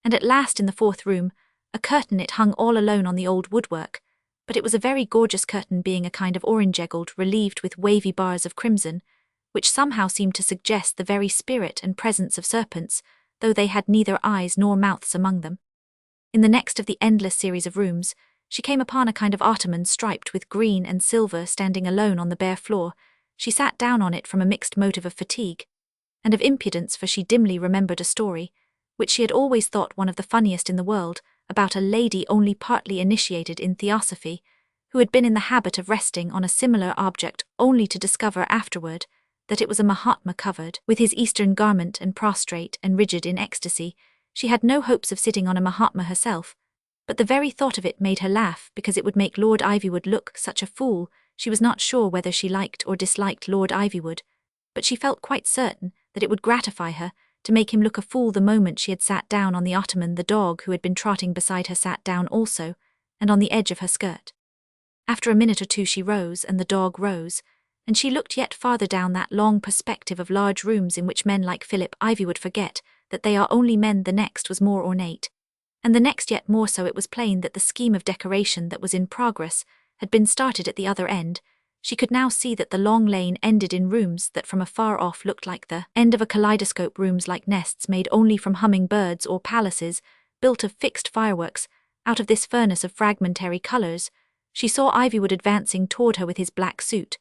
and at last in the fourth room, a curtain. It hung all alone on the old woodwork, but it was a very gorgeous curtain, being a kind of orange-eggled, relieved with wavy bars of crimson, which somehow seemed to suggest the very spirit and presence of serpents, though they had neither eyes nor mouths among them. In the next of the endless series of rooms, she came upon a kind of ottoman striped with green and silver standing alone on the bare floor. She sat down on it from a mixed motive of fatigue and of impudence, for she dimly remembered a story, which she had always thought one of the funniest in the world, about a lady only partly initiated in theosophy, who had been in the habit of resting on a similar object only to discover afterward that it was a Mahatma covered with his Eastern garment and prostrate and rigid in ecstasy. She had no hopes of sitting on a Mahatma herself, but the very thought of it made her laugh, because it would make Lord Ivywood look such a fool. She was not sure whether she liked or disliked Lord Ivywood, but she felt quite certain that it would gratify her to make him look a fool. The moment she had sat down on the ottoman, the dog who had been trotting beside her sat down also, and on the edge of her skirt. After a minute or two she rose, and the dog rose, and she looked yet farther down that long perspective of large rooms in which men like Philip Ivywood forget that they are only men. The next was more ornate, and the next yet more so. It was plain that the scheme of decoration that was in progress had been started at the other end. She could now see that the long lane ended in rooms that from afar off looked like the end of a kaleidoscope, rooms like nests made only from hummingbirds, or palaces built of fixed fireworks. Out of this furnace of fragmentary colours, she saw Ivywood advancing toward her with his black suit,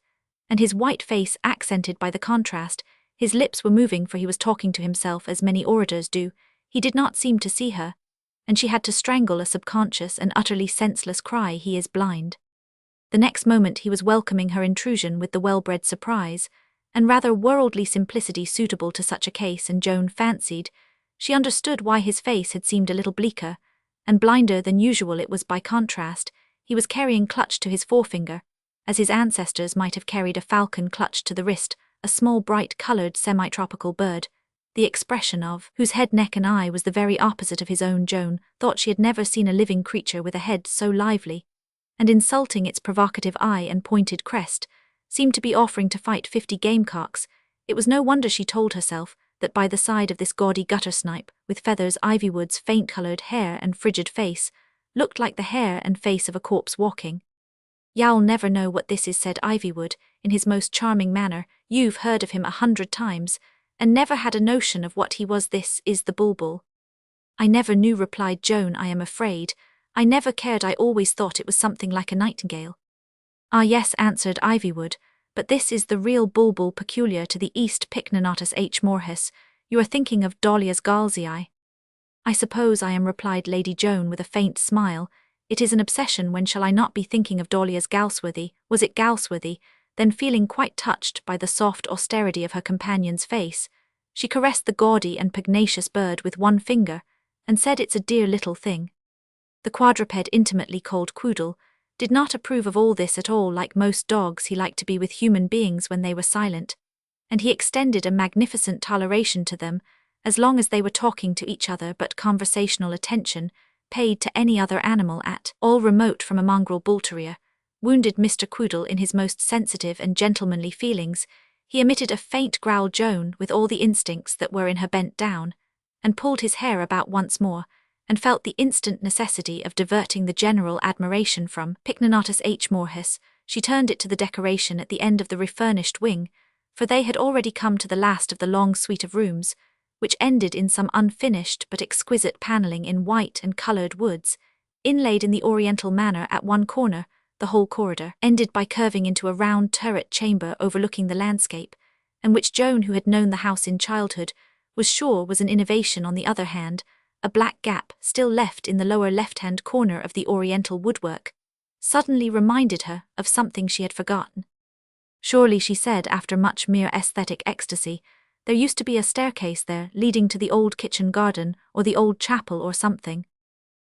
and his white face accented by the contrast. His lips were moving, for he was talking to himself as many orators do. He did not seem to see her, and she had to strangle a subconscious and utterly senseless cry, "He is blind." The next moment he was welcoming her intrusion with the well-bred surprise and rather worldly simplicity suitable to such a case, and Joan fancied she understood why his face had seemed a little bleaker and blinder than usual. It was by contrast. He was carrying clutched to his forefinger, as his ancestors might have carried a falcon clutched to the wrist, a small bright-coloured semi-tropical bird, the expression of whose head, neck and eye was the very opposite of his own. Joan thought she had never seen a living creature with a head so lively, and insulting. Its provocative eye and pointed crest seemed to be offering to fight 50 gamecocks. It was no wonder, she told herself, that by the side of this gaudy guttersnipe with feathers Ivywood's faint-coloured hair and frigid face looked like the hair and face of a corpse walking. "You'll never know what this is," said Ivywood, in his most charming manner. "You've heard of him 100 times, and never had a notion of what he was. This is the bulbul." "I never knew," replied Joan. "I am afraid I never cared. I always thought it was something like a nightingale." "Ah yes," answered Ivywood, "but this is the real bulbul, peculiar to the East, Pycnonotus H. morhis. You are thinking of Dahlias galsii." "I suppose I am," replied Lady Joan with a faint smile. "It is an obsession. When shall I not be thinking of Dahlias Galsworthy?" Was it Galsworthy? Then, feeling quite touched by the soft austerity of her companion's face, she caressed the gaudy and pugnacious bird with one finger, and said, "It's a dear little thing." The quadruped, intimately called Quoodle, did not approve of all this at all. Like most dogs, he liked to be with human beings when they were silent, and he extended a magnificent toleration to them as long as they were talking to each other, but conversational attention, paid to any other animal at all remote from a mongrel bull terrier, wounded Mr. Quoodle in his most sensitive and gentlemanly feelings. He emitted a faint growl. Joan, with all the instincts that were in her, bent down and pulled his hair about once more, and felt the instant necessity of diverting the general admiration from Pycnonotus H. morhis. She turned it to the decoration at the end of the refurnished wing, for they had already come to the last of the long suite of rooms, which ended in some unfinished but exquisite panelling in white and coloured woods, inlaid in the oriental manner. At one corner, the whole corridor ended by curving into a round turret chamber overlooking the landscape, and which Joan, who had known the house in childhood, was sure was an innovation. On the other hand, a black gap, still left in the lower left-hand corner of the oriental woodwork, suddenly reminded her of something she had forgotten. "Surely," she said, after much mere aesthetic ecstasy, "there used to be a staircase there leading to the old kitchen garden or the old chapel or something."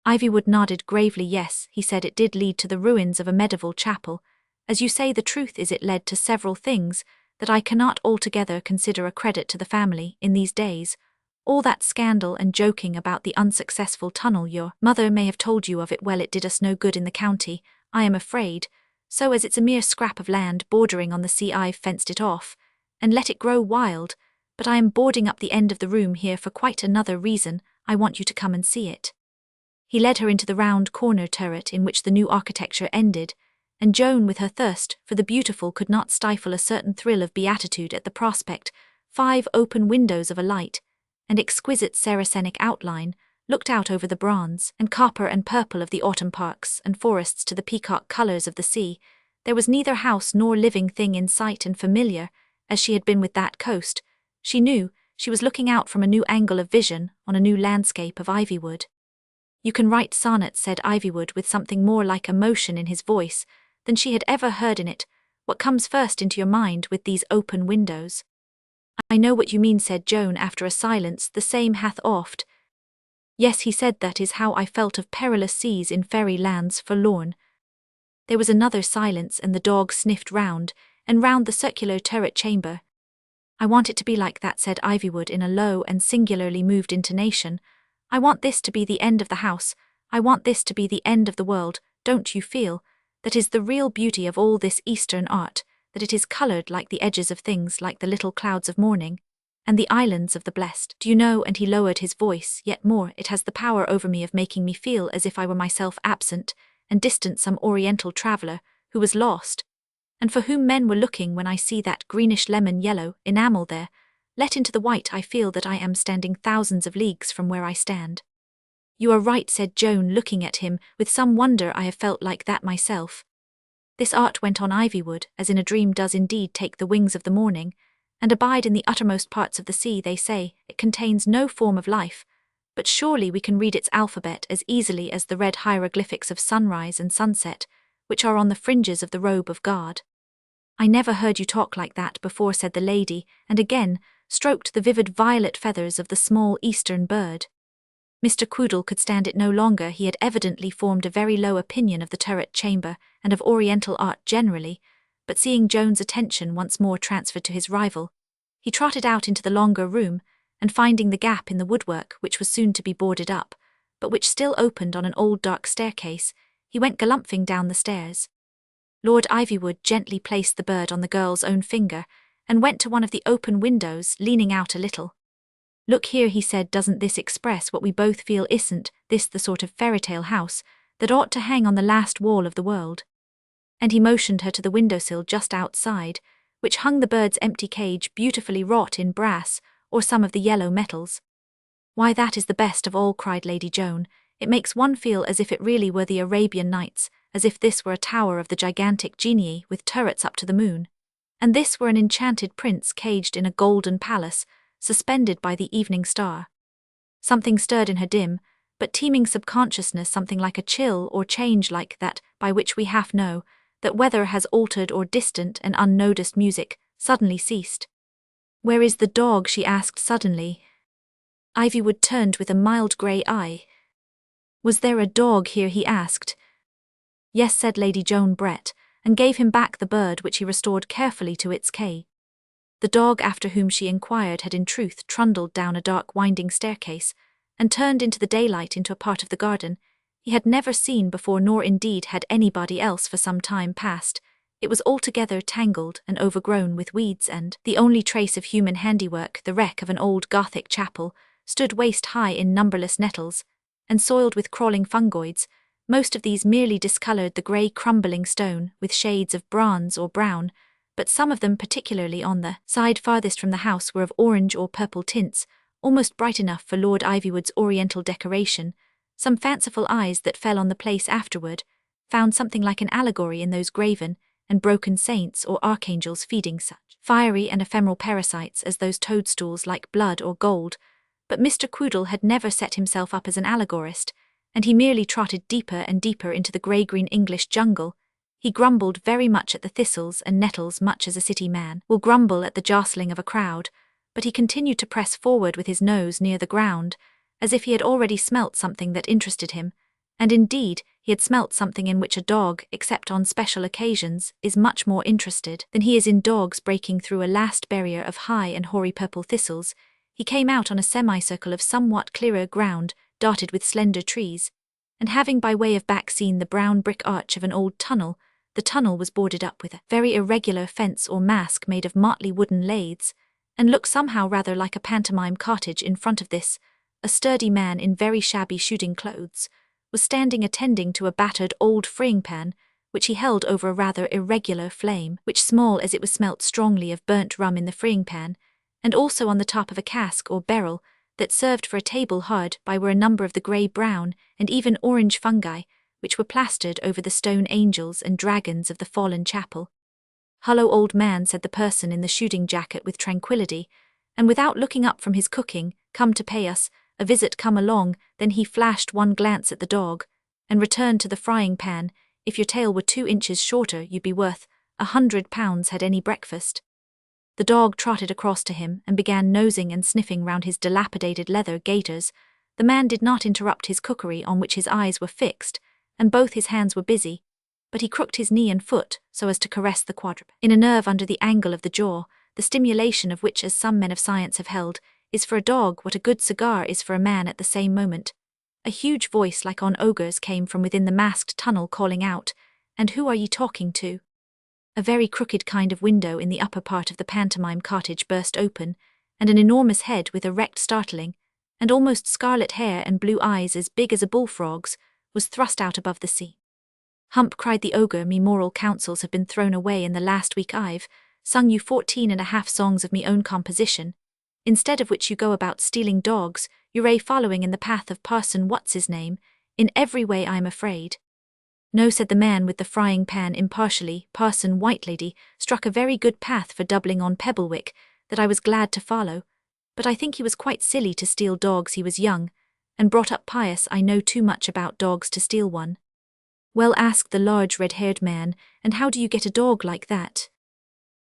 Ivywood nodded gravely. "Yes," he said, "it did lead to the ruins of a medieval chapel. As you say, the truth is it led to several things, that I cannot altogether consider a credit to the family in these days. All that scandal and joking about the unsuccessful tunnel, your mother may have told you of it. Well, it did us no good in the county, I am afraid. So as it's a mere scrap of land bordering on the sea, I've fenced it off, and let it grow wild, but I am boarding up the end of the room here for quite another reason. I want you to come and see it. He led her into the round corner turret in which the new architecture ended, and Joan, with her thirst for the beautiful, could not stifle a certain thrill of beatitude at the prospect. 5 open windows of a light and exquisite Saracenic outline looked out over the bronze and copper and purple of the autumn parks and forests to the peacock colours of the sea. There was neither house nor living thing in sight, and familiar as she had been with that coast, she knew she was looking out from a new angle of vision on a new landscape of Ivywood. You can write sonnets, said Ivywood with something more like emotion in his voice than she had ever heard in it. What comes first into your mind with these open windows? I know what you mean, said Joan after a silence. The same hath oft. Yes, he said, that is how I felt of perilous seas in fairy lands forlorn. There was another silence, and the dog sniffed round and round the circular turret chamber. I want it to be like that, said Ivywood in a low and singularly moved intonation. I want this to be the end of the house. I want this to be the end of the world. Don't you feel? That is the real beauty of all this Eastern art, that it is coloured like the edges of things, like the little clouds of morning, and the islands of the blessed. Do you know, and he lowered his voice yet more, it has the power over me of making me feel as if I were myself absent and distant, some oriental traveller who was lost, and for whom men were looking. When I see that greenish lemon-yellow enamel there, let into the white, I feel that I am standing thousands of leagues from where I stand. You are right, said Joan, looking at him with some wonder. I have felt like that myself. This art, went on Ivywood, as in a dream, does indeed take the wings of the morning, and abide in the uttermost parts of the sea. They say it contains no form of life, but surely we can read its alphabet as easily as the red hieroglyphics of sunrise and sunset, which are on the fringes of the robe of God. I never heard you talk like that before, said the lady, and again stroked the vivid violet feathers of the small eastern bird. Mr. Quoodle could stand it no longer. He had evidently formed a very low opinion of the turret chamber and of Oriental art generally, but seeing Joan's attention once more transferred to his rival, he trotted out into the longer room, and finding the gap in the woodwork, which was soon to be boarded up, but which still opened on an old dark staircase, he went galumphing down the stairs. Lord Ivywood gently placed the bird on the girl's own finger, and went to one of the open windows, leaning out a little. Look here, he said, doesn't this express what we both feel? Isn't this the sort of fairy-tale house that ought to hang on the last wall of the world? And he motioned her to the windowsill just outside, which hung the bird's empty cage, beautifully wrought in brass or some of the yellow metals. Why, that is the best of all, cried Lady Joan. It makes one feel as if it really were the Arabian Nights, as if this were a tower of the gigantic genii with turrets up to the moon, and this were an enchanted prince caged in a golden palace, suspended by the evening star. Something stirred in her dim, but teeming subconsciousness, something like a chill or change like that by which we half know that weather has altered, or distant and unnoticed music suddenly ceased. Where is the dog? She asked suddenly. Ivywood turned with a mild grey eye. Was there a dog here? He asked. Yes, said Lady Joan Brett, and gave him back the bird, which he restored carefully to its cage. The dog after whom she inquired had in truth trundled down a dark winding staircase, and turned into the daylight into a part of the garden he had never seen before, nor indeed had anybody else for some time past. It was altogether tangled and overgrown with weeds, and the only trace of human handiwork, the wreck of an old Gothic chapel, stood waist-high in numberless nettles, and soiled with crawling fungoids. Most of these merely discoloured the grey crumbling stone with shades of bronze or brown, but some of them, particularly on the side farthest from the house, were of orange or purple tints, almost bright enough for Lord Ivywood's oriental decoration. Some fanciful eyes that fell on the place afterward found something like an allegory in those graven and broken saints or archangels feeding such fiery and ephemeral parasites as those toadstools like blood or gold. But Mr. Quoodle had never set himself up as an allegorist, and he merely trotted deeper and deeper into the grey-green English jungle. He grumbled very much at the thistles and nettles, much as a city man will grumble at the jostling of a crowd, but he continued to press forward with his nose near the ground, as if he had already smelt something that interested him, And indeed, he had smelt something in which a dog, except on special occasions, is much more interested than he is in dogs breaking through a last barrier of high and hoary purple thistles. He came out on a semicircle of somewhat clearer ground, dotted with slender trees, and having by way of back seen the brown brick arch of an old tunnel, the tunnel was boarded up with a very irregular fence or mask made of motley wooden lathes, and looked somehow rather like a pantomime cottage. In front of this, a sturdy man in very shabby shooting clothes was standing attending to a battered old frying pan, which he held over a rather irregular flame, which, small as it was, smelt strongly of burnt rum in the frying pan, and also on the top of a cask or barrel that served for a table. Hard by were a number of the grey-brown and even orange fungi, which were plastered over the stone angels and dragons of the fallen chapel. "Hullo, old man," said the person in the shooting jacket with tranquillity, and without looking up from his cooking, "come to pay us a visit, come along." Then he flashed one glance at the dog, and returned to the frying pan. "If your tail were 2 inches shorter, you'd be worth £100. Had any breakfast?" The dog trotted across to him and began nosing and sniffing round his dilapidated leather gaiters. The man did not interrupt his cookery, on which his eyes were fixed, and both his hands were busy, but he crooked his knee and foot so as to caress the quadruped in a nerve under the angle of the jaw, the stimulation of which, as some men of science have held, is for a dog what a good cigar is for a man at the same moment. A huge voice like an ogre's came from within the masked tunnel, calling out, "And who are ye talking to?" A very crooked kind of window in the upper part of the pantomime cottage burst open, and an enormous head with erect, startling, and almost scarlet hair and blue eyes as big as a bullfrog's was thrust out above the sea. "Hump," cried the ogre, "me moral counsels have been thrown away in the last week. I've sung you 14.5 songs of me own composition, instead of which you go about stealing dogs, you're following in the path of Parson What's-his-name, in every way, I'm afraid." "No," said the man with the frying pan impartially, "Parson Whitelady struck a very good path for doubling on Pebblewick, that I was glad to follow, but I think he was quite silly to steal dogs. He was young, and brought up pious. I know too much about dogs to steal one." "Well," asked the large red-haired man, "and how do you get a dog like that?"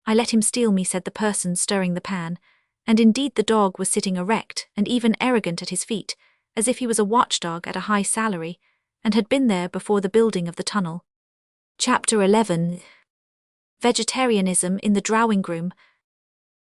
"I let him steal me," said the person stirring the pan, and indeed the dog was sitting erect and even arrogant at his feet, as if he was a watchdog at a high salary, and had been there before the building of the tunnel. Chapter 11. Vegetarianism in the drawing-room.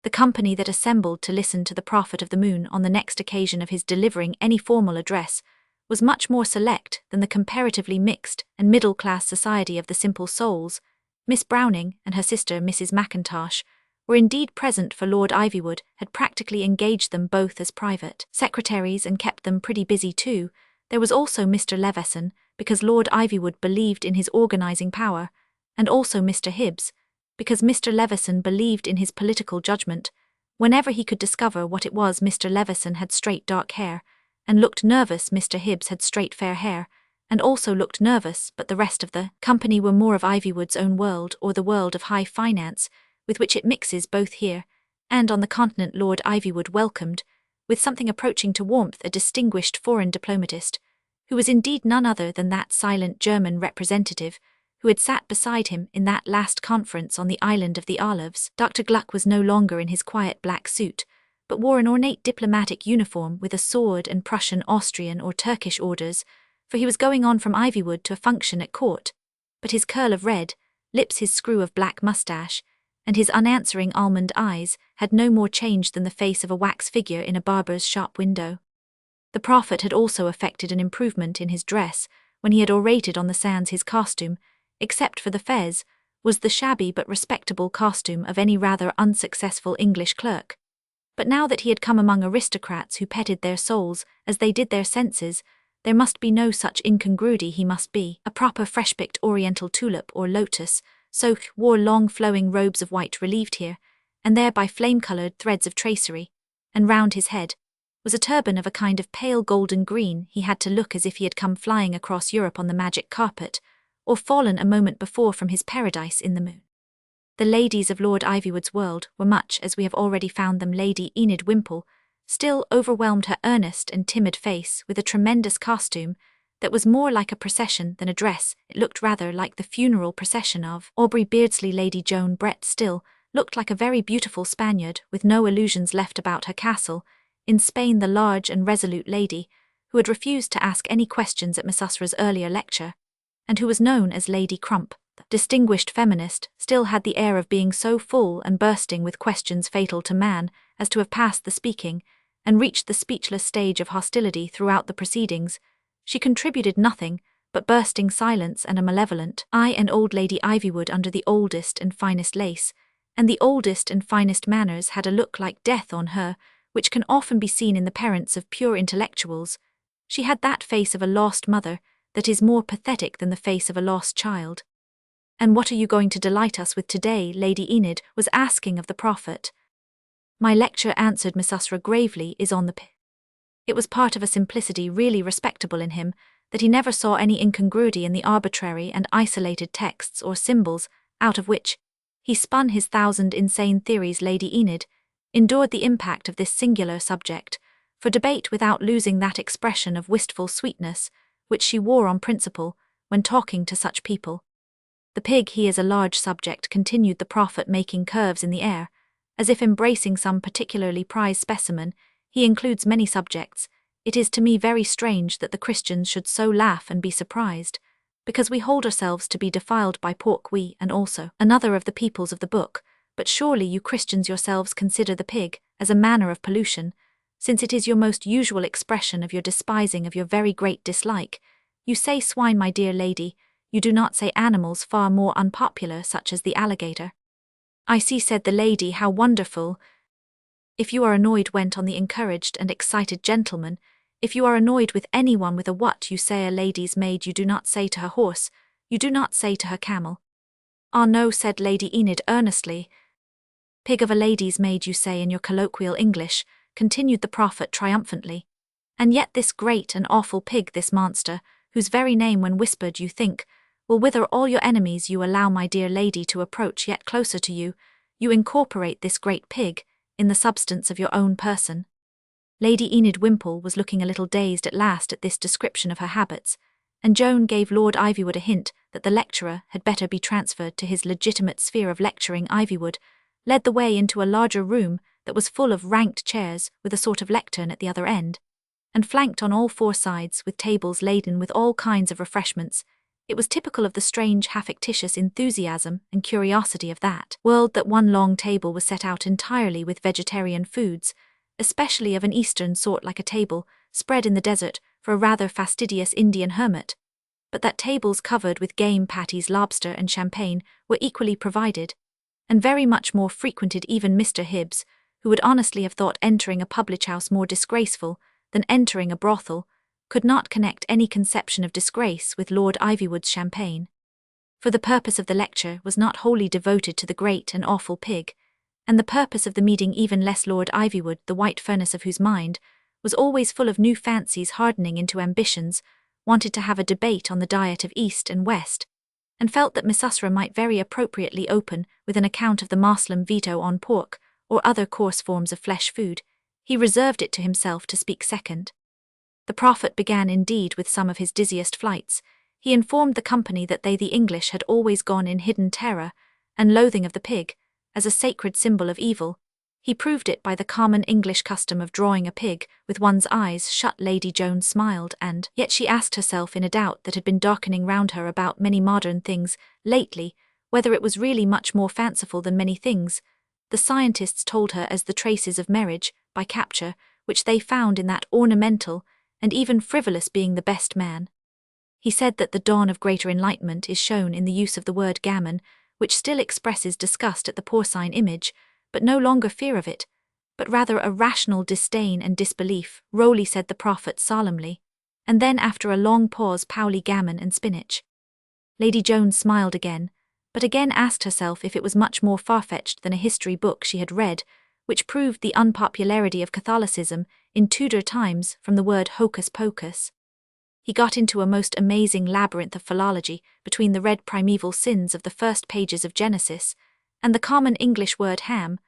The company that assembled to listen to the Prophet of the Moon on the next occasion of his delivering any formal address was much more select than the comparatively mixed and middle-class society of the simple souls. Miss Browning and her sister Mrs. Mackintosh were indeed present, for Lord Ivywood had practically engaged them both as private secretaries and kept them pretty busy too. There was also Mr. Leveson, because Lord Ivywood believed in his organising power, and also Mr. Hibbs, because Mr. Leveson believed in his political judgment. Whenever he could discover what it was, Mr. Leveson had straight dark hair, and looked nervous. Mr. Hibbs had straight fair hair, and also looked nervous, but the rest of the company were more of Ivywood's own world, or the world of high finance, with which it mixes both here and on the continent. Lord Ivywood welcomed, with something approaching to warmth, a distinguished foreign diplomatist, who was indeed none other than that silent German representative who had sat beside him in that last conference on the island of the Olives. Dr. Gluck was no longer in his quiet black suit, but wore an ornate diplomatic uniform with a sword and Prussian, Austrian or Turkish orders, for he was going on from Ivywood to a function at court. But his curl of red lips, his screw of black moustache, and his unanswering almond eyes had no more change than the face of a wax figure in a barber's shop window. The Prophet had also effected an improvement in his dress when he had orated on the sands. His costume, except for the fez, was the shabby but respectable costume of any rather unsuccessful English clerk. But now that he had come among aristocrats who petted their souls as they did their senses, there must be no such incongruity. He must be a proper fresh-picked oriental tulip or lotus, so wore long flowing robes of white relieved here and there by flame-coloured threads of tracery, and round his head was a turban of a kind of pale golden green. He had to look as if he had come flying across Europe on the magic carpet, or fallen a moment before from his paradise in the moon. The ladies of Lord Ivywood's world were much as we have already found them. Lady Enid Wimple still overwhelmed her earnest and timid face with a tremendous costume that was more like a procession than a dress. It looked rather like the funeral procession of Aubrey Beardsley. Lady Joan Brett still looked like a very beautiful Spaniard, with no illusions left about her castle. In Spain, the large and resolute lady, who had refused to ask any questions at Miss Usra's earlier lecture, and who was known as Lady Crump, the distinguished feminist, still had the air of being so full and bursting with questions fatal to man as to have passed the speaking and reached the speechless stage of hostility throughout the proceedings. She contributed nothing but bursting silence and a malevolent eye, and old Lady Ivywood under the oldest and finest lace, and the oldest and finest manners had a look like death on her, which can often be seen in the parents of pure intellectuals. She had that face of a lost mother that is more pathetic than the face of a lost child. "And what are you going to delight us with today?" Lady Enid was asking of the prophet. "My lecture," answered Miss Usra gravely, "is on the It was part of a simplicity really respectable in him, that he never saw any incongruity in the arbitrary and isolated texts or symbols out of which he spun his thousand insane theories." Lady Enid endured the impact of this singular subject for debate without losing that expression of wistful sweetness which she wore on principle when talking to such people. "The pig, he is a large subject," continued the prophet, making curves in the air, as if embracing some particularly prized specimen. "He includes many subjects. It is to me very strange that the Christians should so laugh and be surprised, because we hold ourselves to be defiled by pork, we and also another of the peoples of the book. But surely you Christians yourselves consider the pig as a manner of pollution, since it is your most usual expression of your despising of your very great dislike. You say swine, my dear lady, you do not say animals far more unpopular, such as the alligator." "I see," said the lady, "how wonderful." "If you are annoyed," went on the encouraged and excited gentleman, "if you are annoyed with anyone with a what, you say a lady's maid, you do not say to her horse, you do not say to her camel." "Ah no," said Lady Enid earnestly. "Pig of a lady's maid, you say in your colloquial English," continued the prophet triumphantly. "And yet this great and awful pig, this monster, whose very name when whispered you think will wither all your enemies, you allow, my dear lady, to approach yet closer to you, you incorporate this great pig in the substance of your own person." Lady Enid Wimpole was looking a little dazed at last at this description of her habits, and Joan gave Lord Ivywood a hint that the lecturer had better be transferred to his legitimate sphere of lecturing. Ivywood led the way into a larger room that was full of ranked chairs with a sort of lectern at the other end, and flanked on all four sides with tables laden with all kinds of refreshments. It was typical of the strange, half-fictitious enthusiasm and curiosity of that world that one long table was set out entirely with vegetarian foods, especially of an Eastern sort, like a table spread in the desert for a rather fastidious Indian hermit, but that tables covered with game patties, lobster and champagne were equally provided, and very much more frequented. Even Mr. Hibbs, who would honestly have thought entering a public-house more disgraceful than entering a brothel, could not connect any conception of disgrace with Lord Ivywood's champagne. For the purpose of the lecture was not wholly devoted to the great and awful pig, and the purpose of the meeting even less. Lord Ivywood, the white furnace of whose mind was always full of new fancies hardening into ambitions, wanted to have a debate on the diet of East and West, and felt that Miss Usra might very appropriately open with an account of the Moslem veto on pork or other coarse forms of flesh food. He reserved it to himself to speak second. The prophet began indeed with some of his dizziest flights. He informed the company that they, the English, had always gone in hidden terror and loathing of the pig as a sacred symbol of evil. He proved it by the common English custom of drawing a pig with one's eyes shut. Lady Joan smiled, and yet she asked herself, in a doubt that had been darkening round her about many modern things lately, whether it was really much more fanciful than many things the scientists told her as the traces of marriage by capture, which they found in that ornamental and even frivolous being the best man. He said that the dawn of greater enlightenment is shown in the use of the word gammon, which still expresses disgust at the porcine image, but no longer fear of it, but rather a rational disdain and disbelief. "Rowley," said the prophet solemnly, and then after a long pause, "Powley gammon and spinach." Lady Joan smiled again, but again asked herself if it was much more far-fetched than a history book she had read, which proved the unpopularity of Catholicism in Tudor times from the word hocus pocus. He got into a most amazing labyrinth of philology between the red primeval sins of the first pages of Genesis and the common English word ham,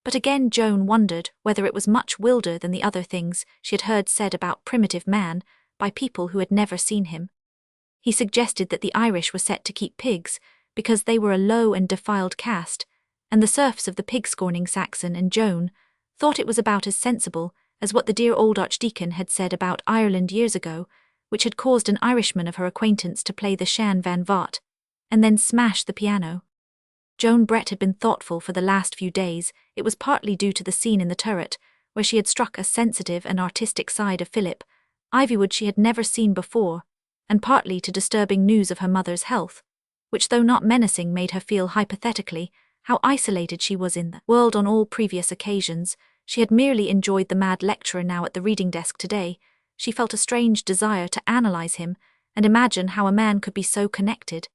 but again Joan wondered whether it was much wilder than the other things she had heard said about primitive man by people who had never seen him. He suggested that the Irish were set to keep pigs because they were a low and defiled caste, and the serfs of the pig-scorning Saxon, and Joan thought it was about as sensible as what the dear old archdeacon had said about Ireland years ago, which had caused an Irishman of her acquaintance to play the Shan Van Vart, and then smash the piano. Joan Brett had been thoughtful for the last few days. It was partly due to the scene in the turret, where she had struck a sensitive and artistic side of Philip Ivywood she had never seen before, and partly to disturbing news of her mother's health, which though not menacing made her feel hypothetically how isolated she was in the world on all previous occasions. She had merely enjoyed the mad lecturer now at the reading desk today. She felt a strange desire to analyze him and imagine how a man could be so connected,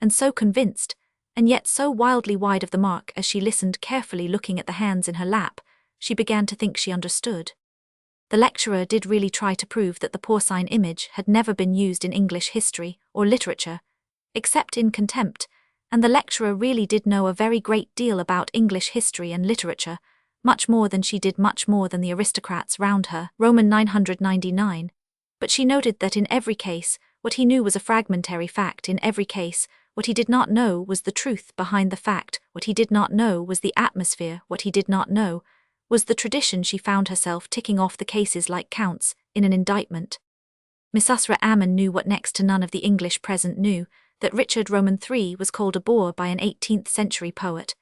and so convinced, and yet so wildly wide of the mark. As she listened carefully, looking at the hands in her lap, she began to think she understood. The lecturer did really try to prove that the porcine image had never been used in English history or literature, except in contempt, and the lecturer really did know a very great deal about English history and literature, much more than she did, much more than the aristocrats round her. Roman 999. But she noted that in every case, what he knew was a fragmentary fact. In every case, what he did not know was the truth behind the fact. What he did not know was the atmosphere. What he did not know was the tradition. She found herself ticking off the cases like counts in an indictment. Miss Usra Ammon knew what next to none of the English present knew, that Richard Roman III was called a boor by an 18th century poet,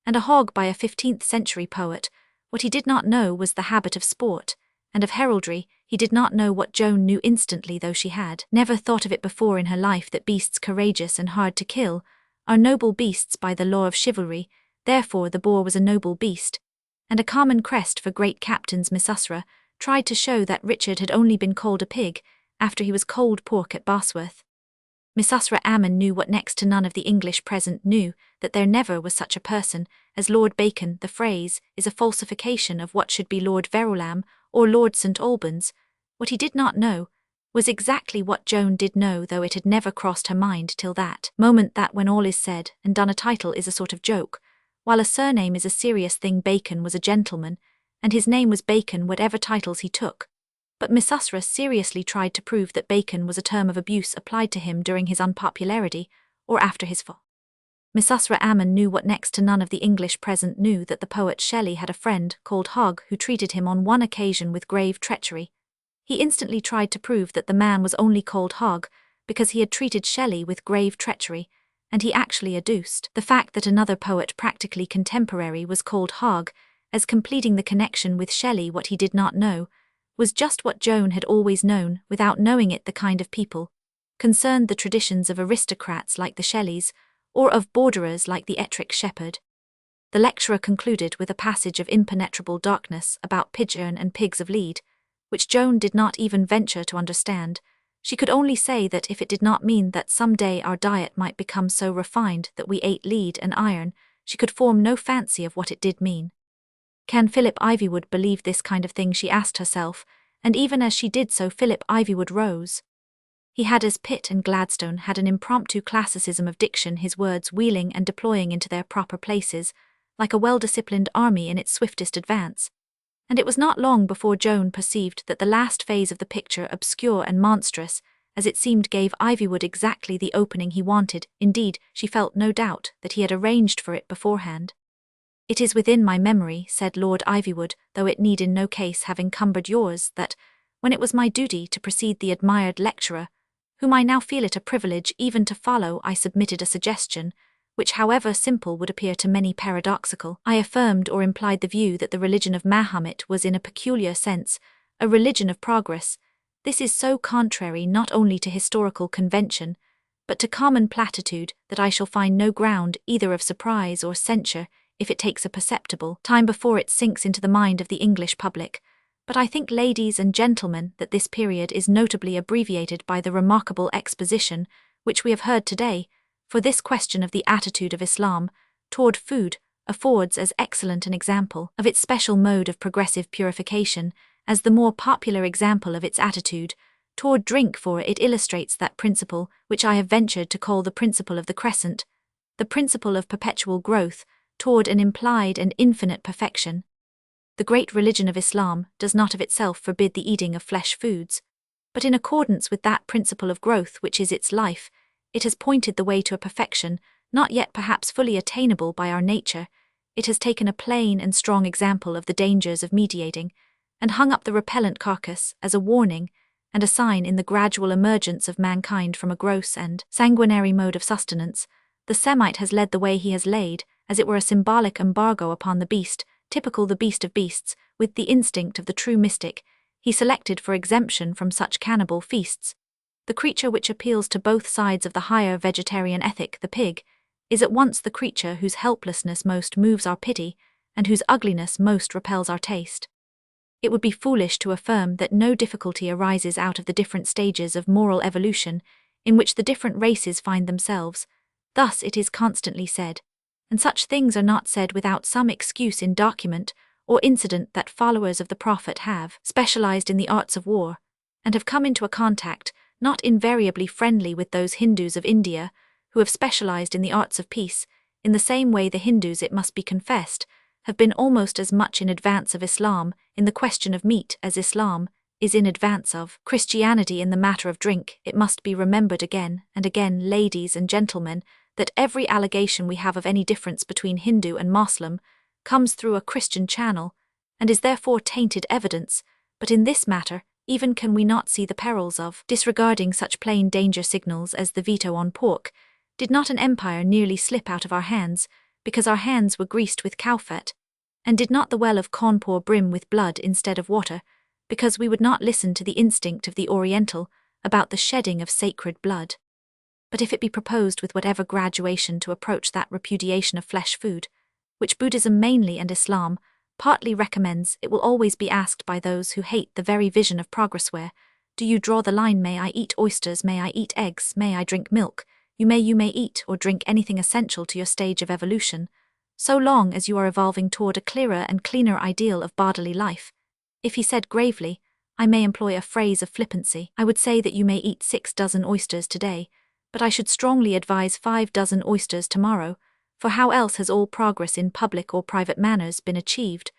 and a hog by a 15th century poet. What he did not know was the habit of sport, and of heraldry. He did not know what Joan knew instantly, though she had never thought of it before in her life, that beasts courageous and hard to kill are noble beasts by the law of chivalry. Therefore the boar was a noble beast, and a common crest for great captains. Miss Usra tried to show that Richard had only been called a pig after he was cold pork at Bosworth. Miss Usra Ammon knew what next to none of the English present knew, that there never was such a person as Lord Bacon. The phrase is a falsification of what should be Lord Verulam or Lord St. Albans. What he did not know was exactly what Joan did know, though it had never crossed her mind till that moment, that when all is said and done a title is a sort of joke, while a surname is a serious thing. Bacon was a gentleman, and his name was Bacon whatever titles he took. But Miss Usra seriously tried to prove that Bacon was a term of abuse applied to him during his unpopularity or after his fall. Miss Usra Ammon knew what next to none of the English present knew, that the poet Shelley had a friend called Hogg who treated him on one occasion with grave treachery. He instantly tried to prove that the man was only called Hogg because he had treated Shelley with grave treachery, and he actually adduced the fact that another poet practically contemporary was called Hogg as completing the connection with Shelley. What he did not know was just what Joan had always known without knowing it, the kind of people concerned the traditions of aristocrats like the Shelleys, or of borderers like the Ettrick shepherd. The lecturer concluded with a passage of impenetrable darkness about pigeon and pigs of lead, which Joan did not even venture to understand. She could only say that if it did not mean that some day our diet might become so refined that we ate lead and iron, she could form no fancy of what it did mean. Can Philip Ivywood believe this kind of thing, she asked herself, and even as she did so Philip Ivywood rose. He had, as Pitt and Gladstone had, an impromptu classicism of diction, his words wheeling and deploying into their proper places, like a well-disciplined army in its swiftest advance. And it was not long before Joan perceived that the last phase of the picture, obscure and monstrous as it seemed, gave Ivywood exactly the opening he wanted. Indeed, she felt no doubt that he had arranged for it beforehand. "It is within my memory," said Lord Ivywood, "though it need in no case have encumbered yours, that, when it was my duty to precede the admired lecturer, whom I now feel it a privilege even to follow, I submitted a suggestion, which however simple would appear to many paradoxical. I affirmed or implied the view that the religion of Mahomet was in a peculiar sense a religion of progress. This is so contrary not only to historical convention, but to common platitude, that I shall find no ground either of surprise or censure if it takes a perceptible time before it sinks into the mind of the English public. But I think, ladies and gentlemen, that this period is notably abbreviated by the remarkable exposition which we have heard today, for this question of the attitude of Islam toward food affords as excellent an example of its special mode of progressive purification as the more popular example of its attitude toward drink, for it illustrates that principle which I have ventured to call the principle of the crescent, the principle of perpetual growth toward an implied and infinite perfection. The great religion of Islam does not of itself forbid the eating of flesh foods, but in accordance with that principle of growth which is its life, it has pointed the way to a perfection not yet perhaps fully attainable by our nature. It has taken a plain and strong example of the dangers of mediating, and hung up the repellent carcass as a warning and a sign in the gradual emergence of mankind from a gross and sanguinary mode of sustenance, the Semite has led the way he has laid, as it were a symbolic embargo upon the beast, typical the beast of beasts, with the instinct of the true mystic, he selected for exemption from such cannibal feasts. The creature which appeals to both sides of the higher vegetarian ethic, the pig, is at once the creature whose helplessness most moves our pity, and whose ugliness most repels our taste. It would be foolish to affirm that no difficulty arises out of the different stages of moral evolution in which the different races find themselves. Thus it is constantly said, and such things are not said without some excuse in document or incident, that followers of the Prophet have specialized in the arts of war, and have come into a contact not invariably friendly with those Hindus of India who have specialized in the arts of peace, in the same way the Hindus, it must be confessed, have been almost as much in advance of Islam in the question of meat as Islam is in advance of Christianity in the matter of drink. It must be remembered again and again, ladies and gentlemen, that every allegation we have of any difference between Hindu and Moslem comes through a Christian channel, and is therefore tainted evidence, but in this matter even can we not see the perils of disregarding such plain danger signals as the veto on pork. Did not an empire nearly slip out of our hands, because our hands were greased with cow fat? And did not the well of Cawnpore brim with blood instead of water, because we would not listen to the instinct of the Oriental about the shedding of sacred blood? But if it be proposed with whatever graduation to approach that repudiation of flesh food, which Buddhism mainly and Islam partly recommends, it will always be asked by those who hate the very vision of progress, where do you draw the line? May I eat oysters? May I eat eggs? May I drink milk? You may eat or drink anything essential to your stage of evolution, so long as you are evolving toward a clearer and cleaner ideal of bodily life. If he said gravely, I may employ a phrase of flippancy, I would say that you may eat 6 dozen oysters today, but I should strongly advise 5 dozen oysters tomorrow, for how else has all progress in public or private manners been achieved?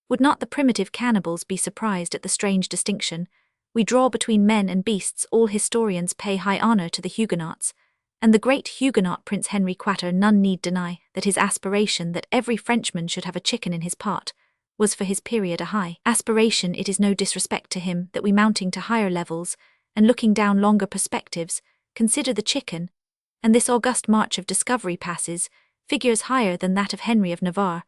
Would not the primitive cannibals be surprised at the strange distinction we draw between men and beasts? All historians pay high honor to the Huguenots, and the great Huguenot Prince Henry Quatre, none need deny that his aspiration that every Frenchman should have a chicken in his pot was for his period a high aspiration. It is no disrespect to him that we, mounting to higher levels and looking down longer perspectives, consider the chicken, and this august march of discovery passes figures higher than that of Henry of Navarre.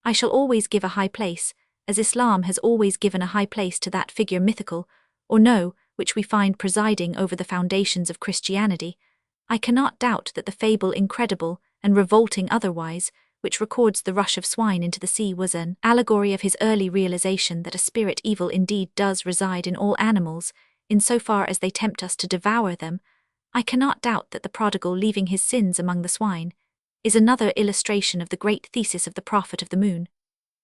I shall always give a high place, as Islam has always given a high place, to that figure, mythical or no, which we find presiding over the foundations of Christianity. I cannot doubt that the fable, incredible and revolting otherwise, which records the rush of swine into the sea, was an allegory of his early realization that a spirit evil indeed does reside in all animals, in so far as they tempt us to devour them. I cannot doubt that the prodigal leaving his sins among the swine is another illustration of the great thesis of the Prophet of the Moon.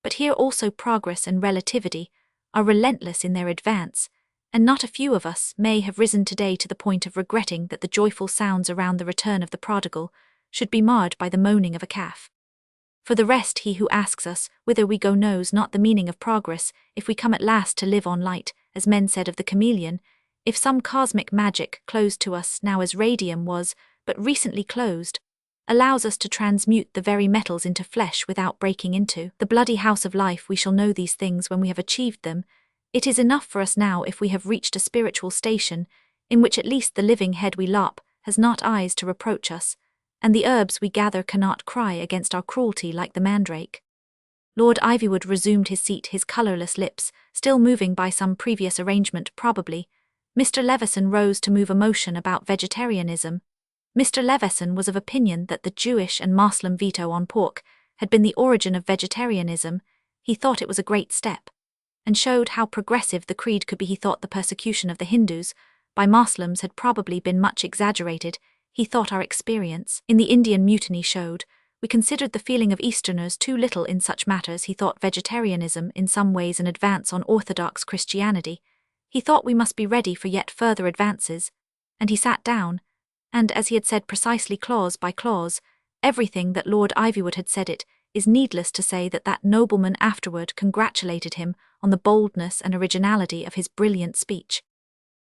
But here also progress and relativity are relentless in their advance, and not a few of us may have risen today to the point of regretting that the joyful sounds around the return of the prodigal should be marred by the moaning of a calf. For the rest, he who asks us whither we go knows not the meaning of progress if we come at last to live on light, as men said of the chameleon. If some cosmic magic, closed to us now as radium was but recently closed, allows us to transmute the very metals into flesh without breaking into the bloody house of life, we shall know these things when we have achieved them. It is enough for us now if we have reached a spiritual station in which at least the living head we lop has not eyes to reproach us, and the herbs we gather cannot cry against our cruelty like the mandrake. Lord Ivywood resumed his seat, his colourless lips still moving by some previous arrangement probably. Mr. Leveson rose to move a motion about vegetarianism. Mr. Leveson was of opinion that the Jewish and Moslem veto on pork had been the origin of vegetarianism. He thought it was a great step, and showed how progressive the creed could be. He thought the persecution of the Hindus by Moslems had probably been much exaggerated. He thought our experience in the Indian Mutiny showed we considered the feeling of Easterners too little in such matters. He thought vegetarianism in some ways an advance on Orthodox Christianity. He thought we must be ready for yet further advances, and he sat down, and as he had said precisely clause by clause, everything that Lord Ivywood had said, it is needless to say that that nobleman afterward congratulated him on the boldness and originality of his brilliant speech.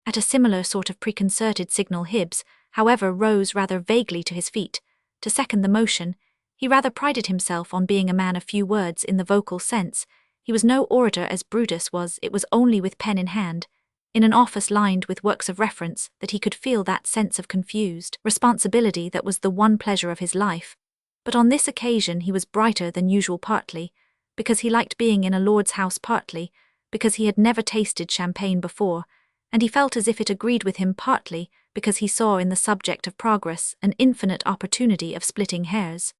At a similar sort of preconcerted signal, Hibbs, however, rose rather vaguely to his feet, to second the motion. He rather prided himself on being a man of few words in the vocal sense. He was no orator as Brutus was, it was only with pen in hand, in an office lined with works of reference, that he could feel that sense of confused responsibility that was the one pleasure of his life. But on this occasion he was brighter than usual, partly because he liked being in a lord's house, partly because he had never tasted champagne before, and he felt as if it agreed with him, partly because he saw in the subject of progress an infinite opportunity of splitting hairs.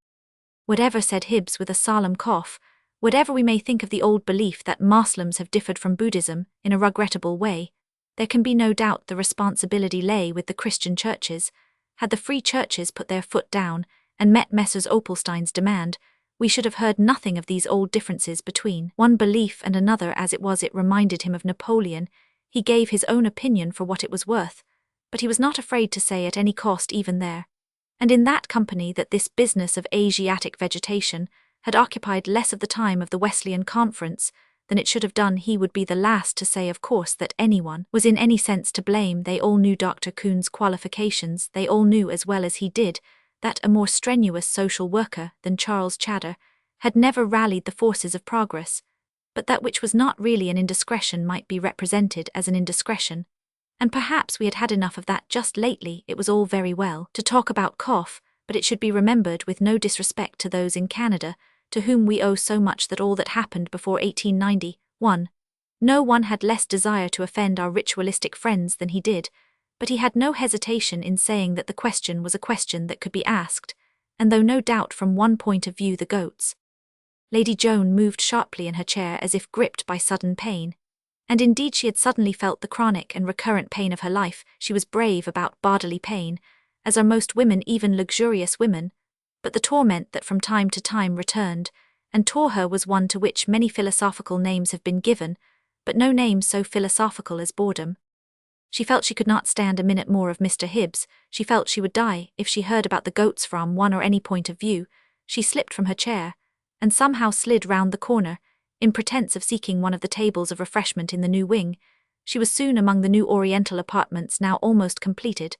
Whatever, said Hibbs with a solemn cough, whatever we may think of the old belief that Moslems have differed from Buddhism in a regrettable way, there can be no doubt the responsibility lay with the Christian churches. Had the free churches put their foot down and met Messrs. Opalstein's demand, we should have heard nothing of these old differences between one belief and another. As it was, it reminded him of Napoleon. He gave his own opinion for what it was worth, but he was not afraid to say at any cost, even there, and in that company, that this business of Asiatic vegetation had occupied less of the time of the Wesleyan Conference than it should have done. He would be the last to say, of course, that anyone was in any sense to blame. They all knew Dr. Kuhn's qualifications. They all knew as well as he did that a more strenuous social worker than Charles Chater had never rallied the forces of progress, but that which was not really an indiscretion might be represented as an indiscretion. And perhaps we had had enough of that just lately. It was all very well to talk about cough, but it should be remembered, with no disrespect to those in Canada, to whom we owe so much, that all that happened before 1891, no one had less desire to offend our ritualistic friends than he did, but he had no hesitation in saying that the question was a question that could be asked, and though no doubt from one point of view the goats. Lady Joan moved sharply in her chair as if gripped by sudden pain. And indeed she had suddenly felt the chronic and recurrent pain of her life. She was brave about bodily pain, as are most women, even luxurious women, but the torment that from time to time returned and tore her was one to which many philosophical names have been given, but no name so philosophical as boredom. She felt she could not stand a minute more of Mr. Hibbs. She felt she would die if she heard about the goats from one or any point of view. She slipped from her chair and somehow slid round the corner, in pretence of seeking one of the tables of refreshment in the new wing. She was soon among the new Oriental apartments, now almost completed,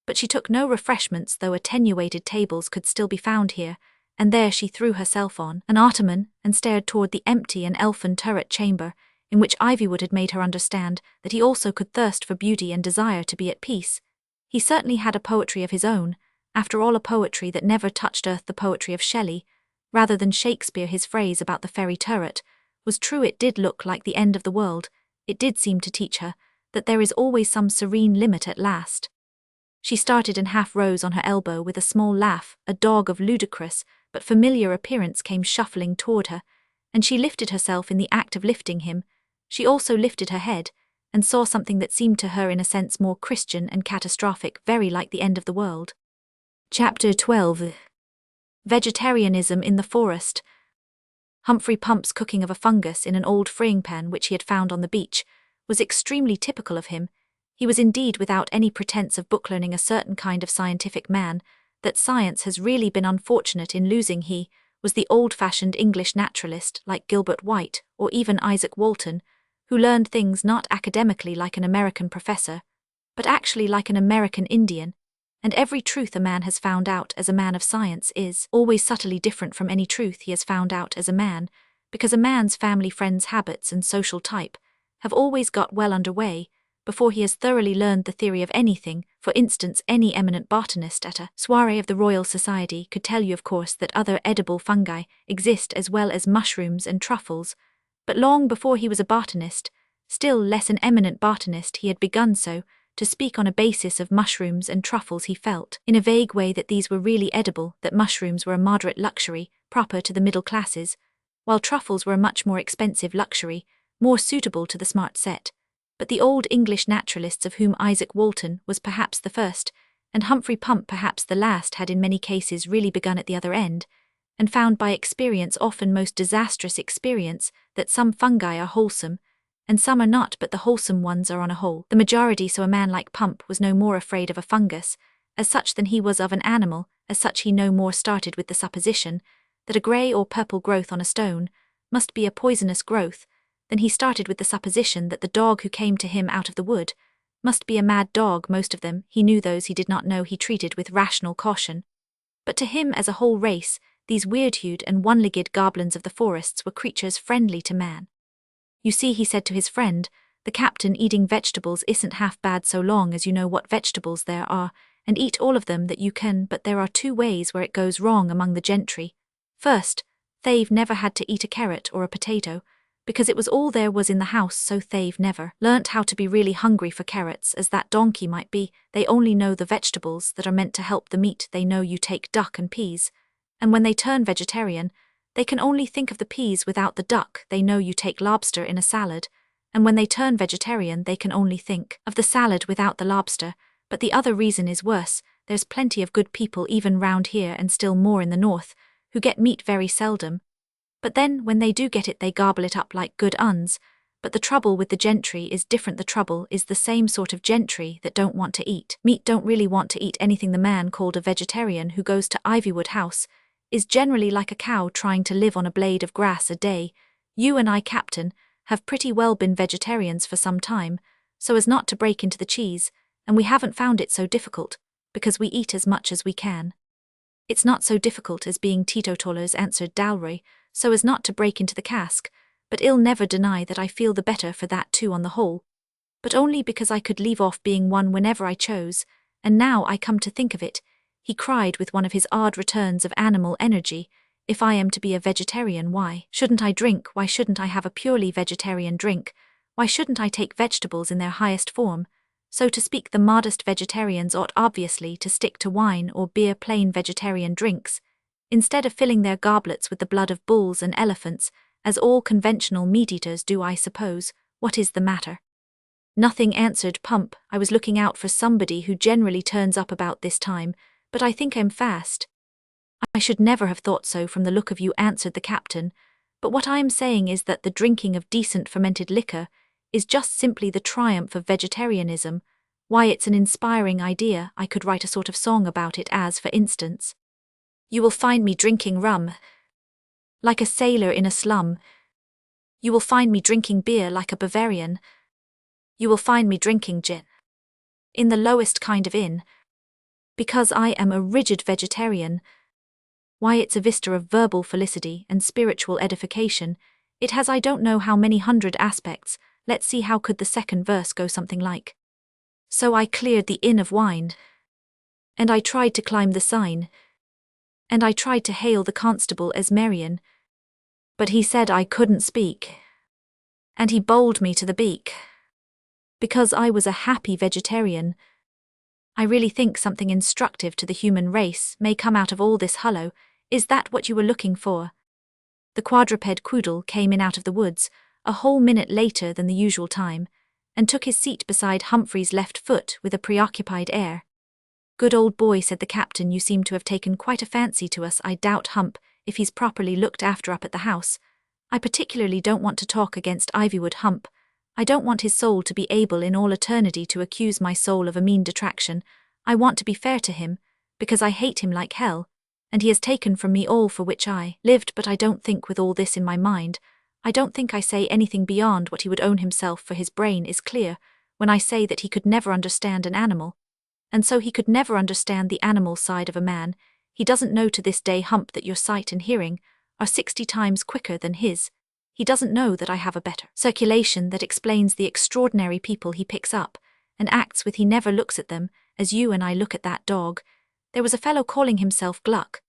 but she took no refreshments, though attenuated tables could still be found here, and there she threw herself on an ottoman and stared toward the empty and elfin turret chamber, in which Ivywood had made her understand that he also could thirst for beauty and desire to be at peace. He certainly had a poetry of his own, after all, a poetry that never touched earth, the poetry of Shelley, rather than Shakespeare. His phrase about the fairy turret was true. It did look like the end of the world. It did seem to teach her that there is always some serene limit at last. She started and half rose on her elbow with a small laugh. A dog of ludicrous but familiar appearance came shuffling toward her, and she lifted herself. In the act of lifting him, she also lifted her head, and saw something that seemed to her in a sense more Christian and catastrophic, very like the end of the world. Chapter 12. Vegetarianism in the Forest. Humphrey Pump's cooking of a fungus in an old frying pan which he had found on the beach was extremely typical of him. He was indeed, without any pretence of book learning, a certain kind of scientific man that science has really been unfortunate in losing. He was the old-fashioned English naturalist, like Gilbert White or even Isaac Walton, who learned things not academically like an American professor, but actually like an American Indian, and every truth a man has found out as a man of science is always subtly different from any truth he has found out as a man, because a man's family, friends, habits, and social type have always got well under way before he has thoroughly learned the theory of anything. For instance, any eminent botanist at a soiree of the Royal Society could tell you, of course, that other edible fungi exist as well as mushrooms and truffles, but long before he was a botanist, still less an eminent botanist, he had begun so to speak on a basis of mushrooms and truffles. He felt, in a vague way, that these were really edible, that mushrooms were a moderate luxury, proper to the middle classes, while truffles were a much more expensive luxury, more suitable to the smart set. But the old English naturalists, of whom Isaac Walton was perhaps the first, and Humphrey Pump perhaps the last, had in many cases really begun at the other end, and found by experience, often most disastrous experience, that some fungi are wholesome, and some are not, but the wholesome ones are on a whole the majority. So a man like Pump was no more afraid of a fungus as such than he was of an animal as such. He no more started with the supposition that a grey or purple growth on a stone must be a poisonous growth than he started with the supposition that the dog who came to him out of the wood must be a mad dog. Most of them, he knew; those he did not know, he treated with rational caution. But to him as a whole race, these weird-hued and one-legged goblins of the forests were creatures friendly to man. You see, he said to his friend, the captain, eating vegetables isn't half bad so long as you know what vegetables there are, and eat all of them that you can, but there are two ways where it goes wrong among the gentry. First, they've never had to eat a carrot or a potato, because it was all there was in the house, so they've never learnt how to be really hungry for carrots, as that donkey might be. They only know the vegetables that are meant to help the meat. They know you take duck and peas, and when they turn vegetarian, they can only think of the peas without the duck. They know you take lobster in a salad, and when they turn vegetarian they can only think of the salad without the lobster. But the other reason is worse. There's plenty of good people even round here, and still more in the north, who get meat very seldom. But then, when they do get it, they gobble it up like good uns. But the trouble with the gentry is different. The trouble is the same sort of gentry that don't want to eat meat, don't really want to eat anything. The man called a vegetarian who goes to Ivywood House is generally like a cow trying to live on a blade of grass a day. You and I, Captain, have pretty well been vegetarians for some time, so as not to break into the cheese, and we haven't found it so difficult, because we eat as much as we can. It's not so difficult as being teetotalers, answered Dalry, so as not to break into the cask, but I'll never deny that I feel the better for that too on the whole, but only because I could leave off being one whenever I chose. And now I come to think of it, he cried with one of his odd returns of animal energy, if I am to be a vegetarian, why shouldn't I drink? Why shouldn't I have a purely vegetarian drink? Why shouldn't I take vegetables in their highest form? So to speak, the modest vegetarians ought obviously to stick to wine or beer, plain vegetarian drinks, instead of filling their goblets with the blood of bulls and elephants, as all conventional meat-eaters do, I suppose. What is the matter? Nothing, answered Pump. I was looking out for somebody who generally turns up about this time, but I think I'm fast. I should never have thought so from the look of you, answered the captain, but what I am saying is that the drinking of decent fermented liquor is just simply the triumph of vegetarianism. Why, it's an inspiring idea. I could write a sort of song about it, as, for instance, you will find me drinking rum like a sailor in a slum. You will find me drinking beer like a Bavarian. You will find me drinking gin in the lowest kind of inn, because I am a rigid vegetarian. Why, it's a vista of verbal felicity and spiritual edification. It has I don't know how many hundred aspects. Let's see, how could the second verse go? Something like, so I cleared the inn of wine, and I tried to climb the sign, and I tried to hail the constable as Marian, but he said I couldn't speak, and he bowled me to the beak, because I was a happy vegetarian. I really think something instructive to the human race may come out of all this hullo. Is that what you were looking for? The quadruped Quoodle came in out of the woods a whole minute later than the usual time, and took his seat beside Humphrey's left foot with a preoccupied air. Good old boy, said the captain, you seem to have taken quite a fancy to us. I doubt Hump, if he's properly looked after up at the house. I particularly don't want to talk against Ivywood Hump. I don't want his soul to be able in all eternity to accuse my soul of a mean detraction. I want to be fair to him, because I hate him like hell, and he has taken from me all for which I lived. But I don't think, with all this in my mind, I don't think I say anything beyond what he would own himself, for his brain is clear when I say that he could never understand an animal, and so he could never understand the animal side of a man. He doesn't know to this day, Hump, that your sight and hearing are 60 times quicker than his. He doesn't know that I have a better circulation that explains the extraordinary people he picks up and acts with. He never looks at them as you and I look at that dog. There was a fellow calling himself Gluck,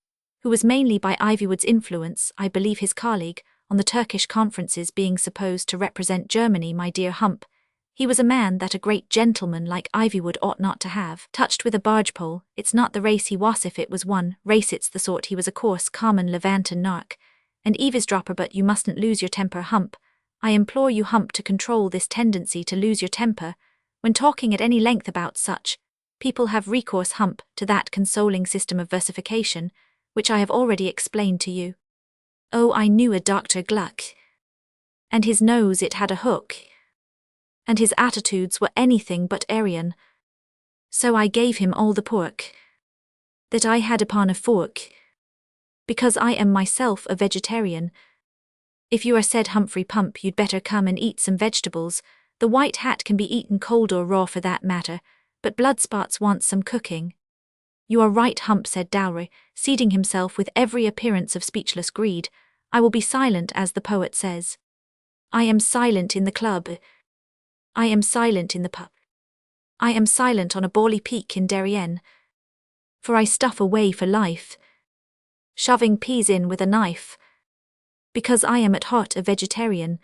who was mainly by Ivywood's influence, I believe his colleague, on the Turkish conferences, being supposed to represent Germany. My dear Hump, he was a man that a great gentleman like Ivywood ought not to have touched with a barge pole. It's not the race he was, if it was one race it's the sort he was, a coarse, common Levantan narc and eavesdropper. But you mustn't lose your temper, Hump. I implore you, Hump, to control this tendency to lose your temper when talking at any length about such people. Have recourse, Hump, to that consoling system of versification which I have already explained to you. Oh, I knew a Dr. Gluck, and his nose it had a hook, and his attitudes were anything but Aryan, so I gave him all the pork that I had upon a fork, because I am myself a vegetarian. If you are, said Humphrey Pump, you'd better come and eat some vegetables. The white hat can be eaten cold or raw for that matter, but Bloodspots wants some cooking. You are right, Hump, said Dowry, seating himself with every appearance of speechless greed. I will be silent, as the poet says. I am silent in the club. I am silent in the pub. I am silent on a bally peak in Darien. For I stuff away for life, shoving peas in with a knife. Because I am at heart a vegetarian.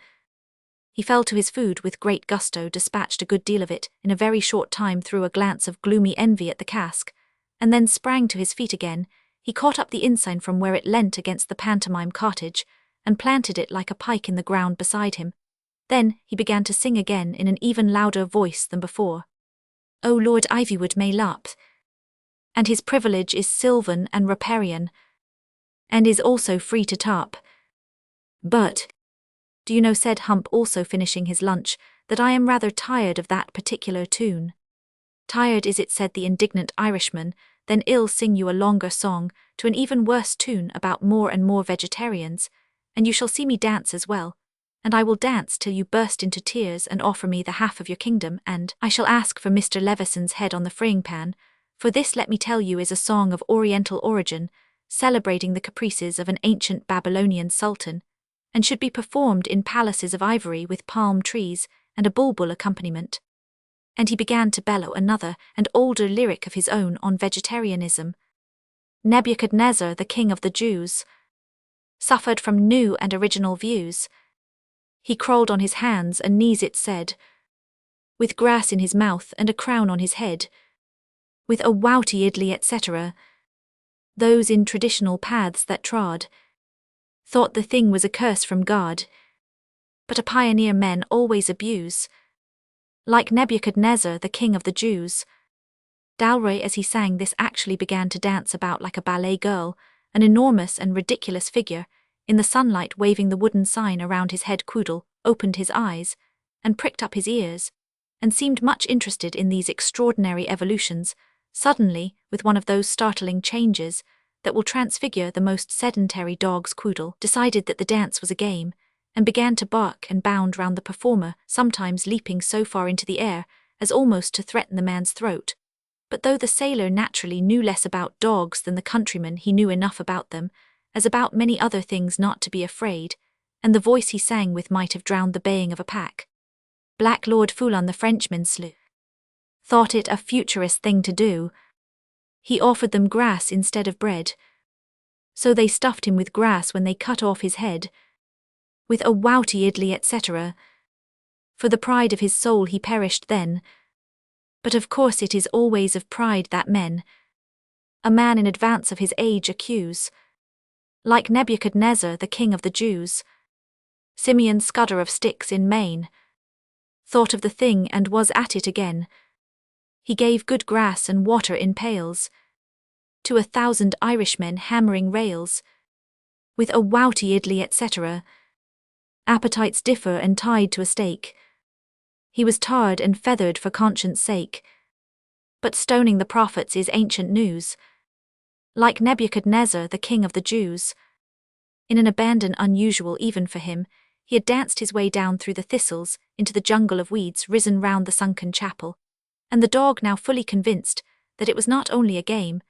He fell to his food with great gusto, dispatched a good deal of it in a very short time, threw a glance of gloomy envy at the cask, and then sprang to his feet again. He caught up the ensign from where it leant against the pantomime cottage, and planted it like a pike in the ground beside him. Then he began to sing again in an even louder voice than before. O Lord Ivywood may lup, and his privilege is sylvan and riparian, and is also free to tarp. But, do you know, said Hump, also finishing his lunch, that I am rather tired of that particular tune. Tired is it, said the indignant Irishman, then I'll sing you a longer song, to an even worse tune about more and more vegetarians, and you shall see me dance as well, and I will dance till you burst into tears and offer me the half of your kingdom, and I shall ask for Mr. Levison's head on the frying pan, for this, let me tell you, is a song of oriental origin, celebrating the caprices of an ancient Babylonian sultan, and should be performed in palaces of ivory with palm trees and a bulbul accompaniment. And he began to bellow another and older lyric of his own on vegetarianism. Nebuchadnezzar, the king of the Jews, suffered from new and original views. He crawled on his hands and knees, it said, with grass in his mouth and a crown on his head, with a wouty idly, etc. Those in traditional paths that trod thought the thing was a curse from God. But a pioneer men always abuse, like Nebuchadnezzar, the king of the Jews. Dalroy, as he sang this, actually began to dance about like a ballet girl, an enormous and ridiculous figure, in the sunlight waving the wooden sign around his head. Quoodle opened his eyes, and pricked up his ears, and seemed much interested in these extraordinary evolutions, suddenly, with one of those startling changes that will transfigure the most sedentary dogs. Quoodle decided that the dance was a game, and began to bark and bound round the performer, sometimes leaping so far into the air as almost to threaten the man's throat. But though the sailor naturally knew less about dogs than the countryman, he knew enough about them, as about many other things, not to be afraid, and the voice he sang with might have drowned the baying of a pack. Black Lord Foulon, the Frenchman, thought it a futurist thing to do. He offered them grass instead of bread. So they stuffed him with grass when they cut off his head, with a wouty idly, etc. For the pride of his soul he perished then. But of course it is always of pride that men, a man in advance of his age, accuse. Like Nebuchadnezzar, the king of the Jews, Simeon Scudder of Styx in Maine thought of the thing and was at it again. He gave good grass and water in pails to 1,000 Irishmen hammering rails, with a wouty idly, etc. Appetites differ and tied to a stake. He was tarred and feathered for conscience' sake. But stoning the prophets is ancient news. Like Nebuchadnezzar, the king of the Jews, in an abandon unusual even for him, he had danced his way down through the thistles into the jungle of weeds risen round the sunken chapel, and the dog, now fully convinced that it was not only a game,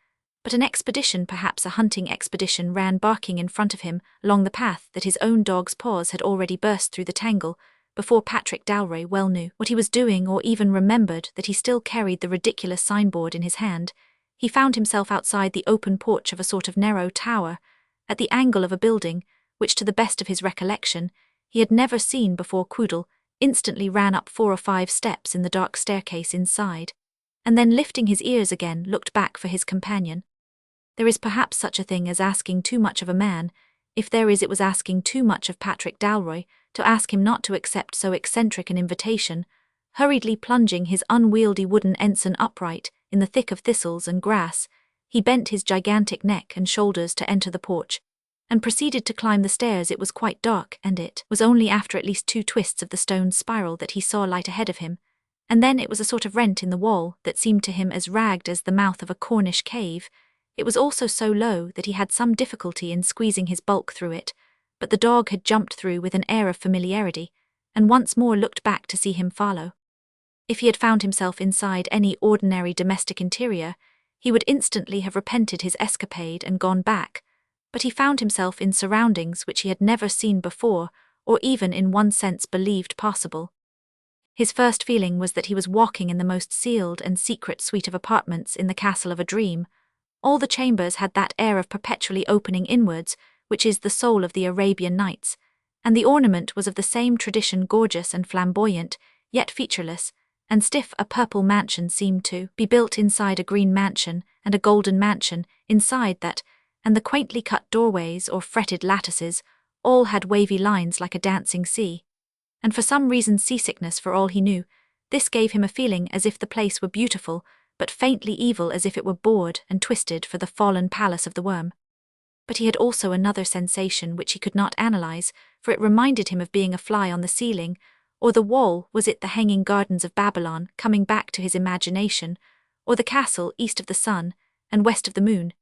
but an expedition, perhaps a hunting expedition, ran barking in front of him along the path that his own dog's paws had already burst through the tangle, before Patrick Dalroy well knew what he was doing or even remembered that he still carried the ridiculous signboard in his hand. He found himself outside the open porch of a sort of narrow tower, at the angle of a building, which, to the best of his recollection, he had never seen before. Quoodle instantly ran up 4 or 5 steps in the dark staircase inside, and then lifting his ears again looked back for his companion. There is perhaps such a thing as asking too much of a man. If there is, it was asking too much of Patrick Dalroy to ask him not to accept so eccentric an invitation. Hurriedly plunging his unwieldy wooden ensign upright in the thick of thistles and grass, he bent his gigantic neck and shoulders to enter the porch, and proceeded to climb the stairs. It was quite dark, and it was only after at least 2 twists of the stone spiral that he saw light ahead of him, and then it was a sort of rent in the wall that seemed to him as ragged as the mouth of a Cornish cave. It was also so low that he had some difficulty in squeezing his bulk through it, but the dog had jumped through with an air of familiarity, and once more looked back to see him follow. If he had found himself inside any ordinary domestic interior, he would instantly have repented his escapade and gone back, but he found himself in surroundings which he had never seen before, or even in one sense believed possible. His first feeling was that he was walking in the most sealed and secret suite of apartments in the castle of a dream. All the chambers had that air of perpetually opening inwards, which is the soul of the Arabian Nights, and the ornament was of the same tradition, gorgeous and flamboyant, yet featureless, and stiff. A purple mansion seemed to be built inside a green mansion, and a golden mansion inside that, and the quaintly cut doorways or fretted lattices all had wavy lines like a dancing sea. And for some reason, seasickness for all he knew, this gave him a feeling as if the place were beautiful, but faintly evil, as if it were bored and twisted for the fallen palace of the worm. But he had also another sensation which he could not analyze, for it reminded him of being a fly on the ceiling, or the wall. Was it the hanging gardens of Babylon coming back to his imagination, or the castle east of the sun and west of the moon?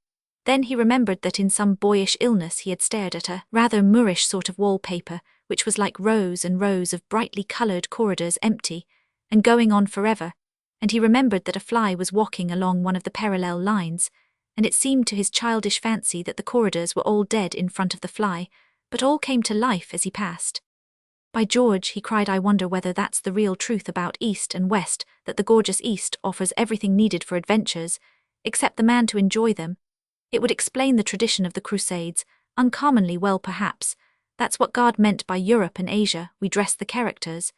Then he remembered that in some boyish illness he had stared at a rather moorish sort of wallpaper, which was like rows and rows of brightly coloured corridors, empty, and going on forever, and he remembered that a fly was walking along one of the parallel lines, and it seemed to his childish fancy that the corridors were all dead in front of the fly, but all came to life as he passed. By George, he cried, I wonder whether that's the real truth about East and West, that the gorgeous East offers everything needed for adventures, except the man to enjoy them. It would explain the tradition of the Crusades, uncommonly well perhaps. That's what God meant by Europe and Asia. We dress the characters,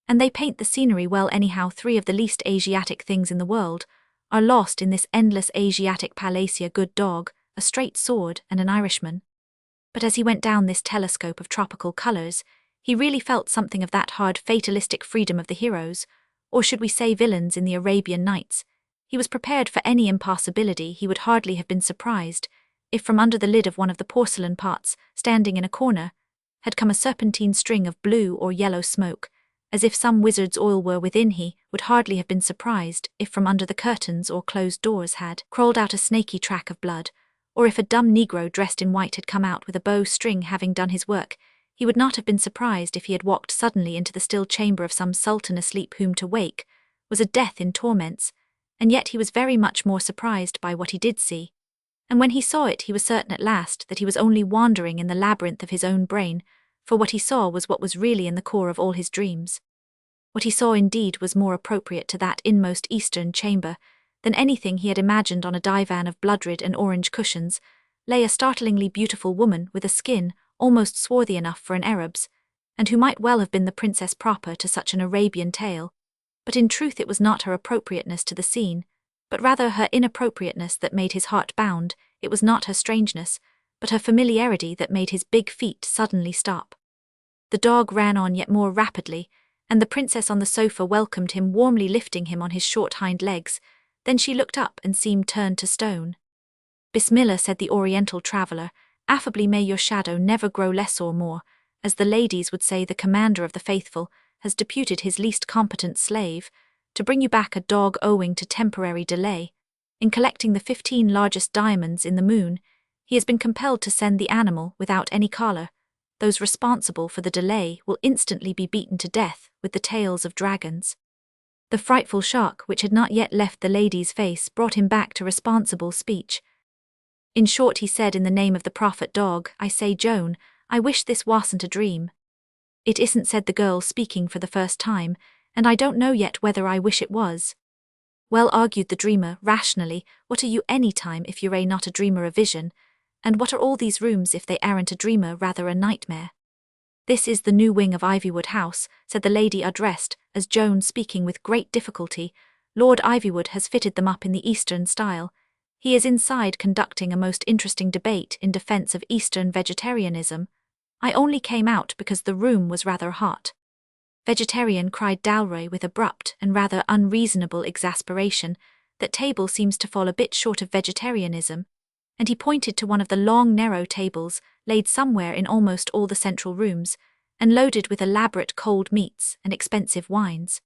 and they paint the scenery well anyhow. 3 of the least Asiatic things in the world are lost in this endless Asiatic palacea: a good dog, a straight sword, and an Irishman. But as he went down this telescope of tropical colours, he really felt something of that hard fatalistic freedom of the heroes, or should we say villains, in the Arabian Nights. He was prepared for any impossibility. He would hardly have been surprised if from under the lid of one of the porcelain pots, standing in a corner, had come a serpentine string of blue or yellow smoke, as if some wizard's oil were within. He would hardly have been surprised if from under the curtains or closed doors had crawled out a snaky track of blood, or if a dumb Negro dressed in white had come out with a bow string. Having done his work, he would not have been surprised if he had walked suddenly into the still chamber of some sultan asleep, whom to wake was a death in torments, and yet he was very much more surprised by what he did see. And when he saw it, he was certain at last that he was only wandering in the labyrinth of his own brain, for what he saw was what was really in the core of all his dreams. What he saw indeed was more appropriate to that inmost eastern chamber than anything he had imagined. On a divan of blood-red and orange cushions lay a startlingly beautiful woman with a skin almost swarthy enough for an Arab's, and who might well have been the princess proper to such an Arabian tale. But in truth it was not her appropriateness to the scene, but rather her inappropriateness that made his heart bound. It was not her strangeness, but her familiarity that made his big feet suddenly stop. The dog ran on yet more rapidly, and the princess on the sofa welcomed him warmly, lifting him on his short hind legs. Then she looked up and seemed turned to stone. Bismillah, said the Oriental traveller, affably, may your shadow never grow less or more. As the ladies would say, the commander of the faithful has deputed his least competent slave to bring you back a dog owing to temporary delay. In collecting the 15 largest diamonds in the moon, he has been compelled to send the animal without any collar. Those responsible for the delay will instantly be beaten to death with the tails of dragons. The frightful shock which had not yet left the lady's face brought him back to responsible speech. In short, he said, in the name of the prophet dog, I say, Joan, I wish this wasn't a dream. It isn't, said the girl, speaking for the first time, and I don't know yet whether I wish it was. Well, argued the dreamer, rationally, what are you any time if you're not a dreamer, a vision? And what are all these rooms if they aren't a dreamer, rather a nightmare? This is the new wing of Ivywood House, said the lady addressed, as Joan, speaking with great difficulty. Lord Ivywood has fitted them up in the Eastern style. He is inside conducting a most interesting debate in defence of Eastern vegetarianism. I only came out because the room was rather hot. Vegetarian, cried Dalroy with abrupt and rather unreasonable exasperation. That table seems to fall a bit short of vegetarianism. And he pointed to one of the long narrow tables, laid somewhere in almost all the central rooms, and loaded with elaborate cold meats and expensive wines.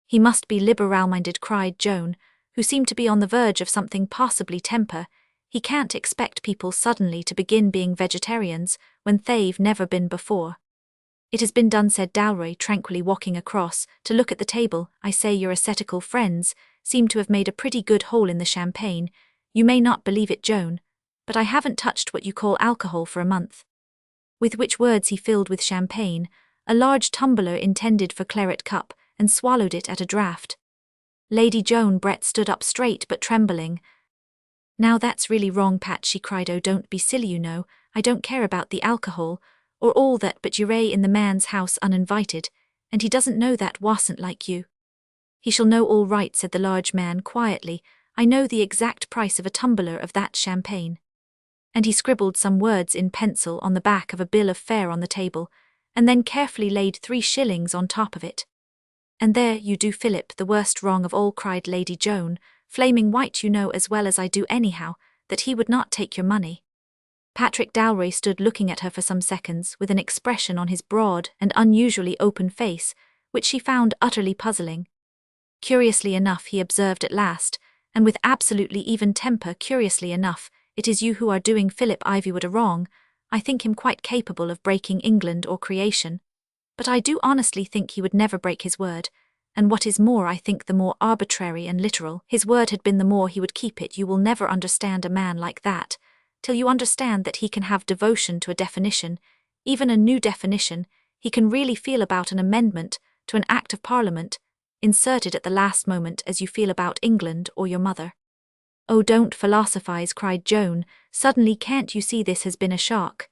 He must be liberal-minded, cried Joan, who seemed to be on the verge of something, possibly temper. He can't expect people suddenly to begin being vegetarians when they've never been before. It has been done, said Dalroy, tranquilly walking across to look at the table. I say, your ascetical friends seem to have made a pretty good hole in the champagne. You may not believe it, Joan, but I haven't touched what you call alcohol for a month. With which words he filled with champagne, a large tumbler intended for claret cup, and swallowed it at a draught. Lady Joan Brett stood up straight but trembling. "Now that's really wrong, Pat," she cried. "Oh, don't be silly, you know. I don't care about the alcohol, or all that, but you're in the man's house uninvited, and he doesn't know that wasn't like you." "He shall know all right," said the large man quietly. "I know the exact price of a tumbler of that champagne." And he scribbled some words in pencil on the back of a bill of fare on the table, and then carefully laid 3 shillings on top of it. "And there you do, Philip, the worst wrong of all," cried Lady Joan, flaming white. "You know as well as I do anyhow, that he would not take your money." Patrick Dalroy stood looking at her for some seconds with an expression on his broad and unusually open face, which she found utterly puzzling. "Curiously enough," he observed at last, and with absolutely even temper, "curiously enough, it is you who are doing Philip Ivywood a wrong. I think him quite capable of breaking England or creation. But I do honestly think he would never break his word, and what is more, I think the more arbitrary and literal his word had been, the more he would keep it. You will never understand a man like that, till you understand that he can have devotion to a definition, even a new definition. He can really feel about an amendment to an Act of Parliament, inserted at the last moment, as you feel about England or your mother." "Oh, don't philosophize," cried Joan. "Suddenly, can't you see this has been a shock?"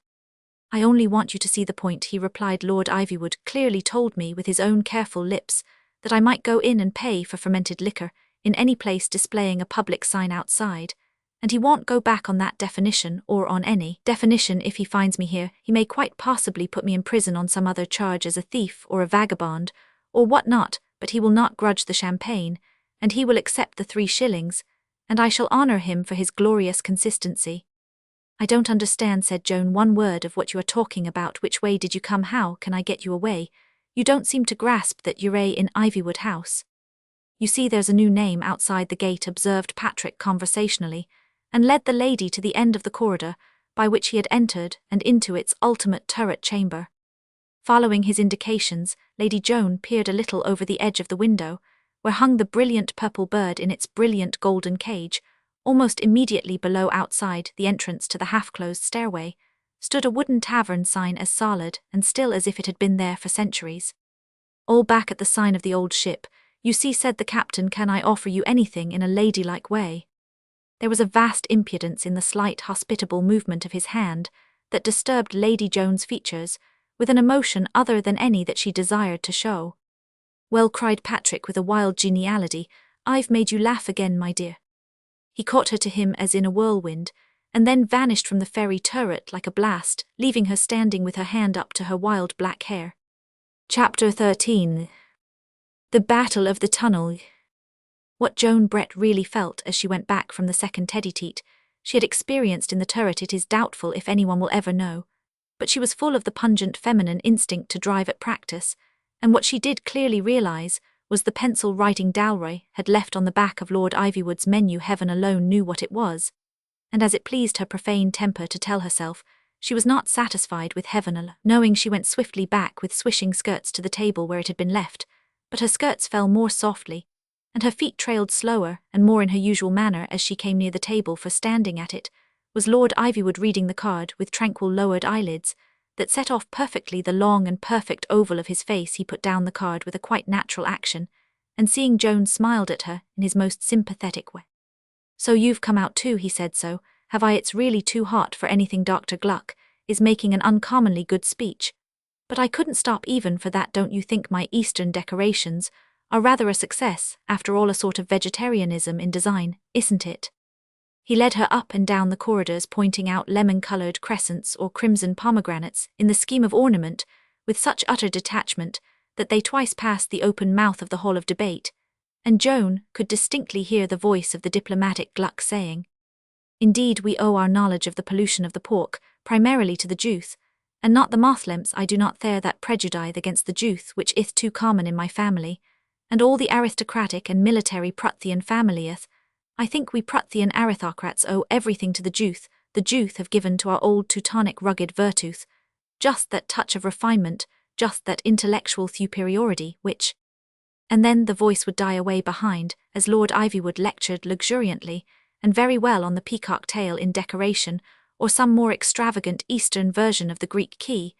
"I only want you to see the point," he replied. "Lord Ivywood clearly told me with his own careful lips that I might go in and pay for fermented liquor in any place displaying a public sign outside, and he won't go back on that definition or on any definition. If he finds me here, he may quite possibly put me in prison on some other charge as a thief or a vagabond or what not, but he will not grudge the champagne, and he will accept the 3 shillings, and I shall honor him for his glorious consistency." "I don't understand," said Joan, "one word of what you are talking about. Which way did you come? How can I get you away? You don't seem to grasp that you're in Ivywood House." "You see, there's a new name outside the gate," observed Patrick conversationally, and led the lady to the end of the corridor by which he had entered and into its ultimate turret chamber. Following his indications, Lady Joan peered a little over the edge of the window, where hung the brilliant purple bird in its brilliant golden cage. Almost immediately below, outside the entrance to the half-closed stairway, stood a wooden tavern sign as solid and still as if it had been there for centuries. "All back at the sign of the old ship, you see," said the captain. "Can I offer you anything in a ladylike way?" There was a vast impudence in the slight hospitable movement of his hand that disturbed Lady Joan's features with an emotion other than any that she desired to show. "Well," cried Patrick with a wild geniality, "I've made you laugh again, my dear." He caught her to him as in a whirlwind, and then vanished from the ferry turret like a blast, leaving her standing with her hand up to her wild black hair. Chapter 13. The Battle of the Tunnel. What Joan Brett really felt as she went back from the second tete-a-tete she had experienced in the turret, it is doubtful if anyone will ever know, but she was full of the pungent feminine instinct to drive at practice, and what she did clearly realize was the pencil writing Dalroy had left on the back of Lord Ivywood's menu. Heaven alone knew what it was, and as it pleased her profane temper to tell herself, she was not satisfied with heaven alone. Knowing, she went swiftly back with swishing skirts to the table where it had been left, but her skirts fell more softly, and her feet trailed slower and more in her usual manner as she came near the table, for standing at it was Lord Ivywood reading the card with tranquil lowered eyelids that set off perfectly the long and perfect oval of his face. He put down the card with a quite natural action, and seeing Joan, smiled at her in his most sympathetic way. "So you've come out too," he said. "So have I. It's really too hot for anything. Dr. Gluck is making an uncommonly good speech, but I couldn't stop even for that. Don't you think my Eastern decorations are rather a success, after all? A sort of vegetarianism in design, isn't it?" He led her up and down the corridors, pointing out lemon-colored crescents or crimson pomegranates in the scheme of ornament with such utter detachment that they twice passed the open mouth of the hall of debate, and Joan could distinctly hear the voice of the diplomatic Gluck saying, "Indeed, we owe our knowledge of the pollution of the pork primarily to the juice, and not the mothlemps. I do not thare that prejudice against the juice which ith too common in my family, and all the aristocratic and military Pruthian familyeth. I think we Pruthian aristocrats owe everything to the juice have given to our old Teutonic rugged virtue, just that touch of refinement, just that intellectual superiority which—" And then the voice would die away behind, as Lord Ivywood lectured luxuriantly and very well on the peacock tail in decoration, or some more extravagant Eastern version of the Greek key,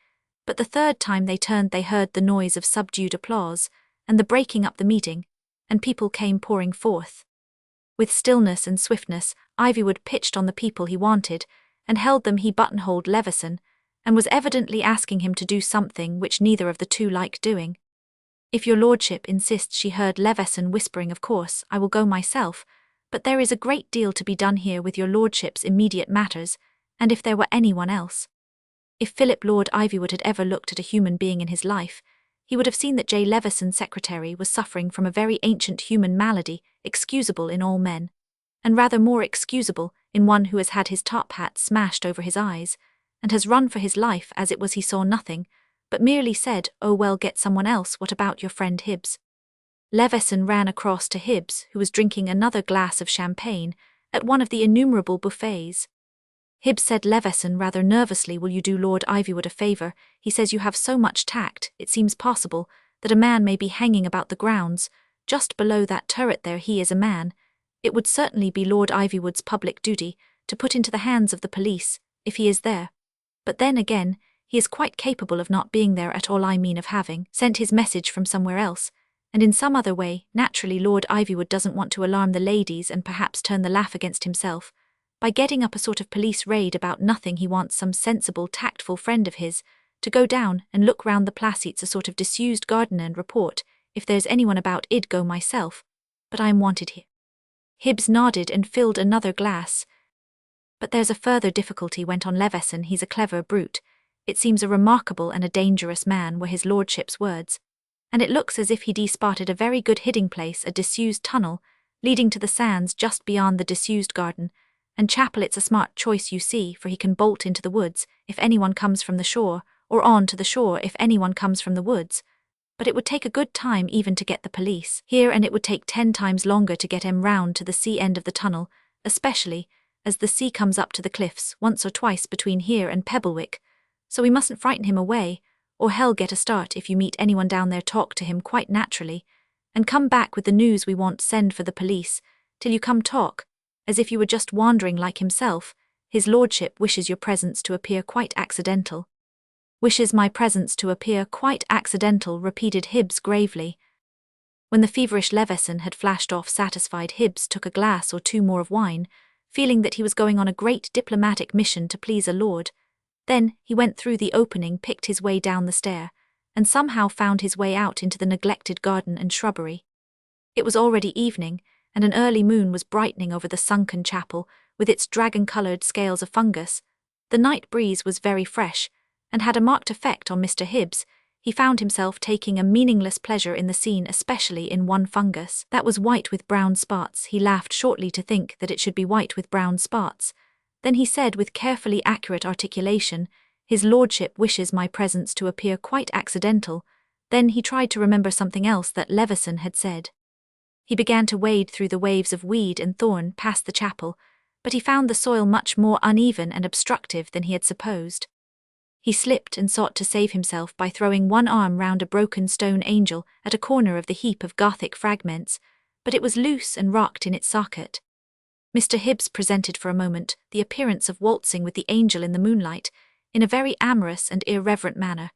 but the third time they turned they heard the noise of subdued applause, and the breaking up the meeting, and people came pouring forth. With stillness and swiftness, Ivywood pitched on the people he wanted, and held them. He buttonholed Leveson, and was evidently asking him to do something which neither of the two liked doing. "If your lordship insists," she heard Leveson whispering, "of course I will go myself, but there is a great deal to be done here with your lordship's immediate matters, and if there were anyone else." If Philip Lord Ivywood had ever looked at a human being in his life, he would have seen that J. Leveson's secretary was suffering from a very ancient human malady, excusable in all men, and rather more excusable in one who has had his top hat smashed over his eyes, and has run for his life as it was. He saw nothing, but merely said, "Oh well, get someone else. What about your friend Hibbs?" Leveson ran across to Hibbs, who was drinking another glass of champagne at one of the innumerable buffets. Hibbs said, "Leveson rather nervously, will you do Lord Ivywood a favour? He says you have so much tact, it seems possible that a man may be hanging about the grounds, just below that turret there. He is a man. It would certainly be Lord Ivywood's public duty to put into the hands of the police, if he is there. But then again, he is quite capable of not being there at all. I mean of having sent his message from somewhere else, and in some other way. Naturally, Lord Ivywood doesn't want to alarm the ladies and perhaps turn the laugh against himself by getting up a sort of police raid about nothing. He wants some sensible, tactful friend of his to go down and look round the placettes, a sort of disused garden, and report if there's anyone about. I'd go myself, but I am wanted here." Hibbs nodded and filled another glass. "But there's a further difficulty," went on Leveson. "He's a clever brute. It seems a remarkable and a dangerous man were his lordship's words, and it looks as if he'd spotted a very good hiding place, a disused tunnel leading to the sands just beyond the disused garden and chapel. It's a smart choice, you see, for he can bolt into the woods if anyone comes from the shore, or on to the shore if anyone comes from the woods. But it would take a good time even to get the police here, and it would take 10 times longer to get 'em round to the sea end of the tunnel, especially as the sea comes up to the cliffs once or twice between here and Pebblewick. So we mustn't frighten him away, or hell get a start. If you meet anyone down there, talk to him quite naturally, and come back with the news. We won't send for the police till you come. Talk as if you were just wandering like himself. His lordship wishes your presence to appear quite accidental." "Wishes my presence to appear quite accidental," repeated Hibbs gravely. When the feverish Leveson had flashed off satisfied, Hibbs took a glass or two more of wine, feeling that he was going on a great diplomatic mission to please a lord. Then he went through the opening, picked his way down the stair, and somehow found his way out into the neglected garden and shrubbery. It was already evening, and an early moon was brightening over the sunken chapel with its dragon-coloured scales of fungus. The night breeze was very fresh, and had a marked effect on Mr. Hibbs. He found himself taking a meaningless pleasure in the scene, especially in one fungus that was white with brown spots. He laughed shortly to think that it should be white with brown spots. Then he said with carefully accurate articulation, "His lordship wishes my presence to appear quite accidental." Then he tried to remember something else that Leveson had said. He began to wade through the waves of weed and thorn past the chapel, but he found the soil much more uneven and obstructive than he had supposed. He slipped and sought to save himself by throwing one arm round a broken stone angel at a corner of the heap of Gothic fragments, but it was loose and rocked in its socket. Mr. Hibbs presented for a moment the appearance of waltzing with the angel in the moonlight, in a very amorous and irreverent manner.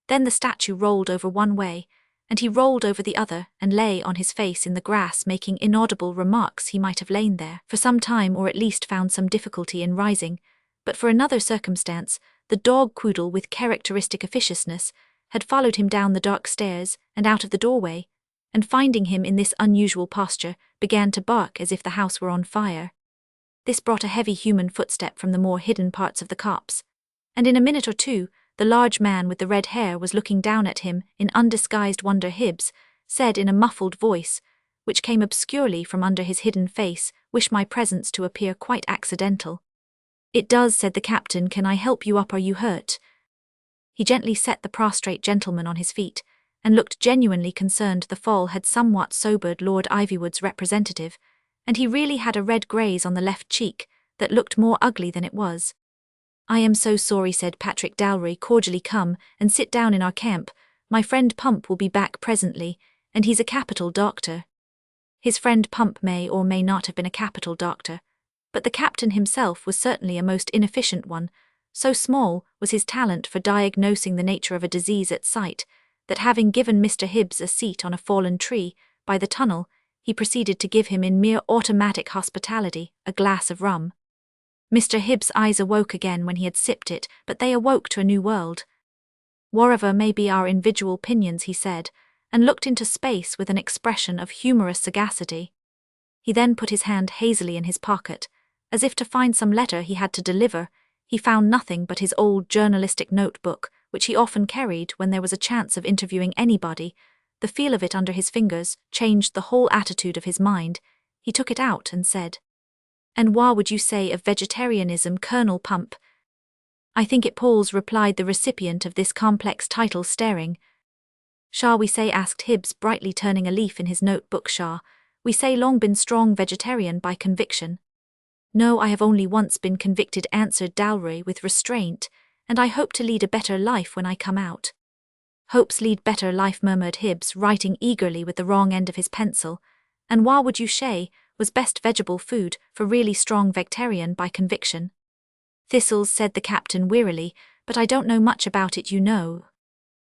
Then the statue rolled over one way, and he rolled over the other and lay on his face in the grass, making inaudible remarks. He might have lain there for some time, or at least found some difficulty in rising, but for another circumstance, the dog Quoodle, with characteristic officiousness, had followed him down the dark stairs and out of the doorway, and finding him in this unusual posture, began to bark as if the house were on fire. This brought a heavy human footstep from the more hidden parts of the copse, and in a minute or two, the large man with the red hair was looking down at him in undisguised wonder. Hibbs said in a muffled voice, which came obscurely from under his hidden face, "Wish my presence to appear quite accidental." "It does," said the captain. "Can I help you up? Are you hurt?" He gently set the prostrate gentleman on his feet, and looked genuinely concerned. The fall had somewhat sobered Lord Ivywood's representative, and he really had a red graze on the left cheek that looked more ugly than it was. "I am so sorry," said Patrick Dalry cordially. "Come and sit down in our camp. My friend Pump will be back presently, and he's a capital doctor." His friend Pump may or may not have been a capital doctor, But the captain himself was certainly a most inefficient one. So small was his talent for diagnosing the nature of a disease at sight, that having given Mr. Hibbs a seat on a fallen tree, by the tunnel, he proceeded to give him in mere automatic hospitality a glass of rum. Mr. Hibbs' eyes awoke again when he had sipped it, but they awoke to a new world. "Whatever may be our individual opinions," he said, and looked into space with an expression of humorous sagacity. He then put his hand hazily in his pocket, as if to find some letter he had to deliver. He found nothing but his old journalistic notebook, which he often carried when there was a chance of interviewing anybody. The feel of it under his fingers changed the whole attitude of his mind. He took it out and said, "And what would you say of vegetarianism, Colonel Pump?" "I think it palls," replied the recipient of this complex title, staring. "Shall we say?" asked Hibbs, brightly turning a leaf in his notebook. "Shall we say long been strong vegetarian by conviction?" "No, I have only once been convicted," answered Dalroy with restraint, "and I hope to lead a better life when I come out." "Hopes lead better life," murmured Hibbs, writing eagerly with the wrong end of his pencil. "And what would you say was best vegetable food for really strong vegetarian by conviction?" "Thistles," said the captain wearily, "but I don't know much about it, you know."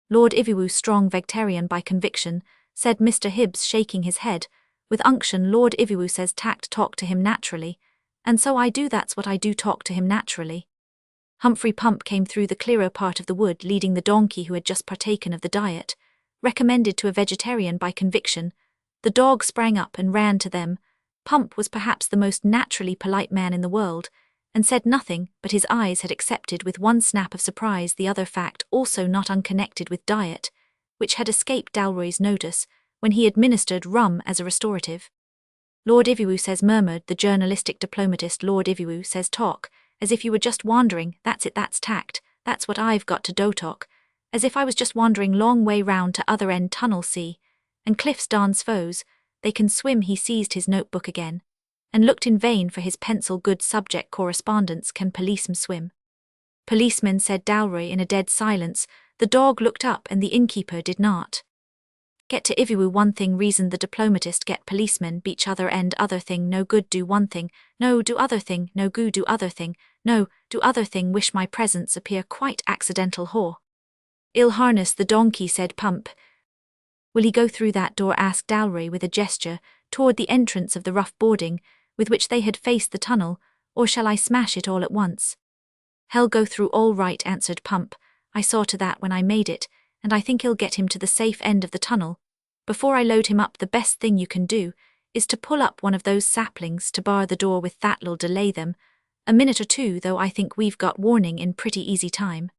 "Lord Ivywood strong vegetarian by conviction," said Mr. Hibbs, shaking his head. "With unction, Lord Ivywood says tact talk to him naturally. And so I do, that's what I do, talk to him naturally." Humphrey Pump came through the clearer part of the wood, leading the donkey who had just partaken of the diet recommended to a vegetarian by conviction. The dog sprang up and ran to them. Pump was perhaps the most naturally polite man in the world, and said nothing, but his eyes had accepted with one snap of surprise the other fact, also not unconnected with diet, which had escaped Dalroy's notice when he administered rum as a restorative. "Lord Ivywood says," murmured the journalistic diplomatist, "Lord Ivywood says talk, as if you were just wandering. That's it, that's tact, that's what I've got to do, talk, as if I was just wandering long way round to other end tunnel, see, and cliffs Don's foes, they can swim." He seized his notebook again, and looked in vain for his pencil. "Good subject correspondence, can policemen swim?" "Policemen," said Dalroy in a dead silence. The dog looked up and the innkeeper did not. "Get to Ivywood one thing," reasoned the diplomatist, "get policemen beach other end other thing, no good, do one thing, no do other thing, no goo do other thing, no do other thing, wish my presence appear quite accidental haw." "Ill harness the donkey," said Pump. "Will he go through that door?" asked Dalroy with a gesture toward the entrance of the rough boarding with which they had faced the tunnel, "or shall I smash it all at once?" "He'll go through all right," answered Pump. "I saw to that when I made it, and I think he'll get him to the safe end of the tunnel. Before I load him up, the best thing you can do is to pull up one of those saplings to bar the door with. That'll delay them a minute or two, though I think we've got warning in pretty easy time."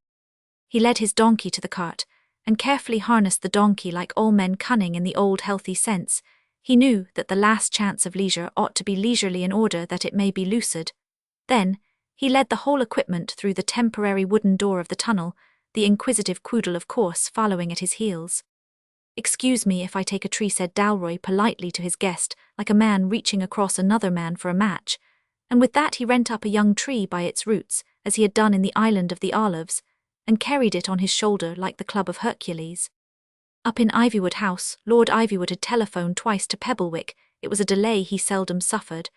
He led his donkey to the cart, and carefully harnessed the donkey like all men cunning in the old healthy sense. He knew that the last chance of leisure ought to be leisurely in order that it may be lucid. Then he led the whole equipment through the temporary wooden door of the tunnel, the inquisitive Quoodle of course following at his heels. "Excuse me if I take a tree," said Dalroy politely to his guest, like a man reaching across another man for a match, and with that he rent up a young tree by its roots, as he had done in the Island of the Olives, and carried it on his shoulder like the club of Hercules. Up in Ivywood House, Lord Ivywood had telephoned twice to Pebblewick. It was a delay he seldom suffered,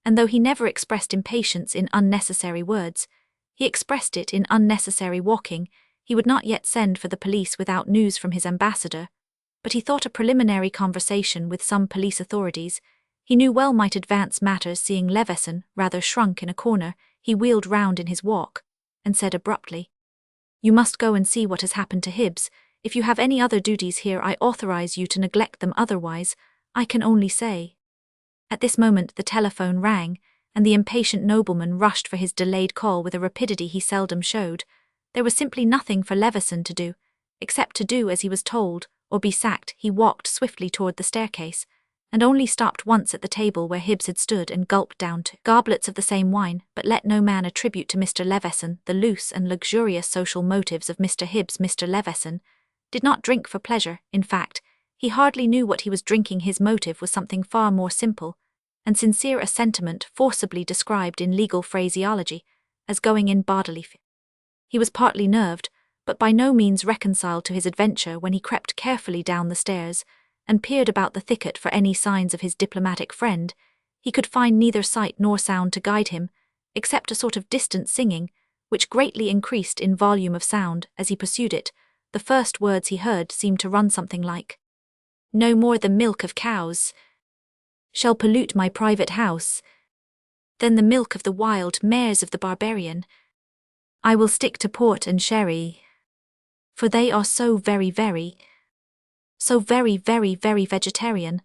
and though he never expressed impatience in unnecessary words, he expressed it in unnecessary walking. He would not yet send for the police without news from his ambassador, but he thought a preliminary conversation with some police authorities he knew well might advance matters. Seeing Leveson rather shrunk in a corner, he wheeled round in his walk, and said abruptly, "You must go and see what has happened to Hibbs. If you have any other duties here, I authorize you to neglect them, otherwise, I can only say—" At this moment the telephone rang, and the impatient nobleman rushed for his delayed call with a rapidity he seldom showed. There was simply nothing for Leveson to do, except to do as he was told, or be sacked. He walked swiftly toward the staircase, and only stopped once at the table where Hibbs had stood and gulped down 2 goblets of the same wine. But let no man attribute to Mr. Leveson the loose and luxurious social motives of Mr. Hibbs. Mr. Leveson did not drink for pleasure. In fact, he hardly knew what he was drinking. His motive was something far more simple and sincere, a sentiment forcibly described in legal phraseology as going in bodily. He was partly nerved, but by no means reconciled to his adventure when he crept carefully down the stairs and peered about the thicket for any signs of his diplomatic friend. He could find neither sight nor sound to guide him, except a sort of distant singing, which greatly increased in volume of sound as he pursued it. The first words he heard seemed to run something like, "No more the milk of cows shall pollute my private house than the milk of the wild mares of the barbarian. I will stick to port and sherry, for they are so very, very vegetarian."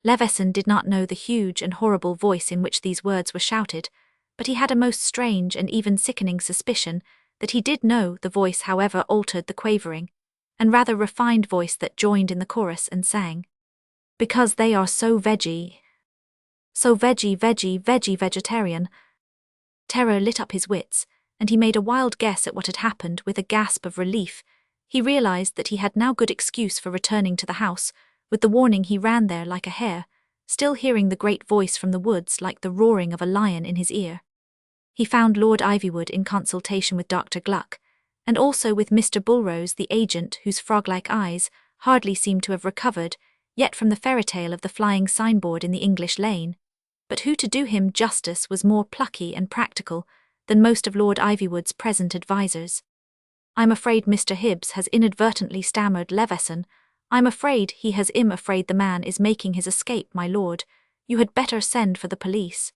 Leveson did not know the huge and horrible voice in which these words were shouted, but he had a most strange and even sickening suspicion that he did know the voice, however altered the quavering and rather refined voice that joined in the chorus and sang, "Because they are so veggie vegetarian." Terror lit up his wits, and he made a wild guess at what had happened. With a gasp of relief, he realized that he had now good excuse for returning to the house. With the warning he ran there like a hare, still hearing the great voice from the woods like the roaring of a lion in his ear. He found Lord Ivywood in consultation with Dr. Gluck, and also with Mr. Bulrose the agent, whose frog-like eyes hardly seemed to have recovered yet from the fairy-tale of the flying signboard in the English lane, but who, to do him justice, was more plucky and practical than most of Lord Ivywood's present advisers. "I'm afraid Mr. Hibbs has inadvertently," stammered Leveson. "I'm afraid he has. Afraid the man is making his escape, my lord. You had better send for the police."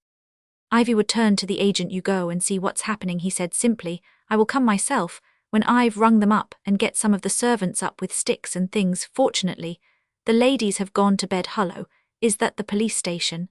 Ivywood turned to the agent. "You go and see what's happening," he said simply. "I will come myself when I've rung them up, and get some of the servants up with sticks and things. Fortunately, the ladies have gone to bed." "Hullo, is that the police station?"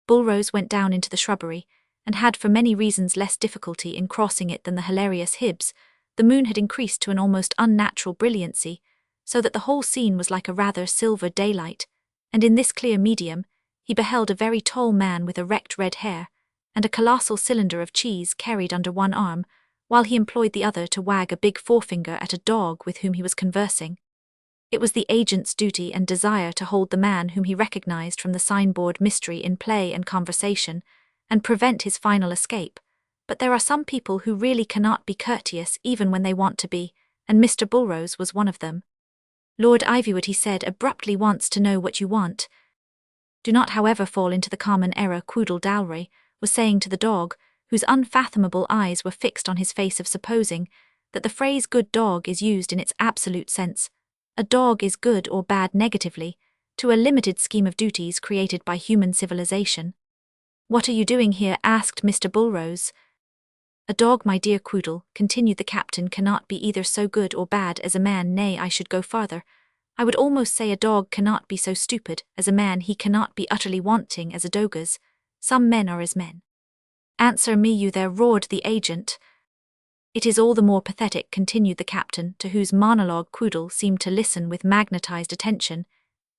Bulrose went down into the shrubbery, and had for many reasons less difficulty in crossing it than the hilarious Hibbs. The moon had increased to an almost unnatural brilliancy, so that the whole scene was like a rather silver daylight, and in this clear medium he beheld a very tall man with erect red hair, and a colossal cylinder of cheese carried under one arm, while he employed the other to wag a big forefinger at a dog with whom he was conversing. It was the agent's duty and desire to hold the man whom he recognized from the signboard mystery in play and conversation, and prevent his final escape. But there are some people who really cannot be courteous even when they want to be, and Mr. Bulrose was one of them. "Lord Ivywood," he said abruptly, "wants to know what you want. Do not, however, fall into the common error Quoodle Dalry was saying to the dog, whose unfathomable eyes were fixed on his face, of supposing that the phrase good dog is used in its absolute sense. A dog is good or bad negatively, to a limited scheme of duties created by human civilization." "What are you doing here?" asked Mr. Bulrose. "A dog, my dear Quoodle," continued the captain, "cannot be either so good or bad as a man. Nay, I should go farther. I would almost say a dog cannot be so stupid as a man. He cannot be utterly wanting as a dogus. Some men are as men." "Answer me, you there," roared the agent. "It is all the more pathetic," continued the captain, to whose monologue Quoodle seemed to listen with magnetized attention.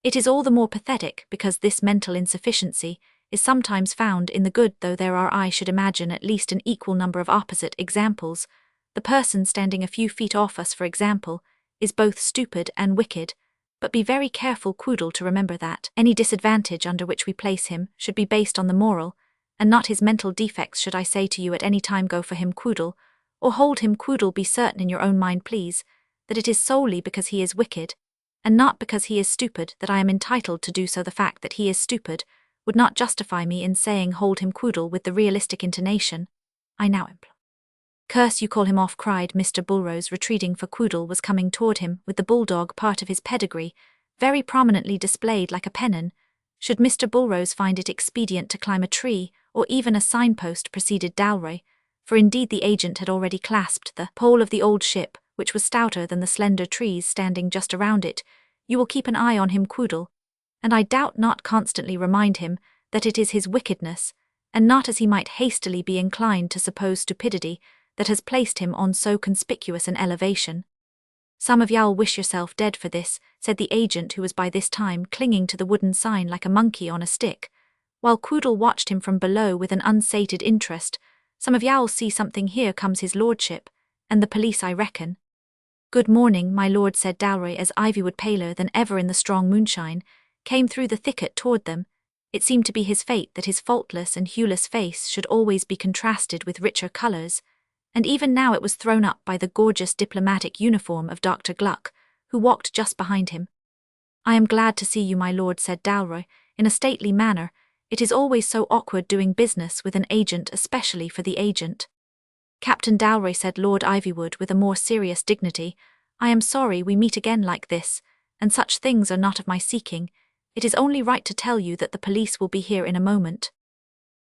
"It is all the more pathetic because this mental insufficiency is sometimes found in the good, though there are, I should imagine, at least an equal number of opposite examples. The person standing a few feet off us, for example, is both stupid and wicked, but be very careful, Quoodle, to remember that any disadvantage under which we place him should be based on the moral, and not his mental defects. Should I say to you at any time, go for him, Quoodle, or hold him, Quoodle, be certain in your own mind, please, that it is solely because he is wicked, and not because he is stupid, that I am entitled to do so. The fact that he is stupid would not justify me in saying hold him, Quoodle, with the realistic intonation I now employ." "Curse you, call him off," cried Mr. Bulrose, retreating, for Quoodle was coming toward him with the bulldog part of his pedigree very prominently displayed like a pennon. "Should Mr. Bulrose find it expedient to climb a tree, or even a signpost," proceeded Dalroy, for indeed the agent had already clasped the pole of the old ship, which was stouter than the slender trees standing just around it, "you will keep an eye on him, Quoodle, and I doubt not constantly remind him that it is his wickedness, and not, as he might hastily be inclined to suppose, stupidity, that has placed him on so conspicuous an elevation." "Some of y'all wish yourself dead for this," said the agent, who was by this time clinging to the wooden sign like a monkey on a stick, while Quoodle watched him from below with an unsated interest. "Some of y'all see something. Here comes his lordship, and the police, I reckon." "Good morning, my lord," said Dalroy, as Ivywood, paler than ever in the strong moonshine, came through the thicket toward them. It seemed to be his fate that his faultless and hueless face should always be contrasted with richer colours, and even now it was thrown up by the gorgeous diplomatic uniform of Dr. Gluck, who walked just behind him. "I am glad to see you, my lord," said Dalroy, in a stately manner. It is always so awkward doing business with an agent, especially for the agent. Captain Dalry, said Lord Ivywood with a more serious dignity, I am sorry we meet again like this, and such things are not of my seeking. It is only right to tell you that the police will be here in a moment.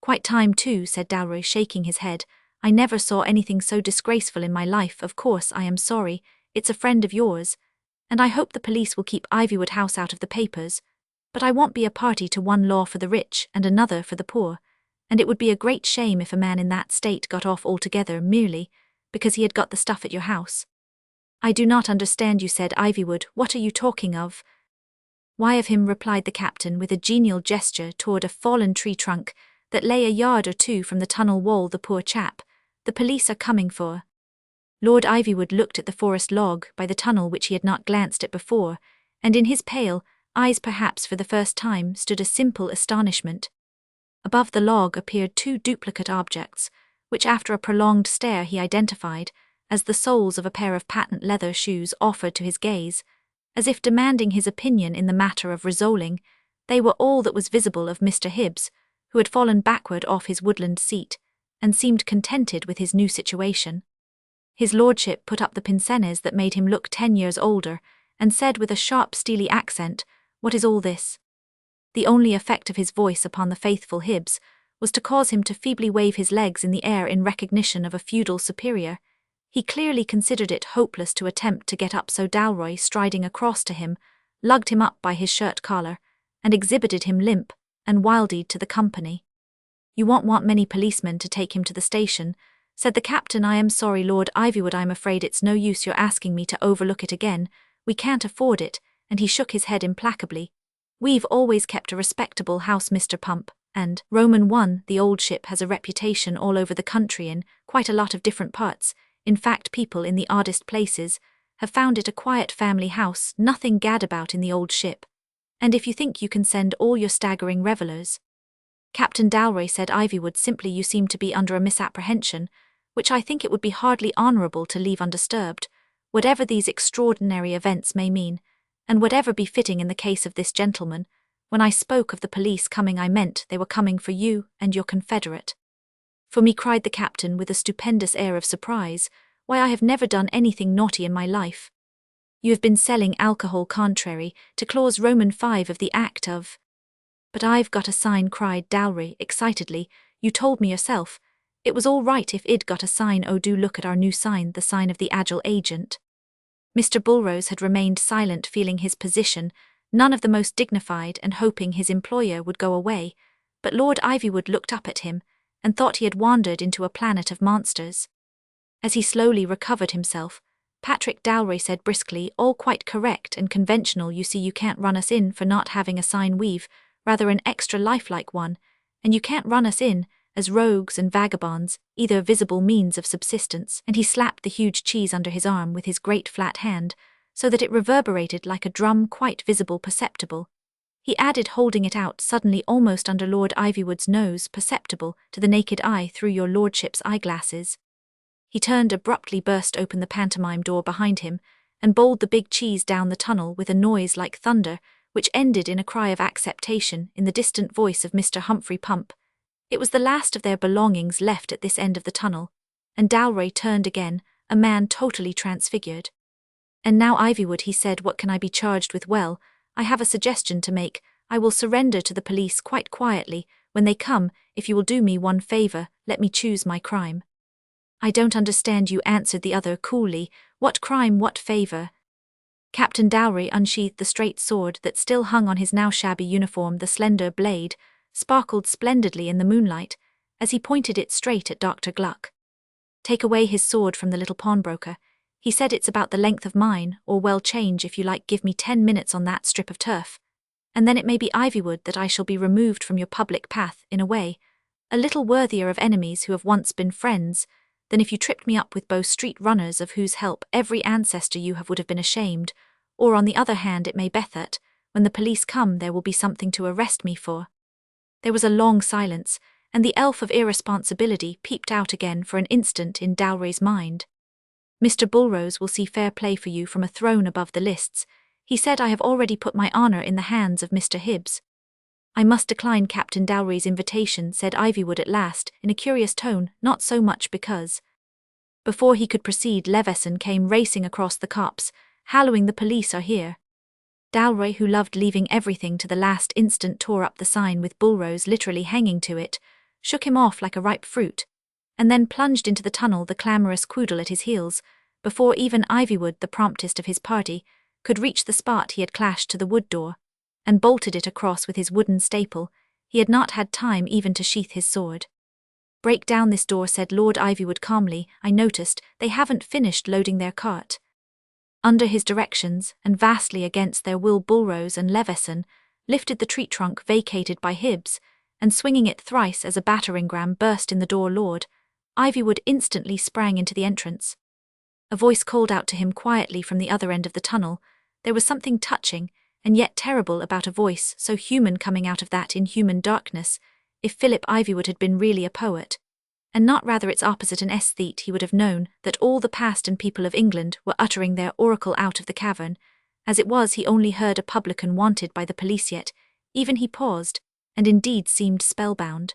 Quite time too, said Dalry, shaking his head. I never saw anything so disgraceful in my life. Of course I am sorry, it's a friend of yours, and I hope the police will keep Ivywood House out of the papers, but I won't be a party to one law for the rich and another for the poor, and it would be a great shame if a man in that state got off altogether merely because he had got the stuff at your house. I do not understand you, said Ivywood. What are you talking of? Why, of him, replied the captain with a genial gesture toward a fallen tree trunk that lay a yard or two from the tunnel wall. The poor chap. The police are coming for. Lord Ivywood looked at the forest log by the tunnel which he had not glanced at before, and in his pale eyes, perhaps for the first time, stood a simple astonishment. Above the log appeared two duplicate objects, which after a prolonged stare he identified as the soles of a pair of patent leather shoes offered to his gaze, as if demanding his opinion in the matter of resoling. They were all that was visible of Mr. Hibbs, who had fallen backward off his woodland seat, and seemed contented with his new situation. His lordship put up the pince-nez that made him look 10 years older, and said with a sharp steely accent, What is all this? The only effect of his voice upon the faithful Hibbs was to cause him to feebly wave his legs in the air in recognition of a feudal superior. He clearly considered it hopeless to attempt to get up, so Dalroy, striding across to him, lugged him up by his shirt collar, and exhibited him limp and wild-eyed to the company. You won't want many policemen to take him to the station, said the captain. I am sorry, Lord Ivywood, I'm afraid it's no use your asking me to overlook it again. We can't afford it, and he shook his head implacably. We've always kept a respectable house, Mr. Pump, and Roman I, the old ship, has a reputation all over the country in quite a lot of different parts. In fact, people in the oddest places have found it a quiet family house, nothing gad about in the old ship. And if you think you can send all your staggering revelers. Captain Dalry, said Ivywood simply, you seem to be under a misapprehension, which I think it would be hardly honourable to leave undisturbed, whatever these extraordinary events may mean, and whatever be fitting in the case of this gentleman. When I spoke of the police coming, I meant they were coming for you and your confederate. For me, cried the captain with a stupendous air of surprise. Why, I have never done anything naughty in my life. You have been selling alcohol contrary to clause Roman 5 of the Act of. But I've got a sign, cried Dalry excitedly. You told me yourself. It was all right if I'd got a sign. Oh, do look at our new sign, the sign of the agile agent. Mr. Bulrose had remained silent, feeling his position none of the most dignified and hoping his employer would go away, but Lord Ivywood looked up at him and thought he had wandered into a planet of monsters. As he slowly recovered himself, Patrick Dalry said briskly, all quite correct and conventional. You see, you can't run us in for not having a sign. We've rather an extra lifelike one, and you can't run us in as rogues and vagabonds, either visible means of subsistence. And he slapped the huge cheese under his arm with his great flat hand, so that it reverberated like a drum, quite visible, perceptible. He added, holding it out suddenly almost under Lord Ivywood's nose, perceptible to the naked eye through your lordship's eyeglasses. He turned abruptly, burst open the pantomime door behind him, and bowled the big cheese down the tunnel with a noise like thunder, which ended in a cry of acceptation in the distant voice of Mr. Humphrey Pump. It was the last of their belongings left at this end of the tunnel, and Dalry turned again, a man totally transfigured. And now, Ivywood, he said, what can I be charged with? Well, I have a suggestion to make. I will surrender to the police quite quietly when they come. If you will do me one favour, let me choose my crime. I don't understand you, answered the other coolly. What crime, what favour? Captain Dalry unsheathed the straight sword that still hung on his now shabby uniform. The slender blade sparkled splendidly in the moonlight as he pointed it straight at Dr. Gluck. Take away his sword from the little pawnbroker. He said it's about the length of mine, or well, change if you like. Give me 10 minutes on that strip of turf, and then it may be, Ivywood, that I shall be removed from your public path in a way a little worthier of enemies who have once been friends than if you tripped me up with Bow Street runners, of whose help every ancestor you have would have been ashamed. Or on the other hand, it may be that when the police come there will be something to arrest me for. There was a long silence, and the elf of irresponsibility peeped out again for an instant in Dalry's mind. Mr. Bulrose will see fair play for you from a throne above the lists. He said, I have already put my honour in the hands of Mr. Hibbs. "I must decline Captain Dowry's invitation," said Ivywood at last, in a curious tone, not so much because. Before he could proceed, Leveson came racing across the copse, hallooing, "The police are here." Dowry, who loved leaving everything to the last instant, tore up the sign with Bullrose literally hanging to it, shook him off like a ripe fruit, and then plunged into the tunnel, the clamorous Quoodle at his heels, before even Ivywood, the promptest of his party, could reach the spot. He had clashed to the wood door, and bolted it across with his wooden staple. He had not had time even to sheath his sword. "Break down this door," said Lord Ivywood calmly. "I noticed they haven't finished loading their cart." Under his directions, and vastly against their will, Bullrose and Leveson lifted the tree trunk vacated by Hibbs, and swinging it thrice as a battering-ram burst in the door, Lord Ivywood instantly sprang into the entrance. A voice called out to him quietly from the other end of the tunnel. There was something touching, and yet terrible, about a voice so human coming out of that inhuman darkness. If Philip Ivywood had been really a poet, and not rather its opposite, an aesthete, he would have known that all the past and people of England were uttering their oracle out of the cavern. As it was, he only heard a publican wanted by the police, yet even he paused, and indeed seemed spellbound.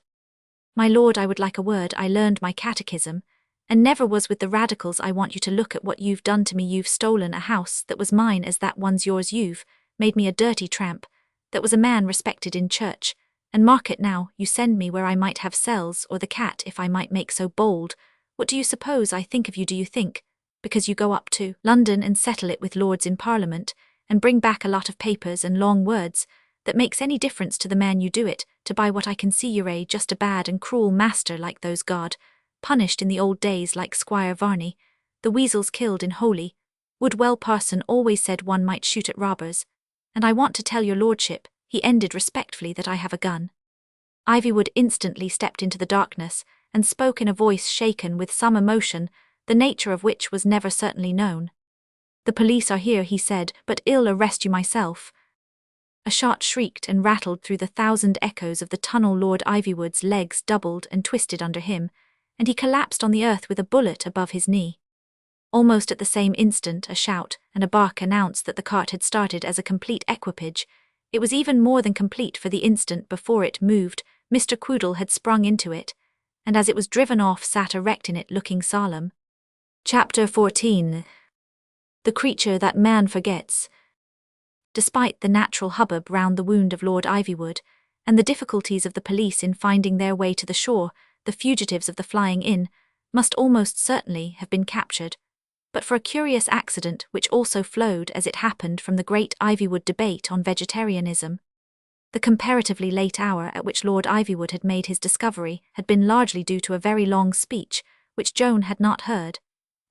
"My lord, I would like a word. I learned my catechism, and never was with the radicals. I want you to look at what you've done to me. You've stolen a house that was mine as that one's yours. You've made me a dirty tramp that was a man respected in church, and mark it now, you send me where I might have cells, or the cat, if I might make so bold. What do you suppose I think of you? Do you think, because you go up to London and settle it with lords in Parliament, and bring back a lot of papers and long words, that makes any difference to the man you do it, to buy what I can see you're just a bad and cruel master like those God punished in the old days, like Squire Varney, the weasels killed in Holy Woodwell parson always said one might shoot at robbers, and I want to tell your lordship," he ended respectfully, "that I have a gun." Ivywood instantly stepped into the darkness, and spoke in a voice shaken with some emotion, the nature of which was never certainly known. "The police are here," he said, "but I'll arrest you myself." A shot shrieked and rattled through the thousand echoes of the tunnel. Lord Ivywood's legs doubled and twisted under him, and he collapsed on the earth with a bullet above his knee. Almost at the same instant, a shout and a bark announced that the cart had started as a complete equipage. It was even more than complete, for the instant before it moved, Mr. Quoodle had sprung into it, and as it was driven off sat erect in it, looking solemn. Chapter 14. The creature that man forgets. Despite the natural hubbub round the wound of Lord Ivywood, and the difficulties of the police in finding their way to the shore, the fugitives of the Flying Inn must almost certainly have been captured, but for a curious accident which also flowed, as it happened, from the great Ivywood debate on vegetarianism. The comparatively late hour at which Lord Ivywood had made his discovery had been largely due to a very long speech, which Joan had not heard,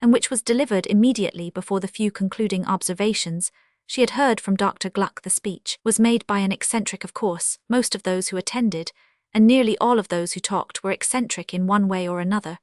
and which was delivered immediately before the few concluding observations she had heard from Dr. Gluck. The speech was made by an eccentric, of course. Most of those who attended, and nearly all of those who talked, were eccentric in one way or another,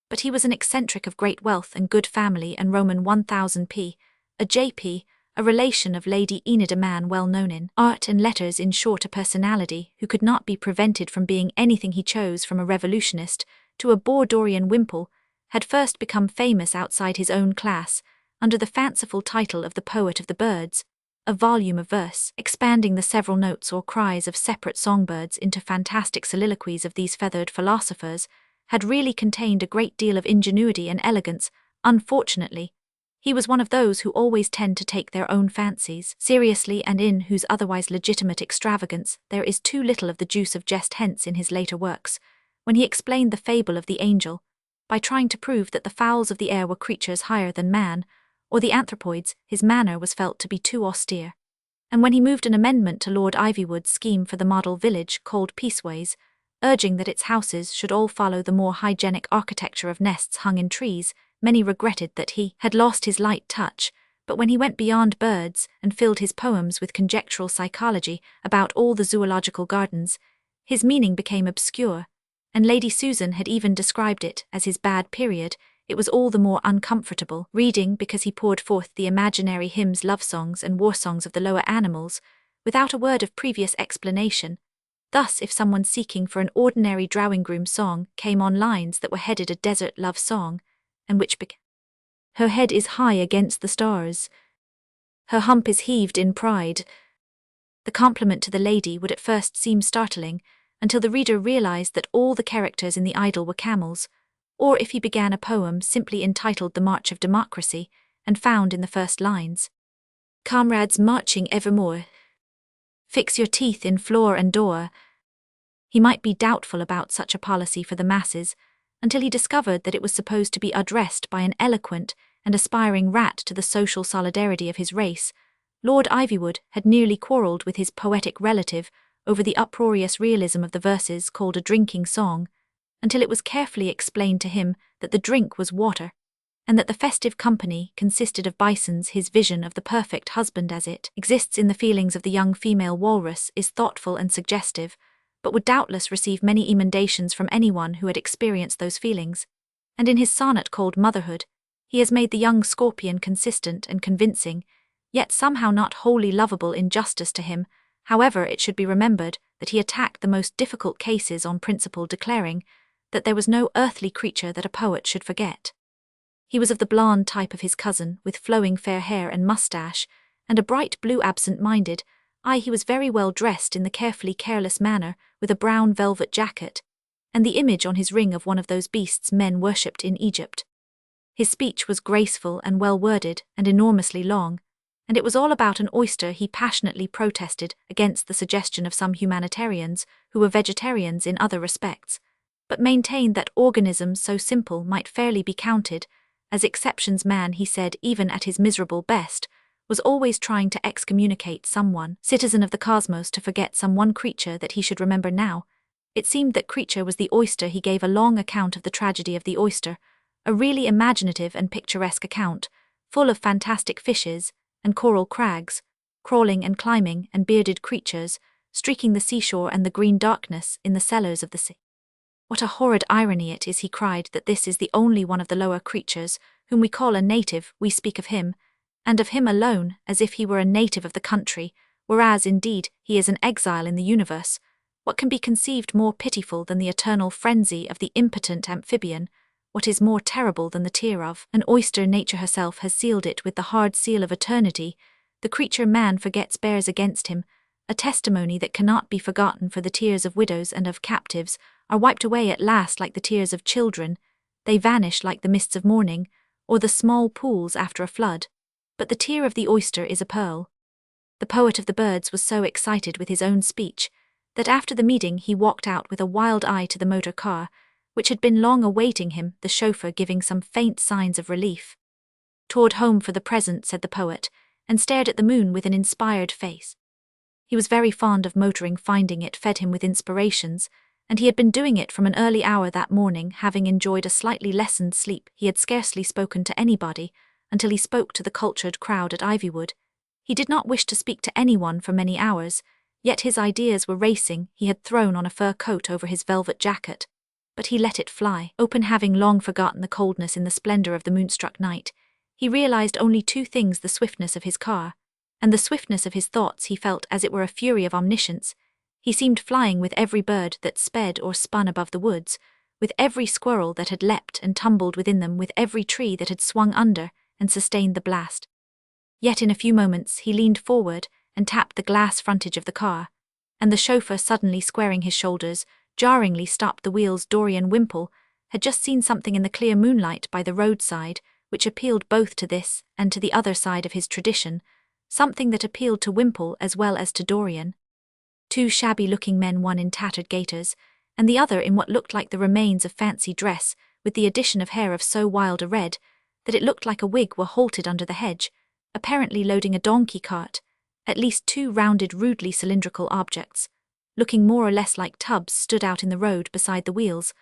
but he was an eccentric of great wealth and good family, and Roman 1000p, a JP, a relation of Lady Enid, a man well known in art and letters, in short, a personality who could not be prevented from being anything he chose, from a revolutionist to a Bordorian wimple, had first become famous outside his own class under the fanciful title of the Poet of the Birds, a volume of verse expanding the several notes or cries of separate songbirds into fantastic soliloquies of these feathered philosophers, had really contained a great deal of ingenuity and elegance. Unfortunately, he was one of those who always tend to take their own fancies seriously, and in whose otherwise legitimate extravagance there is too little of the juice of jest. Hence, in his later works, when he explained the fable of the angel, by trying to prove that the fowls of the air were creatures higher than man, or the anthropoids, his manner was felt to be too austere. And when he moved an amendment to Lord Ivywood's scheme for the model village called Peaceways, urging that its houses should all follow the more hygienic architecture of nests hung in trees, many regretted that he had lost his light touch, but when he went beyond birds and filled his poems with conjectural psychology about all the zoological gardens, his meaning became obscure, and Lady Susan had even described it as his bad period. It was all the more uncomfortable reading because he poured forth the imaginary hymns, love songs, and war songs of the lower animals, without a word of previous explanation. Thus, if someone seeking for an ordinary drawing room song came on lines that were headed a desert love song, and which began, "Her head is high against the stars, her hump is heaved in pride," The compliment to the lady would at first seem startling, until the reader realized that all the characters in the idyll were camels, or if he began a poem simply entitled The March of Democracy, and found in the first lines, "Comrades marching evermore, fix your teeth in floor and door," he might be doubtful about such a policy for the masses, until he discovered that it was supposed to be addressed by an eloquent and aspiring rat to the social solidarity of his race. Lord Ivywood had nearly quarrelled with his poetic relative over the uproarious realism of the verses called a drinking song, until it was carefully explained to him that the drink was water, and that the festive company consisted of bisons. His vision of the perfect husband as it exists in the feelings of the young female walrus is thoughtful and suggestive, but would doubtless receive many emendations from anyone who had experienced those feelings. And in his sonnet called Motherhood, he has made the young scorpion consistent and convincing, yet somehow not wholly lovable in justice to him. However, it should be remembered that he attacked the most difficult cases on principle, declaring that there was no earthly creature that a poet should forget. He was of the blonde type of his cousin, with flowing fair hair and moustache, and a bright blue absent-minded eye. He was very well dressed in the carefully careless manner, with a brown velvet jacket, and the image on his ring of one of those beasts men worshipped in Egypt. His speech was graceful and well-worded and enormously long, and it was all about an oyster. He passionately protested against the suggestion of some humanitarians who were vegetarians in other respects, but maintained that organisms so simple might fairly be counted as exceptions. Man, he said, even at his miserable best, was always trying to excommunicate someone, citizen of the cosmos, to forget some one creature that he should remember now. It seemed that creature was the oyster. He gave a long account of the tragedy of the oyster, a really imaginative and picturesque account, full of fantastic fishes and coral crags, crawling and climbing, and bearded creatures, streaking the seashore and the green darkness in the cellars of the sea. "What a horrid irony it is," he cried, "that this is the only one of the lower creatures whom we call a native. We speak of him, and of him alone, as if he were a native of the country, whereas indeed he is an exile in the universe. What can be conceived more pitiful than the eternal frenzy of the impotent amphibian? What is more terrible than the tear of an oyster? Nature herself has sealed it with the hard seal of eternity. The creature man forgets bears against him a testimony that cannot be forgotten, for the tears of widows and of captives are wiped away at last like the tears of children. They vanish like the mists of morning, or the small pools after a flood. But the tear of the oyster is a pearl." The poet of the birds was so excited with his own speech that after the meeting he walked out with a wild eye to the motor car, which had been long awaiting him, the chauffeur giving some faint signs of relief. "Toward home for the present," said the poet, and stared at the moon with an inspired face. He was very fond of motoring, finding it fed him with inspirations, and he had been doing it from an early hour that morning. Having enjoyed a slightly lessened sleep, he had scarcely spoken to anybody until he spoke to the cultured crowd at Ivywood. He did not wish to speak to anyone for many hours, yet his ideas were racing. He had thrown on a fur coat over his velvet jacket, but he let it fly open, having long forgotten the coldness in the splendor of the moonstruck night. He realized only two things: the swiftness of his car, and the swiftness of his thoughts. He felt as it were a fury of omniscience. He seemed flying with every bird that sped or spun above the woods, with every squirrel that had leapt and tumbled within them, with every tree that had swung under and sustained the blast. Yet in a few moments he leaned forward and tapped the glass frontage of the car, and the chauffeur, suddenly squaring his shoulders, jarringly stopped the wheels. Dorian Wimpole had just seen something in the clear moonlight by the roadside which appealed both to this and to the other side of his tradition, something that appealed to Wimpole as well as to Dorian. Two shabby-looking men, one in tattered gaiters, and the other in what looked like the remains of fancy dress, with the addition of hair of so wild a red that it looked like a wig, were halted under the hedge, apparently loading a donkey cart. At least two rounded, rudely cylindrical objects, looking more or less like tubs, stood out in the road beside the wheels,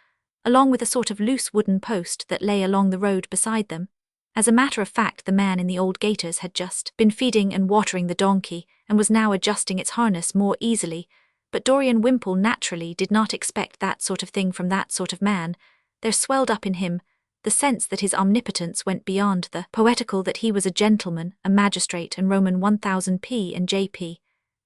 along with a sort of loose wooden post that lay along the road beside them. As a matter of fact, the man in the old gaiters had just been feeding and watering the donkey, and was now adjusting its harness more easily, but Dorian Wimpole naturally did not expect that sort of thing from that sort of man. There swelled up in him the sense that his omnipotence went beyond the poetical, that he was a gentleman, a magistrate, and Roman 1000 P and JP,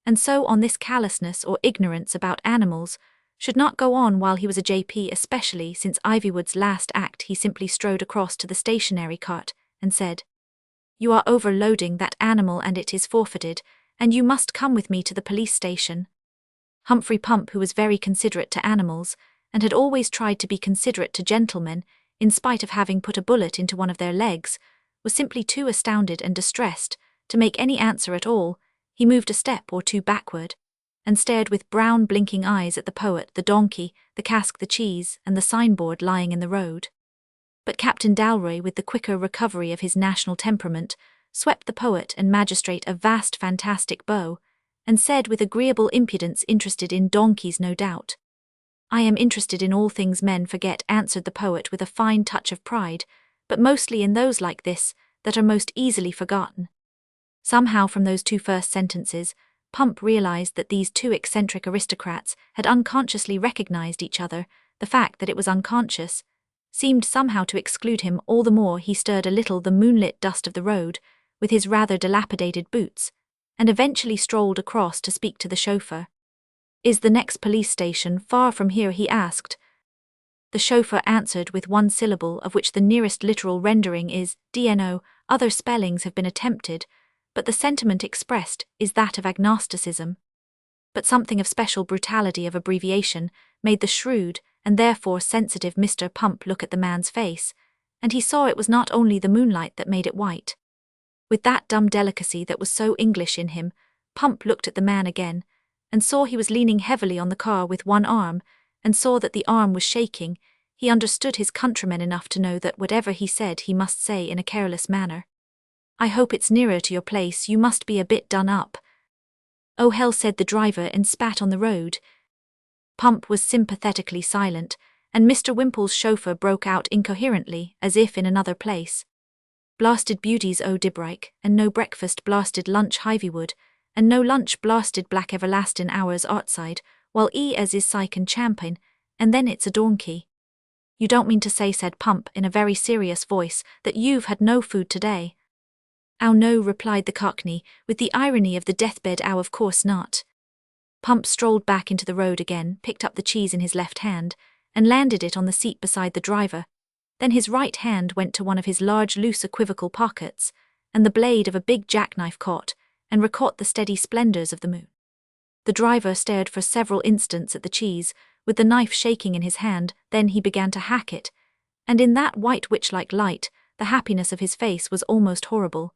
and so on. This callousness or ignorance about animals should not go on while he was a JP, especially since Ivywood's last act he simply strode across to the stationary cart and said, "You are overloading that animal and it is forfeited," and you must come with me to the police station." Humphrey Pump, who was very considerate to animals, and had always tried to be considerate to gentlemen, in spite of having put a bullet into one of their legs, was simply too astounded and distressed to make any answer at all. He moved a step or two backward, and stared with brown blinking eyes at the poet, the donkey, the cask, the cheese, and the signboard lying in the road. But Captain Dalroy, with the quicker recovery of his national temperament, swept the poet and magistrate a vast fantastic bow, and said with agreeable impudence, "Interested in donkeys, no doubt." "I am interested in all things men forget," answered the poet with a fine touch of pride, "but mostly in those like this, that are most easily forgotten." Somehow from those two first sentences, Pump realized that these two eccentric aristocrats had unconsciously recognized each other. The fact that it was unconscious seemed somehow to exclude him. All the more he stirred a little the moonlit dust of the road with his rather dilapidated boots, and eventually strolled across to speak to the chauffeur. "Is the next police station far from here?" he asked. The chauffeur answered with one syllable, of which the nearest literal rendering is dno. Other spellings have been attempted, but the sentiment expressed is that of agnosticism. But something of special brutality of abbreviation made the shrewd and therefore sensitive Mr. Pump look at the man's face, and he saw it was not only the moonlight that made it white. With that dumb delicacy that was so English in him, Pump looked at the man again, and saw he was leaning heavily on the car with one arm, and saw that the arm was shaking. He understood his countrymen enough to know that whatever he said he must say in a careless manner. "I hope it's nearer to your place, you must be a bit done up." "Oh hell," said the driver and spat on the road. Pump was sympathetically silent, and Mr. Wimple's chauffeur broke out incoherently, as if in another place. "Blasted beauties o' Dibrike, and no breakfast, blasted lunch Hivywood, and no lunch, blasted black everlasting hours outside, while as is syke and champagne, and then it's a donkey." "You don't mean to say," said Pump in a very serious voice, "that you've had no food today?" "Ow no," replied the Cockney, with the irony of the deathbed. "Ow, of course not." Pump strolled back into the road again, picked up the cheese in his left hand, and landed it on the seat beside the driver. Then his right hand went to one of his large loose equivocal pockets, and the blade of a big jackknife caught and recaught the steady splendors of the moon. The driver stared for several instants at the cheese, with the knife shaking in his hand. Then he began to hack it, and in that white witch-like light, the happiness of his face was almost horrible.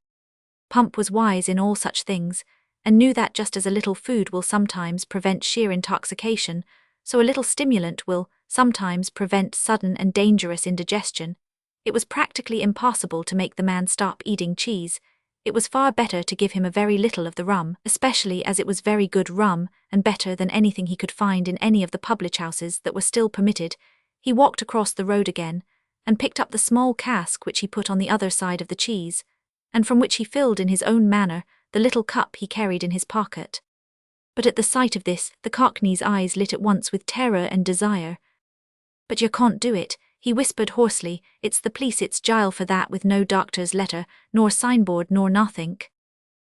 Pump was wise in all such things, and knew that just as a little food will sometimes prevent sheer intoxication, so a little stimulant will sometimes prevent sudden and dangerous indigestion. It was practically impossible to make the man stop eating cheese. It was far better to give him a very little of the rum, especially as it was very good rum, and better than anything he could find in any of the public houses that were still permitted. He walked across the road again, and picked up the small cask which he put on the other side of the cheese, and from which he filled in his own manner the little cup he carried in his pocket. But at the sight of this, the Cockney's eyes lit at once with terror and desire. "But you can't do it," he whispered hoarsely. "It's the police, it's jail for that, with no doctor's letter, nor signboard, nor nothink."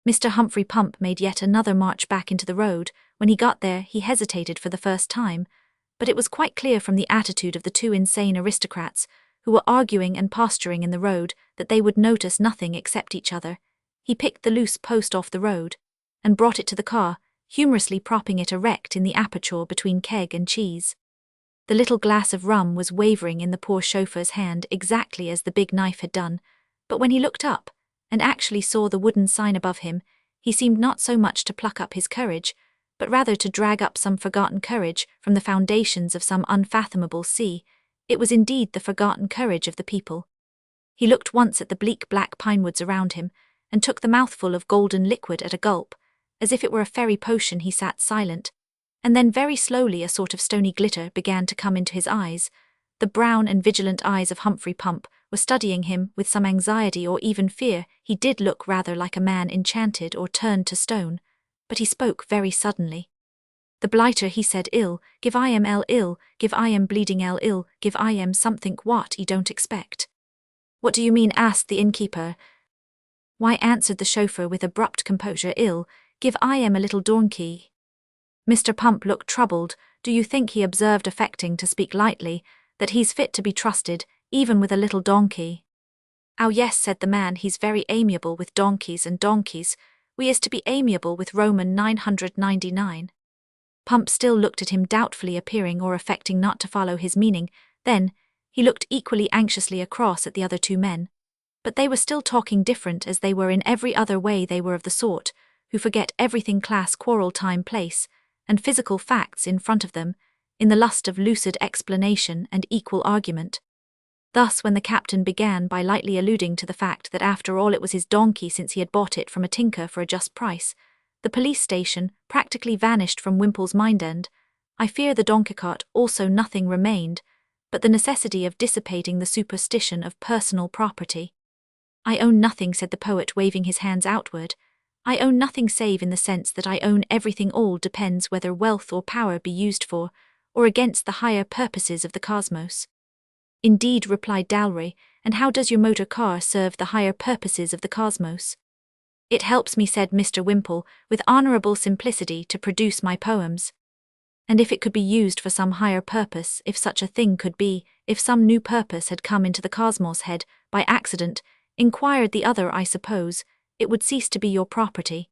Mr. Humphrey Pump made yet another march back into the road. When he got there, he hesitated for the first time, but it was quite clear from the attitude of the two insane aristocrats, who were arguing and posturing in the road, that they would notice nothing except each other. He picked the loose post off the road, and brought it to the car, humorously propping it erect in the aperture between keg and cheese. The little glass of rum was wavering in the poor chauffeur's hand exactly as the big knife had done, but when he looked up, and actually saw the wooden sign above him, he seemed not so much to pluck up his courage, but rather to drag up some forgotten courage from the foundations of some unfathomable sea. It was indeed the forgotten courage of the people. He looked once at the bleak black pine woods around him, and took the mouthful of golden liquid at a gulp. As if it were a fairy potion, he sat silent, and then very slowly a sort of stony glitter began to come into his eyes. The brown and vigilant eyes of Humphrey Pump were studying him with some anxiety or even fear. He did look rather like a man enchanted or turned to stone, but he spoke very suddenly. "The blighter," he said, "ill, give I am ill, give I am bleeding ill, give I am something what 'e don't expect." "What do you mean?" asked the innkeeper. "Why," answered the chauffeur with abrupt composure, "ill, give I am a little donkey." Mr. Pump looked troubled. "Do you think," he observed, affecting to speak lightly, "that he's fit to be trusted, even with a little donkey?" "Oh yes," said the man, "he's very amiable with donkeys and donkeys. We is to be amiable with Roman 999. Pump still looked at him doubtfully, appearing or affecting not to follow his meaning. Then, he looked equally anxiously across at the other two men. But they were still talking different as they were in every other way. They were of the sort who forget everything, class, quarrel, time, place, and physical facts in front of them, in the lust of lucid explanation and equal argument. Thus, when the captain began by lightly alluding to the fact that after all it was his donkey since he had bought it from a tinker for a just price, the police station practically vanished from Wimple's mind-end. I fear the donkey cart also nothing remained but the necessity of dissipating the superstition of personal property. I own nothing, said the poet, waving his hands outward. I own nothing save in the sense that I own everything. All depends whether wealth or power be used for or against the higher purposes of the cosmos. Indeed, replied Dalroy, and how does your motor car serve the higher purposes of the cosmos? It helps me, said Mr. Wimple, with honourable simplicity, to produce my poems. And if it could be used for some higher purpose, if such a thing could be, if some new purpose had come into the cosmos head, by accident, inquired the other, I suppose, it would cease to be your property.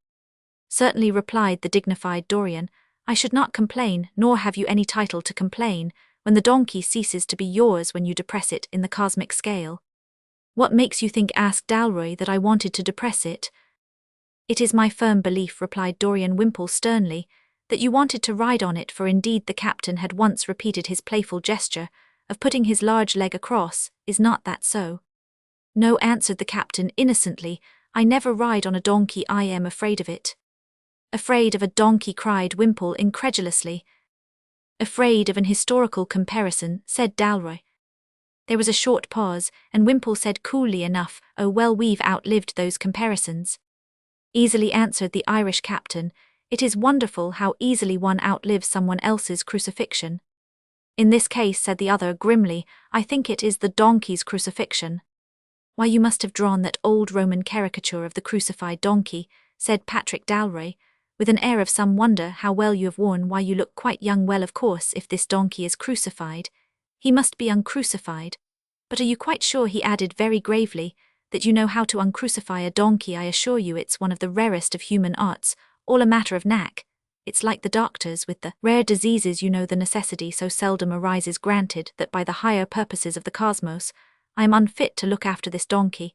Certainly, replied the dignified Dorian, I should not complain, nor have you any title to complain, when the donkey ceases to be yours when you depress it in the cosmic scale. What makes you think, asked Dalroy, that I wanted to depress it? It is my firm belief, replied Dorian Wimple sternly, that you wanted to ride on it, for indeed the captain had once repeated his playful gesture of putting his large leg across. Is not that so? No, answered the captain innocently, I never ride on a donkey. I am afraid of it. Afraid of a donkey, cried Wimple incredulously. Afraid of an historical comparison, said Dalroy. There was a short pause, and Wimple said coolly enough, oh well, we've outlived those comparisons. Easily, answered the Irish captain. It is wonderful how easily one outlives someone else's crucifixion. In this case, said the other grimly, I think it is the donkey's crucifixion. Why, you must have drawn that old Roman caricature of the crucified donkey, said Patrick Dalroy, with an air of some wonder. How well you have worn. Why, you look quite young. Well, of course, if this donkey is crucified, he must be uncrucified. But are you quite sure, he added very gravely, that you know how to uncrucify a donkey? I assure you it's one of the rarest of human arts, all a matter of knack. It's like the doctors with the rare diseases, you know, the necessity so seldom arises. Granted that by the higher purposes of the cosmos, I am unfit to look after this donkey,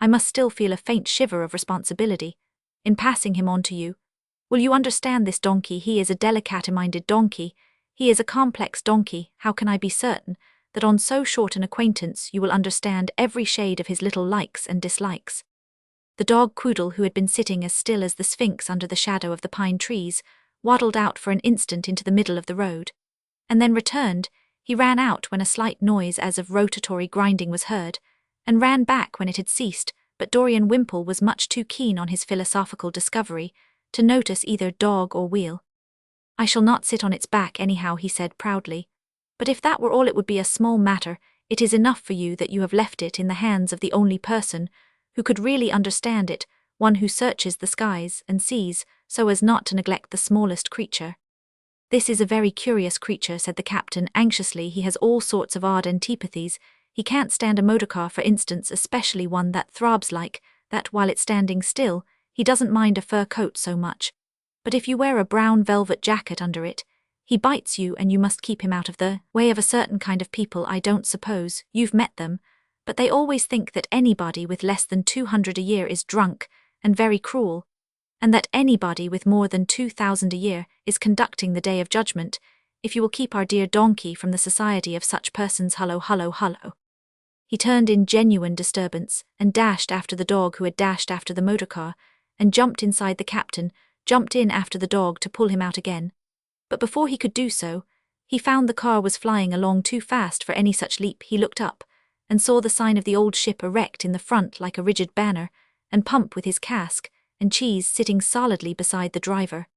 I must still feel a faint shiver of responsibility in passing him on to you. Will you understand this donkey? He is a delicate-minded donkey. He is a complex donkey. How can I be certain that on so short an acquaintance you will understand every shade of his little likes and dislikes? The dog Quoodle, who had been sitting as still as the Sphinx under the shadow of the pine trees, waddled out for an instant into the middle of the road, and then returned. He ran out when a slight noise as of rotatory grinding was heard, and ran back when it had ceased, but Dorian Wimple was much too keen on his philosophical discovery to notice either dog or wheel. I shall not sit on its back anyhow, he said proudly. But if that were all, it would be a small matter. It is enough for you that you have left it in the hands of the only person who could really understand it, one who searches the skies and seas so as not to neglect the smallest creature. This is a very curious creature, said the captain anxiously. He has all sorts of odd antipathies. He can't stand a motor car, for instance, especially one that throbs like that while it's standing still. He doesn't mind a fur coat so much. But if you wear a brown velvet jacket under it, he bites you, and you must keep him out of the way of a certain kind of people. I don't suppose you've met them, but they always think that anybody with less than 200 a year is drunk and very cruel, and that anybody with more than 2,000 a year is conducting the day of judgment. If you will keep our dear donkey from the society of such persons, hullo, hullo, hullo. He turned in genuine disturbance and dashed after the dog, who had dashed after the motor car, and jumped inside the captain, jumped in after the dog to pull him out again. But before he could do so, he found the car was flying along too fast for any such leap. He looked up and saw the sign of the old ship erect in the front like a rigid banner, and Pump with his cask and Cheese sitting solidly beside the driver.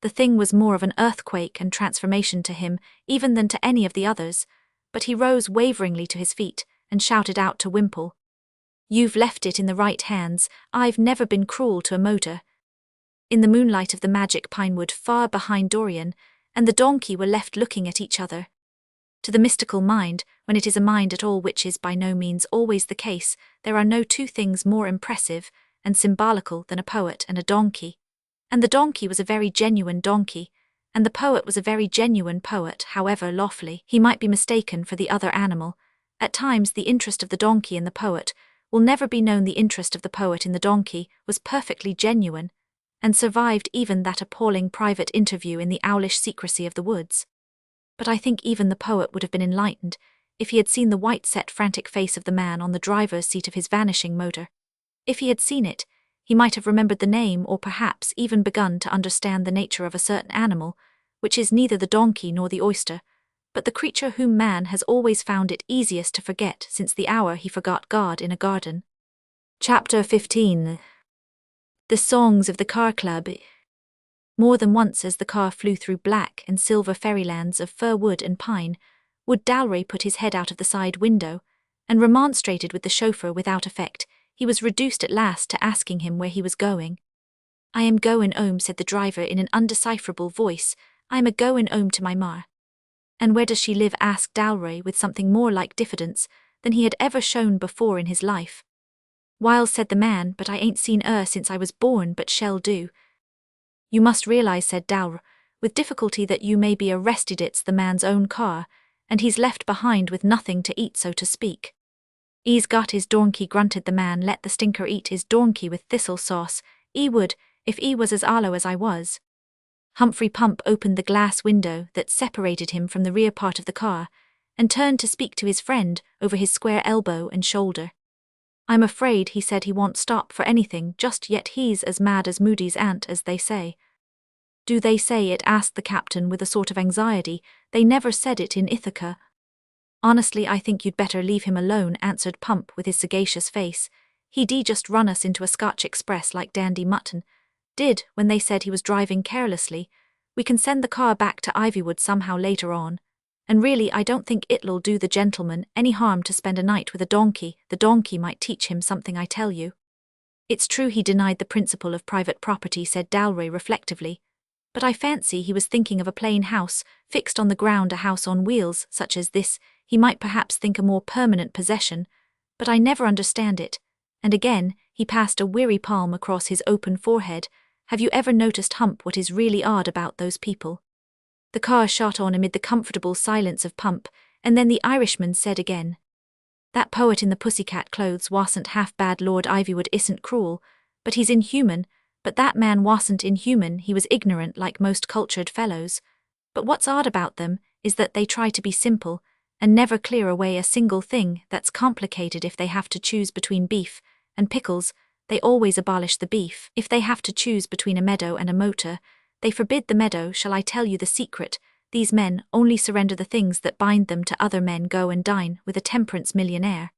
The thing was more of an earthquake and transformation to him even than to any of the others, but he rose waveringly to his feet and shouted out to Wimple, "You've left it in the right hands. I've never been cruel to a motor." In the moonlight of the magic pinewood far behind Dorian and the donkey were left looking at each other. To the mystical mind, when it is a mind at all, which is by no means always the case, there are no two things more impressive and symbolical than a poet and a donkey. And the donkey was a very genuine donkey, and the poet was a very genuine poet, however lawfully he might be mistaken for the other animal. At times the interest of the donkey in the poet will never be known. The interest of the poet in the donkey was perfectly genuine, and survived even that appalling private interview in the owlish secrecy of the woods. But I think even the poet would have been enlightened if he had seen the white-set frantic face of the man on the driver's seat of his vanishing motor. If he had seen it, he might have remembered the name, or perhaps even begun to understand the nature of a certain animal, which is neither the donkey nor the oyster, but the creature whom man has always found it easiest to forget since the hour he forgot God in a garden. Chapter 15. The Songs of the Car Club. More than once as the car flew through black and silver fairylands of fir wood and pine, would Dalry put his head out of the side window, and remonstrated with the chauffeur without effect. He was reduced at last to asking him where he was going. "I am goin' 'ome," said the driver in an undecipherable voice. "I am a-goin' 'ome to my mar." "And where does she live?" asked Dalry with something more like diffidence than he had ever shown before in his life. "Why," said the man, "but I ain't seen her since I was born, but shall do." "You must realize," said Dalry with difficulty, "that you may be arrested. It's the man's own car, and he's left behind with nothing to eat, so to speak." "'E's got his donkey," grunted the man. "Let the stinker eat his donkey with thistle sauce. 'E would, if 'e was as 'allow as I was." Humphrey Pump opened the glass window that separated him from the rear part of the car, and turned to speak to his friend over his square elbow and shoulder. "I'm afraid," he said, "he won't stop for anything just yet. He's as mad as Moody's aunt, as they say." "Do they say it?" asked the captain with a sort of anxiety. "They never said it in Ithaca." "Honestly, I think you'd better leave him alone," answered Pump with his sagacious face. "He'd just run us into a Scotch express like Dandy Mutton did when they said he was driving carelessly. We can send the car back to Ivywood somehow later on. And really, I don't think it'll do the gentleman any harm to spend a night with a donkey. The donkey might teach him something, I tell you." "It's true he denied the principle of private property," said Dalry reflectively. "But I fancy he was thinking of a plain house, fixed on the ground, a house on wheels, such as this. He might perhaps think a more permanent possession, but I never understand it." And again, he passed a weary palm across his open forehead. "Have you ever noticed, Hump, what is really odd about those people?" The car shot on amid the comfortable silence of Pump, and then the Irishman said again, "That poet in the pussycat clothes wasn't half bad. Lord Ivywood isn't cruel, but he's inhuman. But that man wasn't inhuman, he was ignorant like most cultured fellows. But what's odd about them is that they try to be simple, and never clear away a single thing that's complicated. If they have to choose between beef and pickles, they always abolish the beef. If they have to choose between a meadow and a motor, they forbid the meadow. Shall I tell you the secret? These men only surrender the things that bind them to other men. Go and dine with a temperance millionaire,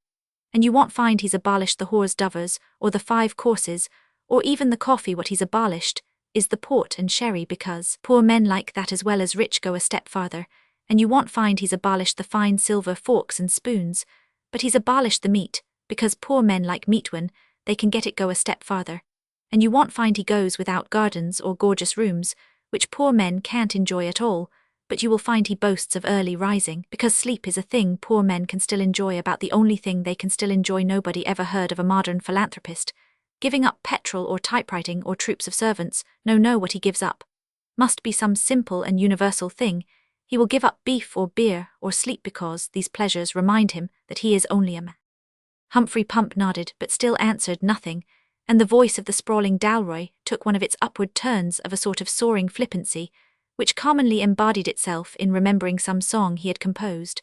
and you won't find he's abolished the hors d'oeuvres or the 5 courses, or even the coffee. What he's abolished is the port and sherry, because poor men like that as well as rich go a step farther. And you won't find he's abolished the fine silver forks and spoons, but he's abolished the meat, because poor men like meat when they can get it go a step farther. And you won't find he goes without gardens or gorgeous rooms, which poor men can't enjoy at all, but you will find he boasts of early rising, because sleep is a thing poor men can still enjoy, about the only thing they can still enjoy. Nobody ever heard of a modern philanthropist giving up petrol or typewriting or troops of servants. No, what he gives up must be some simple and universal thing. He will give up beef or beer or sleep because these pleasures remind him that he is only a man." Humphrey Pump nodded, but still answered nothing, and the voice of the sprawling Dalry took one of its upward turns of a sort of soaring flippancy, which commonly embodied itself in remembering some song he had composed.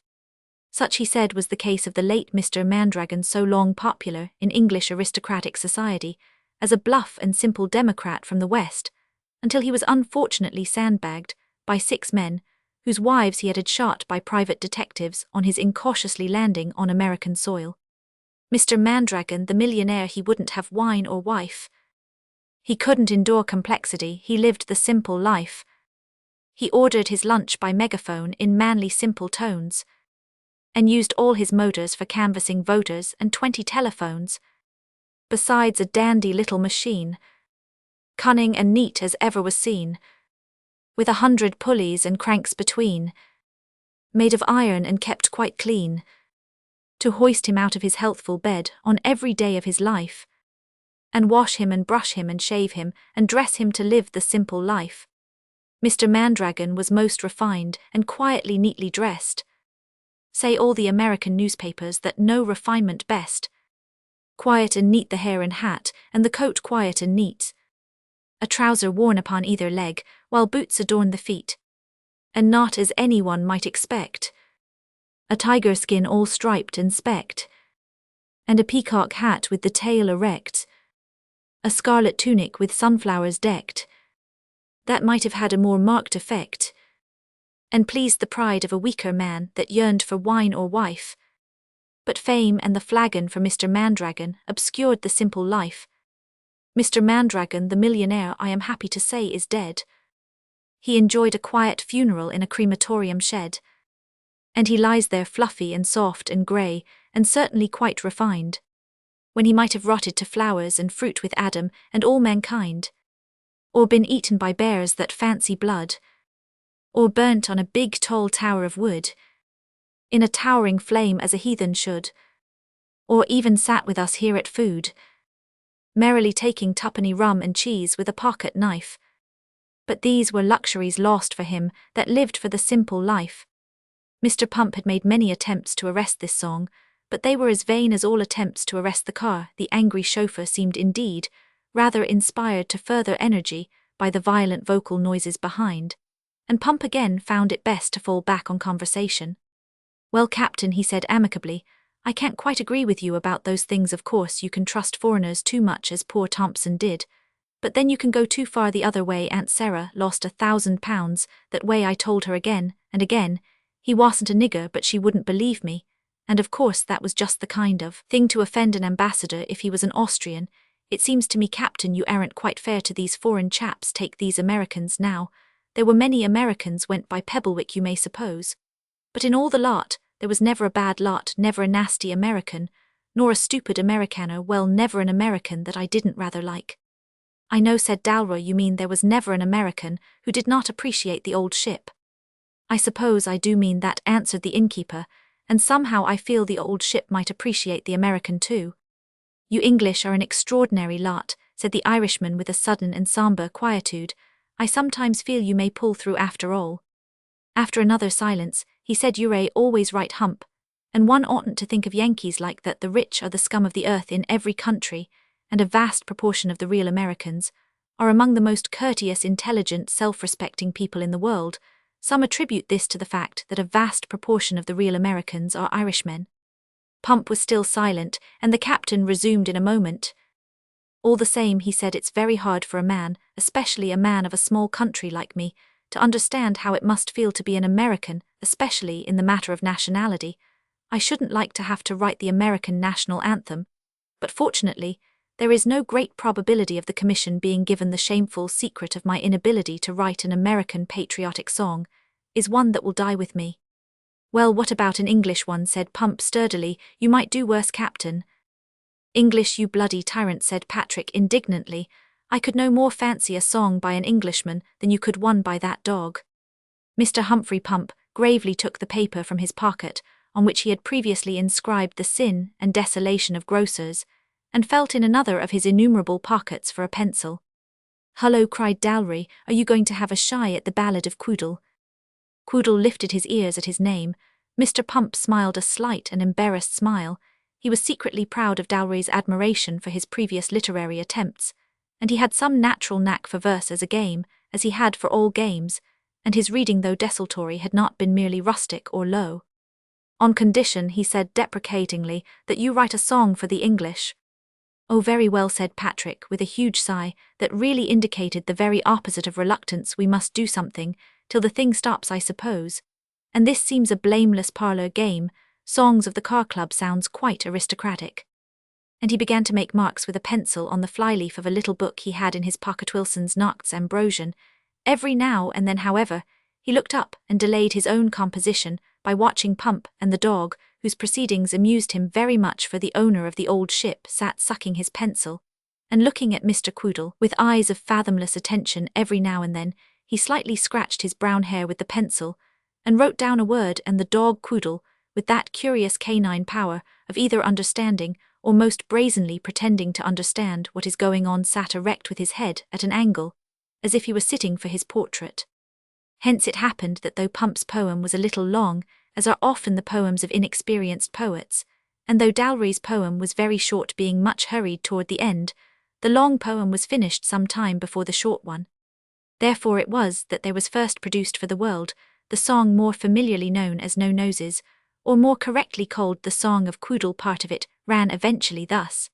Such, he said, was the case of the late Mr. Mandragon, so long popular in English aristocratic society as a bluff and simple democrat from the West, until he was unfortunately sandbagged by 6 men, whose wives he had shot by private detectives on his incautiously landing on American soil. Mr. Mandragon, the millionaire, he wouldn't have wine or wife. He couldn't endure complexity, he lived the simple life. He ordered his lunch by megaphone in manly simple tones, and used all his motors for canvassing voters and 20 telephones, besides a dandy little machine, cunning and neat as ever was seen, with 100 pulleys and cranks between, made of iron and kept quite clean, to hoist him out of his healthful bed on every day of his life. and wash him and brush him and shave him and dress him to live the simple life. Mr. Mandragon was most refined and quietly neatly dressed. Say all the American newspapers that no refinement best. Quiet and neat the hair and hat, and the coat quiet and neat. A trouser worn upon either leg, while boots adorn the feet. And not as anyone might expect. A tiger skin all striped and specked. And a peacock hat with the tail erect. A scarlet tunic with sunflowers decked. That might have had a more marked effect. And pleased the pride of a weaker man that yearned for wine or wife. But fame and the flagon for Mr. Mandragon obscured the simple life. Mr. Mandragon, the millionaire, I am happy to say, is dead. He enjoyed a quiet funeral in a crematorium shed. And he lies there fluffy and soft and grey, and certainly quite refined. When he might have rotted to flowers and fruit with Adam and all mankind. Or been eaten by bears that fancy blood. Or burnt on a big tall tower of wood. In a towering flame as a heathen should. Or even sat with us here at food. Merrily taking twopenny rum and cheese with a pocket knife. But these were luxuries lost for him that lived for the simple life. Mr. Pump had made many attempts to arrest this song, but they were as vain as all attempts to arrest the car. The angry chauffeur seemed indeed rather inspired to further energy by the violent vocal noises behind, and Pump again found it best to fall back on conversation. Well, Captain, he said amicably, I can't quite agree with you about those things. Of course you can trust foreigners too much as poor Thompson did, but then you can go too far the other way. Aunt Sarah lost £1,000 that way. I told her again and again he wasn't a nigger, but she wouldn't believe me, and of course that was just the kind of thing to offend an ambassador if he was an Austrian. It seems to me, Captain, you aren't quite fair to these foreign chaps. Take these Americans now. There were many Americans went by Pebblewick, you may suppose. But in all the lot, there was never a bad lot, never a nasty American, nor a stupid Americaner, well, never an American that I didn't rather like. I know, said Dalroy, you mean there was never an American who did not appreciate the old ship. I suppose I do mean that, answered the innkeeper, and somehow I feel the old ship might appreciate the American too. You English are an extraordinary lot, said the Irishman with a sudden and sombre quietude. I sometimes feel you may pull through after all. After another silence, he said, You're always right, Hump, and one oughtn't to think of Yankees like that. The rich are the scum of the earth in every country, and a vast proportion of the real Americans are among the most courteous, intelligent, self-respecting people in the world. Some attribute this to the fact that a vast proportion of the real Americans are Irishmen. Pump was still silent, and the captain resumed in a moment. All the same, he said, it's very hard for a man, especially a man of a small country like me, to understand how it must feel to be an American, especially in the matter of nationality. I shouldn't like to have to write the American national anthem, but fortunately, there is no great probability of the Commission being given the shameful secret of my inability to write an American patriotic song, is one that will die with me. Well, what about an English one, said Pump sturdily. You might do worse, Captain. English, you bloody tyrant, said Patrick indignantly. I could no more fancy a song by an Englishman than you could one by that dog. Mr. Humphrey Pump gravely took the paper from his pocket, on which he had previously inscribed the sin and desolation of grocers, and felt in another of his innumerable pockets for a pencil. Hullo, cried Dalry, are you going to have a shy at the Ballad of Quoodle? Quoodle lifted his ears at his name. Mr. Pump smiled a slight and embarrassed smile. He was secretly proud of Dalry's admiration for his previous literary attempts, and he had some natural knack for verse as a game, as he had for all games, and his reading, though desultory, had not been merely rustic or low. On condition, he said deprecatingly, that you write a song for the English. Oh, very well, said Patrick, with a huge sigh that really indicated the very opposite of reluctance. We must do something, till the thing stops, I suppose. And this seems a blameless parlour game. Songs of the Car Club sounds quite aristocratic. And he began to make marks with a pencil on the flyleaf of a little book he had in his pocket. Wilson's Nachts Ambrosian. Every now and then, however, he looked up and delayed his own composition by watching Pump and the dog, whose proceedings amused him very much, for the owner of the old ship sat sucking his pencil, and looking at Mr. Quoodle with eyes of fathomless attention. Every now and then he slightly scratched his brown hair with the pencil, and wrote down a word, and the dog Quoodle, with that curious canine power of either understanding or most brazenly pretending to understand what is going on, sat erect with his head at an angle, as if he were sitting for his portrait. Hence it happened that though Pump's poem was a little long, as are often the poems of inexperienced poets, and though Dalry's poem was very short, being much hurried toward the end, the long poem was finished some time before the short one. Therefore it was that there was first produced for the world the song more familiarly known as No Noses, or more correctly called the Song of Quoodle. Part of it ran eventually thus: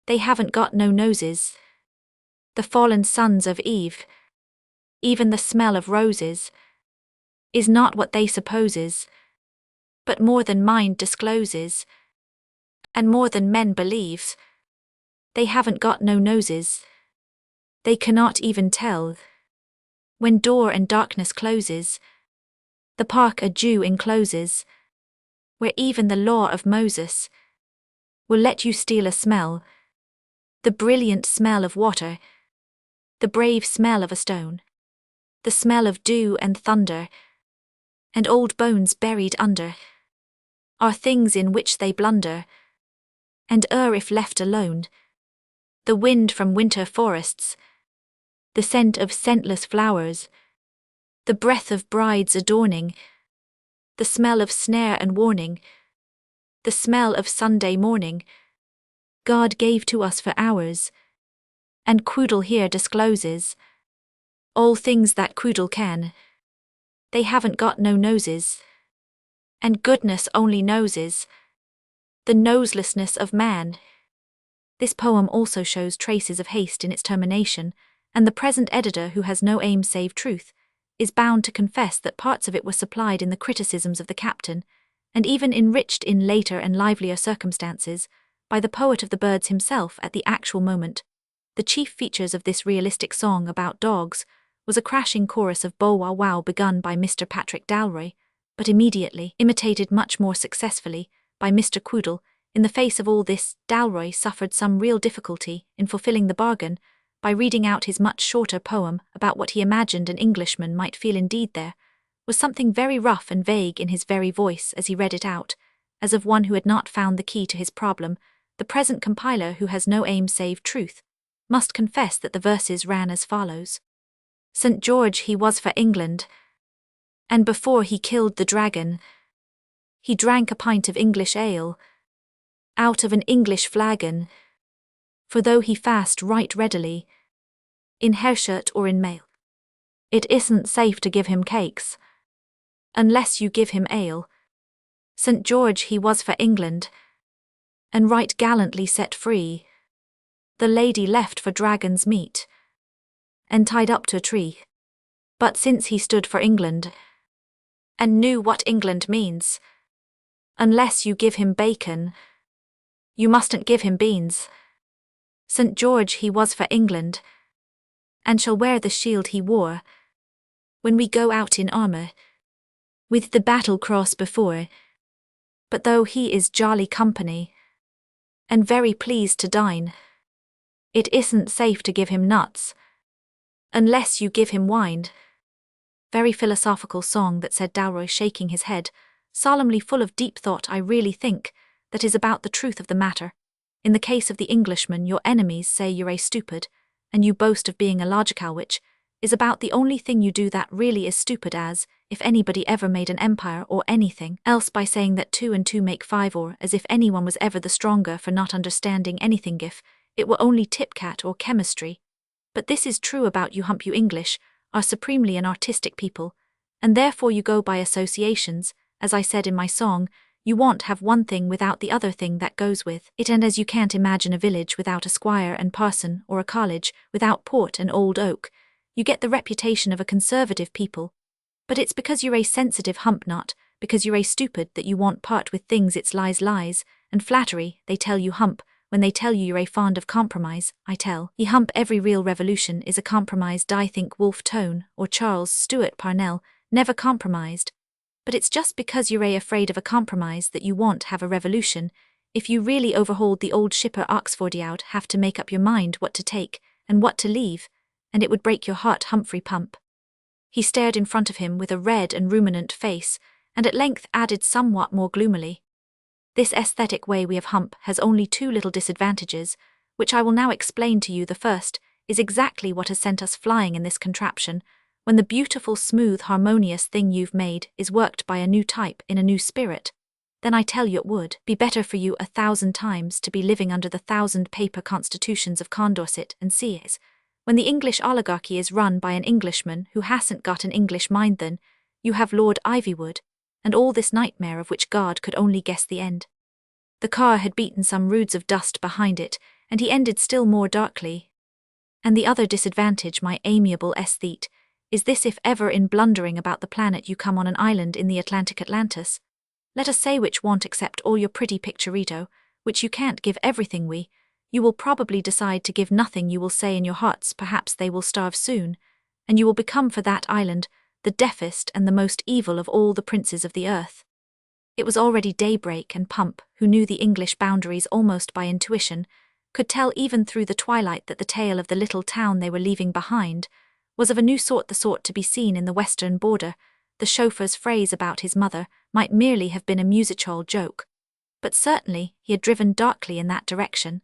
They haven't got no noses, the fallen sons of Eve. Even the smell of roses is not what they supposes, but more than mind discloses, and more than men believe. They haven't got no noses, they cannot even tell when door and darkness closes, the park a Jew encloses, where even the law of Moses will let you steal a smell, the brilliant smell of water, the brave smell of a stone, the smell of dew and thunder, and old bones buried under, are things in which they blunder, and if left alone, the wind from winter forests, the scent of scentless flowers, the breath of brides adorning, the smell of snare and warning, the smell of Sunday morning, God gave to us for ours, and Quoodle here discloses all things that Quoodle can. They haven't got no noses, and goodness only noses the noselessness of man. This poem also shows traces of haste in its termination, and the present editor, who has no aim save truth, is bound to confess that parts of it were supplied in the criticisms of the captain, and even enriched in later and livelier circumstances, by the poet of the birds himself at the actual moment. The chief features of this realistic song about dogs was a crashing chorus of bow wow wow begun by Mr. Patrick Dalry, but immediately imitated much more successfully by Mr. Quoodle. In the face of all this, Dalry suffered some real difficulty in fulfilling the bargain by reading out his much shorter poem about what he imagined an Englishman might feel. Indeed, there was something very rough and vague in his very voice as he read it out, as of one who had not found the key to his problem. The present compiler, who has no aim save truth, must confess that the verses ran as follows: St. George he was for England, and before he killed the dragon, he drank a pint of English ale out of an English flagon. For though he fast right readily, in hair-shirt or in mail, it isn't safe to give him cakes, unless you give him ale. St. George he was for England, and right gallantly set free the lady left for dragon's meat, and tied up to a tree. But since he stood for England, and knew what England means, unless you give him bacon, you mustn't give him beans. St. George he was for England, and shall wear the shield he wore when we go out in armour, with the battle cross before. But though he is jolly company, and very pleased to dine, it isn't safe to give him nuts, unless you give him wine. Very philosophical song, that, said Dalroy, shaking his head, solemnly full of deep thought. I really think that is about the truth of the matter. In the case of the Englishman, your enemies say you're a stupid, and you boast of being a logical, which is about the only thing you do that really is stupid, as if anybody ever made an empire or anything else by saying that 2 and 2 make 5, or as if anyone was ever the stronger for not understanding anything if it were only tipcat or chemistry. But this is true about you hump. You English are supremely an artistic people, and therefore you go by associations. As I said in my song, you won't have one thing without the other thing that goes with it, and as you can't imagine a village without a squire and parson, or a college without port and old oak, you get the reputation of a conservative people. But it's because you're a sensitive hump, not because you're a stupid, that you won't part with things. It's lies, and flattery, they tell you hump, when they tell you you're a fond of compromise. I tell ye hump, every real revolution is a compromise. I think Wolfe Tone or Charles Stuart Parnell never compromised. But it's just because you're afraid of a compromise that you won't have a revolution. If you really overhauled the old shipper Oxford, you'd have to make up your mind what to take and what to leave, and it would break your heart. Humphrey Pump. He stared in front of him with a red and ruminant face, and at length added somewhat more gloomily, This aesthetic way we have hump has only two little disadvantages, which I will now explain to you. The first is exactly what has sent us flying in this contraption, when the beautiful, smooth, harmonious thing you've made is worked by a new type in a new spirit. Then I tell you it would be better for you 1,000 times to be living under the 1,000-paper constitutions of Condorcet and Sieyès, when the English oligarchy is run by an Englishman who hasn't got an English mind. Than you have Lord Ivywood, and all this nightmare of which God could only guess the end. The car had beaten some roods of dust behind it, and he ended still more darkly. And the other disadvantage, my amiable aesthete, is this: if ever in blundering about the planet you come on an island in the Atlantic Atlantis, let us say which won't accept all your pretty picturito, which you can't give everything you will probably decide to give nothing. You will say in your hearts perhaps they will starve soon, and you will become for that island the deafest and the most evil of all the princes of the earth. It was already daybreak, and Pump, who knew the English boundaries almost by intuition, could tell even through the twilight that the tale of the little town they were leaving behind was of a new sort, the sort to be seen in the western border. The chauffeur's phrase about his mother might merely have been a music-hall joke, but certainly he had driven darkly in that direction.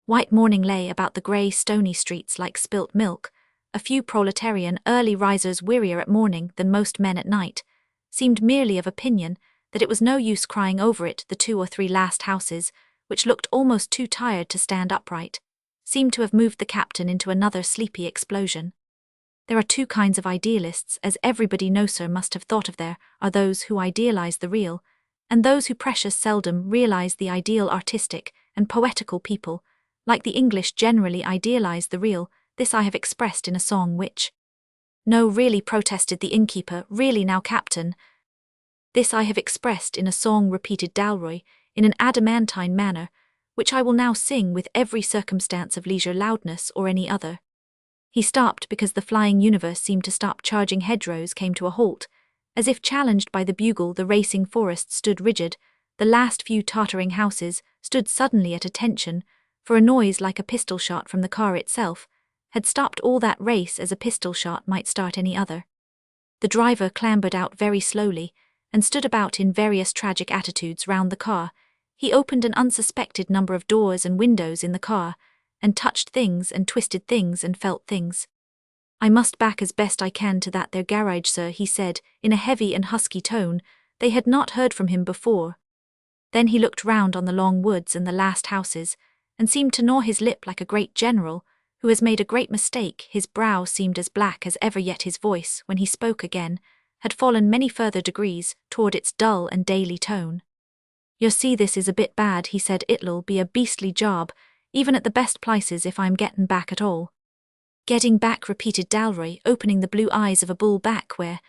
White morning lay about the grey, stony streets like spilt milk. A few proletarian early risers, wearier at morning than most men at night, seemed merely of opinion that it was no use crying over it. The 2 or 3 last houses, which looked almost too tired to stand upright, seemed to have moved the captain into another sleepy explosion. There are two kinds of idealists, as everybody knows, sir, must have thought of. There are those who idealize the real, and those who precious seldom realize the ideal. Artistic and poetical people, like the English, generally idealize the real. This I have expressed in a song which— No, really, protested the innkeeper. Really now, captain. This I have expressed in a song, repeated Dalroy, in an adamantine manner, which I will now sing with every circumstance of leisure, loudness, or any other. He stopped because the flying universe seemed to stop. Charging hedgerows came to a halt. As if challenged by the bugle, the racing forest stood rigid. The last few tottering houses stood suddenly at attention, for a noise like a pistol shot from the car itself had stopped all that race as a pistol shot might start any other. The driver clambered out very slowly and stood about in various tragic attitudes round the car. He opened an unsuspected number of doors and windows in the car, and touched things and twisted things and felt things. I must back as best I can to that there garage, sir, he said, in a heavy and husky tone. They had not heard from him before. Then he looked round on the long woods and the last houses, and seemed to gnaw his lip like a great general who has made a great mistake. His brow seemed as black as ever, yet his voice, when he spoke again, had fallen many further degrees toward its dull and daily tone. You see, this is a bit bad, he said. It'll be a beastly job, even at the best places, if I'm getting back at all. Getting back, repeated Dalroy, opening the blue eyes of a bull. Back where?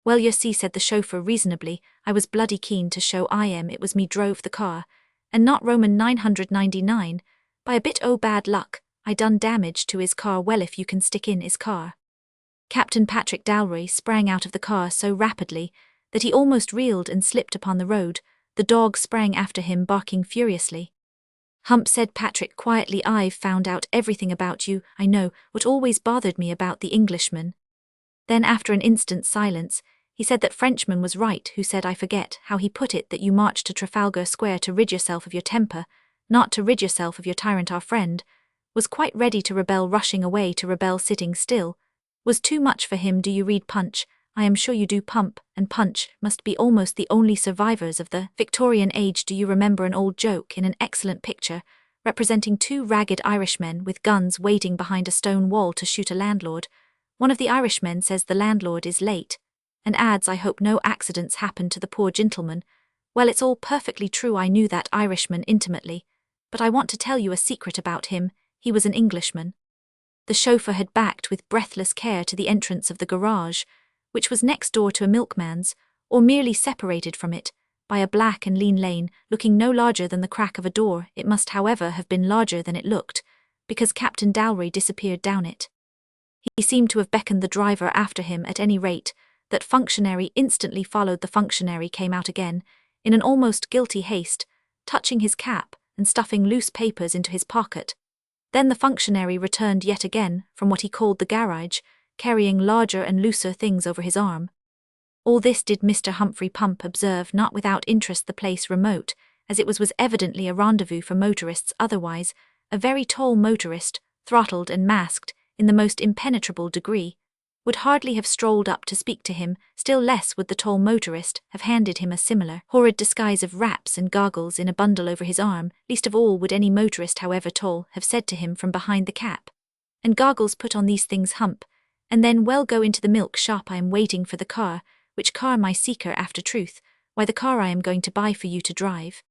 Well, you see, said the chauffeur reasonably, I was bloody keen to show it was me drove the car, and not Roman 999. By a bit o' bad luck, I done damage to his car. Well, if you can stick in his car. Captain Patrick Dalroy sprang out of the car so rapidly that he almost reeled and slipped upon the road. The dog sprang after him, barking furiously. Hump, said Patrick quietly, I've found out everything about you. I know what always bothered me about the Englishman. Then, after an instant's silence, he said that Frenchman was right who said, I forget how he put it, that you marched to Trafalgar Square to rid yourself of your temper, not to rid yourself of your tyrant. Our friend was quite ready to rebel. Rushing away to rebel, sitting still, was too much for him. Do you read Punch? I am sure you do. Pump and Punch must be almost the only survivors of the Victorian age. Do you remember an old joke in an excellent picture representing 2 ragged Irishmen with guns waiting behind a stone wall to shoot a landlord? One of the Irishmen says the landlord is late, and adds, I hope no accidents happened to the poor gentleman. Well, it's all perfectly true. I knew that Irishman intimately, but I want to tell you a secret about him. He was an Englishman. The chauffeur had backed with breathless care to the entrance of the garage, which was next door to a milkman's, or merely separated from it by a black and lean lane, looking no larger than the crack of a door. It must, however, have been larger than it looked, because Captain Dalroy disappeared down it. He seemed to have beckoned the driver after him. At any rate, that functionary instantly followed. The functionary came out again, in an almost guilty haste, touching his cap and stuffing loose papers into his pocket. Then the functionary returned yet again from what he called the garage, carrying larger and looser things over his arm. All this did Mr. Humphrey Pump observe not without interest, the place remote, as it was evidently a rendezvous for motorists. Otherwise, a very tall motorist, throttled and masked, in the most impenetrable degree, would hardly have strolled up to speak to him, still less would the tall motorist have handed him a similar horrid disguise of wraps and goggles in a bundle over his arm. Least of all would any motorist, however tall, have said to him from behind the cap and goggles, "Put on these things, Hump, and then well go into the milk shop. I am waiting for the car. Which car, my seeker after truth? Why, the car I am going to buy for you to drive."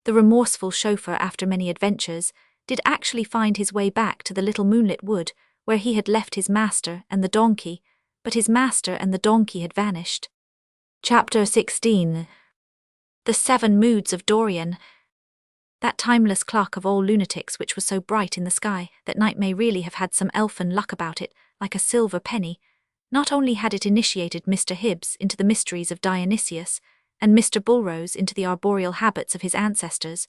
The remorseful chauffeur, after many adventures, did actually find his way back to the little moonlit wood where he had left his master and the donkey, but his master and the donkey had vanished. Chapter 16. The 7 Moods of Dorian. That timeless clock of all lunatics, which was so bright in the sky that night may really have had some elfin luck about it, like a silver penny. Not only had it initiated Mr. Hibbs into the mysteries of Dionysius, and Mr. Bulrose into the arboreal habits of his ancestors,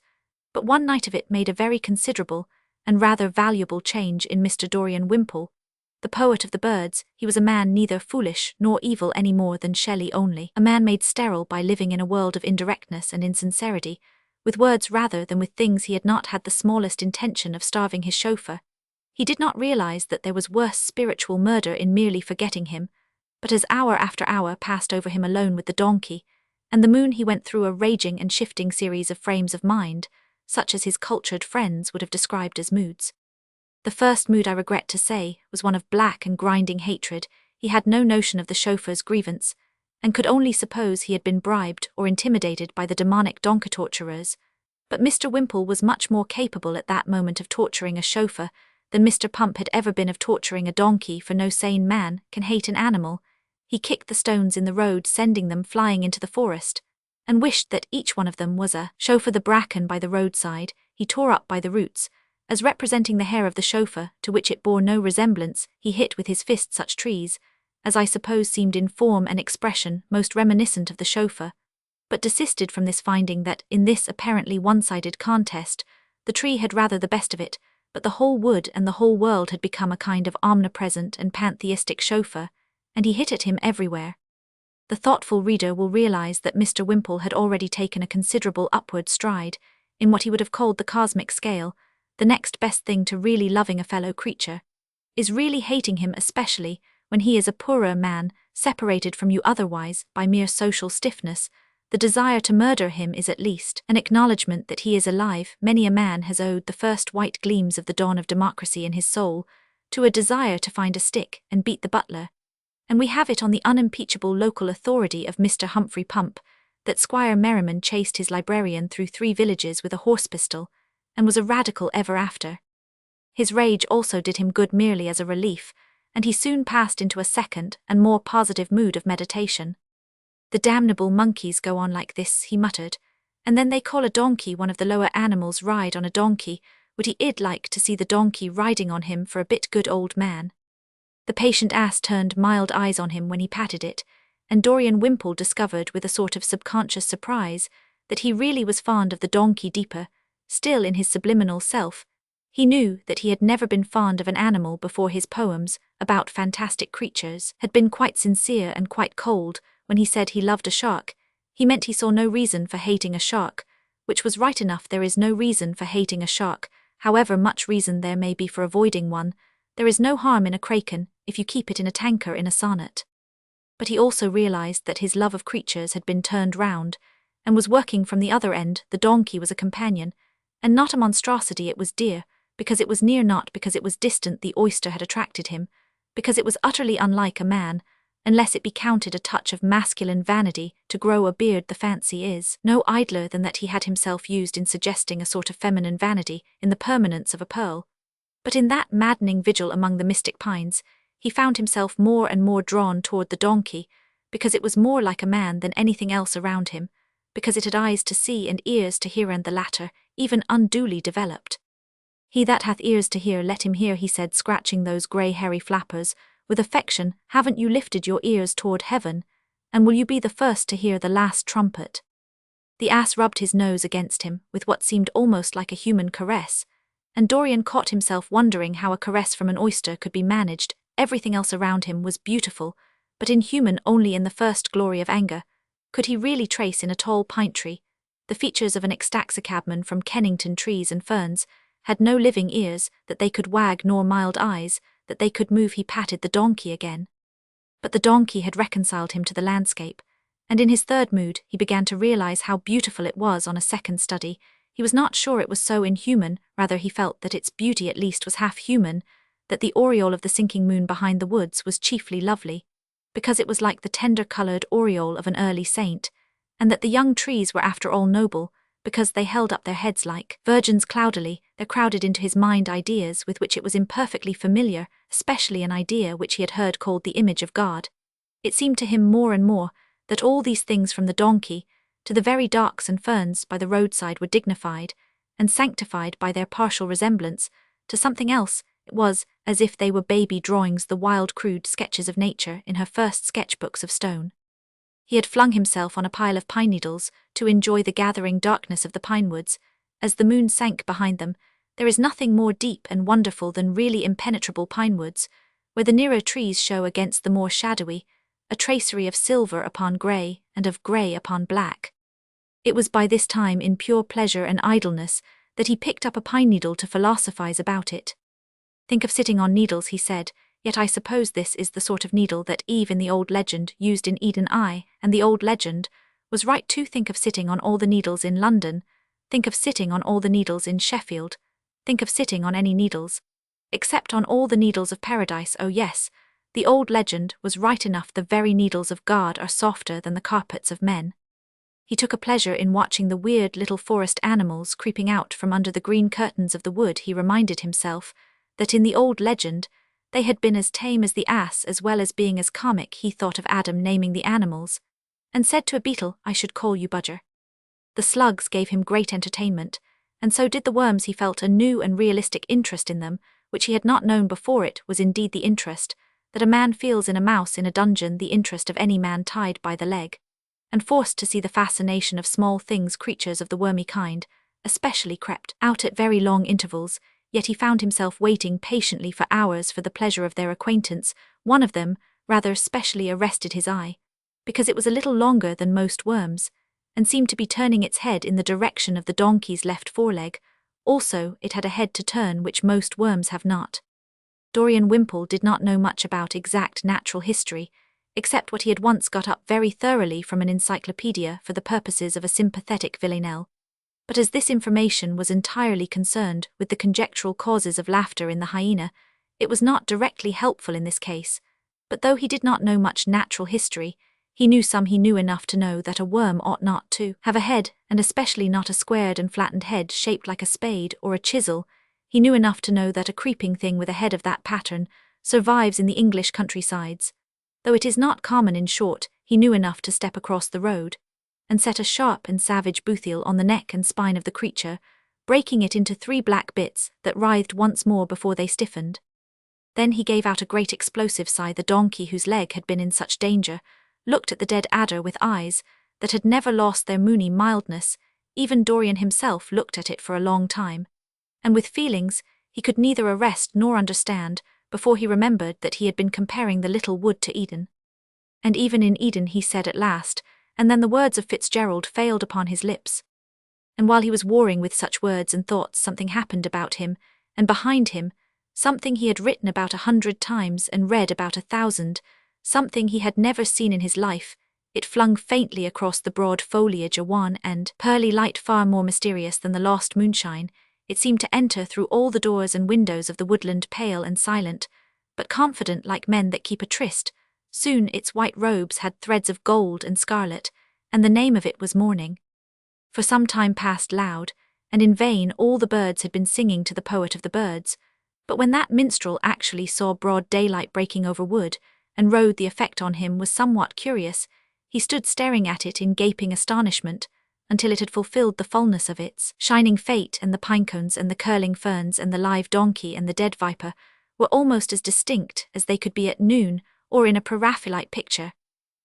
but one night of it made a very considerable and rather valuable change in Mr. Dorian Wimpole, the poet of the birds. He was a man neither foolish nor evil any more than Shelley only, a man made sterile by living in a world of indirectness and insincerity, with words rather than with things. He had not had the smallest intention of starving his chauffeur. He did not realize that there was worse spiritual murder in merely forgetting him, but as hour after hour passed over him alone with the donkey and the moon, he went through a raging and shifting series of frames of mind, such as his cultured friends would have described as moods. The first mood, I regret to say, was one of black and grinding hatred. He had no notion of the chauffeur's grievance, and could only suppose he had been bribed or intimidated by the demonic donkey-torturers. But Mr. Wimpole was much more capable at that moment of torturing a chauffeur than Mr. Pump had ever been of torturing a donkey, for no sane man can hate an animal. He kicked the stones in the road, sending them flying into the forest, and wished that each one of them was a chauffeur. The bracken by the roadside he tore up by the roots, as representing the hair of the chauffeur, to which it bore no resemblance. He hit with his fist such trees as I suppose seemed in form and expression most reminiscent of the chauffeur, but desisted from this, finding that in this apparently one-sided contest the tree had rather the best of it, but the whole wood and the whole world had become a kind of omnipresent and pantheistic chauffeur, and he hit at him everywhere. The thoughtful reader will realize that Mr. Wimpole had already taken a considerable upward stride in what he would have called the cosmic scale. The next best thing to really loving a fellow creature is really hating him, especially when he is a poorer man, separated from you otherwise by mere social stiffness. The desire to murder him is at least an acknowledgement that he is alive. Many a man has owed the first white gleams of the dawn of democracy in his soul to a desire to find a stick and beat the butler, and we have it on the unimpeachable local authority of Mr. Humphrey Pump that Squire Merriman chased his librarian through 3 villages with a horse pistol, and was a radical ever after. His rage also did him good merely as a relief, and he soon passed into a second and more positive mood of meditation. "The damnable monkeys go on like this," he muttered, "and then they call a donkey one of the lower animals ride on a donkey. Would he id like to see the donkey riding on him for a bit, good old man?" The patient ass turned mild eyes on him when he patted it, and Dorian Wimpole discovered with a sort of subconscious surprise that he really was fond of the donkey deeper still in his subliminal self. He knew that he had never been fond of an animal before. His poems about fantastic creatures had been quite sincere and quite cold. When he said he loved a shark, he meant he saw no reason for hating a shark, which was right enough. There is no reason for hating a shark, however much reason there may be for avoiding one. There is no harm in a kraken if you keep it in a tanker in a sonnet. But he also realized that his love of creatures had been turned round, and was working from the other end. The donkey was a companion, and not a monstrosity. It was dear, because it was near, not because it was distant. The oyster had attracted him, because it was utterly unlike a man, unless it be counted a touch of masculine vanity to grow a beard. The fancy is no idler than that he had himself used in suggesting a sort of feminine vanity in the permanence of a pearl. But in that maddening vigil among the mystic pines, he found himself more and more drawn toward the donkey, because it was more like a man than anything else around him, because it had eyes to see and ears to hear, and the latter even unduly developed. "He that hath ears to hear, let him hear," he said, scratching those grey hairy flappers with affection. "Haven't you lifted your ears toward heaven, and will you be the first to hear the last trumpet?" The ass rubbed his nose against him with what seemed almost like a human caress, and Dorian caught himself wondering how a caress from an oyster could be managed. Everything else around him was beautiful, but inhuman only in the first glory of anger, could he really trace in a tall pine tree the features of an ex-taxicabman from Kennington. Trees and ferns had no living ears that they could wag, nor mild eyes that they could move. He patted the donkey again. But the donkey had reconciled him to the landscape, and in his third mood he began to realize how beautiful it was. On a second study, he was not sure it was so inhuman, rather he felt that its beauty at least was half human, that the aureole of the sinking moon behind the woods was chiefly lovely, because it was like the tender-coloured aureole of an early saint, and that the young trees were after all noble, because they held up their heads like virgins cloudily. There crowded into his mind ideas with which it was imperfectly familiar, especially an idea which he had heard called the image of God. It seemed to him more and more that all these things, from the donkey to the very darks and ferns by the roadside, were dignified and sanctified by their partial resemblance to something else. It was as if they were baby drawings, the wild crude sketches of nature in her first sketchbooks of stone. He had flung himself on a pile of pine needles to enjoy the gathering darkness of the pine woods. As the moon sank behind them, there is nothing more deep and wonderful than really impenetrable pine woods, where the nearer trees show against the more shadowy, a tracery of silver upon grey and of grey upon black. It was by this time in pure pleasure and idleness that he picked up a pine needle to philosophize about it. "Think of sitting on needles," he said, "yet I suppose this is the sort of needle that Eve in the old legend used in Eden. And the old legend was right too. Think of sitting on all the needles in London. Think of sitting on all the needles in Sheffield. Think of sitting on any needles, except on all the needles of paradise. Oh yes, the old legend was right enough. The very needles of God are softer than the carpets of men." He took a pleasure in watching the weird little forest animals creeping out from under the green curtains of the wood. He reminded himself that in the old legend they had been as tame as the ass, as well as being as comic. He thought of Adam naming the animals, and said to a beetle, "I should call you Budger." The slugs gave him great entertainment, and so did the worms. He felt a new and realistic interest in them, which he had not known before. It was indeed the interest that a man feels in a mouse in a dungeon, the interest of any man tied by the leg, and forced to see the fascination of small things. Creatures of the wormy kind especially crept out at very long intervals, yet he found himself waiting patiently for hours for the pleasure of their acquaintance. One of them rather specially arrested his eye, because it was a little longer than most worms, and seemed to be turning its head in the direction of the donkey's left foreleg. Also, it had a head to turn, which most worms have not. Dorian Wimpole did not know much about exact natural history, except what he had once got up very thoroughly from an encyclopedia for the purposes of a sympathetic villanelle. But as this information was entirely concerned with the conjectural causes of laughter in the hyena, it was not directly helpful in this case. But though he did not know much natural history, he knew some. He knew enough to know that a worm ought not to have a head, and especially not a squared and flattened head shaped like a spade or a chisel. He knew enough to know that a creeping thing with a head of that pattern survives in the English countrysides, though it is not common. In short, he knew enough to step across the road and set a sharp and savage boothiel on the neck and spine of the creature, breaking it into 3 black bits that writhed once more before they stiffened. Then he gave out a great explosive sigh. The donkey, whose leg had been in such danger, looked at the dead adder with eyes that had never lost their moony mildness. Even Dorian himself looked at it for a long time, and with feelings he could neither arrest nor understand, before he remembered that he had been comparing the little wood to Eden. And even in Eden, he said at last, and then the words of Fitzgerald failed upon his lips. And while he was warring with such words and thoughts, something happened about him, and behind him, something he had written about 100 times and read about 1,000, something he had never seen in his life. It flung faintly across the broad foliage, a wan and pearly light far more mysterious than the lost moonshine. It seemed to enter through all the doors and windows of the woodland, pale and silent, but confident like men that keep a tryst. Soon its white robes had threads of gold and scarlet, and the name of it was morning. For some time past, loud and in vain, all the birds had been singing to the poet of the birds, but when that minstrel actually saw broad daylight breaking over wood, and rode, the effect on him was somewhat curious. He stood staring at it in gaping astonishment, until it had fulfilled the fullness of its shining fate, and the pinecones and the curling ferns and the live donkey and the dead viper were almost as distinct as they could be at noon or in a Preraphaelite picture.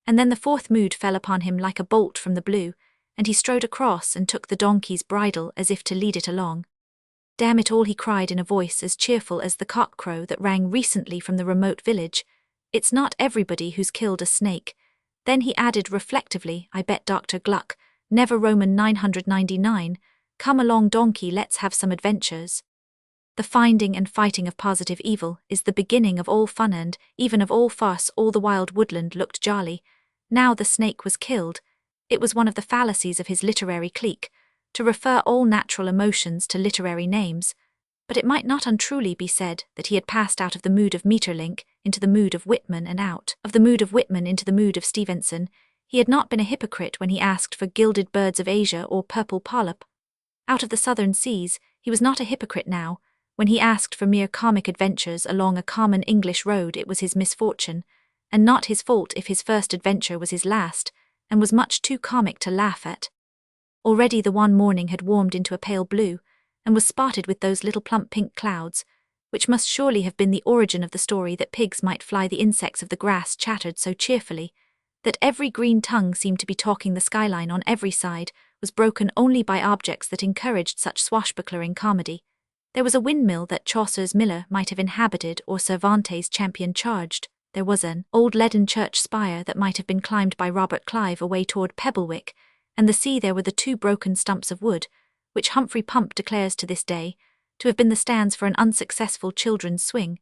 And then the fourth mood fell upon him like a bolt from the blue, and he strode across and took the donkey's bridle as if to lead it along. "Damn it all," he cried in a voice as cheerful as the cock-crow that rang recently from the remote village, It's not everybody who's killed a snake." Then he added reflectively, "I bet Dr. Gluck, never Roman 999, come along donkey, let's have some adventures." The finding and fighting of positive evil is the beginning of all fun and, even of all farce. All the wild woodland looked jolly. Now the snake was killed. It was one of the fallacies of his literary clique, to refer all natural emotions to literary names, but it might not untruly be said that he had passed out of the mood of Maeterlinck into the mood of Whitman and out of the mood of Whitman into the mood of Stevenson. He had not been a hypocrite when he asked for gilded birds of Asia or purple polyp out of the southern seas. He was not a hypocrite now. When he asked for mere comic adventures along a common English road, it was his misfortune, and not his fault if his first adventure was his last, and was much too comic to laugh at. Already the one morning had warmed into a pale blue, and was spotted with those little plump pink clouds, which must surely have been the origin of the story that pigs might fly. The insects of the grass chattered so cheerfully that every green tongue seemed to be talking. The skyline on every side was broken only by objects that encouraged such swashbucklering comedy. There was a windmill that Chaucer's miller might have inhabited or Cervantes' champion charged. There was an old leaden church spire that might have been climbed by Robert Clive away toward Pebblewick, and the sea there were the two broken stumps of wood, which Humphrey Pump declares to this day to have been the stands for an unsuccessful children's swing,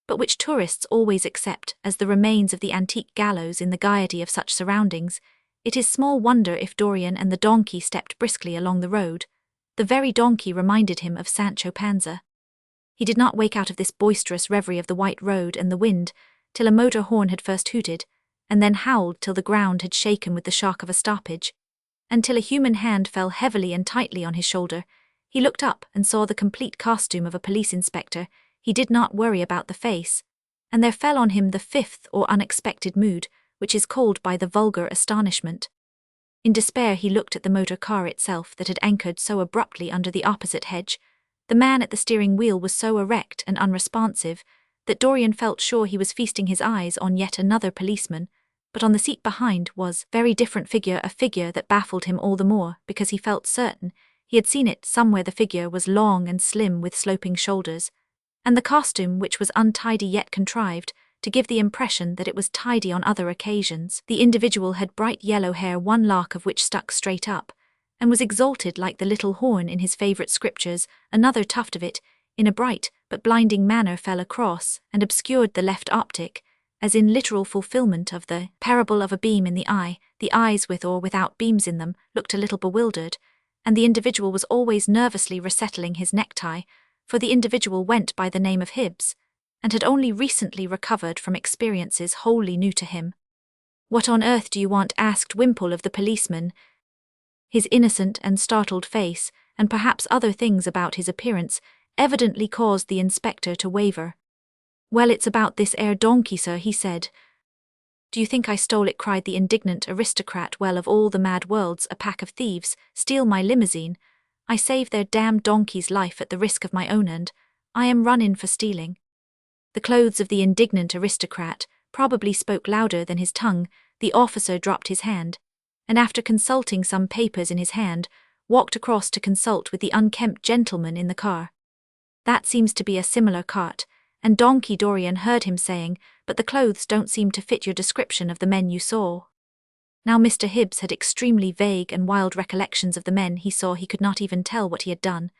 but which tourists always accept as the remains of the antique gallows. In the gaiety of such surroundings, it is small wonder if Dorian and the donkey stepped briskly along the road. The very donkey reminded him of Sancho Panza. He did not wake out of this boisterous reverie of the white road and the wind till a motor horn had first hooted, and then howled till the ground had shaken with the shock of a stoppage, until a human hand fell heavily and tightly on his shoulder. He looked up and saw the complete costume of a police inspector. He did not worry about the face, and there fell on him the fifth or unexpected mood, which is called by the vulgar astonishment. In despair he looked at the motor car itself that had anchored so abruptly under the opposite hedge. The man at the steering wheel was so erect and unresponsive that Dorian felt sure he was feasting his eyes on yet another policeman, but on the seat behind was a very different figure, a figure that baffled him all the more because he felt certain he had seen it somewhere. The figure was long and slim with sloping shoulders, and the costume, which was untidy yet contrived to give the impression that it was tidy on other occasions. The individual had bright yellow hair, one lock of which stuck straight up, and was exalted like the little horn in his favourite scriptures. Another tuft of it, in a bright but blinding manner, fell across and obscured the left optic, as in literal fulfilment of the parable of a beam in the eye. The eyes, with or without beams in them, looked a little bewildered, and the individual was always nervously resettling his necktie, for the individual went by the name of Hibbs, and had only recently recovered from experiences wholly new to him. "What on earth do you want?" asked Wimpole of the policeman. His innocent and startled face, and perhaps other things about his appearance, evidently caused the inspector to waver. "Well, it's about this 'ere donkey, sir," he said. "Do you think I stole it?" cried the indignant aristocrat. "Well, of all the mad worlds, a pack of thieves steal my limousine. I saved their damned donkey's life at the risk of my own, and I am run in for stealing." The clothes of the indignant aristocrat probably spoke louder than his tongue. The officer dropped his hand, and after consulting some papers in his hand, walked across to consult with the unkempt gentleman in the car. "That seems to be a similar cart and donkey," Dorian heard him saying, "but the clothes don't seem to fit your description of the men you saw." Now Mr. Hibbs had extremely vague and wild recollections of the men he saw. He could not even tell what he had done,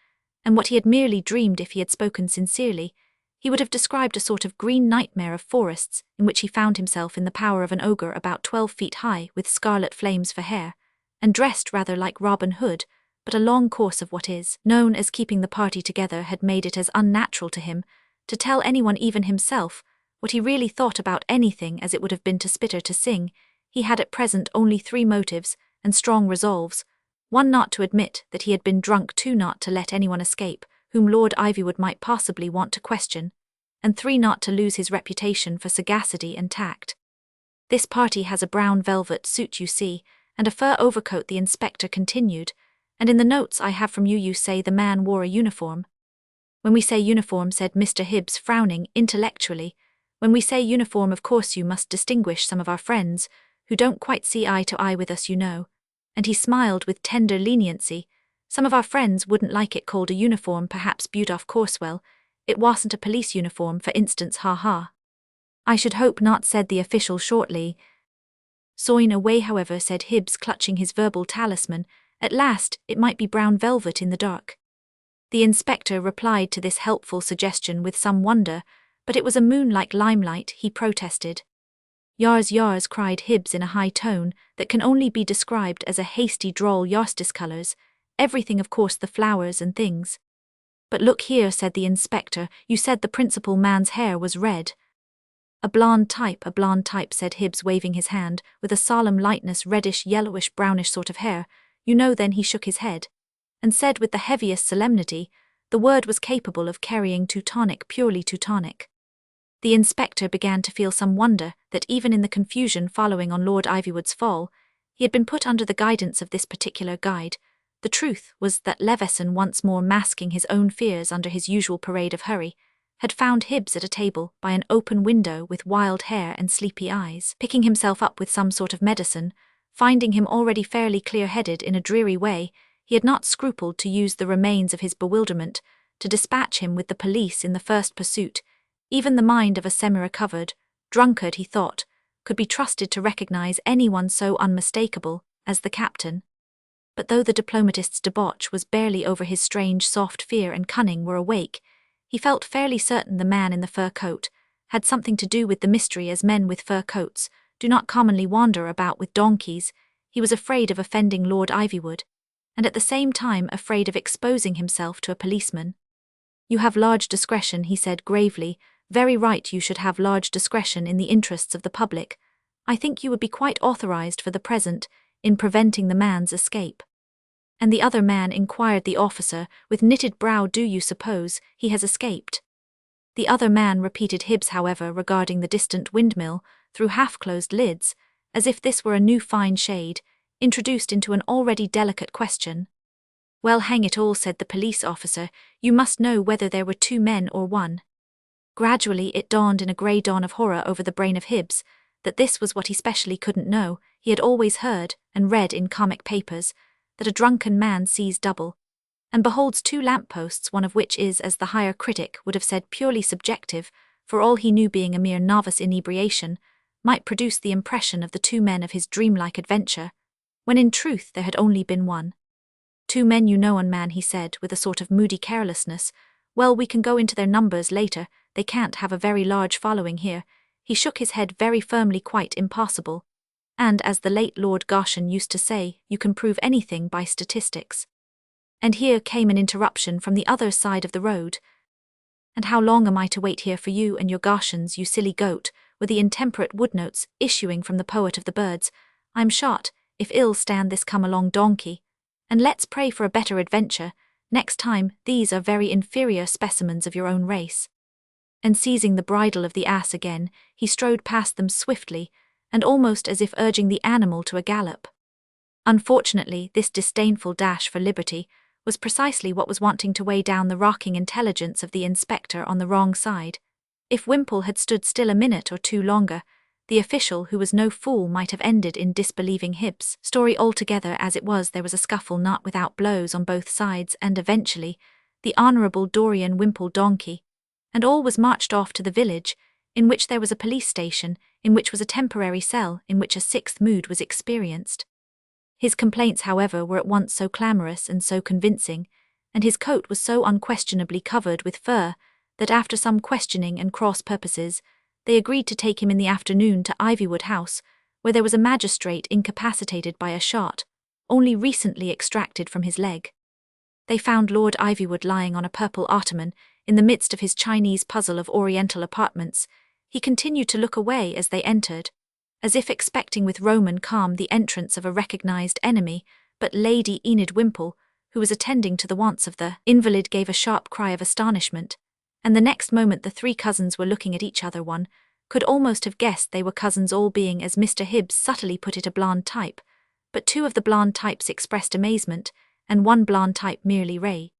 and what he had merely dreamed. If he had spoken sincerely, he would have described a sort of green nightmare of forests in which he found himself in the power of an ogre about 12 feet high, with scarlet flames for hair, and dressed rather like Robin Hood. But a long course of what is known as keeping the party together had made it as unnatural to him to tell anyone, even himself, what he really thought about anything as it would have been to Spitter to sing. He had at present only 3 motives and strong resolves: 1, not to admit that he had been drunk; 2, not to let anyone escape whom Lord Ivywood might possibly want to question; and 3, not to lose his reputation for sagacity and tact. "This party has a brown velvet suit, you see, and a fur overcoat," the inspector continued, "and in the notes I have from you, you say the man wore a uniform." "When we say uniform," said Mr. Hibbs, frowning intellectually, "when we say uniform, of course you must distinguish some of our friends who don't quite see eye to eye with us, you know." And he smiled with tender leniency. "Some of our friends wouldn't like it called a uniform, perhaps Budolph Corswell. It wasn't a police uniform, for instance, ha ha." I should hope not, said the official shortly. Soin away, however, said Hibbs, clutching his verbal talisman. At last, it might be brown velvet in the dark. The inspector replied to this helpful suggestion with some wonder, but it was a moon-like limelight, he protested. Yars, yars, cried Hibbs in a high tone that can only be described as a hasty drawl. Yars discolors, everything, of course, the flowers and things. But look here, said the inspector, you said the principal man's hair was red. A blonde type, said Hibbs, waving his hand, with a solemn lightness, reddish, yellowish, brownish sort of hair. You know. Then he shook his head, and said with the heaviest solemnity, the word was capable of carrying Teutonic, purely Teutonic. The inspector began to feel some wonder that even in the confusion following on Lord Ivywood's fall, he had been put under the guidance of this particular guide. The truth was that Leveson, once more masking his own fears under his usual parade of hurry, had found Hibbs at a table by an open window with wild hair and sleepy eyes, picking himself up with some sort of medicine. Finding him already fairly clear-headed in a dreary way, he had not scrupled to use the remains of his bewilderment to dispatch him with the police in the first pursuit. Even the mind of a semi-recovered drunkard, he thought, could be trusted to recognize anyone so unmistakable as the captain. But though the diplomatist's debauch was barely over, his strange soft fear and cunning were awake. He felt fairly certain the man in the fur coat had something to do with the mystery, as men with fur coats do not commonly wander about with donkeys. He was afraid of offending Lord Ivywood, and at the same time afraid of exposing himself to a policeman. You have large discretion, he said gravely. Very right, you should have large discretion in the interests of the public. I think you would be quite authorized for the present in preventing the man's escape. And the other man, inquired the officer, with knitted brow. Do you suppose he has escaped? The other man, repeated Hibbs, however, regarding the distant windmill through half-closed lids, as if this were a new fine shade, introduced into an already delicate question. Well, hang it all, said the police officer, you must know whether there were two men or one. Gradually it dawned in a grey dawn of horror over the brain of Hibbs that this was what he specially couldn't know. He had always heard and read in comic papers that a drunken man sees double, and beholds two lampposts, one of which is, as the higher critic would have said, purely subjective, for all he knew, being a mere novice inebriation, might produce the impression of the two men of his dreamlike adventure, when in truth there had only been one. Two men, you know, man, he said with a sort of moody carelessness. Well, we can go into their numbers later. They can't have a very large following here. He shook his head very firmly. Quite impossible. And, as the late Lord Goshen used to say, you can prove anything by statistics. And here came an interruption from the other side of the road. And how long am I to wait here for you and your Goshens, you silly goat, were the intemperate woodnotes issuing from the poet of the birds. I'm shot, if ill stand this come along donkey. And let's pray for a better adventure. Next time, these are very inferior specimens of your own race. And seizing the bridle of the ass again, he strode past them swiftly, and almost as if urging the animal to a gallop. Unfortunately, this disdainful dash for liberty was precisely what was wanting to weigh down the rocking intelligence of the inspector on the wrong side. If Wimple had stood still a minute or two longer, the official, who was no fool, might have ended in disbelieving Hibbs' story altogether. As it was, there was a scuffle not without blows on both sides, and eventually the Honourable Dorian Wimple donkey, and all was marched off to the village, in which there was a police station, in which was a temporary cell, in which a sixth mood was experienced. His complaints, however, were at once so clamorous and so convincing, and his coat was so unquestionably covered with fur, that after some questioning and cross purposes, they agreed to take him in the afternoon to Ivywood House, where there was a magistrate incapacitated by a shot, only recently extracted from his leg. They found Lord Ivywood lying on a purple ottoman, in the midst of his Chinese puzzle of Oriental apartments. He continued to look away as they entered, as if expecting with Roman calm the entrance of a recognized enemy, but Lady Enid Wimple, who was attending to the wants of the invalid, gave a sharp cry of astonishment, and the next moment the three cousins were looking at each other. One could almost have guessed they were cousins, all being, as Mr. Hibbs subtly put it, a blonde type, but two of the blonde types expressed amazement, and one blonde type merely ray.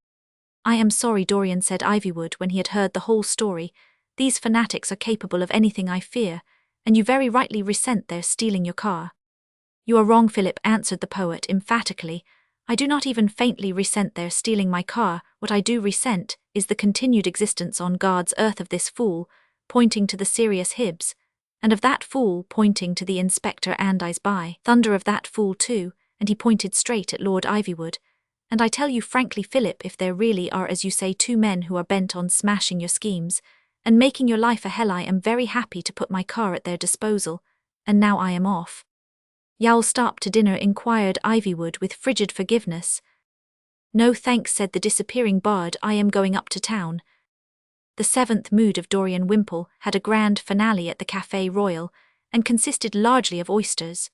I am sorry, Dorian, said Ivywood when he had heard the whole story. These fanatics are capable of anything, I fear, and you very rightly resent their stealing your car. You are wrong, Philip, answered the poet emphatically. I do not even faintly resent their stealing my car. What I do resent is the continued existence on God's earth of this fool, pointing to the serious Hibbs, and of that fool, pointing to the inspector Andize by. Thunder of that fool too, and he pointed straight at Lord Ivywood. And I tell you frankly, Philip, if there really are, as you say, two men who are bent on smashing your schemes, and making your life a hell, I am very happy to put my car at their disposal, and now I am off. You'll stop to dinner? Inquired Ivywood with frigid forgiveness. No thanks, said the disappearing bard, I am going up to town. The seventh mood of Dorian Wimpole had a grand finale at the Café Royal, and consisted largely of oysters.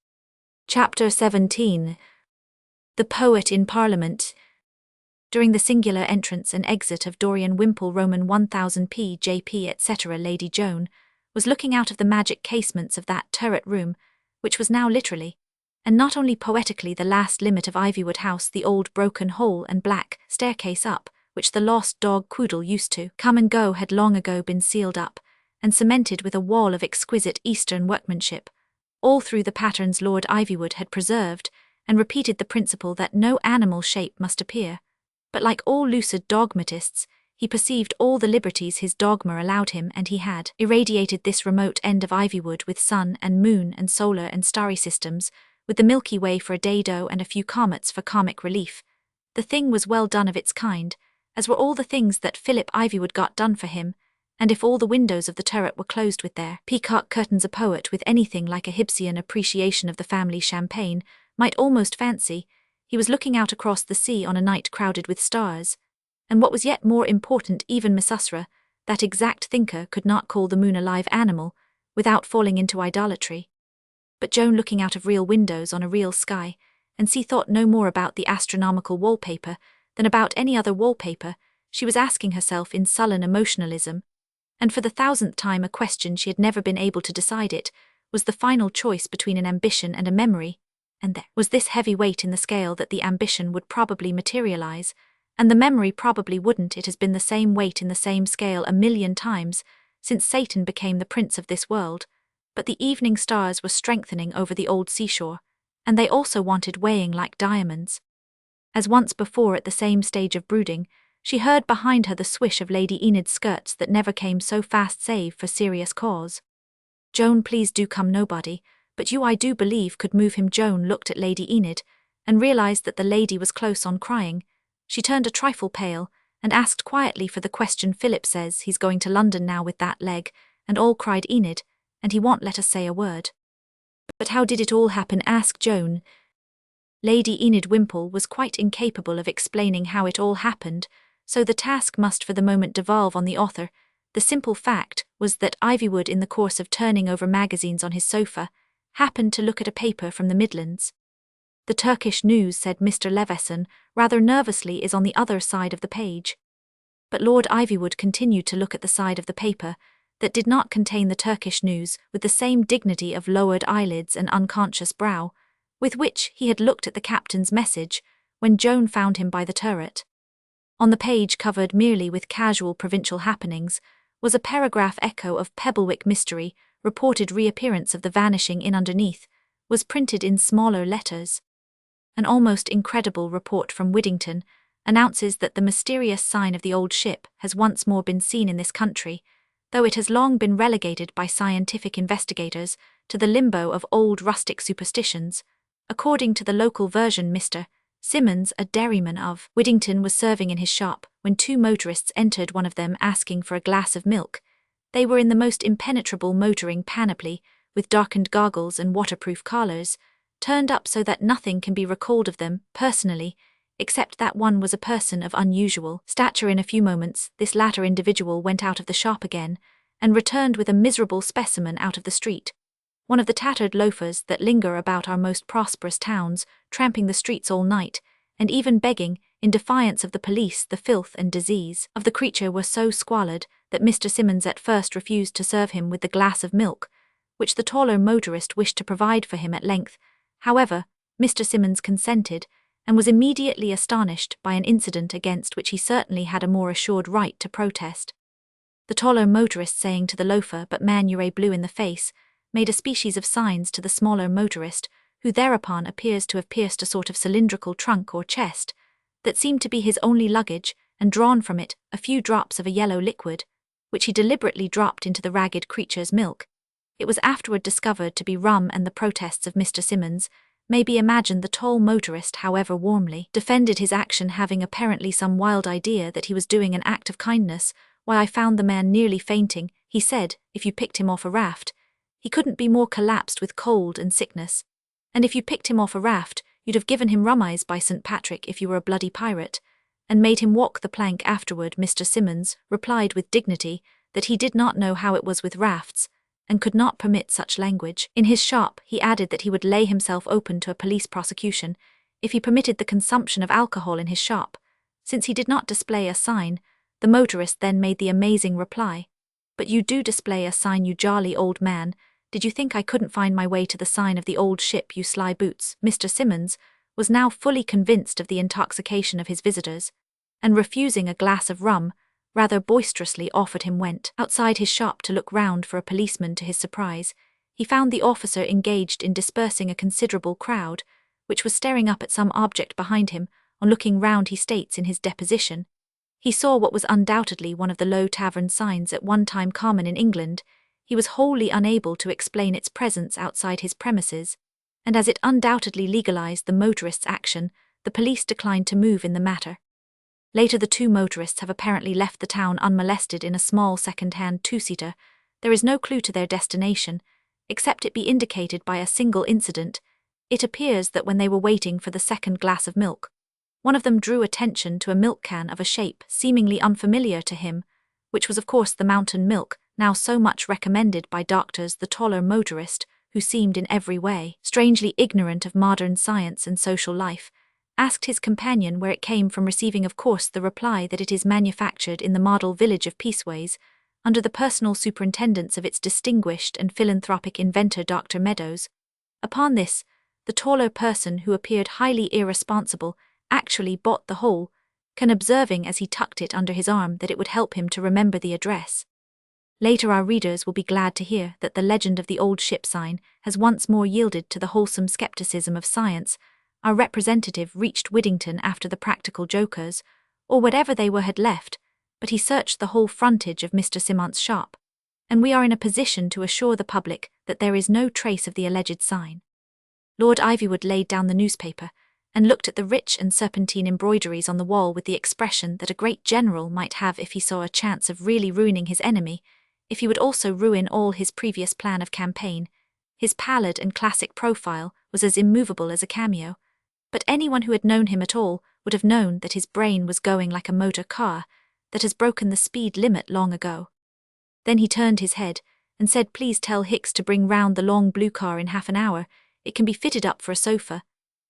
Chapter 17. The Poet in Parliament. During the singular entrance and exit of Dorian Wimpole, Roman 1000 p.J.p. etc., Lady Joan was looking out of the magic casements of that turret room, which was now literally, and not only poetically, the last limit of Ivywood House, the old broken hole and black staircase up, which the lost dog Quoodle used to come and go, had long ago been sealed up, and cemented with a wall of exquisite Eastern workmanship. All through the patterns Lord Ivywood had preserved, and repeated the principle that no animal shape must appear, but like all lucid dogmatists, he perceived all the liberties his dogma allowed him, and he had irradiated this remote end of Ivywood with sun and moon and solar and starry systems, with the Milky Way for a dado and a few comets for comic relief. The thing was well done of its kind, as were all the things that Philip Ivywood got done for him, and if all the windows of the turret were closed with their peacock curtains, a poet with anything like a Hibbsian appreciation of the family champagne might almost fancy he was looking out across the sea on a night crowded with stars. And what was yet more important, even Missusra, that exact thinker, could not call the moon a live animal without falling into idolatry. But Joan, looking out of real windows on a real sky and sea, thought no more about the astronomical wallpaper than about any other wallpaper. She was asking herself in sullen emotionalism, and for the 1000th time, a question she had never been able to decide. It was the final choice between an ambition and a memory, and there was this heavy weight in the scale that the ambition would probably materialize, and the memory probably wouldn't. It has been the same weight in the same scale 1,000,000 times since Satan became the prince of this world, but the evening stars were strengthening over the old seashore, and they also wanted weighing like diamonds. As once before at the same stage of brooding, she heard behind her the swish of Lady Enid's skirts that never came so fast save for serious cause. Joan, please do come. Nobody but you, I do believe, could move him. Joan looked at Lady Enid, and realized that the lady was close on crying. She turned a trifle pale, and asked quietly for the question. Philip says he's going to London now with that leg, and all, cried Enid, and he won't let us say a word. But how did it all happen? Asked Joan. Lady Enid Wimpole was quite incapable of explaining how it all happened, so the task must for the moment devolve on the author. The simple fact was that Ivywood, in the course of turning over magazines on his sofa, happened to look at a paper from the Midlands. The Turkish news, said Mr. Leveson, rather nervously, is on the other side of the page. But Lord Ivywood continued to look at the side of the paper that did not contain the Turkish news with the same dignity of lowered eyelids and unconscious brow with which he had looked at the captain's message when Joan found him by the turret. On the page, covered merely with casual provincial happenings, was a paragraph echo of Pebblewick mystery. Reported reappearance of the vanishing in. Underneath was printed in smaller letters. An almost incredible report from Widdington announces that the mysterious sign of the old ship has once more been seen in this country, though it has long been relegated by scientific investigators to the limbo of old rustic superstitions. According to the local version, Mr. Simmons, a dairyman of Widdington, was serving in his shop when two motorists entered, one of them asking for a glass of milk. They were in the most impenetrable motoring panoply, with darkened goggles and waterproof collars, turned up so that nothing can be recalled of them, personally, except that one was a person of unusual stature. In a few moments, this latter individual went out of the shop again, and returned with a miserable specimen out of the street. One of the tattered loafers that linger about our most prosperous towns, tramping the streets all night, and even begging, in defiance of the police. The filth and disease of the creature were so squalid that Mr. Simmons at first refused to serve him with the glass of milk, which the taller motorist wished to provide for him at length. However, Mr. Simmons consented, and was immediately astonished by an incident against which he certainly had a more assured right to protest. The taller motorist, saying to the loafer, "But man, you're a blue in the face," made a species of signs to the smaller motorist, who thereupon appears to have pierced a sort of cylindrical trunk or chest that seemed to be his only luggage, and drawn from it a few drops of a yellow liquid. which he deliberately dropped into the ragged creature's milk. It was afterward discovered to be rum, and the protests of Mr. Simmons may be imagined. The tall motorist, however, warmly defended his action, having apparently some wild idea that he was doing an act of kindness. "Why, I found the man nearly fainting," he said. "If you picked him off a raft, he couldn't be more collapsed with cold and sickness. And if you picked him off a raft, you'd have given him rummies, by St. Patrick, if you were a bloody pirate, and made him walk the plank afterward." Mr. Simmons replied with dignity that he did not know how it was with rafts, and could not permit such language. In his shop, he added that he would lay himself open to a police prosecution if he permitted the consumption of alcohol in his shop. Since he did not display a sign, the motorist then made the amazing reply, "But you do display a sign, you jolly old man. Did you think I couldn't find my way to the sign of the old ship, you sly boots?" Mr. Simmons was now fully convinced of the intoxication of his visitors, and refusing a glass of rum, rather boisterously offered him, went outside his shop to look round for a policeman. To his surprise, he found the officer engaged in dispersing a considerable crowd, which was staring up at some object behind him. On looking round, he states in his deposition, he saw what was undoubtedly one of the low tavern signs at one time common in England. He was wholly unable to explain its presence outside his premises, and as it undoubtedly legalized the motorist's action, the police declined to move in the matter. Later, the two motorists have apparently left the town unmolested in a small second-hand two-seater. There is no clue to their destination, except it be indicated by a single incident. It appears that when they were waiting for the second glass of milk, one of them drew attention to a milk can of a shape seemingly unfamiliar to him, which was of course the mountain milk, now so much recommended by doctors. The taller motorist, who seemed in every way strangely ignorant of modern science and social life, asked his companion where it came from, receiving of course the reply that it is manufactured in the model village of Peaceways, under the personal superintendence of its distinguished and philanthropic inventor Dr. Meadows. Upon this, the taller person, who appeared highly irresponsible, actually bought the whole, observing as he tucked it under his arm that it would help him to remember the address. Later, our readers will be glad to hear that the legend of the old ship sign has once more yielded to the wholesome skepticism of science. Our representative reached Widdington after the practical jokers, or whatever they were, had left, but he searched the whole frontage of Mr. Simmont's shop, and we are in a position to assure the public that there is no trace of the alleged sign. Lord Ivywood laid down the newspaper and looked at the rich and serpentine embroideries on the wall with the expression that a great general might have if he saw a chance of really ruining his enemy, if he would also ruin all his previous plan of campaign. His pallid and classic profile was as immovable as a cameo, but anyone who had known him at all would have known that his brain was going like a motor car that has broken the speed limit long ago. Then he turned his head and said, "Please tell Hicks to bring round the long blue car in half an hour. It can be fitted up for a sofa,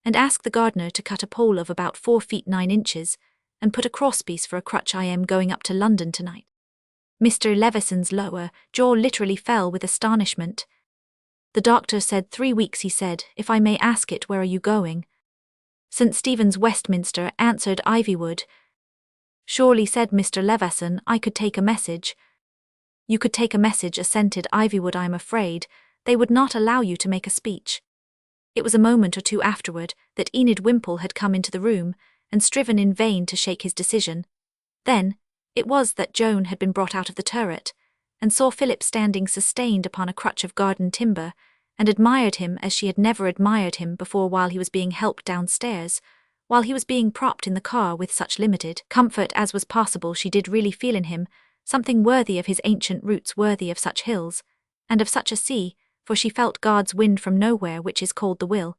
and ask the gardener to cut a pole of about 4 feet 9 inches and put a crosspiece for a crutch. I am going up to London tonight." Mr. Levison's lower jaw literally fell with astonishment. "The doctor said 3 weeks," he said. "If I may ask it, where are you going?" "St. Stephen's, Westminster," answered Ivywood. "Surely," said Mr. Levison, "I could take a message." "You could take a message," assented Ivywood. "I am afraid they would not allow you to make a speech." It was a moment or two afterward that Enid Wimpole had come into the room and striven in vain to shake his decision. Then it was that Joan had been brought out of the turret, and saw Philip standing sustained upon a crutch of garden timber, and admired him as she had never admired him before while he was being helped downstairs, while he was being propped in the car with such limited comfort as was possible. She did really feel in him something worthy of his ancient roots, worthy of such hills, and of such a sea, for she felt God's wind from nowhere, which is called the will,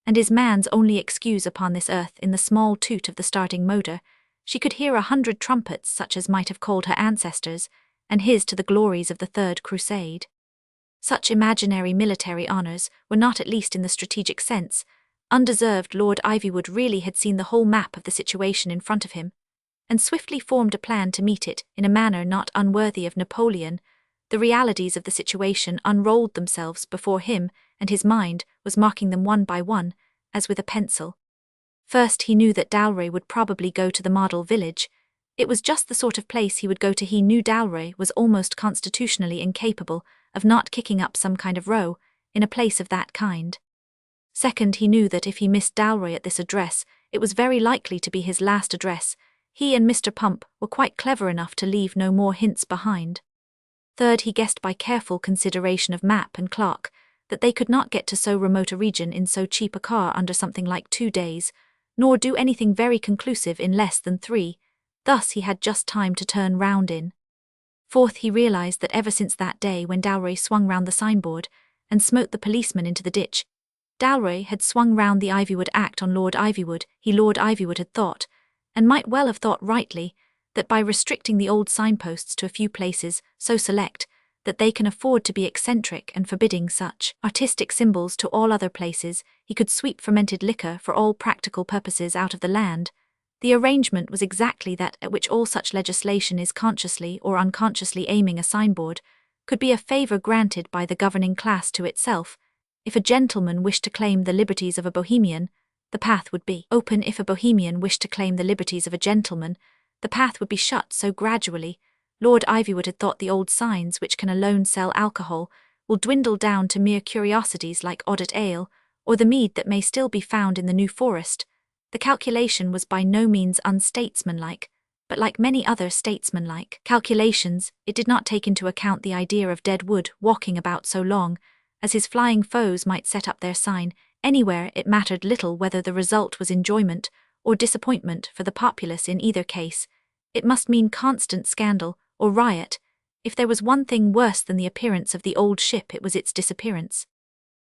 and is man's only excuse upon this earth. In the small toot of the starting motor, she could hear 100 trumpets such as might have called her ancestors, and his to the glories of the Third Crusade. Such imaginary military honours were not, at least in the strategic sense, undeserved. Lord Ivywood really had seen the whole map of the situation in front of him, and swiftly formed a plan to meet it in a manner not unworthy of Napoleon. The realities of the situation unrolled themselves before him, and his mind was marking them one by one, as with a pencil. First, he knew that Dalray would probably go to the model village. It was just the sort of place he would go to. He knew Dalray was almost constitutionally incapable of not kicking up some kind of row in a place of that kind. Second, he knew that if he missed Dalray at this address, it was very likely to be his last address. He and Mr. Pump were quite clever enough to leave no more hints behind. Third, he guessed by careful consideration of map and clock that they could not get to so remote a region in so cheap a car under something like 2 days, nor do anything very conclusive in less than 3, thus he had just time to turn round in. Fourth, he realized that ever since that day when Dalroy swung round the signboard and smote the policeman into the ditch, Dalroy had swung round the Ivywood Act on Lord Ivywood. Lord Ivywood had thought, and might well have thought rightly, that by restricting the old signposts to a few places so select that they can afford to be eccentric and forbidding such artistic symbols to all other places, he could sweep fermented liquor for all practical purposes out of the land. The arrangement was exactly that at which all such legislation is consciously or unconsciously aiming a signboard, could be a favour granted by the governing class to itself. If a gentleman wished to claim the liberties of a bohemian, the path would be open. If a bohemian wished to claim the liberties of a gentleman, the path would be shut. So gradually, Lord Ivywood had thought the old signs which can alone sell alcohol will dwindle down to mere curiosities like Audit Ale, or the mead that may still be found in the New Forest. The calculation was by no means unstatesmanlike, but like many other statesmanlike calculations, it did not take into account the idea of dead wood walking about so long, as his flying foes might set up their sign. Anywhere it mattered little whether the result was enjoyment or disappointment for the populace. In either case, it must mean constant scandal or riot. If there was one thing worse than the appearance of the old ship, it was its disappearance.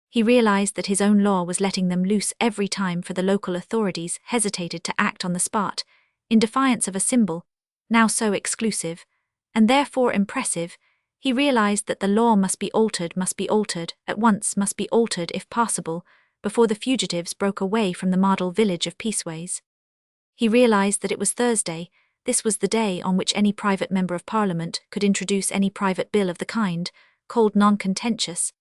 He realized that his own law was letting them loose every time, for the local authorities hesitated to act on the spot, in defiance of a symbol, now so exclusive, and therefore impressive. He realized that the law must be altered at once, must be altered if possible, before the fugitives broke away from the model village of Peaceways. He realized that it was Thursday. This was the day on which any private member of Parliament could introduce any private bill of the kind, called non-contagious,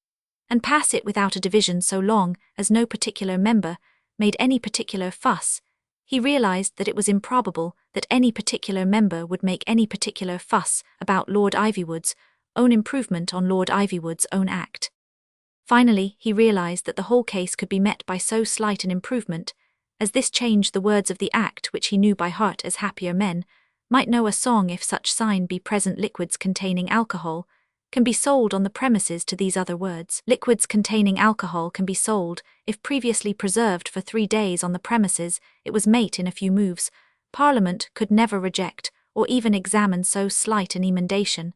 and pass it without a division so long as no particular member made any particular fuss. He realized that it was improbable that any particular member would make any particular fuss about Lord Ivywood's own improvement on Lord Ivywood's own act. Finally, he realized that the whole case could be met by so slight an improvement as this change. The words of the act, which he knew by heart as happier men might know a song, if such sign be present: liquids containing alcohol can be sold on the premises. To these other words, liquids containing alcohol can be sold, if previously preserved for 3 days on the premises, it was made in a few moves. Parliament could never reject or even examine so slight an emendation,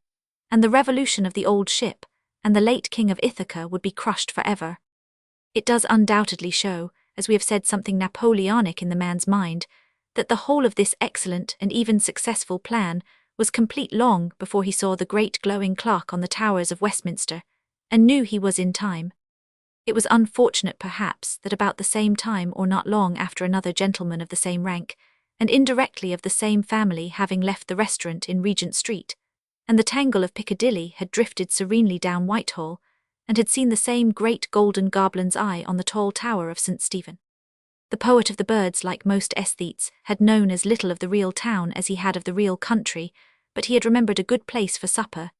and the revolution of the old ship and the late King of Ithaca would be crushed forever. It does undoubtedly show, as we have said, something Napoleonic in the man's mind, that the whole of this excellent and even successful plan was complete long before he saw the great glowing clock on the towers of Westminster, and knew he was in time. It was unfortunate perhaps that about the same time, or not long after, another gentleman of the same rank, and indirectly of the same family, having left the restaurant in Regent Street, and the tangle of Piccadilly, had drifted serenely down Whitehall, and had seen the same great golden goblin's eye on the tall tower of St. Stephen. The poet of the birds, like most aesthetes, had known as little of the real town as he had of the real country, but he had remembered a good place for supper,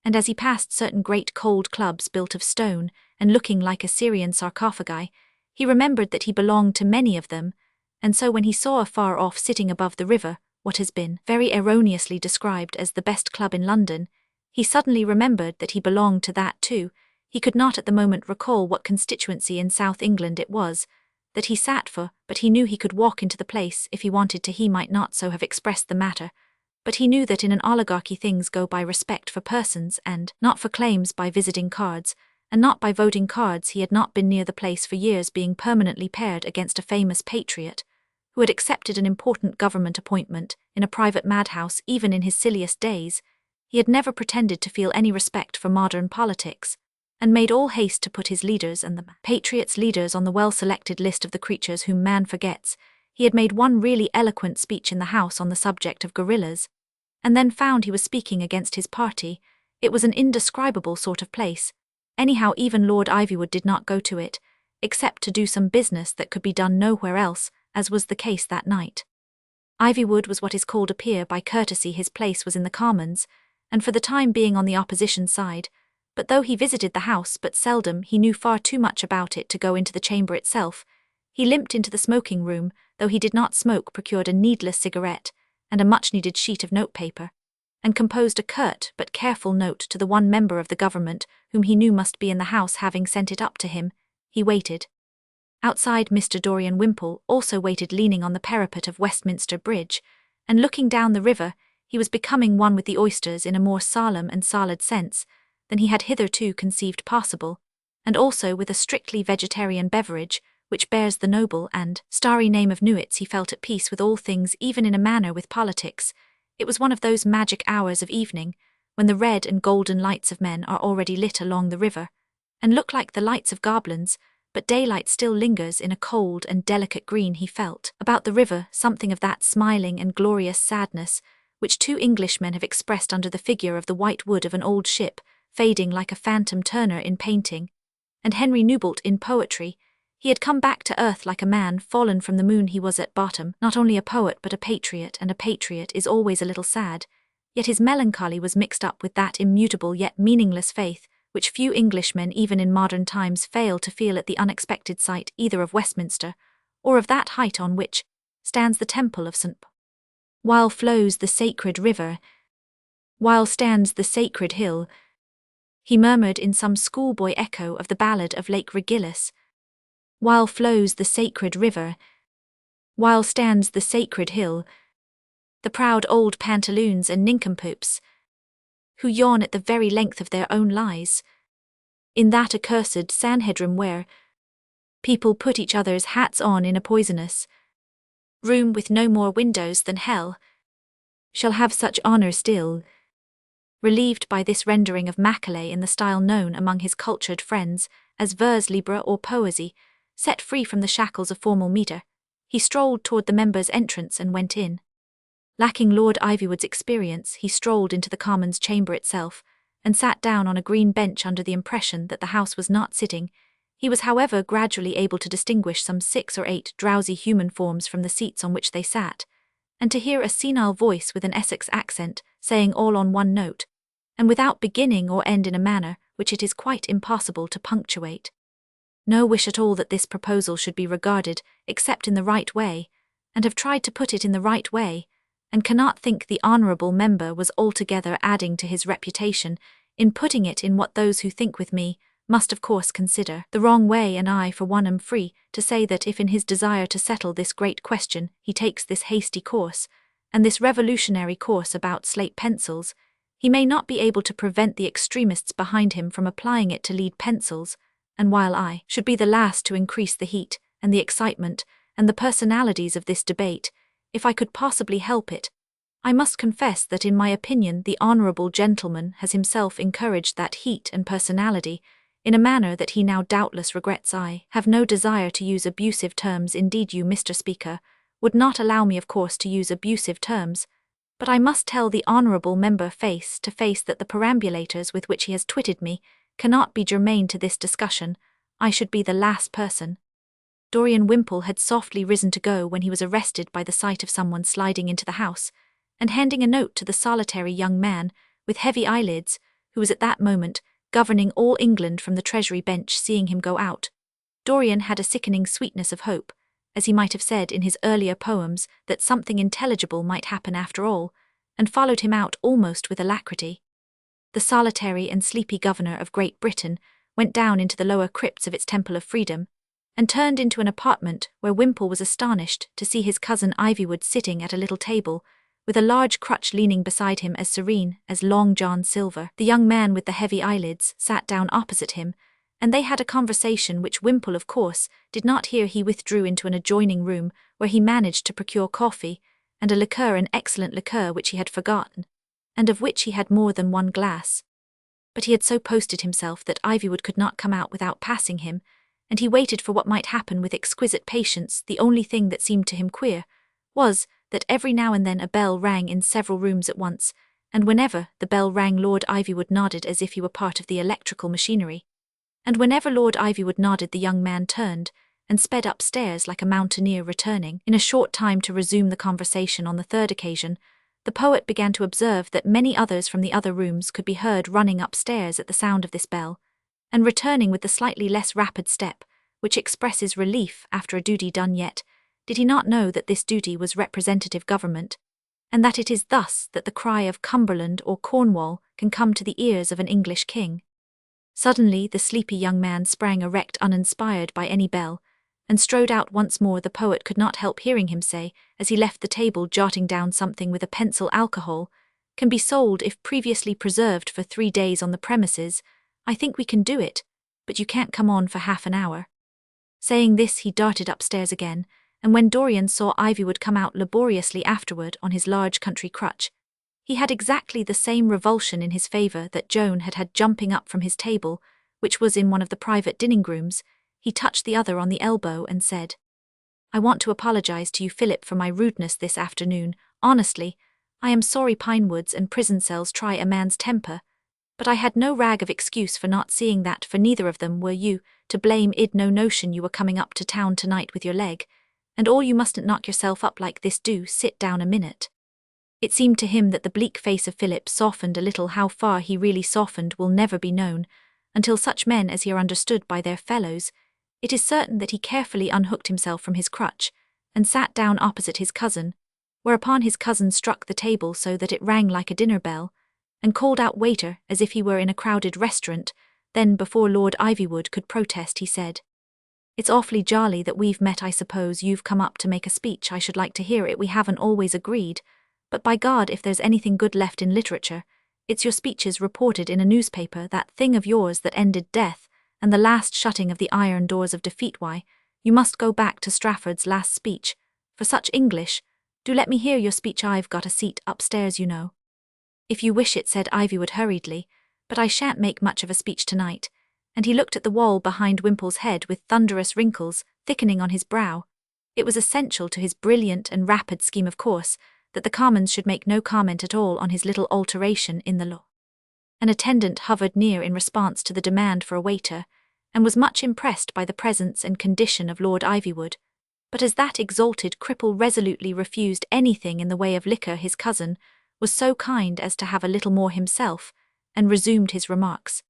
and as he passed certain great cold clubs built of stone and looking like Assyrian sarcophagi, he remembered that he belonged to many of them, and so when he saw afar off, sitting above the river, what has been very erroneously described as the best club in London, he suddenly remembered that he belonged to that too. He could not at the moment recall what constituency in South England it was that he sat for, but he knew he could walk into the place if he wanted to. He might not so have expressed the matter, but he knew that in an oligarchy things go by respect for persons and not for claims, by visiting cards, and not by voting cards. He had not been near the place for years, being permanently paired against a famous patriot who had accepted an important government appointment in a private madhouse. Even in his silliest days, he had never pretended to feel any respect for modern politics, and made all haste to put his leaders and the patriots' leaders on the well-selected list of the creatures whom man forgets. He had made one really eloquent speech in the House on the subject of guerrillas, and then found he was speaking against his party. It was an indescribable sort of place. Anyhow, even Lord Ivywood did not go to it, except to do some business that could be done nowhere else, as was the case that night. Ivywood was what is called a peer by courtesy. His place was in the Commons, and for the time being on the opposition side, but though he visited the House but seldom, he knew far too much about it to go into the chamber itself. He limped into the smoking room, though he did not smoke, procured a needless cigarette and a much-needed sheet of notepaper, and composed a curt but careful note to the one member of the government whom he knew must be in the house. Having sent it up to him, he waited. Outside, Mr. Dorian Wimpole also waited, leaning on the parapet of Westminster Bridge, and looking down the river. He was becoming one with the oysters in a more solemn and solid sense than he had hitherto conceived possible, and also with a strictly vegetarian beverage, which bears the noble and starry name of Nuits. He felt at peace with all things, even in a manner with politics. It was one of those magic hours of evening, when the red and golden lights of men are already lit along the river, and look like the lights of goblins, but daylight still lingers in a cold and delicate green. He felt about the river something of that smiling and glorious sadness which two Englishmen have expressed under the figure of the white wood of an old ship, fading like a phantom. Turner in painting, and Henry Newbolt in poetry. He had come back to earth like a man fallen from the moon. He was at bottom not only a poet but a patriot, and a patriot is always a little sad, yet his melancholy was mixed up with that immutable yet meaningless faith which few Englishmen even in modern times fail to feel at the unexpected sight either of Westminster or of that height on which stands the temple of St. While flows the sacred river, while stands the sacred hill, he murmured in some schoolboy echo of the ballad of Lake Regillus. While flows the sacred river, while stands the sacred hill, the proud old pantaloons and nincompoops, who yawn at the very length of their own lies, in that accursed Sanhedrim where people put each other's hats on in a poisonous room with no more windows than hell, shall have such honour still. Relieved by this rendering of Macaulay in the style known among his cultured friends as vers libre or poesy, set free from the shackles of formal metre, he strolled toward the members' entrance and went in. Lacking Lord Ivywood's experience, he strolled into the Commons' chamber itself, and sat down on a green bench under the impression that the House was not sitting. He was, however, gradually able to distinguish some 6 or 8 drowsy human forms from the seats on which they sat, and to hear a senile voice with an Essex accent saying all on one note, and without beginning or end in a manner which it is quite impossible to punctuate. No wish at all that this proposal should be regarded except in the right way, and have tried to put it in the right way, and cannot think the honourable member was altogether adding to his reputation in putting it in what those who think with me must of course consider the wrong way, and I for one am free to say that if in his desire to settle this great question he takes this hasty course, and this revolutionary course about slate pencils, he may not be able to prevent the extremists behind him from applying it to lead pencils, and while I should be the last to increase the heat and the excitement and the personalities of this debate, if I could possibly help it, I must confess that in my opinion the honourable gentleman has himself encouraged that heat and personality in a manner that he now doubtless regrets. I have no desire to use abusive terms. Indeed, you, Mr. Speaker, would not allow me of course to use abusive terms, but I must tell the honourable member face to face that the perambulators with which he has twitted me cannot be germane to this discussion. I should be the last person. Dorian Wimpole had softly risen to go when he was arrested by the sight of someone sliding into the house, and handing a note to the solitary young man, with heavy eyelids, who was at that moment governing all England from the Treasury bench. Seeing him go out, Dorian had a sickening sweetness of hope, as he might have said in his earlier poems that something intelligible might happen after all, and followed him out almost with alacrity. The solitary and sleepy governor of Great Britain went down into the lower crypts of its Temple of Freedom, and turned into an apartment where Wimpole was astonished to see his cousin Ivywood sitting at a little table, with a large crutch leaning beside him, as serene as Long John Silver. The young man with the heavy eyelids sat down opposite him, and they had a conversation which Wimpole of course did not hear. He withdrew into an adjoining room where he managed to procure coffee and a liqueur, an excellent liqueur which he had forgotten, and of which he had more than one glass. But he had so posted himself that Ivywood could not come out without passing him, and he waited for what might happen with exquisite patience. The only thing that seemed to him queer was that every now and then a bell rang in several rooms at once, and whenever the bell rang Lord Ivywood nodded as if he were part of the electrical machinery, and whenever Lord Ivywood nodded the young man turned and sped upstairs like a mountaineer returning in a short time to resume the conversation. On the third occasion, the poet began to observe that many others from the other rooms could be heard running upstairs at the sound of this bell, and returning with the slightly less rapid step which expresses relief after a duty done. Yet did he not know that this duty was representative government, and that it is thus that the cry of Cumberland or Cornwall can come to the ears of an English king. Suddenly the sleepy young man sprang erect, uninspired by any bell, and strode out once more. The poet could not help hearing him say, as he left the table, jotting down something with a pencil, "Alcohol can be sold if previously preserved for 3 days on the premises. I think we can do it, but you can't come on for half an hour." Saying this, he darted upstairs again, and when Dorian saw Ivywood come out laboriously afterward on his large country crutch, he had exactly the same revulsion in his favour that Joan had had jumping up from his table, which was in one of the private dining rooms. He touched the other on the elbow and said, "I want to apologize to you, Philip, for my rudeness this afternoon. Honestly, I am sorry pine woods and prison cells try a man's temper, but I had no rag of excuse for not seeing that, for neither of them were you to blame. I'd no notion you were coming up to town tonight with your leg, and all you mustn't knock yourself up like this. Do sit down a minute." It seemed to him that the bleak face of Philip softened a little. How far he really softened will never be known, until such men as he are understood by their fellows. It is certain that he carefully unhooked himself from his crutch, and sat down opposite his cousin, whereupon his cousin struck the table so that it rang like a dinner bell, and called out, "Waiter," as if he were in a crowded restaurant. Then, before Lord Ivywood could protest, he said, "It's awfully jolly that we've met. I suppose you've come up to make a speech. I should like to hear it. We haven't always agreed, but by God, if there's anything good left in literature, it's your speeches reported in a newspaper, that thing of yours that ended death, and the last shutting of the iron doors of defeat. Why, you must go back to Strafford's last speech. For such English, do let me hear your speech. I've got a seat upstairs, you know." "If you wish it," said Ivywood hurriedly, "but I shan't make much of a speech tonight," and he looked at the wall behind Wimpole's head with thunderous wrinkles thickening on his brow. It was essential to his brilliant and rapid scheme, of course, that the Commons should make no comment at all on his little alteration in the law. An attendant hovered near in response to the demand for a waiter, and was much impressed by the presence and condition of Lord Ivywood, but as that exalted cripple resolutely refused anything in the way of liquor, his cousin was so kind as to have a little more himself, and resumed his remarks.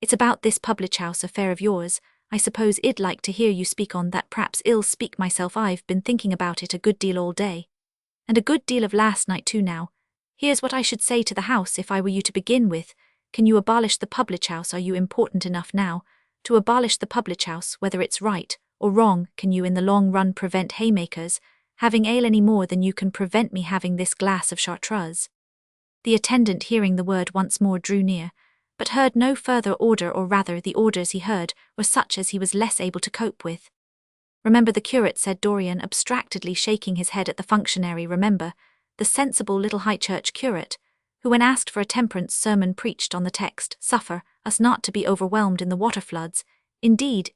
"It's about this public house affair of yours. I suppose I'd like to hear you speak on that. Perhaps I'll speak myself. I've been thinking about it a good deal all day, and a good deal of last night too. Now, here's what I should say to the House if I were you to begin with. Can you abolish the public house? Are you important enough now to abolish the public house, whether it's right or wrong? Can you in the long run prevent haymakers having ale any more than you can prevent me having this glass of chartreuse?" The attendant, hearing the word once more, drew near, but heard no further order, or rather the orders he heard were such as he was less able to cope with. "Remember the curate," said Dorian, abstractedly shaking his head at the functionary. "Remember the sensible little high church curate, who when asked for a temperance sermon preached on the text, 'Suffer us not to be overwhelmed in the water floods.' Indeed,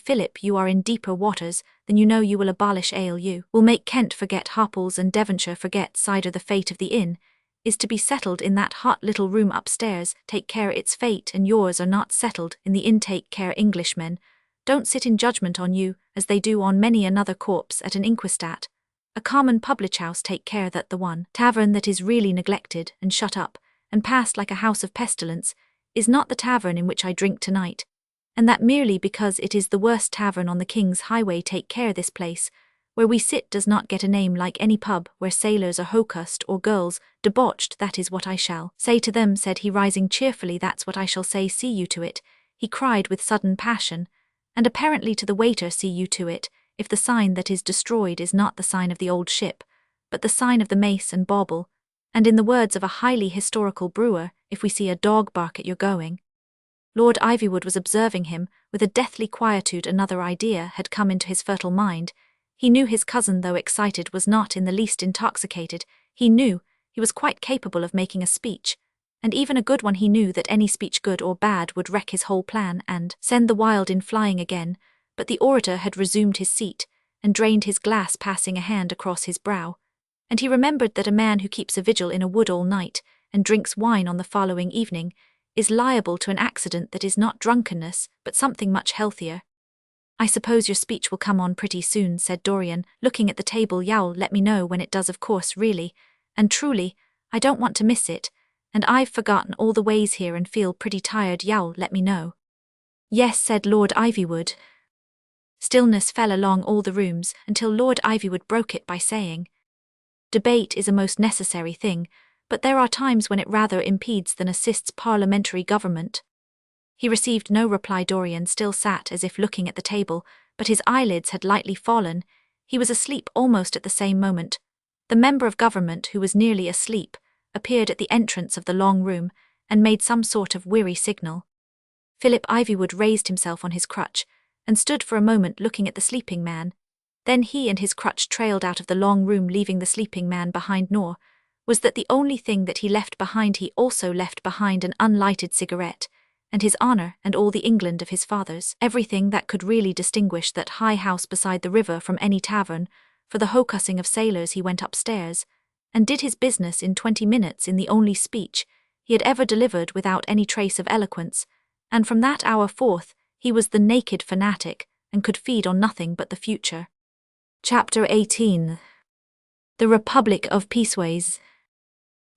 Philip, you are in deeper waters than you know. You will abolish ale, you will make Kent forget Hopples and Devonshire forget cider. The fate of the inn is to be settled in that hot little room upstairs. Take care its fate and yours are not settled in the inn. Take care Englishmen don't sit in judgment on you, as they do on many another corpse at an inquistat. A common public house. Take care that the one tavern that is really neglected and shut up and passed like a house of pestilence is not the tavern in which I drink tonight, and that merely because it is the worst tavern on the King's Highway. Take care this place where we sit does not get a name like any pub where sailors are hocussed or girls debauched. That is what I shall say to them," said he, rising cheerfully. "That's what I shall say. See you to it," he cried with sudden passion, and apparently to the waiter, "see you to it, if the sign that is destroyed is not the sign of the old ship, but the sign of the mace and bauble, and in the words of a highly historical brewer, if we see a dog bark at your going." Lord Ivywood was observing him with a deathly quietude. Another idea had come into his fertile mind. He knew his cousin, though excited, was not in the least intoxicated. He knew he was quite capable of making a speech, and even a good one. He knew that any speech, good or bad, would wreck his whole plan and send the Wilding flying again. But the orator had resumed his seat and drained his glass, passing a hand across his brow, and he remembered that a man who keeps a vigil in a wood all night and drinks wine on the following evening is liable to an accident that is not drunkenness, but something much healthier. "I suppose your speech will come on pretty soon," said Dorian, looking at the table. "You'll let me know when it does, of course. Really and truly, I don't want to miss it, and I've forgotten all the ways here and feel pretty tired. You'll let me know." "Yes," said Lord Ivywood. Stillness fell along all the rooms until Lord Ivywood broke it by saying, Debate is a most necessary thing, but there are times when it rather impedes than assists parliamentary government. He received no reply. Dorian still sat as if looking at the table, but his eyelids had lightly fallen. He was asleep almost at the same moment. The member of government, who was nearly asleep, appeared at the entrance of the long room, and made some sort of weary signal. Philip Ivywood raised himself on his crutch, and stood for a moment looking at the sleeping man. Then he and his crutch trailed out of the long room, leaving the sleeping man behind. Nor was that the only thing that he left behind. He also left behind an unlighted cigarette, and his honour and all the England of his fathers, everything that could really distinguish that high house beside the river from any tavern. For the hocussing of sailors, he went upstairs, and did his business in 20 minutes in the only speech he had ever delivered without any trace of eloquence, and from that hour forth he was the naked fanatic, and could feed on nothing but the future. Chapter 18. The Republic of Peaceways.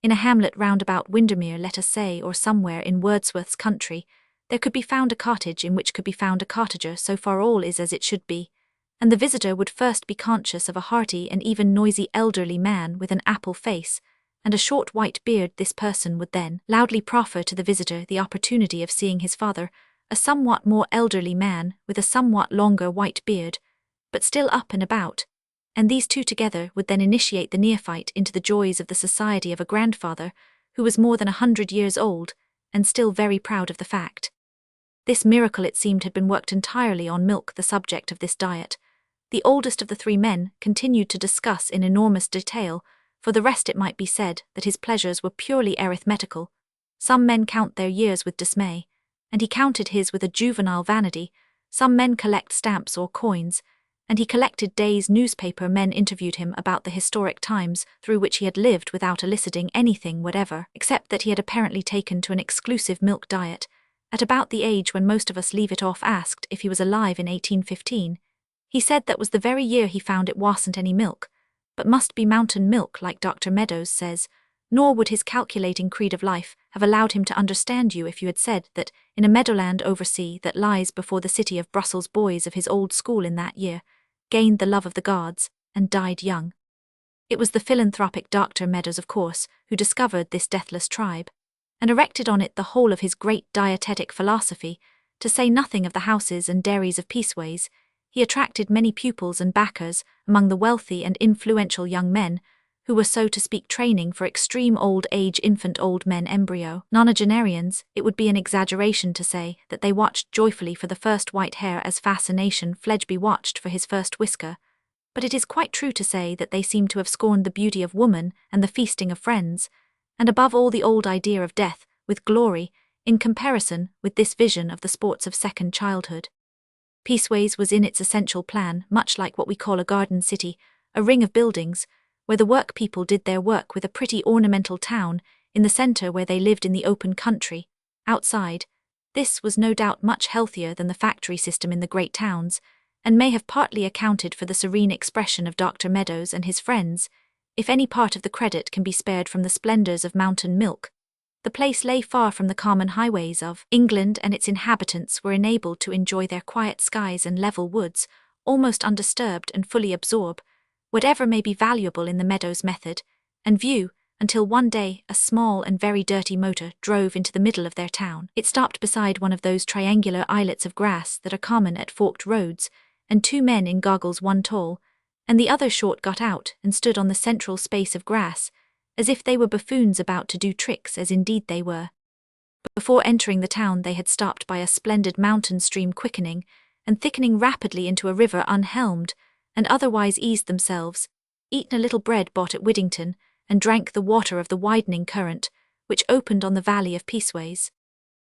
In a hamlet round about Windermere, let us say, or somewhere in Wordsworth's country, there could be found a cottage in which could be found a cottager. So far all is as it should be, and the visitor would first be conscious of a hearty and even noisy elderly man with an apple face and a short white beard. This person would then loudly proffer to the visitor the opportunity of seeing his father, a somewhat more elderly man with a somewhat longer white beard, but still up and about, and these two together would then initiate the neophyte into the joys of the society of a grandfather who was more than 100 years old, and still very proud of the fact. This miracle, it seemed, had been worked entirely on milk, the subject of this diet. The oldest of the three men continued to discuss in enormous detail. For the rest, it might be said that his pleasures were purely arithmetical. Some men count their years with dismay, and he counted his with a juvenile vanity. Some men collect stamps or coins, and he collected days. Newspaper men interviewed him about the historic times through which he had lived without eliciting anything whatever, except that he had apparently taken to an exclusive milk diet, at about the age when most of us leave it off. Asked if he was alive in 1815, he said that was the very year he found it wasn't any milk, but must be mountain milk, like Dr. Meadows says. Nor would his calculating creed of life have allowed him to understand you if you had said that in a meadowland oversea that lies before the city of Brussels, boys of his old school in that year gained the love of the gods and died young. It was the philanthropic Dr. Meadows, of course, who discovered this deathless tribe, and erected on it the whole of his great dietetic philosophy. To say nothing of the houses and dairies of Peaceways, he attracted many pupils and backers among the wealthy and influential young men, who were, so to speak, training for extreme old age. Infant old men, embryo nonagenarians. It would be an exaggeration to say that they watched joyfully for the first white hair as fascination Fledgeby watched for his first whisker, but it is quite true to say that they seemed to have scorned the beauty of woman and the feasting of friends, and above all the old idea of death with glory, in comparison with this vision of the sports of second childhood. Peaceways was in its essential plan much like what we call a garden city, a ring of buildings, where the work people did their work, with a pretty ornamental town in the centre where they lived in the open country. Outside, this was no doubt much healthier than the factory system in the great towns, and may have partly accounted for the serene expression of Dr. Meadows and his friends, if any part of the credit can be spared from the splendours of mountain milk. The place lay far from the common highways of England, and its inhabitants were enabled to enjoy their quiet skies and level woods, almost undisturbed, and fully absorb whatever may be valuable in the Meadows method and view, until one day a small and very dirty motor drove into the middle of their town. It stopped beside one of those triangular islets of grass that are common at forked roads, and two men in goggles, one tall and the other short, got out and stood on the central space of grass, as if they were buffoons about to do tricks, as indeed they were. But before entering the town they had stopped by a splendid mountain stream, quickening and thickening rapidly into a river unhelmed, and otherwise eased themselves, eaten a little bread bought at Widdington, and drank the water of the widening current, which opened on the valley of Peaceways.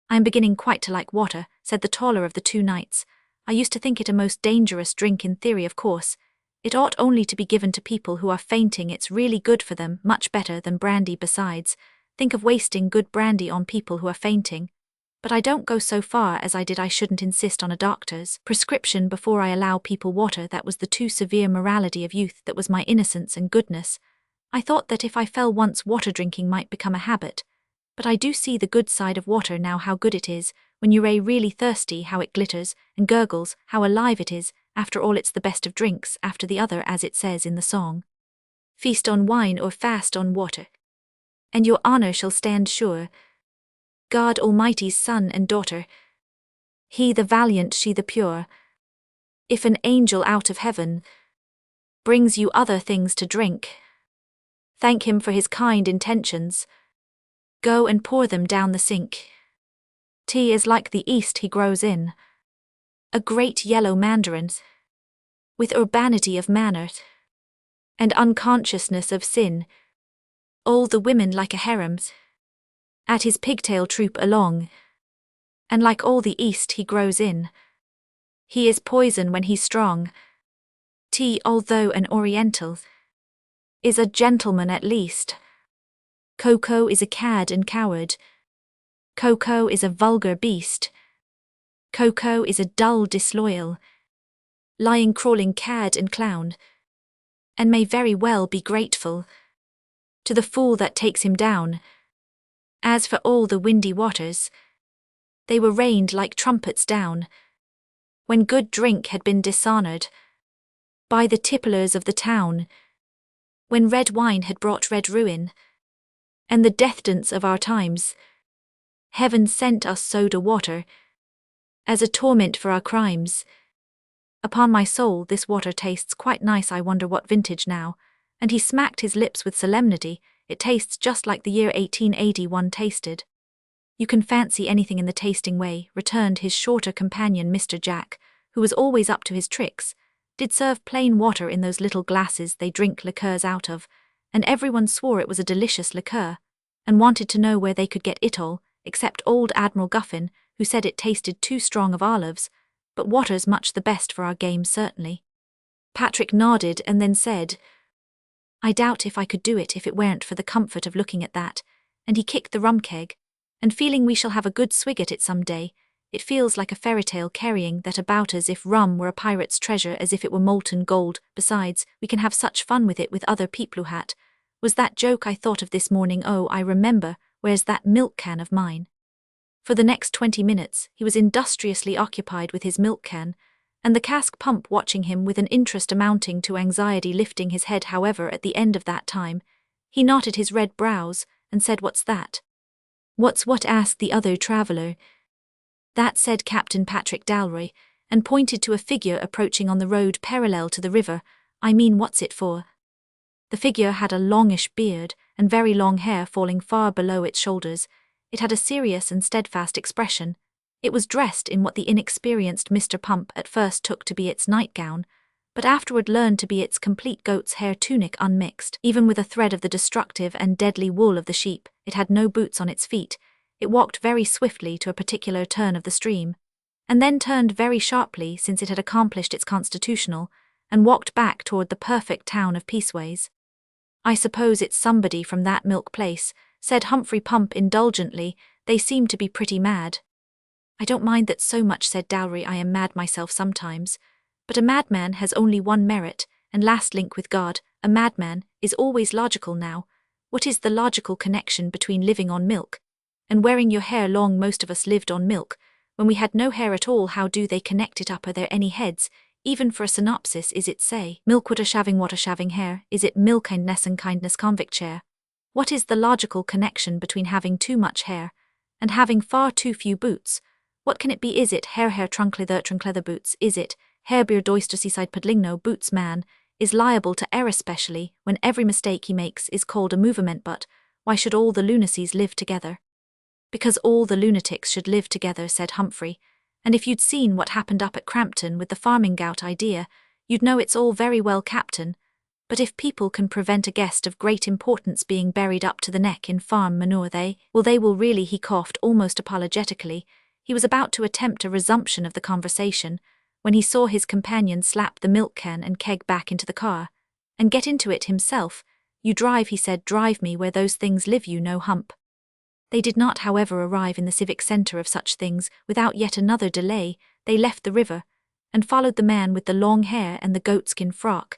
"I am beginning quite to like water," said the taller of the two knights. "I used to think it a most dangerous drink in theory, of course. It ought only to be given to people who are fainting. It's really good for them, much better than brandy besides. Think of wasting good brandy on people who are fainting. But I don't go so far as I did. I shouldn't insist on a doctor's prescription before I allow people water. That was the too severe morality of youth, that was my innocence and goodness. I thought that if I fell once, water drinking might become a habit. But I do see the good side of water now, how good it is, when you're really thirsty, how it glitters and gurgles, how alive it is. After all, it's the best of drinks, after the other, as it says in the song." feast on wine or fast on water. And your honor shall stand sure. God Almighty's son and daughter. He the valiant, she the pure. If an angel out of heaven brings you other things to drink, thank him for his kind intentions. Go and pour them down the sink. Tea is like the east he grows in, a great yellow mandarin, with urbanity of manner and unconsciousness of sin. All the women like a harem's, at his pigtail troop along, and like all the east he grows in. He is poison when he's strong. Tea, although an oriental, is a gentleman at least. Cocoa is a cad and coward. Cocoa is a vulgar beast. Cocoa is a dull, disloyal, lying, crawling cad and clown, and may very well be grateful to the fool that takes him down. As for all the windy waters, they were rained like trumpets down, when good drink had been dishonored by the tipplers of the town, when red wine had brought red ruin, and the death-dance of our times. Heaven sent us soda water, as a torment for our crimes. Upon my soul, this water tastes quite nice. I wonder what vintage now. And he smacked his lips with solemnity. It tastes just like the year 1881 tasted. You can fancy anything in the tasting way, returned his shorter companion Mr. Jack, who was always up to his tricks. Did serve plain water in those little glasses they drink liqueurs out of, and everyone swore it was a delicious liqueur, and wanted to know where they could get it all, except old Admiral Guffin, who said it tasted too strong of olives, but water's much the best for our game certainly. Patrick nodded and then said, I doubt if I could do it if it weren't for the comfort of looking at that, and he kicked the rum keg, and feeling we shall have a good swig at it some day. It feels like a fairy tale carrying that about as if rum were a pirate's treasure, as if it were molten gold. Besides, we can have such fun with it with other people who had. Was that joke I thought of this morning? Oh, I remember. Where's that milk can of mine? For the next 20 minutes, he was industriously occupied with his milk can, and the cask pump watching him with an interest amounting to anxiety. Lifting his head, however, at the end of that time, he knotted his red brows, and said, What's that? What's what? Asked the other traveller. That, said Captain Patrick Dalroy, and pointed to a figure approaching on the road parallel to the river. I mean, what's it for? The figure had a longish beard, and very long hair falling far below its shoulders. It had a serious and steadfast expression. It was dressed in what the inexperienced Mr. Pump at first took to be its nightgown, but afterward learned to be its complete goat's hair tunic unmixed, even with a thread of the destructive and deadly wool of the sheep. It had no boots on its feet. It walked very swiftly to a particular turn of the stream, and then turned very sharply, since it had accomplished its constitutional, and walked back toward the perfect town of Peaceways. I suppose it's somebody from that milk place, said Humphrey Pump indulgently. They seem to be pretty mad. I don't mind that so much, said Dowry. I am mad myself sometimes. But a madman has only one merit, and last link with God. A madman is always logical now. What is the logical connection between living on milk and wearing your hair long? Most of us lived on milk. When we had no hair at all, how do they connect it up? Are there any heads? Even for a synopsis, is it say, milk water shaving hair? Is it milk kindness and kindness convict chair? What is the logical connection between having too much hair and having far too few boots? What can it be? Is it hair trunk leather boots? Is it hair beard oyster seaside puddling? Boots man is liable to error, especially when every mistake he makes is called a movement. But why should all the lunacies live together? Because all the lunatics should live together, said Humphrey. And if you'd seen what happened up at Crampton with the farming gout idea, you'd know it's all very well, Captain. But if people can prevent a guest of great importance being buried up to the neck in farm manure, they will really. He coughed almost apologetically. He was about to attempt a resumption of the conversation, when he saw his companion slap the milk can and keg back into the car, and get into it himself. You drive, he said, drive me where those things live, you know, Hump. They did not, however, arrive in the civic centre of such things without yet another delay. They left the river, and followed the man with the long hair and the goatskin frock,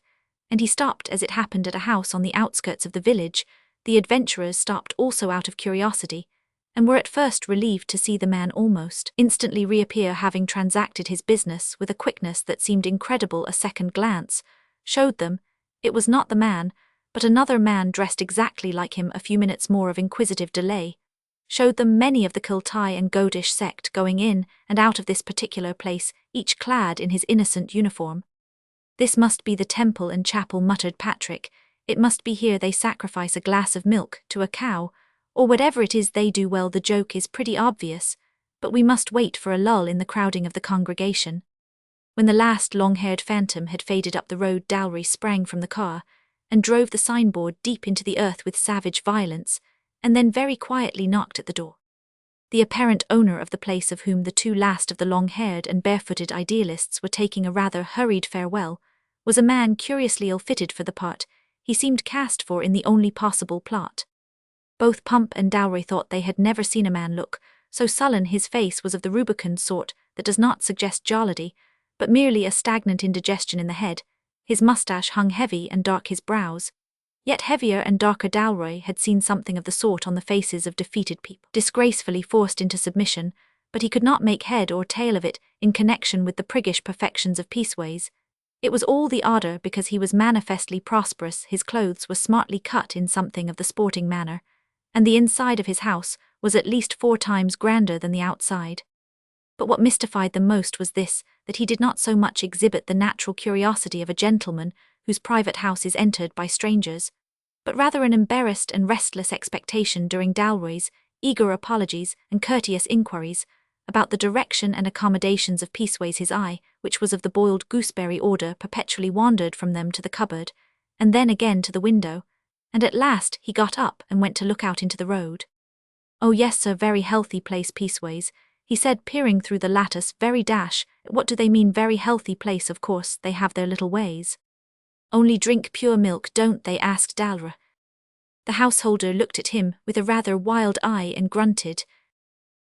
and he stopped, as it happened, at a house on the outskirts of the village. The adventurers stopped also out of curiosity, and were at first relieved to see the man almost instantly reappear, having transacted his business with a quickness that seemed incredible. A second glance showed them it was not the man, but another man dressed exactly like him, a few minutes more of inquisitive delay, showed them many of the Kiltie and Godish sect going in and out of this particular place, each clad in his innocent uniform. "This must be the temple and chapel," muttered Patrick. "It must be here they sacrifice a glass of milk to a cow, or whatever it is they do. Well, the joke is pretty obvious, but we must wait for a lull in the crowding of the congregation." When the last long-haired phantom had faded up the road, Dowry sprang from the car and drove the signboard deep into the earth with savage violence, and then very quietly knocked at the door. The apparent owner of the place, of whom the two last of the long-haired and barefooted idealists were taking a rather hurried farewell, was a man curiously ill-fitted for the part he seemed cast for in the only possible plot. Both Pump and Dowry thought they had never seen a man look so sullen. His face was of the rubicund sort that does not suggest jollity, but merely a stagnant indigestion in the head. His moustache hung heavy and dark, his brows, yet heavier and darker. Dowry had seen something of the sort on the faces of defeated people, disgracefully forced into submission, but he could not make head or tail of it in connection with the priggish perfections of Peaceways. It was all the odder because he was manifestly prosperous. His clothes were smartly cut in something of the sporting manner, and the inside of his house was at least 4 times grander than the outside. But what mystified them most was this, that he did not so much exhibit the natural curiosity of a gentleman whose private house is entered by strangers, but rather an embarrassed and restless expectation during Dowry's eager apologies and courteous inquiries about the direction and accommodations of Peaceways. His eye, which was of the boiled gooseberry order, perpetually wandered from them to the cupboard, and then again to the window, and at last he got up and went to look out into the road. "Oh yes, sir, very healthy place, Peaceways," he said, peering through the lattice. "Very dash. What do they mean, very healthy place? Of course, they have their little ways." "Only drink pure milk, don't they?" asked Dalra. The householder looked at him with a rather wild eye and grunted.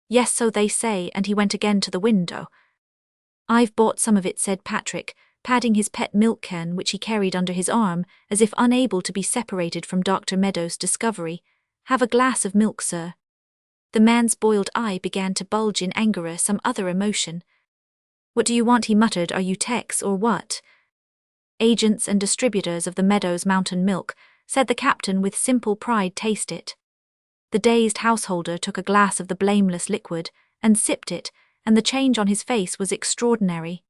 "Yes, so they say," and he went again to the window. "I've bought some of it," said Patrick, patting his pet milk can which he carried under his arm, as if unable to be separated from Dr. Meadows' discovery. "Have a glass of milk, sir." The man's boiled eye began to bulge in anger or some other emotion. "What do you want?" he muttered. "Are you techs or what?" "Agents and distributors of the Meadows Mountain milk," said the captain with simple pride. "Taste it." The dazed householder took a glass of the blameless liquid and sipped it, and the change on his face was extraordinary.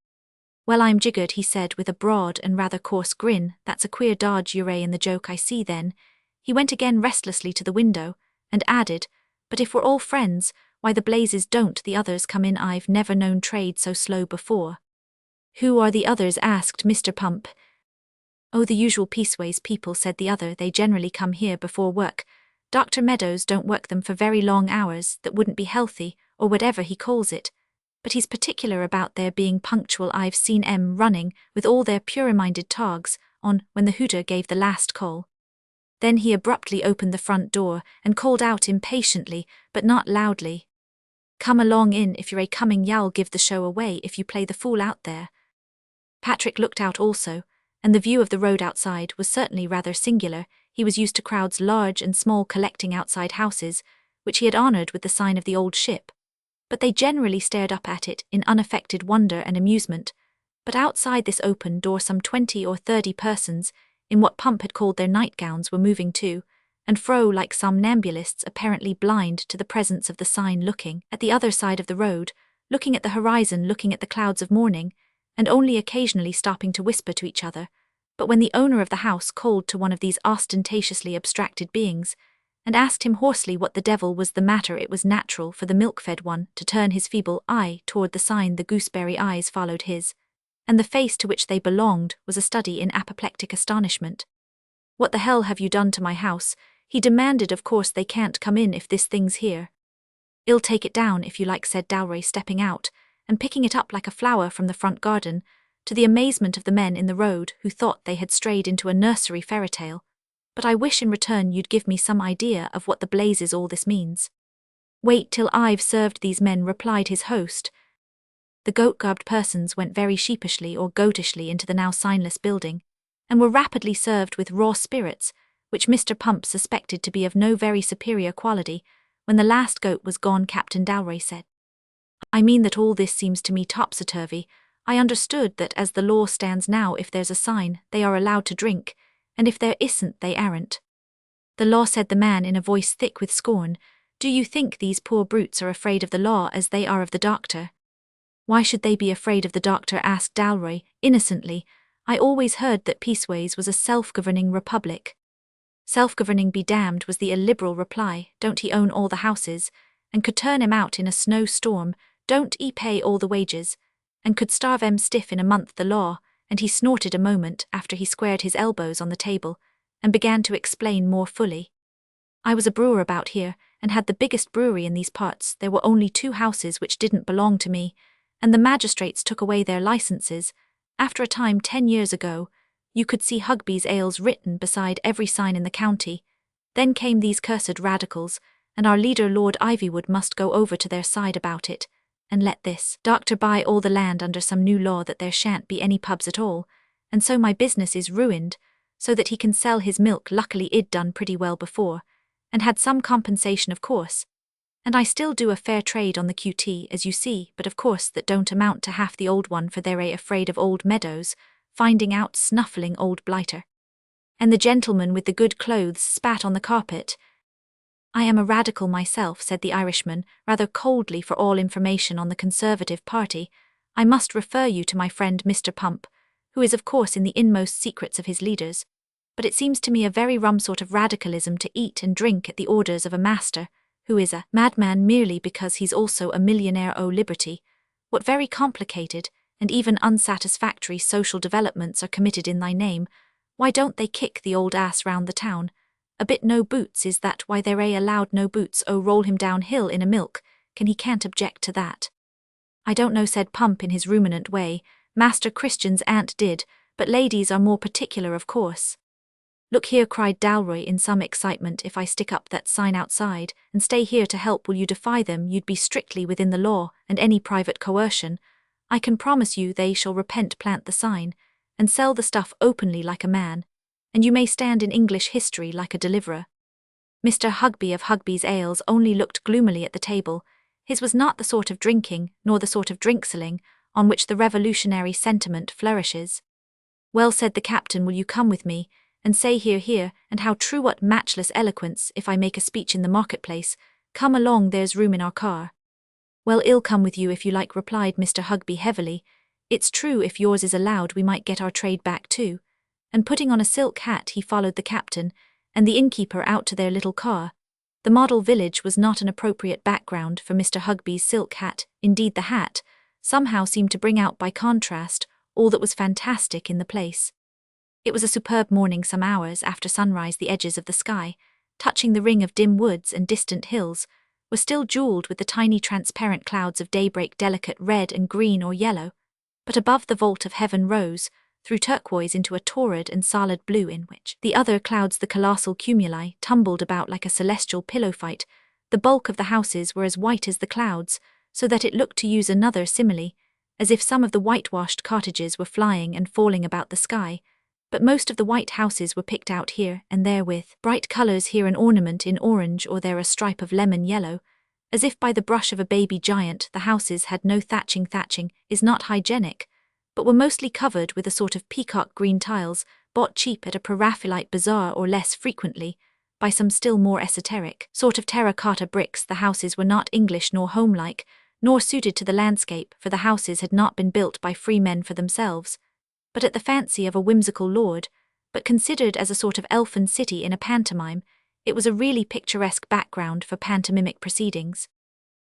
"Well, I'm jiggered," he said with a broad and rather coarse grin. "That's a queer dodge you're in the joke, I see then." He went again restlessly to the window and added, "But if we're all friends, why the blazes don't the others come in? I've never known trade so slow before." "Who are the others?" asked Mr. Pump. "Oh, the usual Peaceways people," said the other. "They generally come here before work. Dr. Meadows don't work them for very long hours that wouldn't be healthy, or whatever he calls it. But he's particular about their being punctual. I've seen 'em running with all their pure-minded togs on when the hooter gave the last call." Then he abruptly opened the front door and called out impatiently, but not loudly, "Come along in if you're a coming. Y'all give the show away if you play the fool out there." Patrick looked out also, and the view of the road outside was certainly rather singular. He was used to crowds large and small collecting outside houses, which he had honoured with the sign of the old ship, but they generally stared up at it in unaffected wonder and amusement. But outside this open door some 20 or 30 persons, in what Pump had called their nightgowns, were moving to and fro like somnambulists, apparently blind to the presence of the sign, looking at the other side of the road, looking at the horizon, looking at the clouds of morning, and only occasionally stopping to whisper to each other. But when the owner of the house called to one of these ostentatiously abstracted beings, and asked him hoarsely what the devil was the matter, it was natural for the milk-fed one to turn his feeble eye toward the sign. The gooseberry eyes followed his, and the face to which they belonged was a study in apoplectic astonishment. "What the hell have you done to my house?" he demanded. "Of course they can't come in if this thing's here." "I'll take it down if you like," said Dowry, stepping out and picking it up like a flower from the front garden, to the amazement of the men in the road who thought they had strayed into a nursery fairy tale. "But I wish in return you'd give me some idea of what the blazes all this means." "Wait till I've served these men," replied his host. The goat-garbed persons went very sheepishly or goatishly into the now signless building, and were rapidly served with raw spirits, which Mr. Pump suspected to be of no very superior quality. When the last goat was gone, Captain Dowry said, "I mean that all this seems to me topsy-turvy. I understood that as the law stands now, if there's a sign, they are allowed to drink, and if there isn't they aren't. The law, said the man in a voice thick with scorn. Do you think these poor brutes are afraid of the law as they are of the doctor? Why should they be afraid of the doctor? Asked Dalroy, innocently. I always heard that Peaceways was a self-governing republic. Self-governing be damned, was the illiberal reply. Don't he own all the houses, and could turn 'em out in a snowstorm? Don't he pay all the wages, and could starve 'em stiff in a month? The law. And he snorted a moment after he squared his elbows on the table, and began to explain more fully. I was a brewer about here, and had the biggest brewery in these parts. There were only 2 houses which didn't belong to me, and the magistrates took away their licenses. After a time 10 years ago, you could see Hugby's ales written beside every sign in the county. Then came these cursed radicals, and our leader Lord Ivywood must go over to their side about it, and let this doctor buy all the land under some new law that there shan't be any pubs at all, and so my business is ruined, so that he can sell his milk. Luckily I'd done pretty well before, and had some compensation of course, and I still do a fair trade on the QT as you see, but of course that don't amount to half the old one, for they're afraid of old Meadows finding out, snuffling old Blighter. And the gentleman with the good clothes spat on the carpet. I am a radical myself, said the Irishman, rather coldly. For all information on the Conservative Party, I must refer you to my friend Mr. Pump, who is of course in the inmost secrets of his leaders, but it seems to me a very rum sort of radicalism to eat and drink at the orders of a master, who is a madman merely because he's also a millionaire. O liberty, what very complicated and even unsatisfactory social developments are committed in thy name. Why don't they kick the old ass round the town? A bit no boots, is that why they're allowed no boots? Oh, roll him downhill in a milk, he can't object to that. I don't know, said Pump in his ruminant way. Master Christian's aunt did, but ladies are more particular of course. Look here, cried Dalroy in some excitement, if I stick up that sign outside and stay here to help, will you defy them? You'd be strictly within the law and any private coercion. I can promise you they shall repent. Plant the sign and sell the stuff openly like a man, and you may stand in English history like a deliverer. Mr. Hugby of Hugby's Ales only looked gloomily at the table. His was not the sort of drinking, nor the sort of drinkselling, on which the revolutionary sentiment flourishes. Well, said the captain, will you come with me, and say hear, hear, and how true, what matchless eloquence, if I make a speech in the marketplace? Come along, there's room in our car. Well, I'll come with you if you like, replied Mr. Hugby heavily. It's true, if yours is allowed we might get our trade back too. And putting on a silk hat he followed the captain and the innkeeper out to their little car. The model village was not an appropriate background for Mr. Hugby's silk hat. Indeed, the hat somehow seemed to bring out by contrast all that was fantastic in the place. It was a superb morning. Some hours after sunrise the edges of the sky, touching the ring of dim woods and distant hills, were still jewelled with the tiny transparent clouds of daybreak, delicate red and green or yellow, but above the vault of heaven rose, through turquoise into a torrid and solid blue, in which the other clouds, the colossal cumuli, tumbled about like a celestial pillow fight. The bulk of the houses were as white as the clouds, so that it looked, to use another simile, as if some of the whitewashed cottages were flying and falling about the sky, but most of the white houses were picked out here and there with bright colours, here an ornament in orange or there a stripe of lemon yellow, as if by the brush of a baby giant. The houses had no thatching. Thatching is not hygienic, but were mostly covered with a sort of peacock green tiles, bought cheap at a Preraphaelite bazaar, or less frequently by some still more esoteric sort of terracotta bricks. The houses were not English nor homelike, nor suited to the landscape, for the houses had not been built by free men for themselves, but at the fancy of a whimsical lord, but considered as a sort of elfin city in a pantomime. It was a really picturesque background for pantomimic proceedings.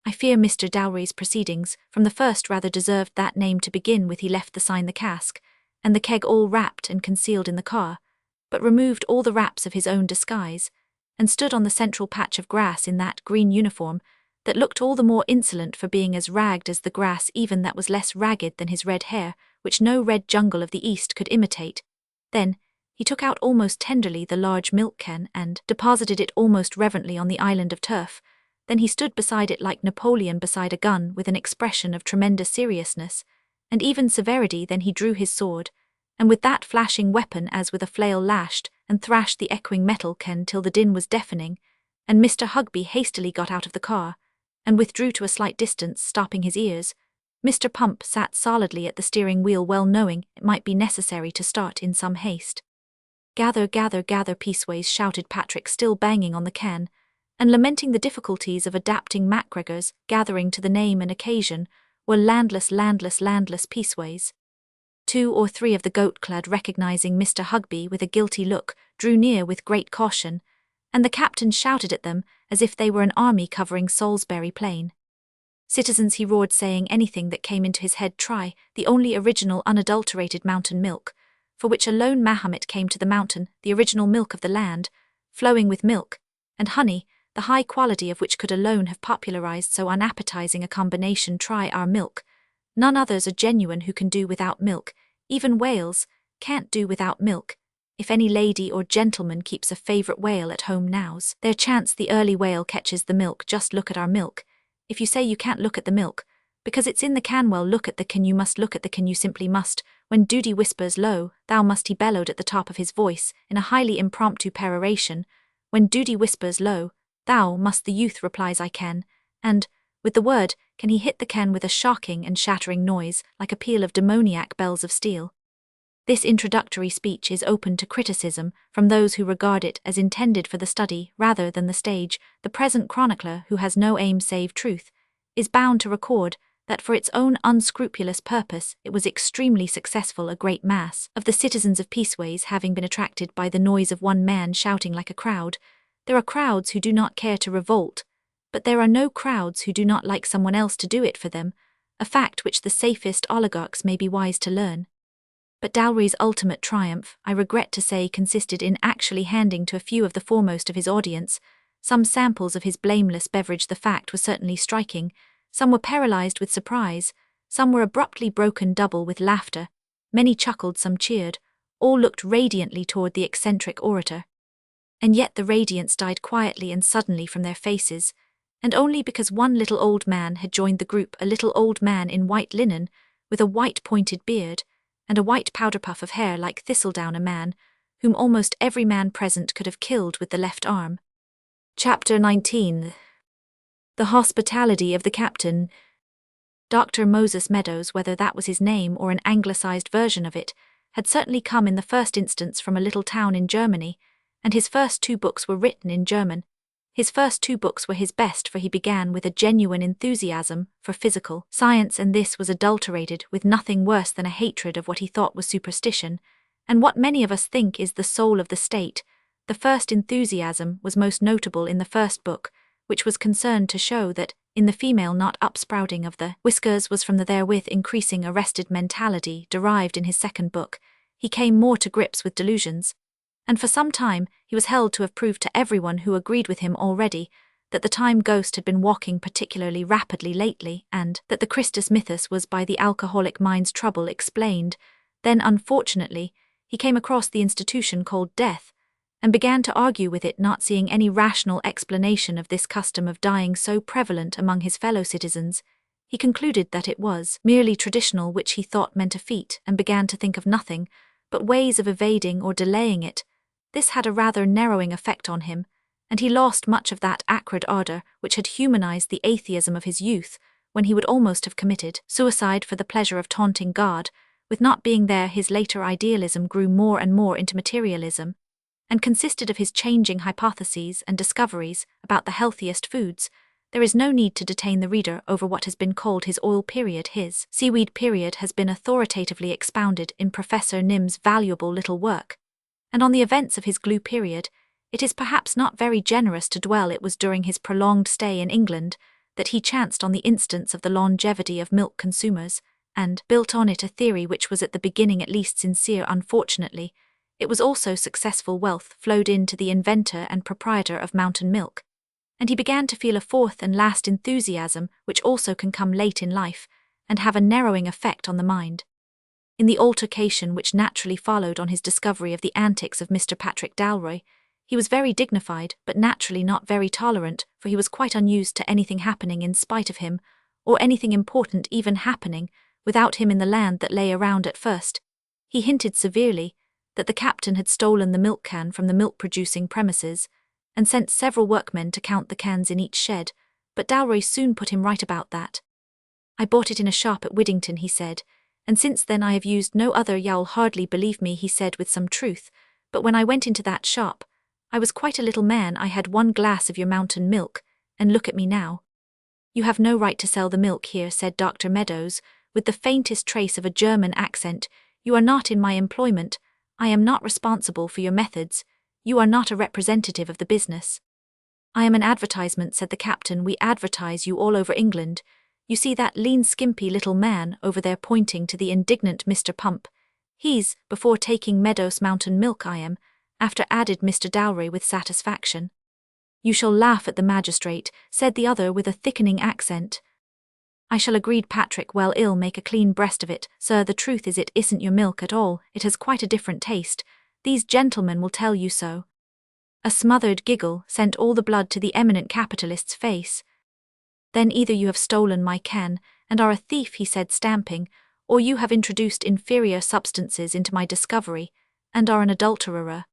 I fear Mr. Dalroy's proceedings from the first rather deserved that name to begin with. He left the sign, the cask, and the keg all wrapped and concealed in the car, but removed all the wraps of his own disguise, and stood on the central patch of grass in that green uniform that looked all the more insolent for being as ragged as the grass, even that was less ragged than his red hair, which no red jungle of the East could imitate. Then he took out almost tenderly the large milk can and deposited it almost reverently on the island of turf. Then he stood beside it like Napoleon beside a gun, with an expression of tremendous seriousness and even severity. Then he drew his sword, and with that flashing weapon as with a flail lashed and thrashed the echoing metal can till the din was deafening, and Mr. Hugby hastily got out of the car and withdrew to a slight distance, stopping his ears. Mr. Pump sat solidly at the steering wheel, well knowing it might be necessary to start in some haste. Gather, gather, gather, peaceways, shouted Patrick, still banging on the can, and lamenting the difficulties of adapting MacGregor's gathering to the name and occasion, were landless, landless, landless, peaceways. 2 or 3 of the goat-clad, recognizing Mr. Hugby with a guilty look, drew near with great caution, and the captain shouted at them as if they were an army covering Salisbury Plain. Citizens, he roared, saying anything that came into his head, try the only original unadulterated mountain milk, for which alone Mahomet came to the mountain, the original milk of the land, flowing with milk and honey, the high quality of which could alone have popularized so unappetizing a combination. Try our milk. None others are genuine who can do without milk. Even whales can't do without milk. If any lady or gentleman keeps a favorite whale at home, now's their chance. The early whale catches the milk. Just look at our milk. If you say you can't look at the milk, because it's in the can, well, look at the can. You must look at the can. You simply must. When duty whispers low, thou must, he bellowed at the top of his voice, in a highly impromptu peroration. When duty whispers low, thou must, the youth replies, I can, and, with the word, can he hit the can with a shocking and shattering noise, like a peal of demoniac bells of steel. This introductory speech is open to criticism from those who regard it as intended for the study rather than the stage. The present chronicler, who has no aim save truth, is bound to record that for its own unscrupulous purpose it was extremely successful, a great mass of the citizens of Peaceways having been attracted by the noise of one man shouting like a crowd. There are crowds who do not care to revolt, but there are no crowds who do not like someone else to do it for them, a fact which the safest oligarchs may be wise to learn. But Dalry's ultimate triumph, I regret to say, consisted in actually handing to a few of the foremost of his audience some samples of his blameless beverage. The fact was certainly striking. Some were paralyzed with surprise, some were abruptly broken double with laughter, many chuckled, some cheered, all looked radiantly toward the eccentric orator. And yet the radiance died quietly and suddenly from their faces, and only because one little old man had joined the group, a little old man in white linen, with a white pointed beard, and a white powder puff of hair like thistledown, a man whom almost every man present could have killed with the left arm. Chapter 19. The hospitality of the captain. Dr. Moses Meadows, whether that was his name or an anglicized version of it, had certainly come in the first instance from a little town in Germany, and his first 2 books were written in German. His first 2 books were his best, for he began with a genuine enthusiasm for physical science, and this was adulterated with nothing worse than a hatred of what he thought was superstition, and what many of us think is the soul of the state. The first enthusiasm was most notable in the first book, which was concerned to show that, in the female not upsprouting of the whiskers was from the therewith increasing arrested mentality derived in his second book, he came more to grips with delusions, and for some time he was held to have proved to everyone who agreed with him already that the time ghost had been walking particularly rapidly lately, and that the Christus mythos was by the alcoholic mind's trouble explained. Then, unfortunately, he came across the institution called death, and began to argue with it, not seeing any rational explanation of this custom of dying so prevalent among his fellow citizens. He concluded that it was merely traditional, which he thought meant a feat, and began to think of nothing but ways of evading or delaying it. This had a rather narrowing effect on him, and he lost much of that acrid ardor which had humanized the atheism of his youth, when he would almost have committed suicide for the pleasure of taunting God. With not being there, his later idealism grew more and more into materialism, and consisted of his changing hypotheses and discoveries about the healthiest foods. There is no need to detain the reader over what has been called his oil period. His seaweed period has been authoritatively expounded in Professor Nim's valuable little work, and on the events of his glue period, it is perhaps not very generous to dwell. It was during his prolonged stay in England that he chanced on the instance of the longevity of milk consumers, and built on it a theory which was at the beginning at least sincere. Unfortunately, it was also successful. Wealth flowed into the inventor and proprietor of mountain milk, and he began to feel a fourth and last enthusiasm which also can come late in life and have a narrowing effect on the mind. In the altercation which naturally followed on his discovery of the antics of Mr. Patrick Dalroy, he was very dignified, but naturally not very tolerant, for he was quite unused to anything happening in spite of him, or anything important even happening without him in the land that lay around. At first, he hinted severely that the captain had stolen the milk can from the milk-producing premises, and sent several workmen to count the cans in each shed, but Dalroy soon put him right about that. "I bought it in a shop at Widdington," he said, "and since then I have used no other. You'll hardly believe me," he said with some truth, But when I went into that shop, I was quite a little man. I had 1 glass of your mountain milk, and look at me now." "You have no right to sell the milk here," said Dr. Meadows, with the faintest trace of a German accent. "You are not in my employment. I am not responsible for your methods. You are not a representative of the business." "I am an advertisement," said the captain. "We advertise you all over England. You see that lean skimpy little man over there," pointing to the indignant Mr. Pump. "He's, before taking Meadows mountain milk. I am, after," added Mr. Dowray with satisfaction. "You shall laugh at the magistrate," said the other with a thickening accent. "I shall," agreed Patrick. "Well, I'll make a clean breast of it, sir. The truth is it isn't your milk at all. It has quite a different taste. These gentlemen will tell you so." A smothered giggle sent all the blood to the eminent capitalist's face. "Then either you have stolen my can, and are a thief," he said, stamping, "or you have introduced inferior substances into my discovery, and are an adulterer."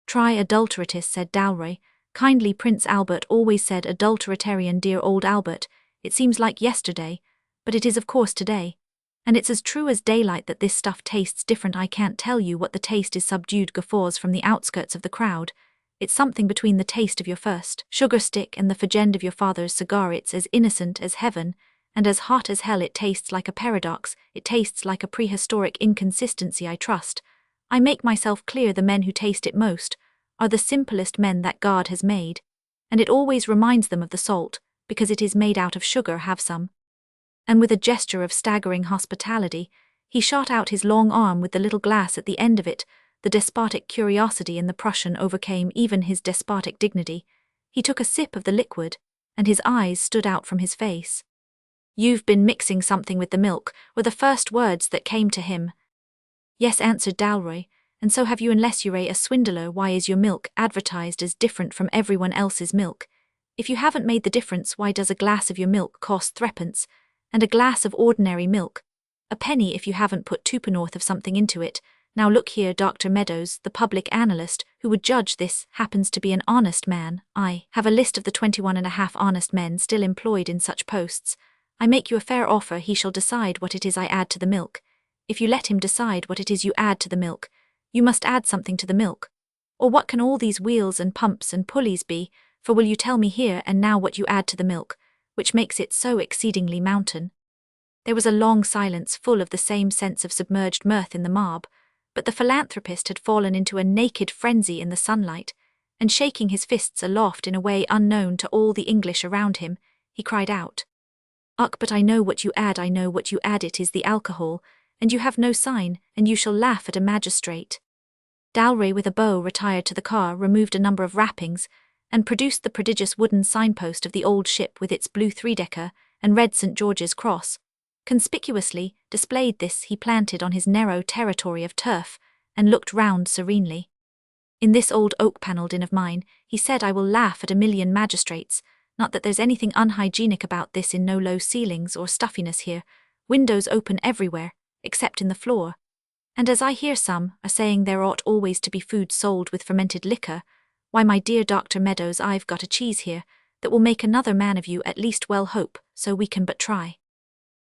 "Try adulteratus," said Dowray. "Kindly Prince Albert always said adulteratarian. Dear old Albert, it seems like yesterday, but it is of course today. And it's as true as daylight that this stuff tastes different. I can't tell you what the taste is." Subdued guffaws from the outskirts of the crowd. "It's something between the taste of your first sugar stick and the fagend of your father's cigar. It's as innocent as heaven, and as hot as hell. It tastes like a paradox. It tastes like a prehistoric inconsistency. I trust I make myself clear. The men who taste it most are the simplest men that God has made, and it always reminds them of the salt, because it is made out of sugar. Have some." And with a gesture of staggering hospitality, he shot out his long arm with the little glass at the end of it. The despotic curiosity in the Prussian overcame even his despotic dignity. He took a sip of the liquid, and his eyes stood out from his face. "You've been mixing something with the milk," were the first words that came to him. "Yes," answered Dowray, "and so have you. Unless you're a swindler, why is your milk advertised as different from everyone else's milk? If you haven't made the difference, why does a glass of your milk cost 3d, and a glass of ordinary milk a penny if you haven't put 2 of something into it? Now look here, Dr. Meadows, the public analyst who would judge this happens to be an honest man. I have a list of the 21.5 honest men still employed in such posts. I make you a fair offer. He shall decide what it is I add to the milk. If you let him decide what it is you add to the milk, you must add something to the milk. Or what can all these wheels and pumps and pulleys be? For will you tell me here and now what you add to the milk, which makes it so exceedingly mountain?" There was a long silence, full of the same sense of submerged mirth in the mob, but the philanthropist had fallen into a naked frenzy in the sunlight, and shaking his fists aloft in a way unknown to all the English around him, he cried out, "Uck, but I know what you add. I know what you add. It is the alcohol, and you have no sign, and you shall laugh at a magistrate." Dowray with a bow retired to the car, removed a number of wrappings, and produced the prodigious wooden signpost of the old ship with its blue 3-decker and red St. George's cross. Conspicuously displayed this he planted on his narrow territory of turf, and looked round serenely. "In this old oak-panelled inn of mine," he said, "I will laugh at a million magistrates. Not that there's anything unhygienic about this. In no low ceilings or stuffiness here. Windows open everywhere, except in the floor. And as I hear some are saying there ought always to be food sold with fermented liquor, why, my dear Dr. Meadows, I've got a cheese here that will make another man of you at least. Well, hope so. We can but try."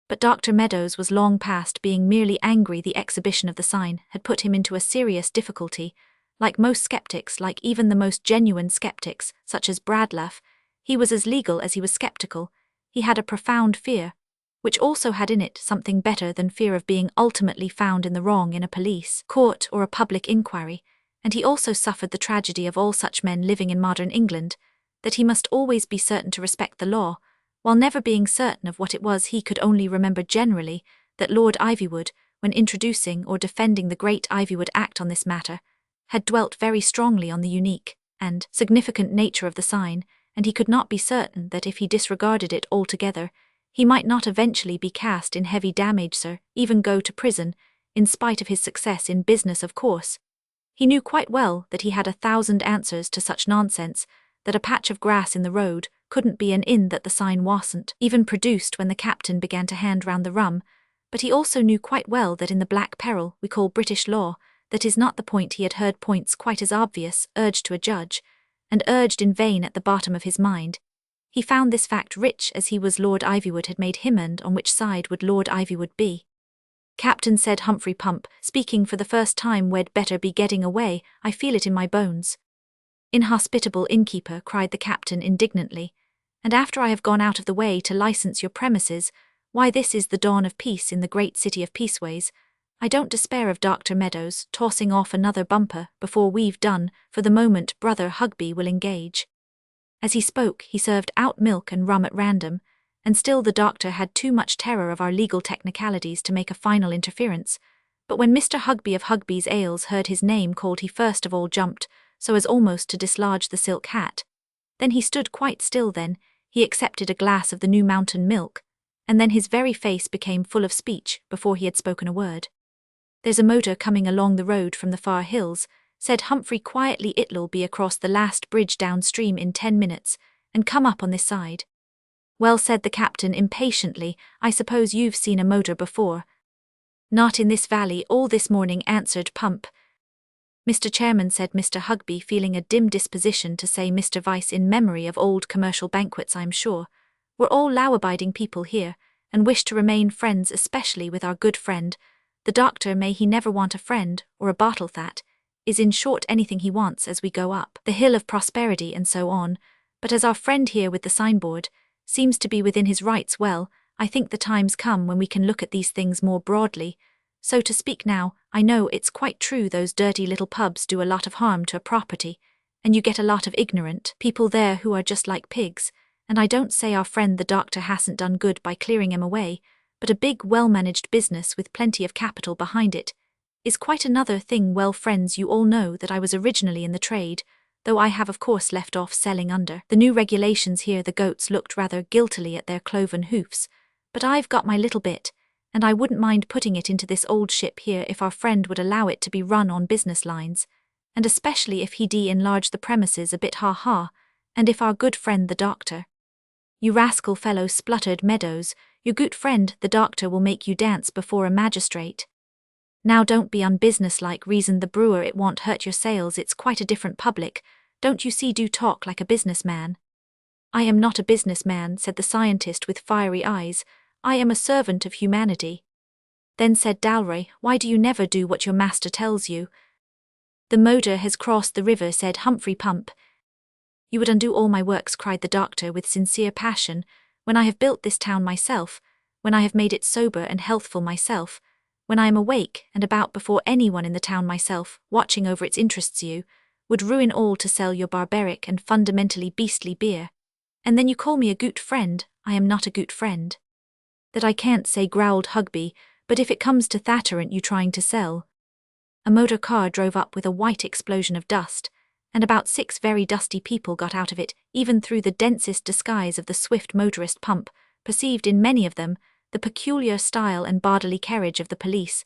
But Dr. Meadows was long past being merely angry. The exhibition of the sign had put him into a serious difficulty. Like most skeptics, like even the most genuine skeptics, such as Bradlaugh, he was as legal as he was skeptical. He had a profound fear, which also had in it something better than fear of being ultimately found in the wrong in a police court or a public inquiry, and he also suffered the tragedy of all such men living in modern England, that he must always be certain to respect the law, while never being certain of what it was. He could only remember generally that Lord Ivywood, when introducing or defending the great Ivywood Act on this matter, had dwelt very strongly on the unique and significant nature of the sign, and he could not be certain that if he disregarded it altogether, he might not eventually be cast in heavy damage, even go to prison, in spite of his success in business. Of course, he knew quite well that he had 1,000 answers to such nonsense, that a patch of grass in the road couldn't be an inn, that the sign wasn't even produced when the captain began to hand round the rum, but he also knew quite well that in the black peril we call British law, that is not the point. He had heard points quite as obvious urged to a judge, and urged in vain at the bottom of his mind. He found this fact rich as he was Lord Ivywood had made him, and on which side would Lord Ivywood be? Captain, said Humphrey Pump, speaking for the first time, we'd better be getting away, I feel it in my bones. Inhospitable innkeeper, cried the captain indignantly, and after I have gone out of the way to license your premises, why this is the dawn of peace in the great city of Peaceways. I don't despair of Dr. Meadows tossing off another bumper before we've done, for the moment Brother Hugby will engage. As he spoke, he served out milk and rum at random, and still the doctor had too much terror of our legal technicalities to make a final interference. But when Mr. Hugby of Hugby's Ales heard his name called, he first of all jumped, so as almost to dislodge the silk hat. Then he stood quite still, then he accepted a glass of the new mountain milk, and then his very face became full of speech before he had spoken a word. There's a motor coming along the road from the far hills, said Humphrey quietly. It'll be across the last bridge downstream in 10 minutes, and come up on this side. Well, said the captain impatiently, I suppose you've seen a motor before. Not in this valley all this morning, answered Pump. Mr. Chairman, said Mr. Hugby, feeling a dim disposition to say Mr. Vice in memory of old commercial banquets, I'm sure. We're all law-abiding people here, and wish to remain friends, especially with our good friend, the doctor. May he never want a friend, or a bottle, that is in short anything he wants as we go up the hill of prosperity and so on, but as our friend here with the signboard seems to be within his rights, well, I think the time's come when we can look at these things more broadly. So to speak now, I know it's quite true those dirty little pubs do a lot of harm to a property, and you get a lot of ignorant people there who are just like pigs, and I don't say our friend the doctor hasn't done good by clearing 'em away, but a big well-managed business with plenty of capital behind it is quite another thing. Well, friends, you all know that I was originally in the trade, though I have of course left off selling under the new regulations here. The goats looked rather guiltily at their cloven hoofs, but I've got my little bit, and I wouldn't mind putting it into this old ship here if our friend would allow it to be run on business lines, and especially if he'd enlarge the premises a bit, ha, and if our good friend the doctor— You rascal fellow, spluttered Meadows, your good friend the doctor will make you dance before a magistrate. Now don't be unbusinesslike, reasoned the brewer, it won't hurt your sales, it's quite a different public, don't you see? Do talk like a businessman. I am not a businessman, said the scientist with fiery eyes, I am a servant of humanity. Then said Dalroy, why do you never do what your master tells you? The motor has crossed the river, said Humphrey Pump. You would undo all my works, cried the doctor with sincere passion, when I have built this town myself, when I have made it sober and healthful myself, when I am awake and about before anyone in the town myself, watching over its interests. You would ruin all to sell your barbaric and fundamentally beastly beer. And then you call me a good friend. I am not a good friend. That I can't say, growled Hugby, but if it comes to that, aren't you trying to sell? A motor car drove up with a white explosion of dust, and about 6 very dusty people got out of it. Even through the densest disguise of the swift motorist, Pump perceived in many of them the peculiar style and bodily carriage of the police.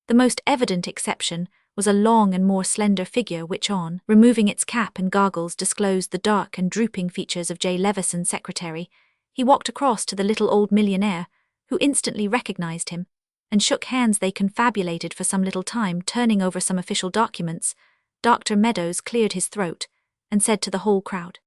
The most evident exception was a long and more slender figure which, on removing its cap and goggles, disclosed the dark and drooping features of J. Levison, secretary. He walked across to the little old millionaire, who instantly recognized him, and shook hands. They confabulated for some little time, turning over some official documents. Dr. Meadows cleared his throat and said to the whole crowd,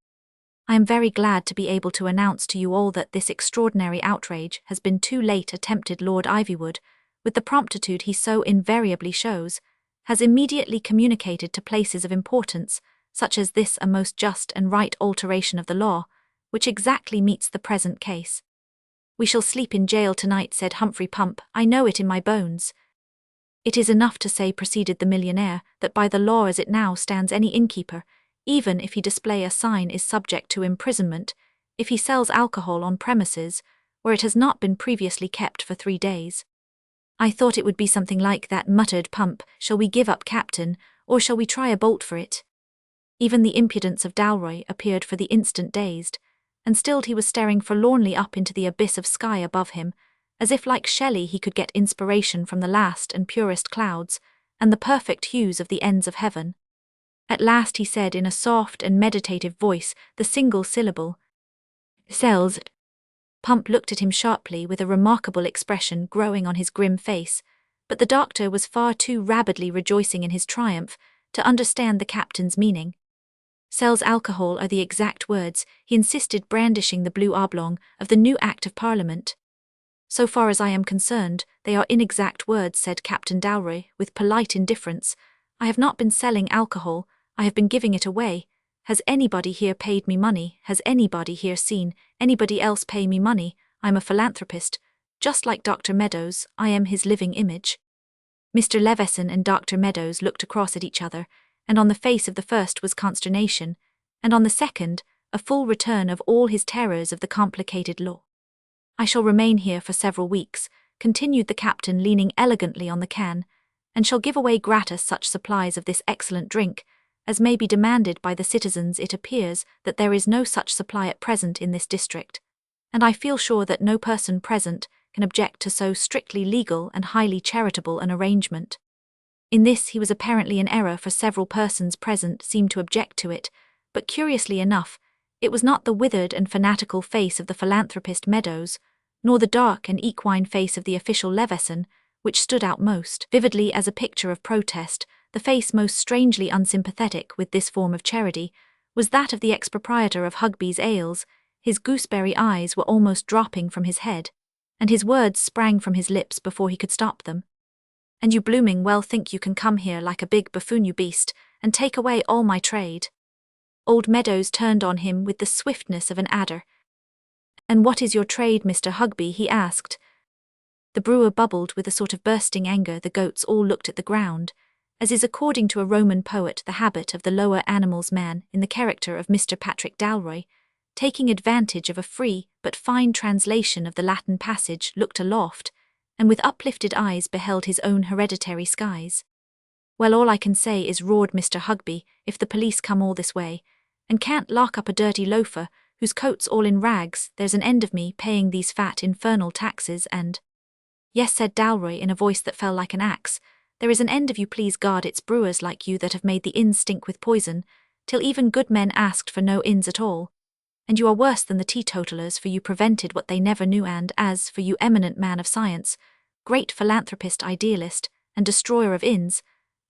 I am very glad to be able to announce to you all that this extraordinary outrage has been too late attempted. Lord Ivywood, with the promptitude he so invariably shows, has immediately communicated to places of importance, such as this, a most just and right alteration of the law, which exactly meets the present case. We shall sleep in jail tonight, said Humphrey Pump, I know it in my bones. It is enough to say, proceeded the millionaire, that by the law as it now stands, any innkeeper, even if he display a sign, is subject to imprisonment, if he sells alcohol on premises where it has not been previously kept for 3 days. I thought it would be something like that, muttered Pump. Shall we give up, Captain, or shall we try a bolt for it? Even the impudence of Dalroy appeared for the instant dazed, and still he was staring forlornly up into the abyss of sky above him, as if like Shelley he could get inspiration from the last and purest clouds, and the perfect hues of the ends of heaven. At last he said in a soft and meditative voice the single syllable, sells. Pump looked at him sharply with a remarkable expression growing on his grim face, but the doctor was far too rabidly rejoicing in his triumph to understand the captain's meaning. Sells alcohol are the exact words, he insisted, brandishing the blue oblong of the new Act of Parliament. So far as I am concerned, they are inexact words, said Captain Dalroy, with polite indifference. I have not been selling alcohol, I have been giving it away. Has anybody here paid me money? Has anybody here seen anybody else pay me money? I'm a philanthropist. Just like Dr. Meadows, I am his living image. Mr. Leveson and Dr. Meadows looked across at each other, and on the face of the first was consternation, and on the second, a full return of all his terrors of the complicated law. I shall remain here for several weeks, continued the captain, leaning elegantly on the can, and shall give away gratis such supplies of this excellent drink as may be demanded by the citizens. It appears that there is no such supply at present in this district, and I feel sure that no person present can object to so strictly legal and highly charitable an arrangement. In this he was apparently in error, for several persons present seemed to object to it, but curiously enough, it was not the withered and fanatical face of the philanthropist Meadows, nor the dark and equine face of the official Leveson, which stood out most vividly as a picture of protest. The face most strangely unsympathetic with this form of charity was that of the ex-proprietor of Hugby's Ales. His gooseberry eyes were almost dropping from his head, and his words sprang from his lips before he could stop them. And you blooming well think you can come here like a big buffoon, you beast, and take away all my trade. Old Meadows turned on him with the swiftness of an adder. And what is your trade, Mr. Hugby? He asked. The brewer bubbled with a sort of bursting anger. The goats all looked at the ground, as is according to a Roman poet the habit of the lower animals. Man, in the character of Mr. Patrick Dalroy, taking advantage of a free but fine translation of the Latin passage, looked aloft, and with uplifted eyes beheld his own hereditary skies. Well, all I can say is, roared Mr. Hugby, if the police come all this way, and can't lock up a dirty loafer, whose coat's all in rags, there's an end of me paying these fat infernal taxes and— Yes, said Dalroy in a voice that fell like an axe, there is an end of you, please God. It's brewers like you that have made the inns stink with poison, till even good men asked for no inns at all. And you are worse than the teetotalers, for you prevented what they never knew, and as for you, eminent man of science, great philanthropist, idealist, and destroyer of inns,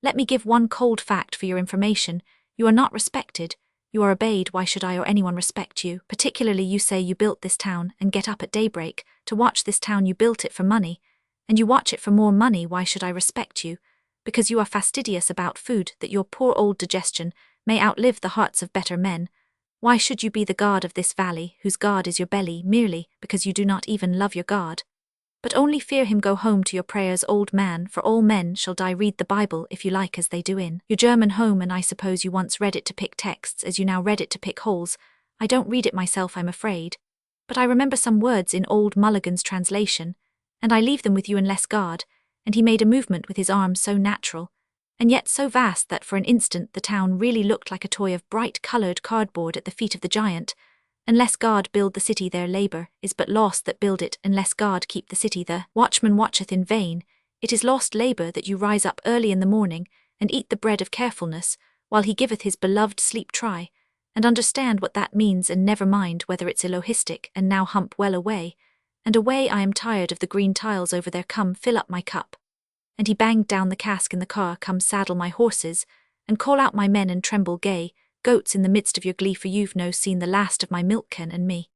let me give one cold fact for your information. You are not respected, you are obeyed. Why should I or anyone respect you? Particularly you say you built this town, and get up at daybreak to watch this town. You built it for money, and you watch it for more money. Why should I respect you? Because you are fastidious about food, that your poor old digestion may outlive the hearts of better men. Why should you be the god of this valley, whose god is your belly, merely because you do not even love your God, but only fear him? Go home to your prayers, old man, for all men shall die. Read the Bible, if you like, as they do in your German home, and I suppose you once read it to pick texts as you now read it to pick holes. I don't read it myself, I'm afraid, but I remember some words in old Mulligan's translation, and I leave them with you unless God— and he made a movement with his arms so natural, and yet so vast that for an instant the town really looked like a toy of bright-coloured cardboard at the feet of the giant. Unless God build the city, their labour is but lost that build it. Unless God keep the city, the watchman watcheth in vain. It is lost labour that you rise up early in the morning and eat the bread of carefulness, while he giveth his beloved sleep. Try and understand what that means, and never mind whether it's Elohistic. And now hump well away, and away. I am tired of the green tiles over there. Come, fill up my cup. And he banged down the cask in the car. Come, saddle my horses, and call out my men, and tremble gay goats in the midst of your glee, for you've no seen the last of my milk can and me.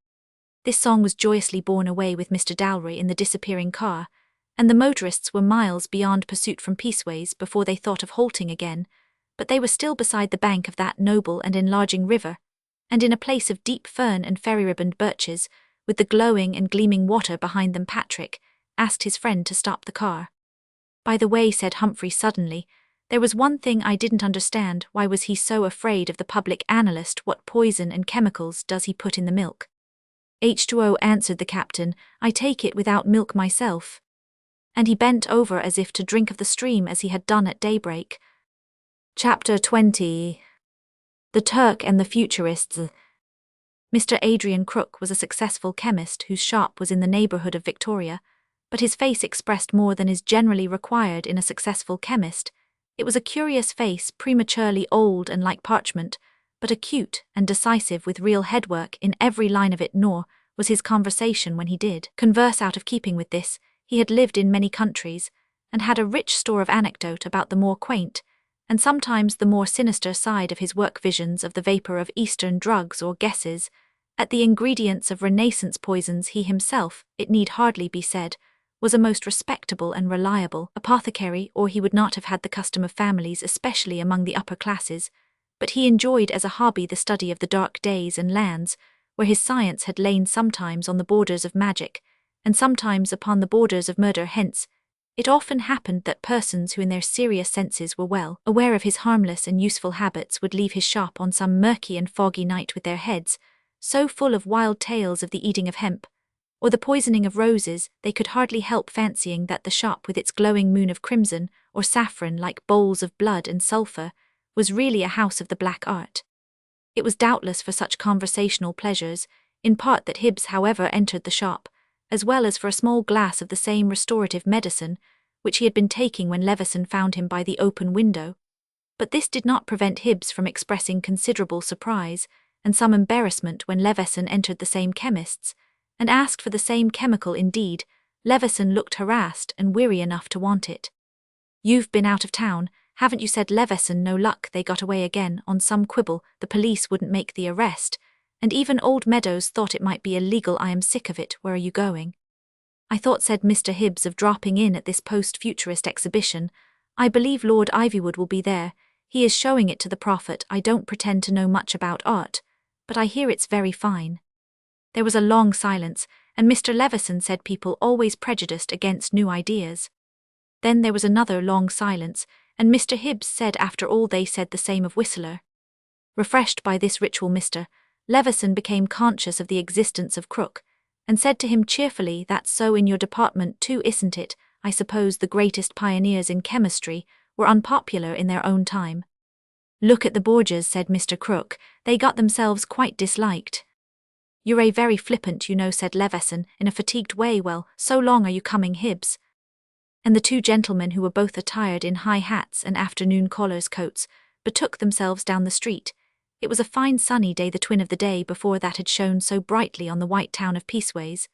This song was joyously borne away with Mr. Dalroy in the disappearing car, and the motorists were miles beyond pursuit from Peaceways before they thought of halting again, but they were still beside the bank of that noble and enlarging river, and in a place of deep fern and fairy-ribboned birches, with the glowing and gleaming water behind them. Patrick asked his friend to stop the car. By the way, said Humphrey suddenly, there was one thing I didn't understand. Why was he so afraid of the public analyst? What poison and chemicals does he put in the milk? H2O, answered the captain. I take it without milk myself. And he bent over as if to drink of the stream, as he had done at daybreak. Chapter 20. The Turk and the Futurists. Mr. Adrian Crook was a successful chemist whose shop was in the neighbourhood of Victoria, but his face expressed more than is generally required in a successful chemist. It was a curious face, prematurely old and like parchment, but acute and decisive, with real headwork in every line of it. Nor was his conversation, when he did converse, out of keeping with this. He had lived in many countries, and had a rich store of anecdote about the more quaint, and sometimes the more sinister side of his work, visions of the vapour of Eastern drugs, or guesses At the ingredients of Renaissance poisons he himself, it need hardly be said, was a most respectable and reliable apothecary, or he would not have had the custom of families, especially among the upper classes, but he enjoyed as a hobby the study of the dark days and lands, where his science had lain sometimes on the borders of magic, and sometimes upon the borders of murder. Hence, it often happened that persons who in their serious senses were well aware of his harmless and useful habits would leave his shop on some murky and foggy night with their heads so full of wild tales of the eating of hemp, or the poisoning of roses, they could hardly help fancying that the shop with its glowing moon of crimson or saffron like bowls of blood and sulphur was really a house of the black art. It was doubtless for such conversational pleasures, in part, that Hibbs, however, entered the shop, as well as for a small glass of the same restorative medicine which he had been taking when Levison found him by the open window. But this did not prevent Hibbs from expressing considerable surprise and some embarrassment when Levison entered the same chemist's, and asked for the same chemical. Indeed, Levison looked harassed and weary enough to want it. "You've been out of town, haven't you?" said Levison. "No luck, they got away again on some quibble, the police wouldn't make the arrest, and even old Meadows thought it might be illegal. I am sick of it. Where are you going?" "I thought," said Mr. Hibbs, "of dropping in at this post-futurist exhibition. I believe Lord Ivywood will be there. He is showing it to the Prophet. I don't pretend to know much about art, but I hear it's very fine." There was a long silence, and Mr. Levison said people always prejudiced against new ideas. Then there was another long silence, and Mr. Hibbs said, "After all, they said the same of Whistler." Refreshed by this ritual, Mr. Levison became conscious of the existence of Crook, and said to him cheerfully, "That's so in your department too, isn't it? I suppose the greatest pioneers in chemistry were unpopular in their own time." "Look at the Borgias," said Mr. Crook, "they got themselves quite disliked." "You're very flippant, you know," said Levison, in a fatigued way. "Well, so long are you coming, Hibbs?" And the two gentlemen, who were both attired in high hats and afternoon callers' coats, betook themselves down the street. It was a fine sunny day, the twin of the day before that had shone so brightly on the white town of Peaceways,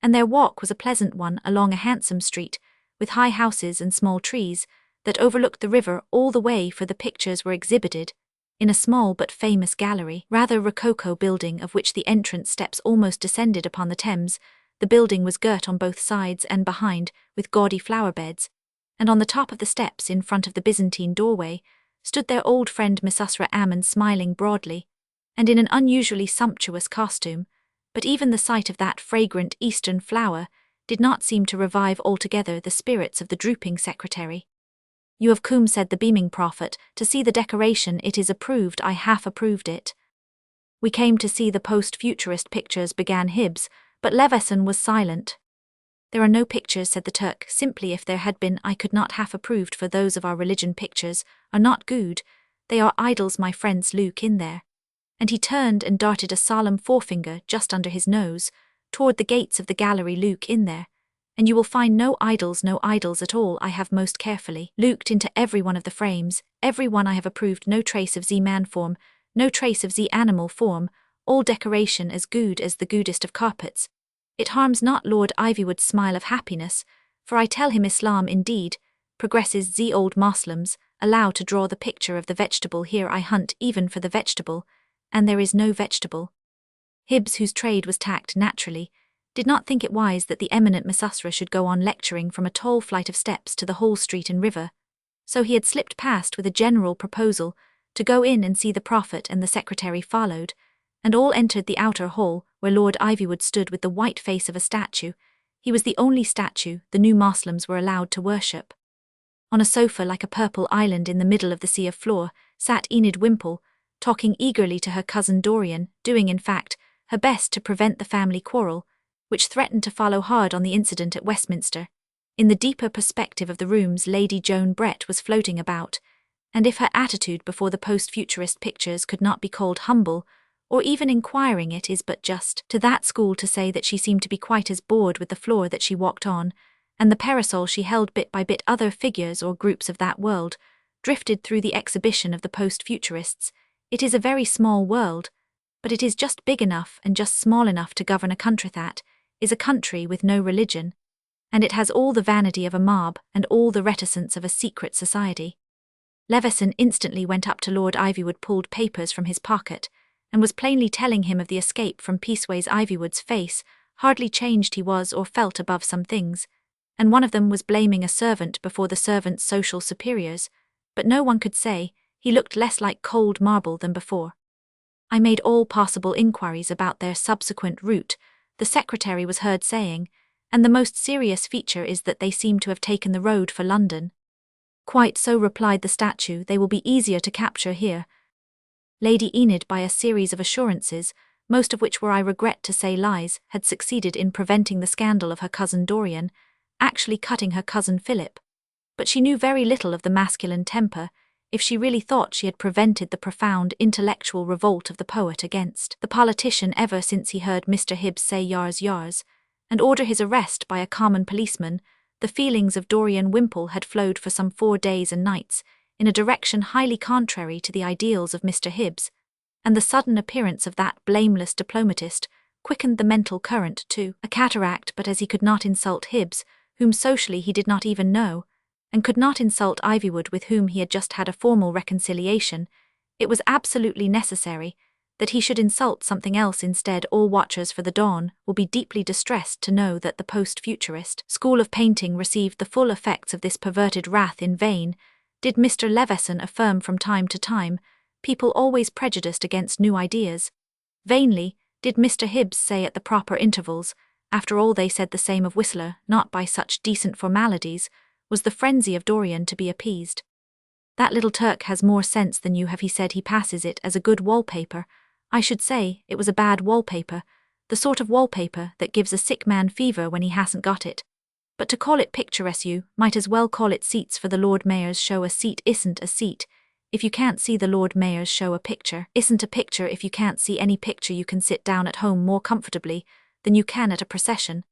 and their walk was a pleasant one along a handsome street, with high houses and small trees, that overlooked the river all the way, for the pictures were exhibited in a small but famous gallery, rather rococo building, of which the entrance steps almost descended upon the Thames. The building was girt on both sides and behind with gaudy flower beds, and on the top of the steps in front of the Byzantine doorway stood their old friend Missusra Ammon, smiling broadly, and in an unusually sumptuous costume, but even the sight of that fragrant Eastern flower did not seem to revive altogether the spirits of the drooping secretary. "You have come," said the beaming Prophet, "to see the decoration. It is approved. I half approved it." "We came to see the post-futurist pictures," began Hibbs, but Levison was silent. "There are no pictures," said the Turk, "simply if there had been I could not half approved, for those of our religion pictures are not good. They are idols, my friends. Look in there." And he turned and darted a solemn forefinger just under his nose toward the gates of the gallery. "Look in there, and you will find no idols at all. I have most carefully looked into every one of the frames, every one I have approved. No trace of the man form, no trace of the animal form, all decoration as good as the goodest of carpets. It harms not Lord Ivywood's smile of happiness, for I tell him Islam indeed progresses. The old Moslems allow to draw the picture of the vegetable. Here I hunt even for the vegetable, and there is no vegetable." Hibbs, whose trade was tact naturally, did not think it wise that the eminent Missusra should go on lecturing from a tall flight of steps to the whole street and river, so he had slipped past with a general proposal to go in and see the Prophet, and the secretary followed, and all entered the outer hall, where Lord Ivywood stood with the white face of a statue. He was the only statue the new Moslems were allowed to worship. On a sofa like a purple island in the middle of the sea of floor sat Enid Wimpole, talking eagerly to her cousin Dorian, doing, in fact, her best to prevent the family quarrel, which threatened to follow hard on the incident at Westminster. In the deeper perspective of the rooms Lady Joan Brett was floating about, and if her attitude before the post-futurist pictures could not be called humble, or even inquiring, it is but just to that school to say that she seemed to be quite as bored with the floor that she walked on, and the parasol she held. Bit by bit other figures or groups of that world drifted through the exhibition of the post-futurists. It is a very small world, but it is just big enough and just small enough to govern a country that is a country with no religion, and it has all the vanity of a mob and all the reticence of a secret society. Levison instantly went up to Lord Ivywood, pulled papers from his pocket, and was plainly telling him of the escape from Peaceways Ivywood's face, hardly changed he was or felt above some things, and one of them was blaming a servant before the servant's social superiors, but no one could say, he looked less like cold marble than before. I made all possible inquiries about their subsequent route, the secretary was heard saying, and the most serious feature is that they seem to have taken the road for London. Quite so, replied the statue, they will be easier to capture here. Lady Enid, by a series of assurances, most of which were, I regret to say, lies, had succeeded in preventing the scandal of her cousin Dorian, actually cutting her cousin Philip. But she knew very little of the masculine temper, if she really thought she had prevented the profound intellectual revolt of the poet against the politician ever since he heard Mr. Hibbs say yars yars, and order his arrest by a common policeman. The feelings of Dorian Wimpole had flowed for some 4 days and nights, in a direction highly contrary to the ideals of Mr. Hibbs, and the sudden appearance of that blameless diplomatist quickened the mental current to a cataract. But as he could not insult Hibbs, whom socially he did not even know, and could not insult Ivywood, with whom he had just had a formal reconciliation, it was absolutely necessary that he should insult something else instead. All watchers for the dawn will be deeply distressed to know that the post-futurist school of painting received the full effects of this perverted wrath. In vain did Mr. Leveson affirm from time to time, people always prejudiced against new ideas. Vainly did Mr. Hibbs say at the proper intervals, after all they said the same of Whistler, not by such decent formalities was the frenzy of Dorian to be appeased. That little Turk has more sense than you have, he said. He passes it as a good wallpaper. I should say it was a bad wallpaper, the sort of wallpaper that gives a sick man fever when he hasn't got it. But to call it picturesque, you might as well call it seats for the Lord Mayor's show. A seat isn't a seat if you can't see the Lord Mayor's show. A picture isn't a picture if you can't see any picture. You can sit down at home more comfortably than you can at a procession,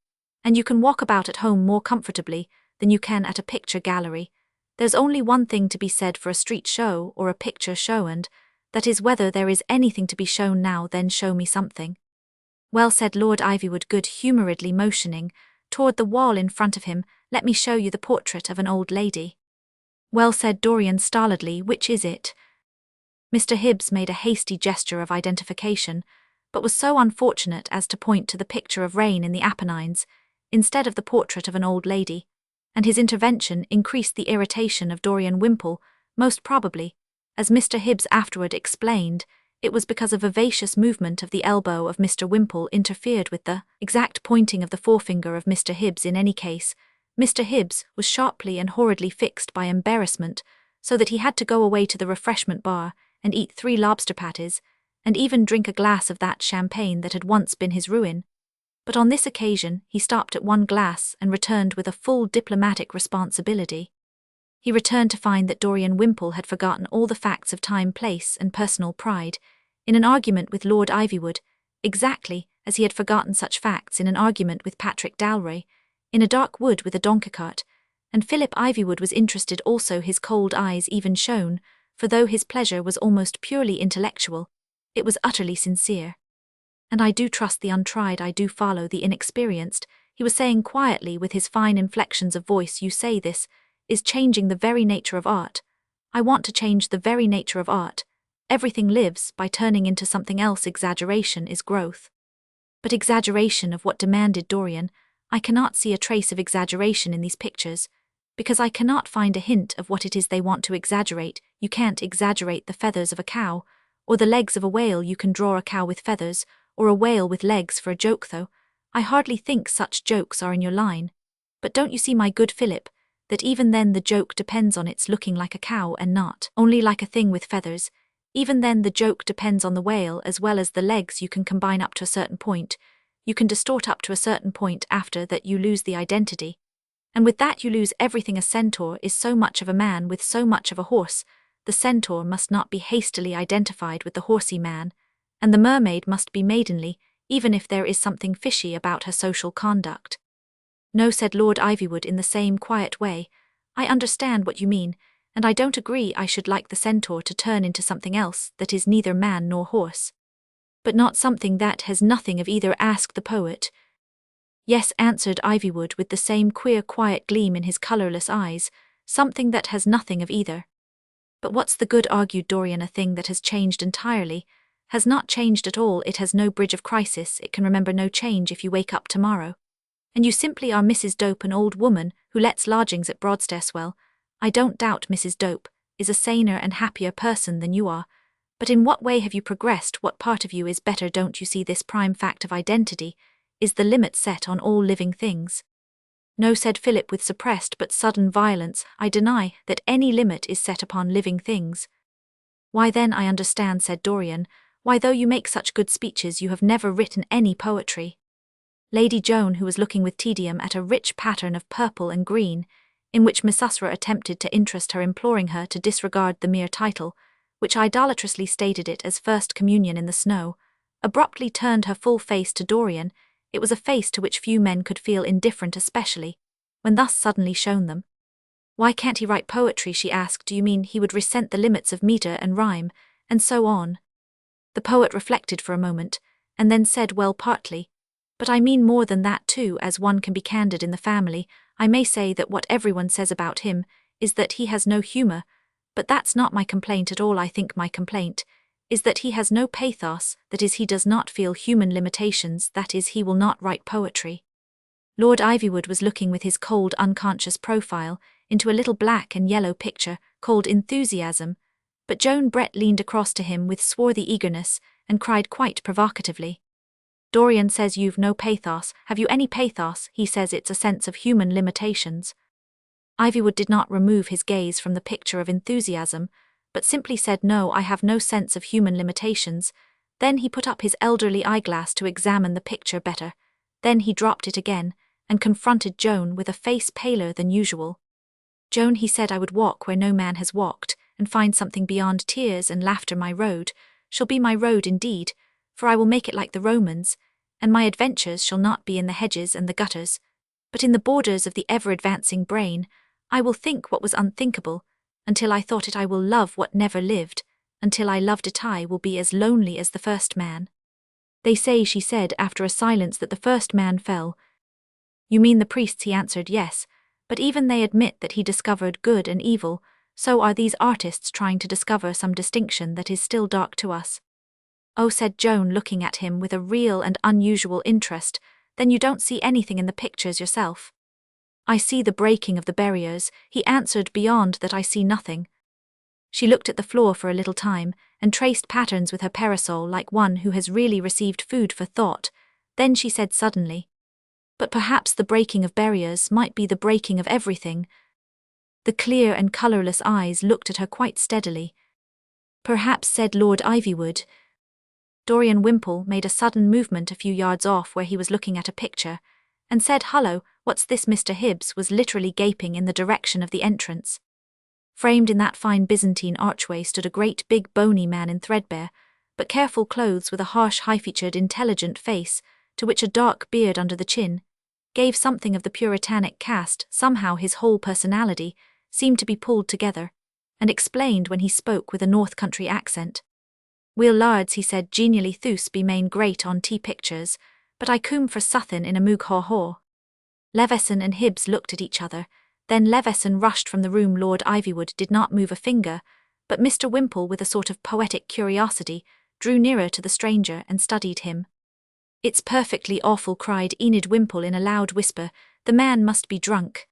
and you can walk about at home more comfortably than you can at a picture gallery. There's only one thing to be said for a street show or a picture show, and that is whether there is anything to be shown now. Then show me something. Well, said Lord Ivywood good-humouredly, motioning toward the wall in front of him, let me show you the portrait of an old lady. Well, said Dorian stolidly, which is it? Mr. Hibbs made a hasty gesture of identification, but was so unfortunate as to point to the picture of rain in the Apennines, instead of the portrait of an old lady, and his intervention increased the irritation of Dorian Wimpole. Most probably, as Mr. Hibbs afterward explained, it was because a vivacious movement of the elbow of Mr. Wimpole interfered with the exact pointing of the forefinger of Mr. Hibbs. In any case, Mr. Hibbs was sharply and horridly fixed by embarrassment, so that he had to go away to the refreshment bar and eat 3 lobster patties, and even drink a glass of that champagne that had once been his ruin. But on this occasion he stopped at 1 glass and returned with a full diplomatic responsibility. He returned to find that Dorian Wimpole had forgotten all the facts of time, place, and personal pride in an argument with Lord Ivywood, exactly as he had forgotten such facts in an argument with Patrick Dalroy, in a dark wood with a donkey cart, and Philip Ivywood was interested also. His cold eyes even shone, for though his pleasure was almost purely intellectual, it was utterly sincere. And I do trust the untried, I do follow the inexperienced, he was saying quietly with his fine inflections of voice. You say this is changing the very nature of art. I want to change the very nature of art. Everything lives by turning into something else. Exaggeration is growth. But exaggeration of what? Demanded Dorian. I cannot see a trace of exaggeration in these pictures, because I cannot find a hint of what it is they want to exaggerate. You can't exaggerate the feathers of a cow, or the legs of a whale. You can draw a cow with feathers, or a whale with legs for a joke, though I hardly think such jokes are in your line. But don't you see, my good Philip, that even then the joke depends on its looking like a cow and not only like a thing with feathers. Even then the joke depends on the whale as well as the legs. You can combine up to a certain point. You can distort up to a certain point. After that you lose the identity. And with that you lose everything. A centaur is so much of a man with so much of a horse. The centaur must not be hastily identified with the horsey man, and the mermaid must be maidenly, even if there is something fishy about her social conduct. No, said Lord Ivywood in the same quiet way, I understand what you mean, and I don't agree. I should like the centaur to turn into something else that is neither man nor horse. But not something that has nothing of either? Asked the poet. Yes, answered Ivywood with the same queer quiet gleam in his colourless eyes, something that has nothing of either. But what's the good? Argued Dorian. A thing that has changed entirely, has not changed at all. It has no bridge of crisis, it can remember no change if you wake up tomorrow. And you simply are Mrs. Dope, an old woman who lets lodgings at Broadstairswell. I don't doubt Mrs. Dope is a saner and happier person than you are, but in what way have you progressed? What part of you is better? Don't you see this prime fact of identity is the limit set on all living things? No, said Philip with suppressed but sudden violence, I deny that any limit is set upon living things. Why then I understand, said Dorian, why though you make such good speeches you have never written any poetry. Lady Joan, who was looking with tedium at a rich pattern of purple and green, in which Miss Usra attempted to interest her, imploring her to disregard the mere title, which idolatrously stated it as First Communion in the Snow, abruptly turned her full face to Dorian. It was a face to which few men could feel indifferent, especially when thus suddenly shown them. Why can't he write poetry, she asked. Do you mean he would resent the limits of metre and rhyme, and so on? The poet reflected for a moment, and then said, well, partly. But I mean more than that too. As one can be candid in the family, I may say that what everyone says about him is that he has no humour, but that's not my complaint at all. I think my complaint is that he has no pathos, that is, he does not feel human limitations, that is, he will not write poetry. Lord Ivywood was looking with his cold, unconscious profile into a little black and yellow picture called Enthusiasm, but Joan Brett leaned across to him with swarthy eagerness and cried quite provocatively, Dorian says you've no pathos. Have you any pathos? He says it's a sense of human limitations. Ivywood did not remove his gaze from the picture of Enthusiasm, but simply said, no, I have no sense of human limitations. Then he put up his elderly eyeglass to examine the picture better. Then he dropped it again, and confronted Joan with a face paler than usual. Joan, he said, I would walk where no man has walked, and find something beyond tears and laughter. My road shall be my road indeed, for I will make it like the Romans, and my adventures shall not be in the hedges and the gutters, but in the borders of the ever-advancing brain. I will think what was unthinkable, until I thought it. I will love what never lived, until I loved it. I will be as lonely as the first man. They say, she said after a silence, that the first man fell. You mean the priests? He answered, yes, but even they admit that he discovered good and evil. So are these artists trying to discover some distinction that is still dark to us. Oh, said Joan, looking at him with a real and unusual interest, then you don't see anything in the pictures yourself? I see the breaking of the barriers, he answered. Beyond that I see nothing. She looked at the floor for a little time, and traced patterns with her parasol like one who has really received food for thought. Then she said suddenly, but perhaps the breaking of barriers might be the breaking of everything. The clear and colourless eyes looked at her quite steadily. Perhaps, said Lord Ivywood. Dorian Wimpole made a sudden movement a few yards off where he was looking at a picture, and said, hullo, what's this? Mr. Hibbs was literally gaping in the direction of the entrance. Framed in that fine Byzantine archway stood a great big bony man in threadbare, but careful clothes, with a harsh high-featured intelligent face, to which a dark beard under the chin gave something of the puritanic cast. Somehow his whole personality seemed to be pulled together, and explained when he spoke with a North Country accent. Weel lards, he said genially, thus be main great on tea pictures, but I coom for suthin in a moog haw-haw. Leveson and Hibbs looked at each other, then Leveson rushed from the room. Lord Ivywood did not move a finger, but Mr. Wimpole, with a sort of poetic curiosity, drew nearer to the stranger and studied him. It's perfectly awful, cried Enid Wimpole in a loud whisper, the man must be drunk.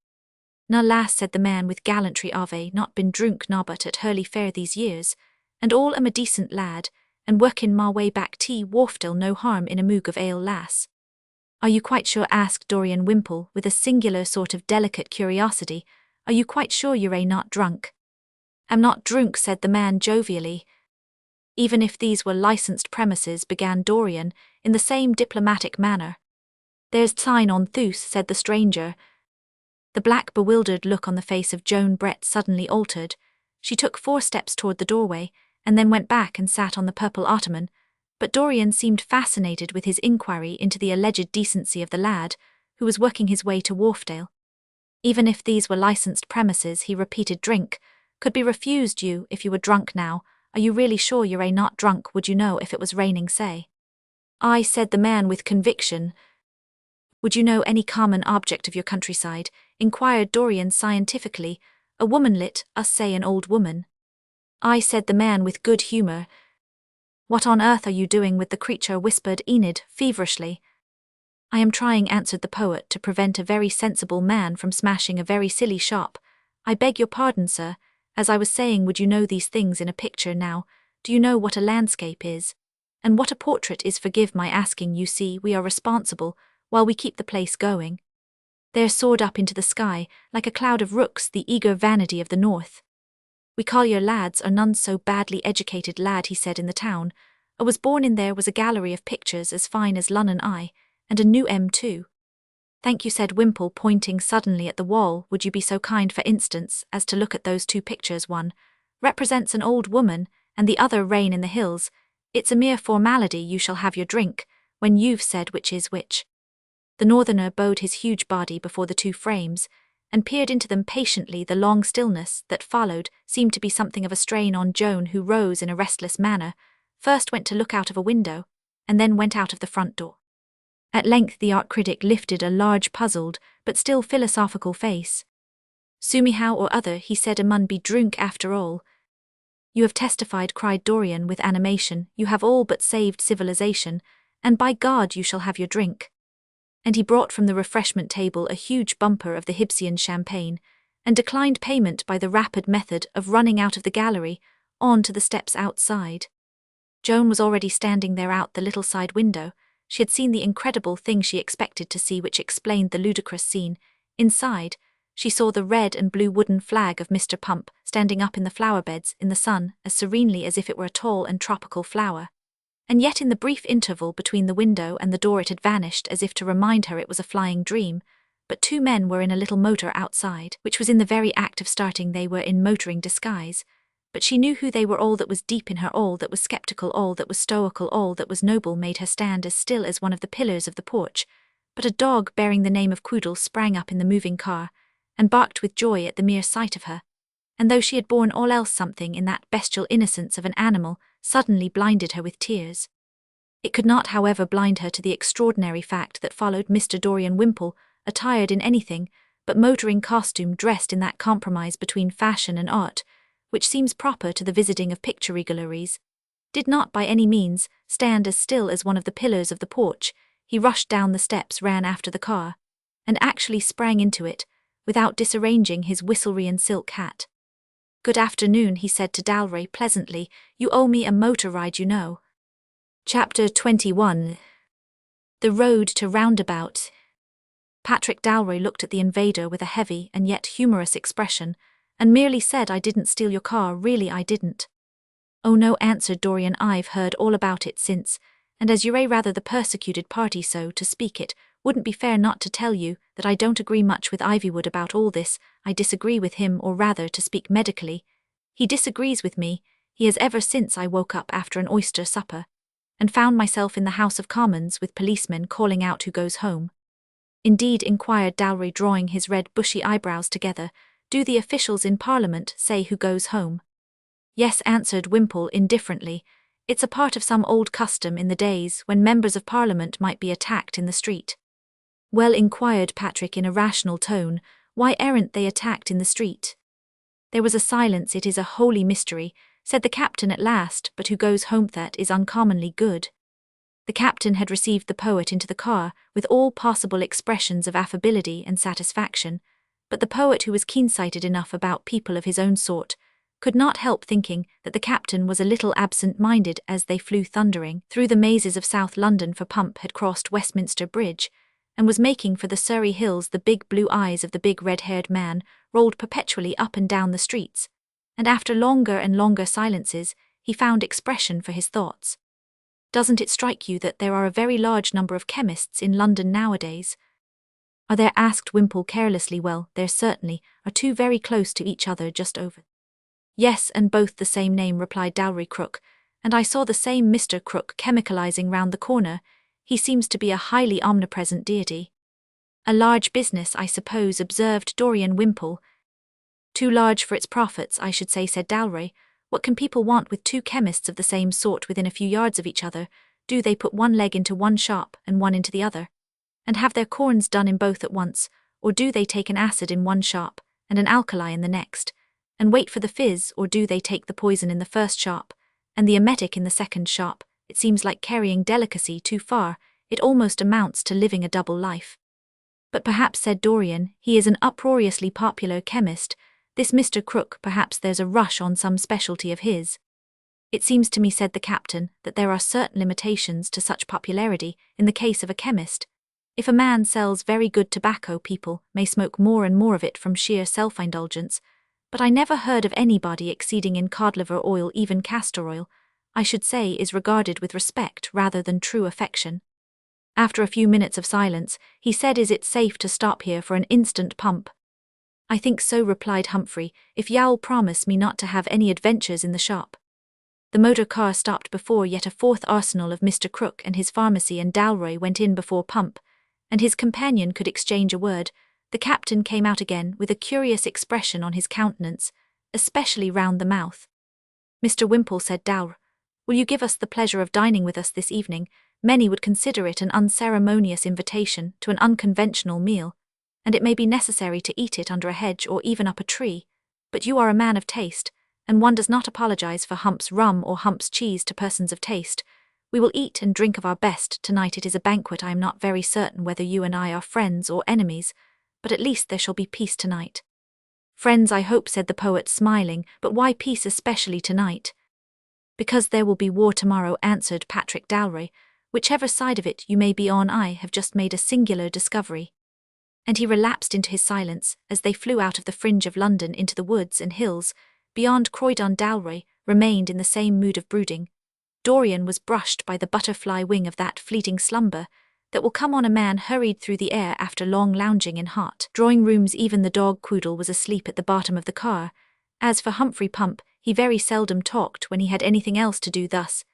Na lass, said the man with gallantry, ave not been drunk na but at Hurley Fair these years, and all am a decent lad, and workin' ma way back tea wharfdale no harm in a moog of ale, lass. Are you quite sure? Asked Dorian Wimpole with a singular sort of delicate curiosity. Are you quite sure you're not drunk? Am not drunk, said the man jovially. Even if these were licensed premises, began Dorian in the same diplomatic manner. There's sign on thus, said the stranger. The black bewildered look on the face of Joan Brett suddenly altered. She took 4 steps toward the doorway, and then went back and sat on the purple ottoman, but Dorian seemed fascinated with his inquiry into the alleged decency of the lad, who was working his way to Wharfdale. Even if these were licensed premises, he repeated, drink could be refused you if you were drunk now. Are you really sure you're not drunk? Would you know if it was raining, say? I, said the man with conviction. Would you know any common object of your countryside? Inquired Dorian scientifically. A womanlet, us say an old woman. I, said the man with good humour. "What on earth are you doing with the creature?" whispered Enid feverishly. "I am trying," answered the poet, "to prevent a very sensible man from smashing a very silly shop. I beg your pardon, sir. As I was saying, would you know these things in a picture now? Do you know what a landscape is? And what a portrait is? Forgive my asking. You see, we are responsible, while we keep the place going." There soared up into the sky, like a cloud of rooks, the eager vanity of the north. "We collier lads are none so badly educated, lad," he said, "in the town. I was born in there was a gallery of pictures as fine as Lunnon eye, and a new too." "Thank you," said Wimple, pointing suddenly at the wall. "Would you be so kind, for instance, as to look at those two pictures? One represents an old woman, and the other rain in the hills. It's a mere formality. You shall have your drink, when you've said which is which." The northerner bowed his huge body before the two frames, and peered into them patiently. The long stillness that followed seemed to be something of a strain on Joan, who rose in a restless manner, first went to look out of a window, and then went out of the front door. At length the art critic lifted a large, puzzled, but still philosophical face. "Sumi how or other," he said, "a mun be drunk after all." "You have testified," cried Dorian with animation. "You have all but saved civilization, and by God you shall have your drink." And he brought from the refreshment table a huge bumper of the Hibsian champagne, and declined payment by the rapid method of running out of the gallery, on to the steps outside. Joan was already standing there out the little side window. She had seen the incredible thing she expected to see, which explained the ludicrous scene. Inside, she saw the red and blue wooden flag of Mr. Pump standing up in the flower beds in the sun as serenely as if it were a tall and tropical flower. And yet in the brief interval between the window and the door it had vanished, as if to remind her it was a flying dream. But two men were in a little motor outside, which was in the very act of starting. They were in motoring disguise. But she knew who they were. All that was deep in her, all that was skeptical, all that was stoical, all that was noble, made her stand as still as one of the pillars of the porch. But a dog bearing the name of Quoodle sprang up in the moving car, and barked with joy at the mere sight of her. And though she had borne all else, something in that bestial innocence of an animal suddenly blinded her with tears. It could not, however, blind her to the extraordinary fact that followed. Mr. Dorian Wimpole, attired in anything but motoring costume, dressed in that compromise between fashion and art, which seems proper to the visiting of picture galleries, did not by any means stand as still as one of the pillars of the porch. He rushed down the steps, ran after the car, and actually sprang into it, without disarranging his whistlery and silk hat. "Good afternoon," he said to Dalry pleasantly. "You owe me a motor ride, you know." Chapter 21. The Road to Roundabout. Patrick Dalry looked at the invader with a heavy and yet humorous expression, and merely said, "I didn't steal your car, really I didn't." "Oh no," answered Dorian, "I've heard all about it since, and as you're rather the persecuted party, so to speak, it wouldn't be fair not to tell you that I don't agree much with Ivywood about all this. I disagree with him, or rather, to speak medically, he disagrees with me. He has ever since I woke up after an oyster supper, and found myself in the House of Commons with policemen calling out 'Who goes home?'" "Indeed?" inquired Dalry, drawing his red bushy eyebrows together. "Do the officials in Parliament say 'Who goes home?'" "Yes," answered Wimpole indifferently. "It's a part of some old custom in the days when members of Parliament might be attacked in the street." "Well," inquired Patrick in a rational tone, "why aren't they attacked in the street?" There was a silence. "It is a holy mystery," said the captain at last, "but 'Who goes home?' that is uncommonly good." The captain had received the poet into the car with all possible expressions of affability and satisfaction, but the poet, who was keen-sighted enough about people of his own sort, could not help thinking that the captain was a little absent-minded as they flew thundering through the mazes of South London, for Pump had crossed Westminster Bridge and was making for the Surrey Hills. The big blue eyes of the big red-haired man rolled perpetually up and down the streets, and after longer and longer silences he found expression for his thoughts. "Doesn't it strike you that there are a very large number of chemists in London nowadays?" "Are there?" asked Wimpole carelessly. "Well, there certainly are two very close to each other just over." "Yes, and both the same name," replied Dalry. "Crook, and I saw the same Mr. Crook chemicalizing round the corner. He seems to be a highly omnipresent deity." "A large business, I suppose," observed Dorian Wimpole. "Too large for its profits, I should say," said Dalry. "What can people want with two chemists of the same sort within a few yards of each other? Do they put one leg into one shop and one into the other, and have their corns done in both at once, or do they take an acid in one shop and an alkali in the next, and wait for the fizz, or do they take the poison in the first shop And the emetic in the second shop, it seems like carrying delicacy too far, it almost amounts to living a double life. But perhaps, said Dorian, he is an uproariously popular chemist, this Mr. Crook, perhaps there's a rush on some specialty of his. It seems to me, said the captain, that there are certain limitations to such popularity in the case of a chemist. If a man sells very good tobacco, people may smoke more and more of it from sheer self-indulgence, but I never heard of anybody exceeding in cod-liver oil, even castor oil, I should say, is regarded with respect rather than true affection. After a few minutes of silence, he said, is it safe to stop here for an instant pump? I think so, replied Humphrey, if you'll promise me not to have any adventures in the shop. The motor car stopped before yet a fourth arsenal of Mr. Crook and his pharmacy, and Dalroy went in before Pump, and his companion could exchange a word. The captain came out again with a curious expression on his countenance, especially round the mouth. Mr. Wimpole, said Dalroy, will you give us the pleasure of dining with us this evening? Many would consider it an unceremonious invitation to an unconventional meal, and it may be necessary to eat it under a hedge or even up a tree, but you are a man of taste, and one does not apologize for Hump's rum or Hump's cheese to persons of taste. We will eat and drink of our best tonight. It is a banquet. I am not very certain whether you and I are friends or enemies, but at least there shall be peace tonight. Friends, I hope, said the poet, smiling, but why peace especially tonight? Because there will be war tomorrow, answered Patrick Dalroy. Whichever side of it you may be on, I have just made a singular discovery. And he relapsed into his silence as they flew out of the fringe of London into the woods and hills. Beyond Croydon, Dalroy remained in the same mood of brooding. Dorian was brushed by the butterfly wing of that fleeting slumber that will come on a man hurried through the air after long lounging in hot drawing-rooms. Even the dog Quoodle was asleep at the bottom of the car. As for Humphrey Pump, he very seldom talked when he had anything else to do. Thus,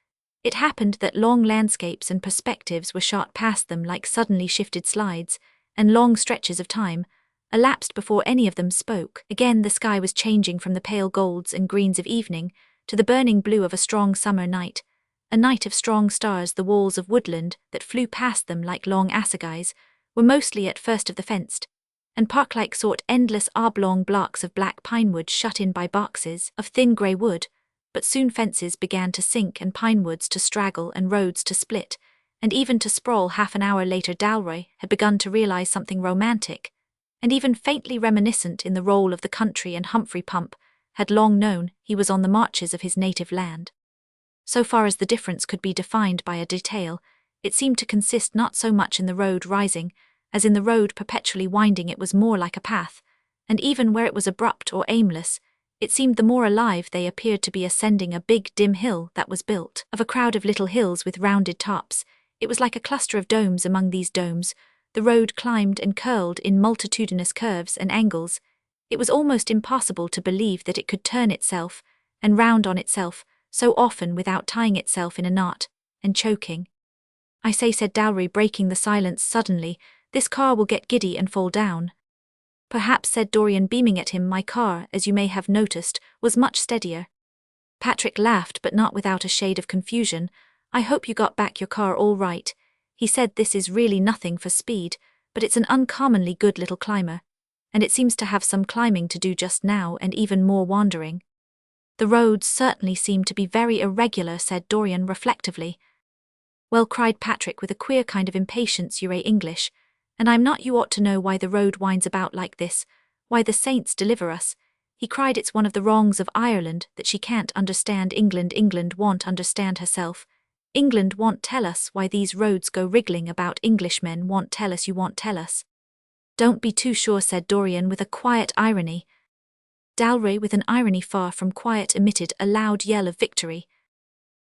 it happened that long landscapes and perspectives were shot past them like suddenly shifted slides, and long stretches of time elapsed before any of them spoke. Again the sky was changing from the pale golds and greens of evening to the burning blue of a strong summer night, a night of strong stars. The walls of woodland that flew past them like long assegais were mostly at first of the fenced and park-like sort, endless oblong blocks of black pinewood shut in by boxes of thin grey wood, but soon fences began to sink and pinewoods to straggle and roads to split, and even to sprawl. Half an hour later Dalroy had begun to realize something romantic, and even faintly reminiscent in the role of the country, and Humphrey Pump had long known he was on the marches of his native land. So far as the difference could be defined by a detail, it seemed to consist not so much in the road rising, as in the road perpetually winding. It was more like a path, and even where it was abrupt or aimless, it seemed the more alive. They appeared to be ascending a big dim hill that was built of a crowd of little hills with rounded tops. It was like a cluster of domes. Among these domes, the road climbed and curled in multitudinous curves and angles. It was almost impossible to believe that it could turn itself and round on itself so often without tying itself in a knot and choking. I say, said Dalroy, breaking the silence suddenly, this car will get giddy and fall down. Perhaps, said Dorian, beaming at him. My car, as you may have noticed, was much steadier. Patrick laughed, but not without a shade of confusion. I hope you got back your car all right. He said, this is really nothing for speed, but it's an uncommonly good little climber, and it seems to have some climbing to do just now and even more wandering. The roads certainly seem to be very irregular, said Dorian reflectively. Well, cried Patrick with a queer kind of impatience, you're English, and I'm not. You ought to know why the road winds about like this, why the saints deliver us. He cried, it's one of the wrongs of Ireland that she can't understand England. England won't understand herself. England won't tell us why these roads go wriggling about. Englishmen won't tell us. You won't tell us. Don't be too sure, said Dorian with a quiet irony. Dalroy, with an irony far from quiet, emitted a loud yell of victory.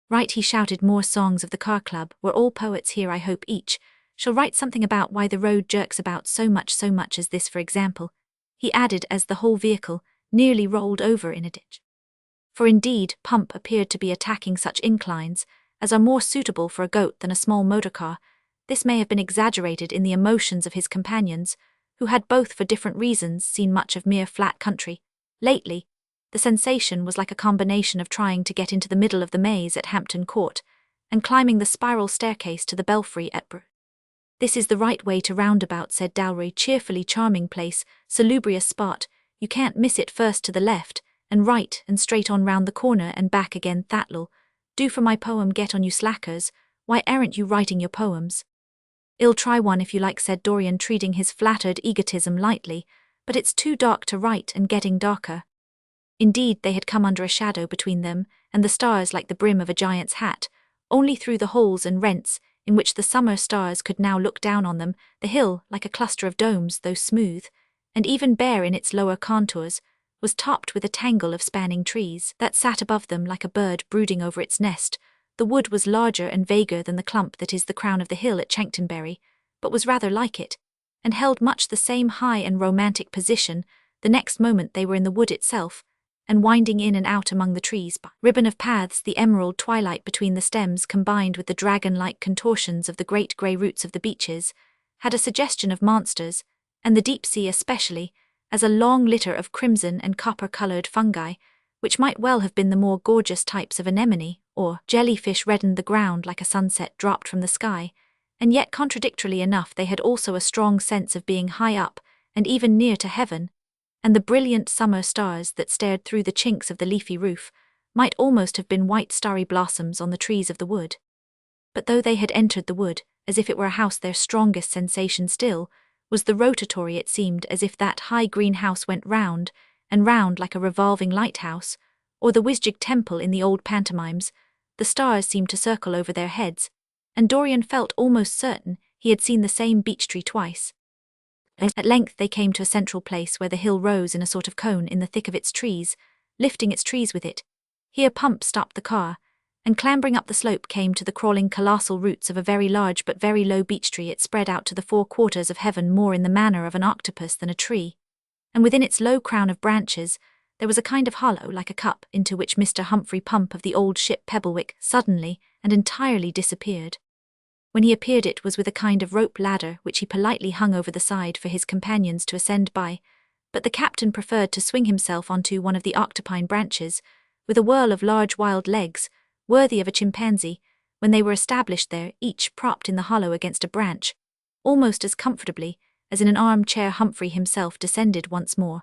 Right, he shouted, more songs of the car club. We're all poets here. I hope each shall write something about why the road jerks about so much as this, for example, he added as the whole vehicle nearly rolled over in a ditch. For indeed, Pump appeared to be attacking such inclines as are more suitable for a goat than a small motor car. This may have been exaggerated in the emotions of his companions, who had both for different reasons seen much of mere flat country. Lately, the sensation was like a combination of trying to get into the middle of the maze at Hampton Court and climbing the spiral staircase to the belfry at Brou. This is the right way to roundabout, said Dalroy cheerfully. Charming place, salubrious spot, you can't miss it. First to the left, and right and straight on round the corner and back again. That'll Do for my poem get on you slackers, why aren't you writing your poems? I'll try one if you like, said Dorian, treating his flattered egotism lightly, but it's too dark to write and getting darker. Indeed, they had come under a shadow between them and the stars like the brim of a giant's hat, only through the holes and rents in which the summer stars could now look down on them, the hill, like a cluster of domes, though smooth, and even bare in its lower contours, was topped with a tangle of spanning trees that sat above them like a bird brooding over its nest. The wood was larger and vaguer than the clump that is the crown of the hill at Chanctonbury, but was rather like it, and held much the same high and romantic position. The next moment they were in the wood itself, and winding in and out among the trees by ribbon of paths. The emerald twilight between the stems, combined with the dragon-like contortions of the great grey roots of the beeches, had a suggestion of monsters, and the deep sea especially, as a long litter of crimson and copper-coloured fungi, which might well have been the more gorgeous types of anemone or jellyfish, reddened the ground like a sunset dropped from the sky, and yet contradictorily enough they had also a strong sense of being high up and even near to heaven, and the brilliant summer stars that stared through the chinks of the leafy roof might almost have been white starry blossoms on the trees of the wood. But though they had entered the wood, as if it were a house, their strongest sensation still was the rotatory. It seemed as if that high green house went round and round like a revolving lighthouse, or the Wisjig temple in the old pantomimes. The stars seemed to circle over their heads, and Dorian felt almost certain he had seen the same beech tree twice. At length they came to a central place where the hill rose in a sort of cone in the thick of its trees, lifting its trees with it. Here Pump stopped the car, and clambering up the slope came to the crawling colossal roots of a very large but very low beech tree. It spread out to the four quarters of heaven more in the manner of an octopus than a tree, and within its low crown of branches there was a kind of hollow like a cup into which Mr. Humphrey Pump of the old ship Pebblewick suddenly and entirely disappeared. When he appeared it was with a kind of rope ladder which he politely hung over the side for his companions to ascend by, but the captain preferred to swing himself onto one of the octopine branches, with a whirl of large wild legs, worthy of a chimpanzee. When they were established there, each propped in the hollow against a branch, almost as comfortably as in an armchair, Humphrey himself descended once more,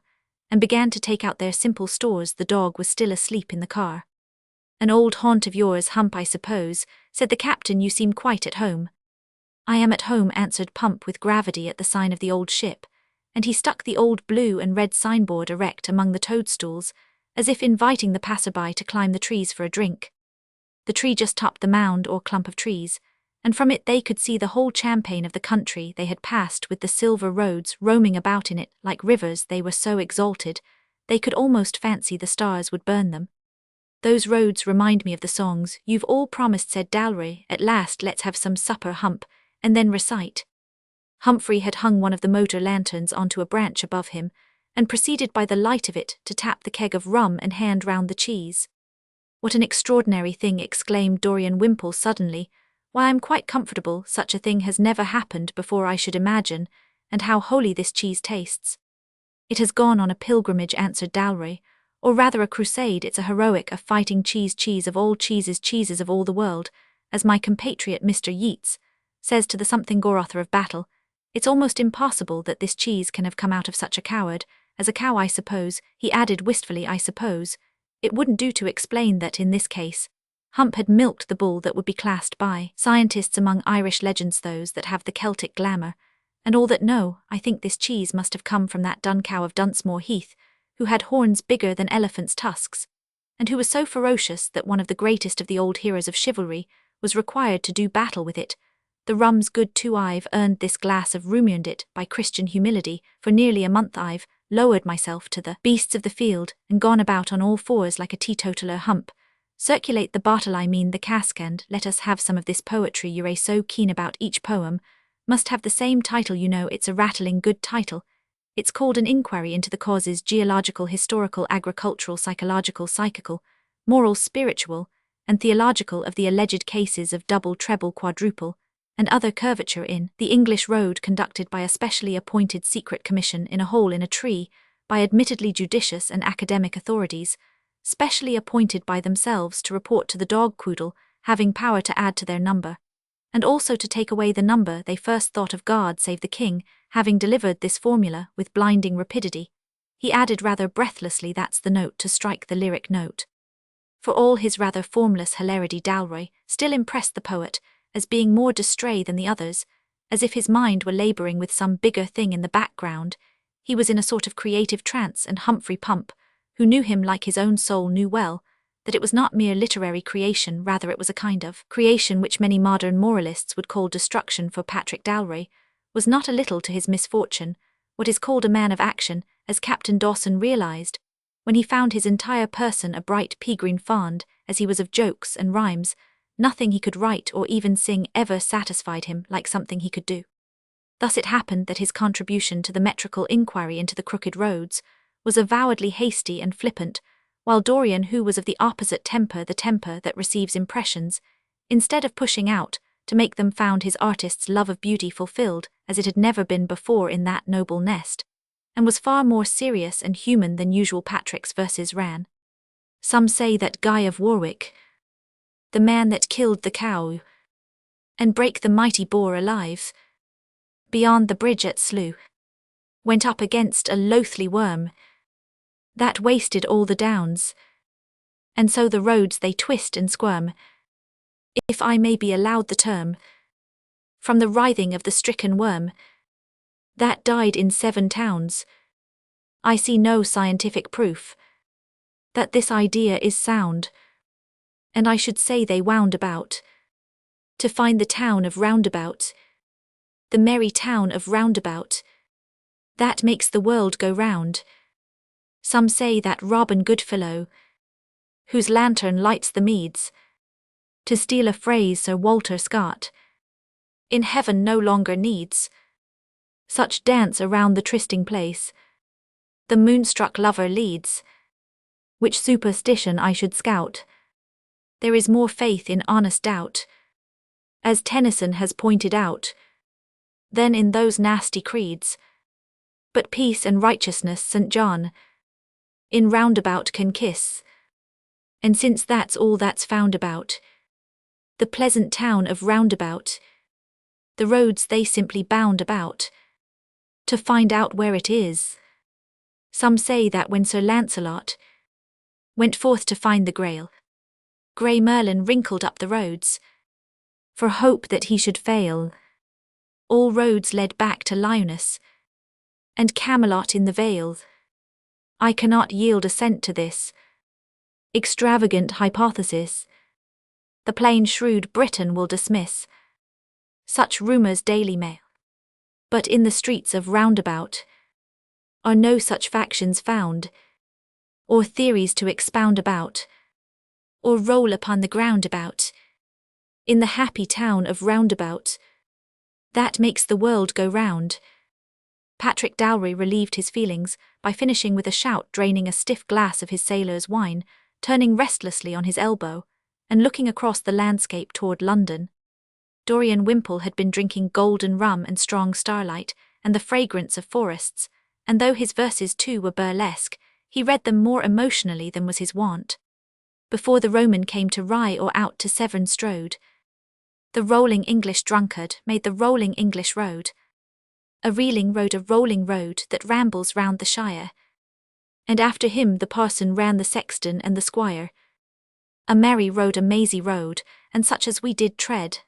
and began to take out their simple stores. The dog was still asleep in the car. "An old haunt of yours, Hump, I suppose," said the captain. "You seem quite at home." "I am at home," answered Pump with gravity at the sign of the old ship, and he stuck the old blue and red signboard erect among the toadstools, as if inviting the passerby to climb the trees for a drink. The tree just topped the mound or clump of trees, and from it they could see the whole champaign of the country they had passed, with the silver roads roaming about in it like rivers. They were so exalted, they could almost fancy the stars would burn them. "Those roads remind me of the songs you've all promised," said Dalry. "At last let's have some supper, Hump, and then recite." Humphrey had hung one of the motor lanterns onto a branch above him, and proceeded by the light of it to tap the keg of rum and hand round the cheese. "What an extraordinary thing!" exclaimed Dorian Wimpole suddenly. "Why, I'm quite comfortable. Such a thing has never happened before, I should imagine, and how holy this cheese tastes." "It has gone on a pilgrimage," answered Dalry, "or rather a crusade. It's a heroic, a fighting cheese of all cheeses, cheeses of all the world, as my compatriot Mr. Yeats says to the something-gore author of Battle. It's almost impossible that this cheese can have come out of such a coward as a cow. I suppose," he added wistfully, "I suppose it wouldn't do to explain that in this case Hump had milked the bull that would be classed by scientists among Irish legends, those that have the Celtic glamour, and all that know. I think this cheese must have come from that dun cow of Dunsmore Heath, who had horns bigger than elephants' tusks, and who was so ferocious that one of the greatest of the old heroes of chivalry was required to do battle with it. The rum's good too. I've earned this glass of ruined it by Christian humility. For nearly a month I've lowered myself to the beasts of the field and gone about on all fours like a teetotaler. Hump, circulate the bottle, I mean the cask, and let us have some of this poetry you're so keen about. Each poem must have the same title, you know. It's a rattling good title. It's called An Inquiry into the Causes, Geological, Historical, Agricultural, Psychological, Psychical, Moral, Spiritual, and Theological of the alleged cases of double, treble, quadruple, and other curvature in the English road, conducted by a specially appointed secret commission in a hole in a tree, by admittedly judicious and academic authorities, specially appointed by themselves to report to the dog quoodle, having power to add to their number, and also to take away the number they first thought of. God save the King. Having delivered this formula with blinding rapidity, he added rather breathlessly, "That's the note to strike the lyric note." For all his rather formless hilarity, Dalroy still impressed the poet as being more distrait than the others, as if his mind were labouring with some bigger thing in the background. He was in a sort of creative trance, and Humphrey Pump, who knew him like his own soul, knew well that it was not mere literary creation, rather it was a kind of creation which many modern moralists would call destruction. For Patrick Dalroy was not a little to his misfortune what is called a man of action, as Captain Dawson realised when he found his entire person a bright pea-green fond, as he was of jokes and rhymes. Nothing he could write or even sing ever satisfied him like something he could do. Thus it happened that his contribution to the metrical inquiry into the crooked roads was avowedly hasty and flippant, while Dorian, who was of the opposite temper, the temper that receives impressions, instead of pushing out to make them, found his artist's love of beauty fulfilled as it had never been before in that noble nest, and was far more serious and human than usual. Patrick's verses ran: Some say that Guy of Warwick, the man that killed the cow, and brake the mighty boar alive, beyond the bridge at Slough, went up against a loathly worm, that wasted all the downs, and so the roads they twist and squirm, if I may be allowed the term, from the writhing of the stricken worm, that died in 7 towns. I see no scientific proof that this idea is sound, and I should say they wound about to find the town of Roundabout, the merry town of Roundabout, that makes the world go round. Some say that Robin Goodfellow, whose lantern lights the meads, to steal a phrase Sir Walter Scott, in heaven no longer needs such dance around the trysting place the moonstruck lover leads, which superstition I should scout. There is more faith in honest doubt, as Tennyson has pointed out, than in those nasty creeds. But peace and righteousness St. John in Roundabout can kiss, and since that's all that's found about the pleasant town of Roundabout, the roads they simply bound about to find out where it is. Some say that when Sir Lancelot went forth to find the Grail, grey Merlin wrinkled up the roads for hope that he should fail. All roads led back to Lyoness and Camelot in the Vale. I cannot yield assent to this extravagant hypothesis. The plain shrewd Briton will dismiss such rumours. Daily Mail. But in the streets of Roundabout are no such factions found, or theories to expound about, or roll upon the ground about, in the happy town of Roundabout, that makes the world go round. Patrick Dalroy relieved his feelings by finishing with a shout, draining a stiff glass of his sailor's wine, turning restlessly on his elbow, and looking across the landscape toward London. Dorian Wimpole had been drinking golden rum and strong starlight, and the fragrance of forests, and though his verses too were burlesque, he read them more emotionally than was his wont. Before the Roman came to Rye or out to Severn strode, the rolling English drunkard made the rolling English road. A reeling road, a rolling road that rambles round the shire, and after him the parson ran the sexton and the squire. A merry road, a mazy road, and such as we did tread.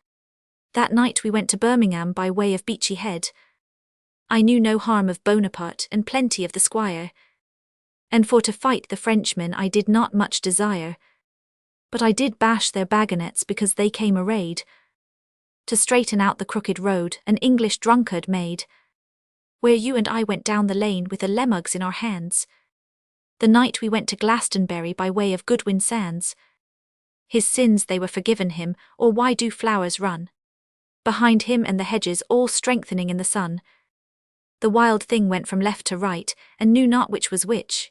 That night we went to Birmingham by way of Beachy Head. I knew no harm of Bonaparte and plenty of the squire, and for to fight the Frenchmen I did not much desire, but I did bash their bagonets because they came arrayed to straighten out the crooked road an English drunkard made, where you and I went down the lane with the lemugs in our hands. The night we went to Glastonbury by way of Goodwin Sands. His sins they were forgiven him, or why do flowers run behind him and the hedges all strengthening in the sun? The wild thing went from left to right, and knew not which was which.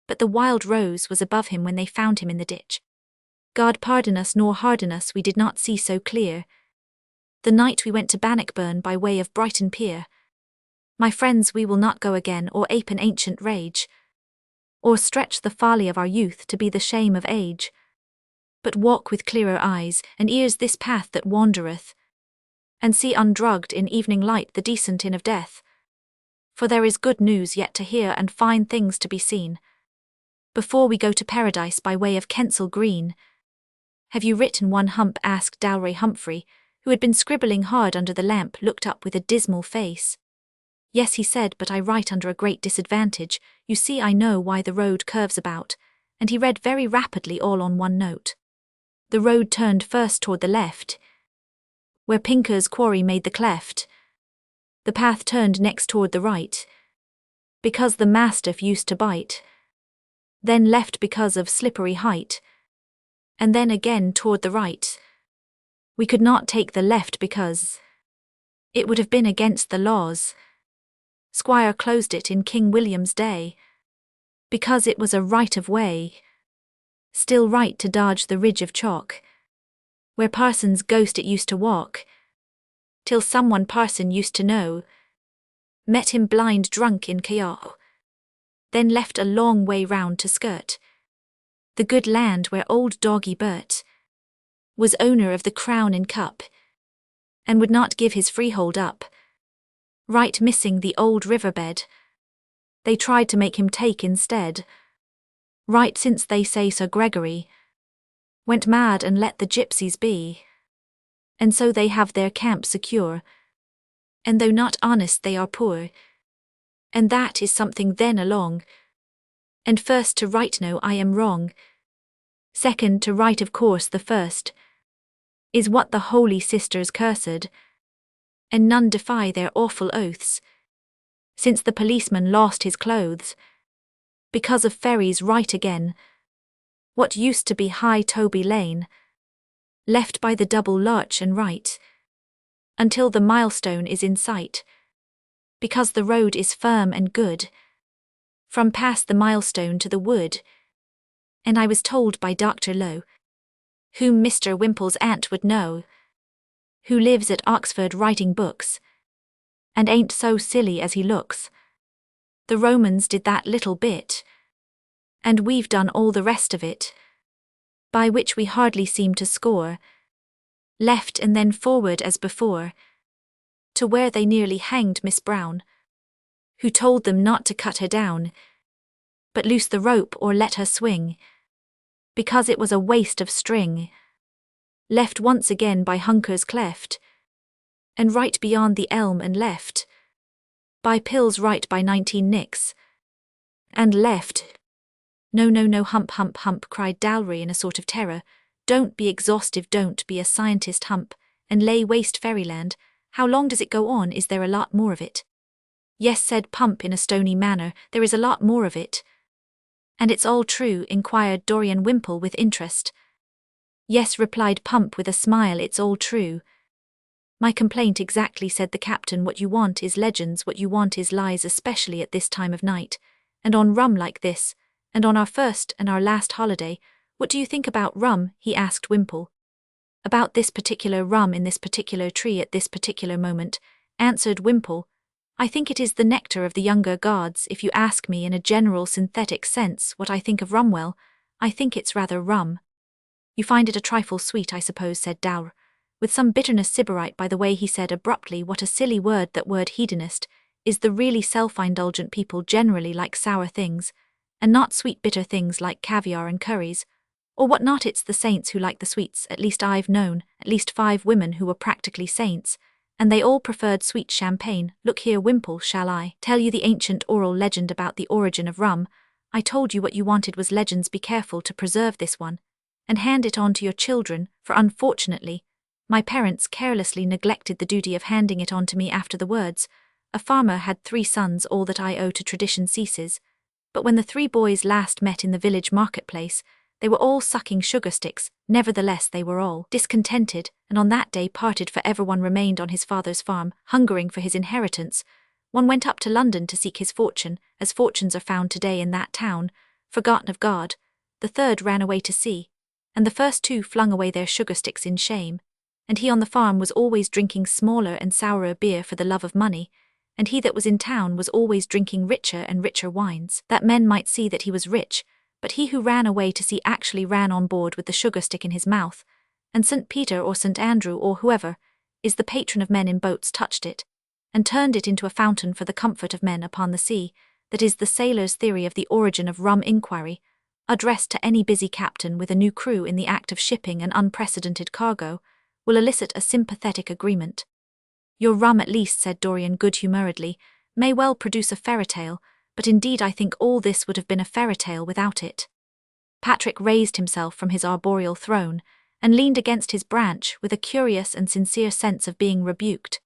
But the wild rose was above him when they found him in the ditch. God pardon us nor harden us, we did not see so clear. The night we went to Bannockburn by way of Brighton Pier. My friends, we will not go again, or ape an ancient rage, or stretch the folly of our youth to be the shame of age, but walk with clearer eyes and ears this path that wandereth, and see undrugged in evening light the decent inn of death. For there is good news yet to hear and fine things to be seen. before we go to paradise by way of Kensal Green. Have you written one, Hump? Asked Dalry. Humphrey, who had been scribbling hard under the lamp, looked up with a dismal face. Yes, he said, but I write under a great disadvantage. You see, I know why the road curves about. And he read very rapidly, all on one note. The road turned first toward the left, where Pinker's quarry made the cleft. The path turned next toward the right, because the mastiff used to bite. Then left because of slippery height, and then again toward the right. We could not take the left because it would have been against the laws. Squire closed it in King William's day, because it was a right of way, still right to dodge the ridge of chalk, where Parson's ghost it used to walk, till someone Parson used to know met him blind drunk in Kayal, then left a long way round to skirt the good land where old Doggy Bert was owner of the crown in cup, and would not give his freehold up. Right missing the old riverbed, they tried to make him take instead. Right, since they say Sir Gregory went mad and let the gypsies be, and so they have their camp secure, and though not honest they are poor, and that is something then along. And first to right, no, I am wrong. Second to right, of course the first is what the holy sisters cursed, and none defy their awful oaths, since the policeman lost his clothes, because of Ferry's right again. What used to be High Toby Lane, left by the double lurch and right, until the milestone is in sight, because the road is firm and good, from past the milestone to the wood. And I was told by Dr. Lowe, whom Mr. Wimple's aunt would know, who lives at Oxford writing books, and ain't so silly as he looks. The Romans did that little bit, and we've done all the rest of it, by which we hardly seem to score, left and then forward as before, to where they nearly hanged Miss Brown, who told them not to cut her down, but loose the rope or let her swing, because it was a waste of string. Left once again by Hunker's cleft, and right beyond the elm, and left by Pill's right by 19 nicks, and left. No, no, no, Hump, Hump, Hump, cried Dalry in a sort of terror. Don't be exhaustive, don't be a scientist, Hump, and lay waste fairyland. How long does it go on? Is there a lot more of it? Yes, said Pump in a stony manner, there is a lot more of it. And it's all true? Inquired Dorian Wimpole with interest. Yes, replied Pump with a smile, it's all true. My complaint exactly, said the captain. What you want is legends, what you want is lies, especially at this time of night, and on rum like this, and on our first and our last holiday. What do you think about rum? He asked Wimpole. About this particular rum in this particular tree at this particular moment, answered Wimpole. I think it is the nectar of the younger gods. If you ask me in a general synthetic sense what I think of rum, well, I think it's rather rum. You find it a trifle sweet, I suppose, said Dowr, with some bitterness. Sybarite, by the way, he said abruptly, what a silly word that word hedonist is. The really self-indulgent people generally like sour things, and not sweet bitter things like caviar and curries, or what not. It's the saints who like the sweets. At least I've known at least 5 women who were practically saints, and they all preferred sweet champagne. Look here, Wimpole, shall I tell you the ancient oral legend about the origin of rum? I told you what you wanted was legends. Be careful to preserve this one, and hand it on to your children, for unfortunately, my parents carelessly neglected the duty of handing it on to me after the words, a farmer had 3 sons. All that I owe to tradition ceases. But when the 3 boys last met in the village marketplace, they were all sucking sugar sticks. Nevertheless they were all discontented, and on that day parted, for everyone remained on his father's farm, hungering for his inheritance. One went up to London to seek his fortune, as fortunes are found today in that town, forgotten of God. The 3rd ran away to sea, and the first 2 flung away their sugar sticks in shame. And he on the farm was always drinking smaller and sourer beer for the love of money, and he that was in town was always drinking richer and richer wines, that men might see that he was rich. But he who ran away to sea actually ran on board with the sugar stick in his mouth, and St. Peter or St. Andrew or whoever is the patron of men in boats touched it, and turned it into a fountain for the comfort of men upon the sea. That is the sailor's theory of the origin of rum. Inquiry, addressed to any busy captain with a new crew in the act of shipping an unprecedented cargo, will elicit a sympathetic agreement. Your rum, at least, said Dorian good-humouredly, may well produce a fairy-tale, but indeed I think all this would have been a fairy-tale without it. Patrick raised himself from his arboreal throne, and leaned against his branch with a curious and sincere sense of being rebuked.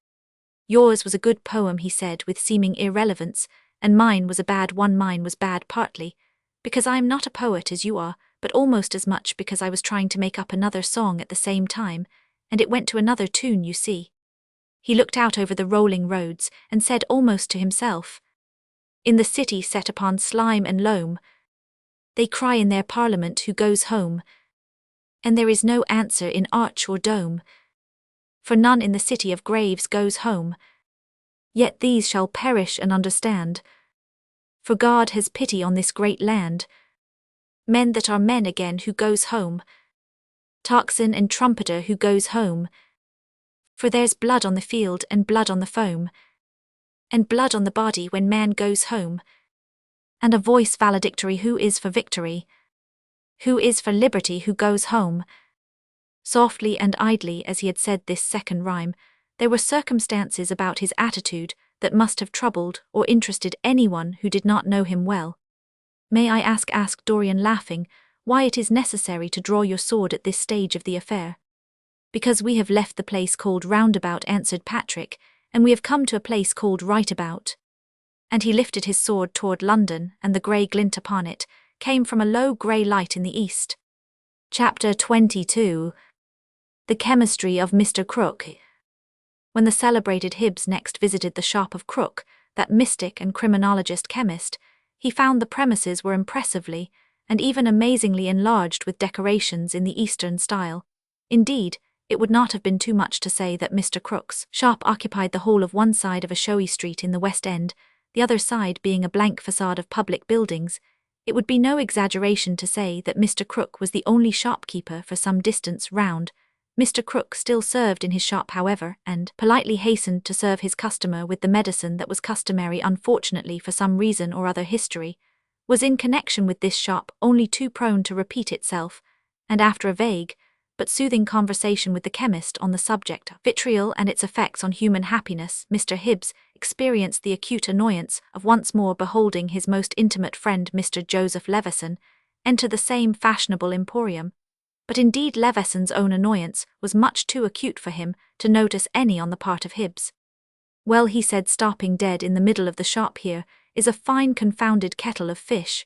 Yours was a good poem, he said with seeming irrelevance, and mine was a bad one. Mine was bad partly because I am not a poet as you are, but almost as much because I was trying to make up another song at the same time, and it went to another tune, you see. He looked out over the rolling roads, and said almost to himself, in the city set upon slime and loam, they cry in their parliament who goes home, and there is no answer in arch or dome, for none in the city of graves goes home. Yet these shall perish and understand, for God has pity on this great land. Men that are men again who goes home, tocsin and trumpeter who goes home, for there's blood on the field and blood on the foam, and blood on the body when man goes home, and a voice valedictory who is for victory, who is for liberty who goes home. Softly and idly as he had said this second rhyme, there were circumstances about his attitude that must have troubled or interested anyone who did not know him well. May I asked Dorian laughing, why it is necessary to draw your sword at this stage of the affair? Because we have left the place called Roundabout, answered Patrick, and we have come to a place called Rightabout. And he lifted his sword toward London, and the grey glint upon it came from a low grey light in the east. Chapter 22. The Chemistry of Mr. Crook. When the celebrated Hibbs next visited the shop of Crook, that mystic and criminologist chemist, he found the premises were impressively and even amazingly enlarged with decorations in the Eastern style. Indeed, it would not have been too much to say that Mr. Crook's shop occupied the whole of one side of a showy street in the West End, the other side being a blank facade of public buildings. It would be no exaggeration to say that Mr. Crook was the only shopkeeper for some distance round. Mr. Crook still served in his shop, however, and politely hastened to serve his customer with the medicine that was customary. Unfortunately, for some reason or other, history was in connection with this shop only too prone to repeat itself, and after a vague but soothing conversation with the chemist on the subject of vitriol and its effects on human happiness, Mr. Hibbs experienced the acute annoyance of once more beholding his most intimate friend Mr. Joseph Leveson enter the same fashionable emporium. But indeed Leveson's own annoyance was much too acute for him to notice any on the part of Hibbs. Well, he said, stopping dead in the middle of the shop, here is a fine confounded kettle of fish.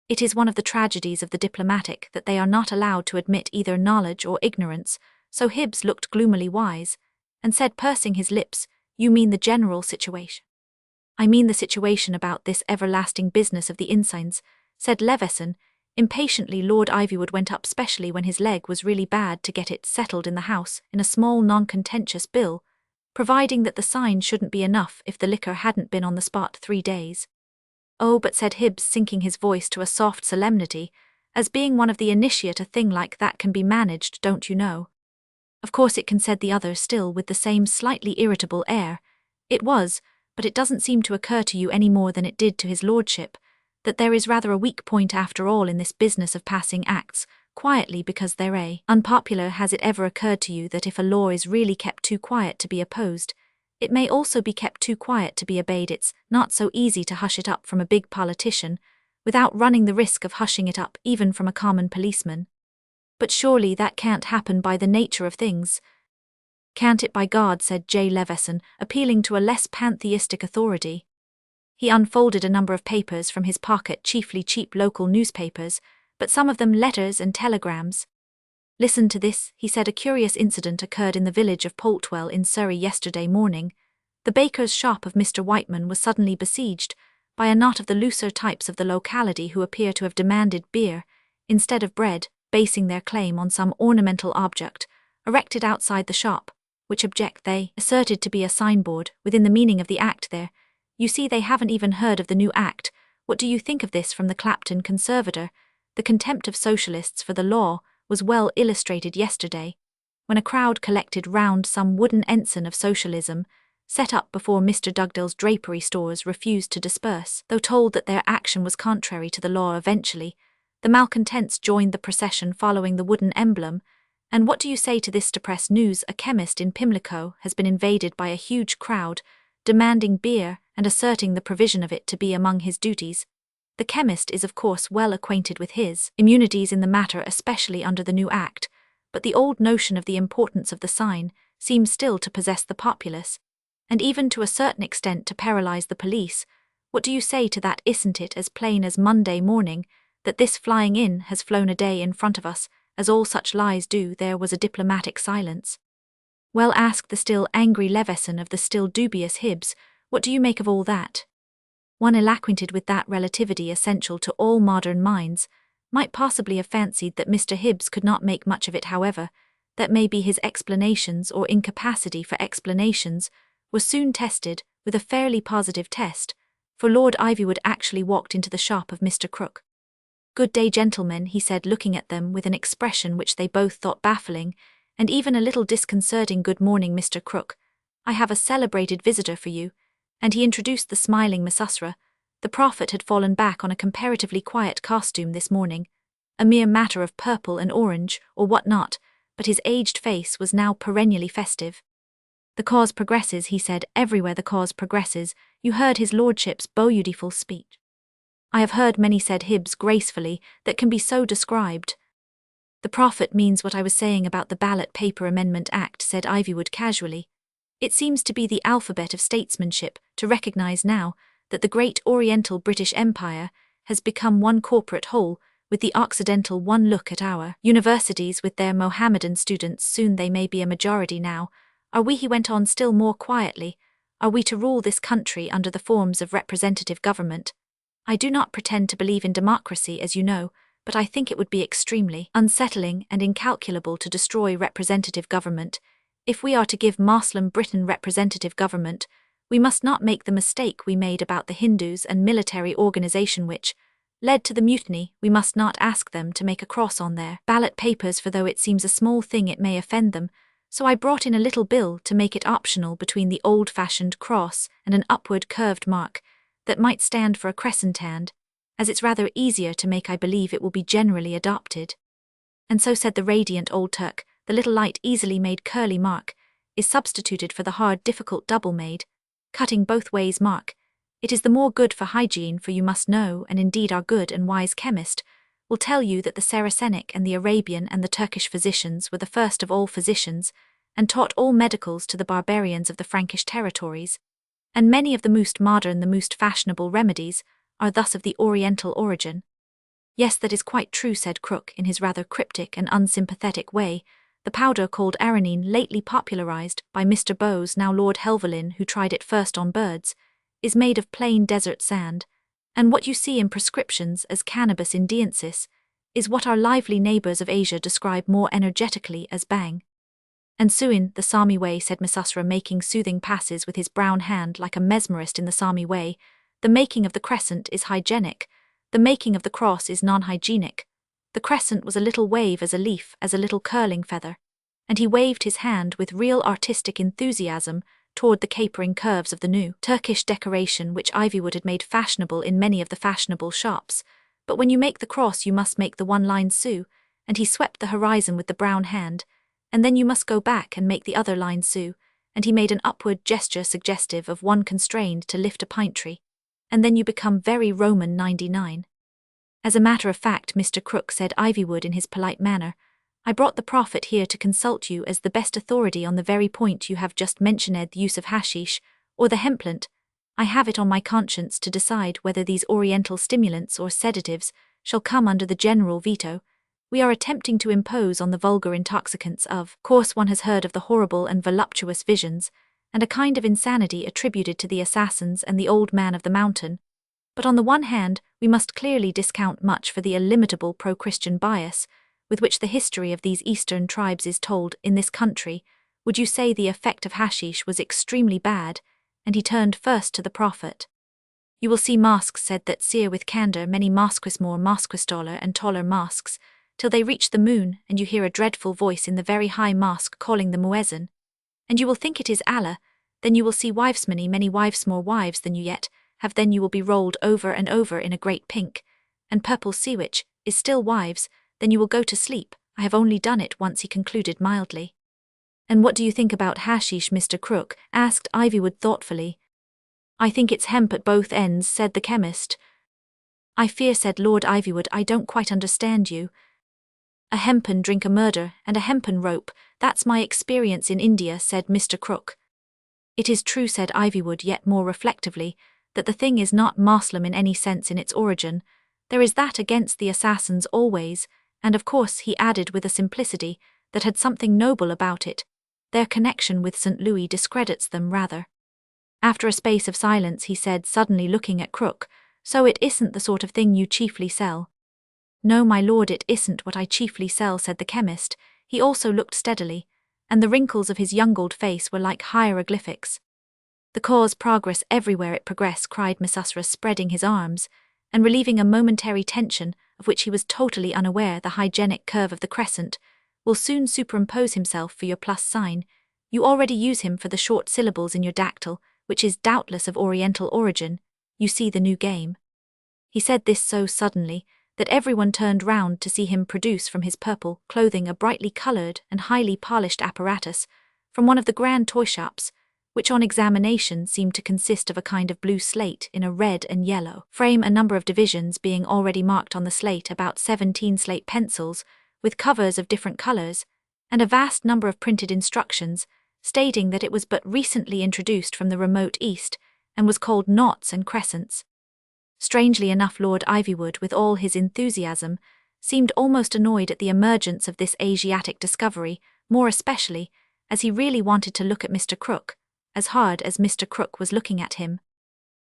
It is one of the tragedies of the diplomatic that they are not allowed to admit either knowledge or ignorance, so Hibbs looked gloomily wise, and said, pursing his lips, you mean the general situation? I mean the situation about this everlasting business of the insigns, said Leveson. Impatiently, Lord Ivywood went up specially when his leg was really bad to get it settled in the house in a small non-contentious bill, providing that the sign shouldn't be enough if the liquor hadn't been on the spot 3 days. Oh, but said Hibbs, sinking his voice to a soft solemnity, as being one of the initiate, a thing like that can be managed, don't you know? Of course it can, said the other, still with the same slightly irritable air. It was, but it doesn't seem to occur to you any more than it did to his lordship, that there is rather a weak point after all in this business of passing acts quietly because they're unpopular. Has it ever occurred to you that if a law is really kept too quiet to be opposed, it may also be kept too quiet to be obeyed? It's not so easy to hush it up from a big politician without running the risk of hushing it up even from a common policeman. But surely that can't happen by the nature of things. Can't it, by God, said J. Leveson, appealing to a less pantheistic authority. He unfolded a number of papers from his pocket, chiefly cheap local newspapers, but some of them letters and telegrams. Listen to this, he said. A curious incident occurred in the village of Poltwell in Surrey yesterday morning. The baker's shop of Mr. Whiteman was suddenly besieged by a knot of the looser types of the locality who appear to have demanded beer instead of bread, basing their claim on some ornamental object erected outside the shop, which object they asserted to be a signboard within the meaning of the Act there. You see, they haven't even heard of the new Act. What do you think of this from the Clapton Conservator? The contempt of socialists for the law was well illustrated yesterday, when a crowd collected round some wooden ensign of socialism, set up before Mr. Dugdale's drapery stores, refused to disperse, though told that their action was contrary to the law. Eventually, The malcontents joined the procession following the wooden emblem. And what do you say to this depressed news? A chemist in Pimlico has been invaded by a huge crowd, demanding beer and asserting the provision of it to be among his duties. The chemist is of course well acquainted with his immunities in the matter, especially under the new act, but the old notion of the importance of the sign seems still to possess the populace, and even to a certain extent to paralyze the police. What do you say to that? Isn't it as plain as Monday morning that this flying in has flown a day in front of us, as all such lies do? There was a diplomatic silence. Well, asked the still angry Leveson of the still dubious Hibbs, what do you make of all that? One ill-acquainted with that relativity essential to all modern minds might possibly have fancied that Mr. Hibbs could not make much of it. However, that may be his explanations or incapacity for explanations was soon tested with a fairly positive test, for Lord Ivywood actually walked into the shop of Mr. Crook. "Good day, gentlemen," he said, looking at them with an expression which they both thought baffling, and even a little disconcerting. "Good morning, Mr. Crook. I have a celebrated visitor for you," and he introduced the smiling Missusra. The prophet had fallen back on a comparatively quiet costume this morning, a mere matter of purple and orange, or what not, but his aged face was now perennially festive. "The cause progresses," he said, "everywhere the cause progresses. You heard his lordship's beautiful speech." "I have heard many," said Hibbs gracefully, "that can be so described." "The prophet means what I was saying about the Ballot Paper Amendment Act," said Ivywood casually. "It seems to be the alphabet of statesmanship to recognize now that the great Oriental British Empire has become one corporate whole, with the Occidental one. Look at our universities with their Mohammedan students. Soon they may be a majority now. Are we," he went on still more quietly, "are we to rule this country under the forms of representative government? I do not pretend to believe in democracy, as you know, but I think it would be extremely unsettling and incalculable to destroy representative government. If we are to give Moslem Britain representative government, we must not make the mistake we made about the Hindus and military organization which led to the mutiny. We must not ask them to make a cross on their ballot papers, for though it seems a small thing it may offend them. So I brought in a little bill to make it optional between the old-fashioned cross and an upward curved mark that might stand for a crescent, and, as it's rather easier to make, I believe it will be generally adopted." "And so," said the radiant old Turk, "the little light easily made curly mark is substituted for the hard difficult double made, cutting both ways mark. It is the more good for hygiene, for you must know, and indeed our good and wise chemist will tell you, that the Saracenic and the Arabian and the Turkish physicians were the first of all physicians, and taught all medicals to the barbarians of the Frankish territories, and many of the most modern, the most fashionable remedies are thus of the Oriental origin." "Yes, that is quite true," said Crook in his rather cryptic and unsympathetic way. "The powder called aranine, lately popularized by Mr. Bowes, now Lord Helvellyn, who tried it first on birds, is made of plain desert sand, and what you see in prescriptions as cannabis indiensis is what our lively neighbours of Asia describe more energetically as bang." "And Suin, the Sami way," said Missusra, making soothing passes with his brown hand like a mesmerist in the Sami way. "The making of the crescent is hygienic, the making of the cross is non-hygienic. The crescent was a little wave as a leaf, as a little curling feather," and he waved his hand with real artistic enthusiasm toward the capering curves of the new Turkish decoration which Ivywood had made fashionable in many of the fashionable shops. "But when you make the cross you must make the one-line sue," and he swept the horizon with the brown hand, "and then you must go back and make the other line sue," and he made an upward gesture suggestive of one constrained to lift a pine tree, "and then you become very Roman 99. "As a matter of fact, Mr. Crook," said Ivywood in his polite manner, "I brought the prophet here to consult you as the best authority on the very point you have just mentioned, the use of hashish, or the hemplant. I have it on my conscience to decide whether these oriental stimulants or sedatives shall come under the general veto we are attempting to impose on the vulgar intoxicants. Of course one has heard of the horrible and voluptuous visions, and a kind of insanity attributed to the assassins and the old man of the mountain. But on the one hand, we must clearly discount much for the illimitable pro-Christian bias with which the history of these eastern tribes is told in this country. Would you say the effect of hashish was extremely bad?" And he turned first to the prophet. "You will see masks said that sear with candour, many masques more, masques taller and taller masks, till they reach the moon, and you hear a dreadful voice in the very high mosque calling the muezzin, and you will think it is Allah. Then you will see wives many wives more wives than you yet have, then you will be rolled over and over in a great pink and purple sea, which is still wives, then you will go to sleep. I have only done it once, he concluded mildly. And what do you think about hashish, Mr. Crook? Asked Ivywood thoughtfully. I think it's hemp at both ends, said the chemist. I fear, said Lord Ivywood, I don't quite understand you. A hempen drink a murder, and a hempen rope, that's my experience in India, said Mr. Crook. It is true, said Ivywood, yet more reflectively, that the thing is not Moslem in any sense in its origin. There is that against the assassins always, and of course, he added with a simplicity that had something noble about it, their connection with St. Louis discredits them rather. After a space of silence he said, suddenly looking at Crook, so it isn't the sort of thing you chiefly sell? No, my lord, it isn't what I chiefly sell, said the chemist. He also looked steadily, and the wrinkles of his young old face were like hieroglyphics. The cause progress everywhere it progress, cried Missusra, spreading his arms, and relieving a momentary tension of which he was totally unaware. The hygienic curve of the crescent will soon superimpose himself for your plus sign. You already use him for the short syllables in your dactyl, which is doubtless of Oriental origin. You see the new game. He said this so suddenly that everyone turned round to see him produce from his purple clothing a brightly coloured and highly polished apparatus from one of the grand toy shops, which on examination seemed to consist of a kind of blue slate in a red and yellow frame, a number of divisions being already marked on the slate, about 17 slate pencils with covers of different colours, and a vast number of printed instructions stating that it was but recently introduced from the remote East and was called noughts and crescents. Strangely enough, Lord Ivywood, with all his enthusiasm, seemed almost annoyed at the emergence of this Asiatic discovery, more especially as he really wanted to look at Mr. Crook, as hard as Mr. Crook was looking at him.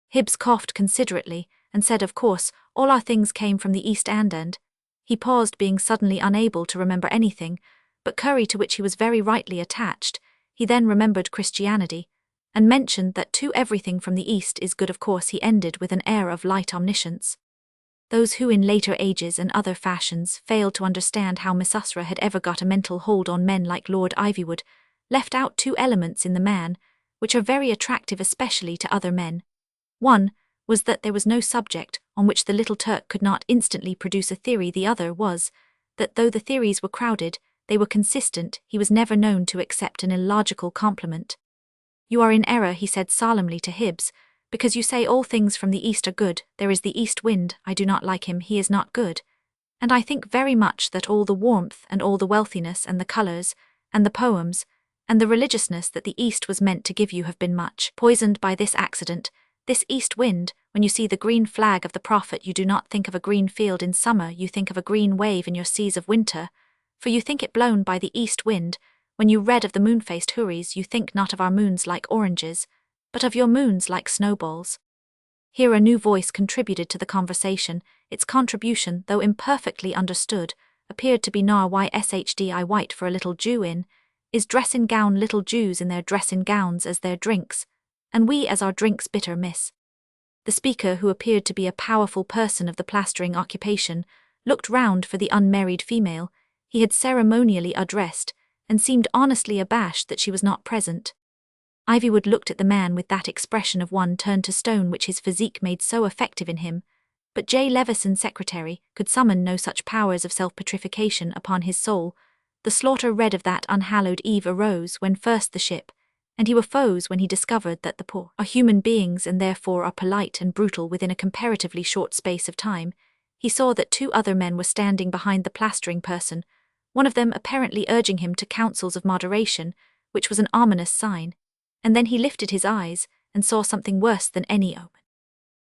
Hibbs coughed considerately and said, of course, all our things came from the East and he paused, being suddenly unable to remember anything but curry, to which he was very rightly attached. He then remembered Christianity, and mentioned that to everything from the East is good. Of course, he ended with an air of light omniscience. Those who in later ages and other fashions failed to understand how Missusra had ever got a mental hold on men like Lord Ivywood left out two elements in the man, which are very attractive especially to other men. One was that there was no subject on which the little Turk could not instantly produce a theory. The other was that though the theories were crowded, they were consistent. He was never known to accept an illogical compliment. You are in error, he said solemnly to Hibbs, because you say all things from the East are good. There is the East wind. I do not like him, he is not good. And I think very much that all the warmth and all the wealthiness and the colours and the poems and the religiousness that the East was meant to give you have been much poisoned by this accident, this east wind. When you see the green flag of the Prophet, you do not think of a green field in summer, you think of a green wave in your seas of winter, for you think it blown by the east wind. When you read of the moon-faced houris, you think not of our moons like oranges, but of your moons like snowballs. Here a new voice contributed to the conversation. Its contribution, though imperfectly understood, appeared to be YshdI white for a little Jew in, is dressin gown, little Jews in their dressin gowns as their drinks, and we as our drinks bitter, miss. The speaker, who appeared to be a powerful person of the plastering occupation, looked round for the unmarried female he had ceremonially addressed, and seemed honestly abashed that she was not present. Ivywood looked at the man with that expression of one turned to stone which his physique made so effective in him, but J. Leveson, secretary, could summon no such powers of self-petrification upon his soul. The slaughter red of that unhallowed eve arose when first the ship, and he were foes when he discovered that the poor are human beings and therefore are polite and brutal. Within a comparatively short space of time, he saw that two other men were standing behind the plastering person, one of them apparently urging him to counsels of moderation, which was an ominous sign, and then he lifted his eyes and saw something worse than any omen.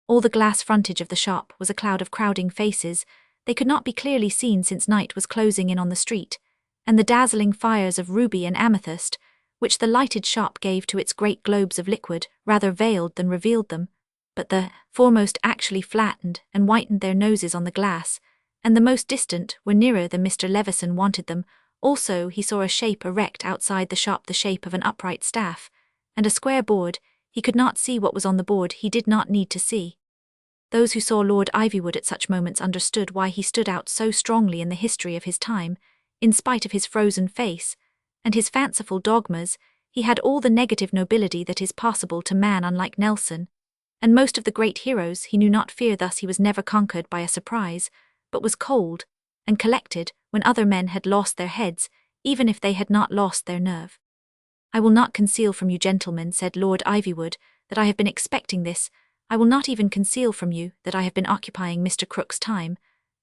All the glass frontage of the shop was a cloud of crowding faces. They could not be clearly seen since night was closing in on the street, and the dazzling fires of ruby and amethyst, which the lighted shop gave to its great globes of liquid, rather veiled than revealed them, but the foremost actually flattened and whitened their noses on the glass, and the most distant were nearer than Mr. Leveson wanted them. Also he saw a shape erect outside the shop, the shape of an upright staff, and a square board. He could not see what was on the board. He did not need to see. Those who saw Lord Ivywood at such moments understood why he stood out so strongly in the history of his time. In spite of his frozen face and his fanciful dogmas, he had all the negative nobility that is possible to man. Unlike Nelson and most of the great heroes, he knew not fear. Thus he was never conquered by a surprise, but was cold and collected when other men had lost their heads, even if they had not lost their nerve. "I will not conceal from you, gentlemen," said Lord Ivywood, "that I have been expecting this. I will not even conceal from you that I have been occupying Mr. Crook's time,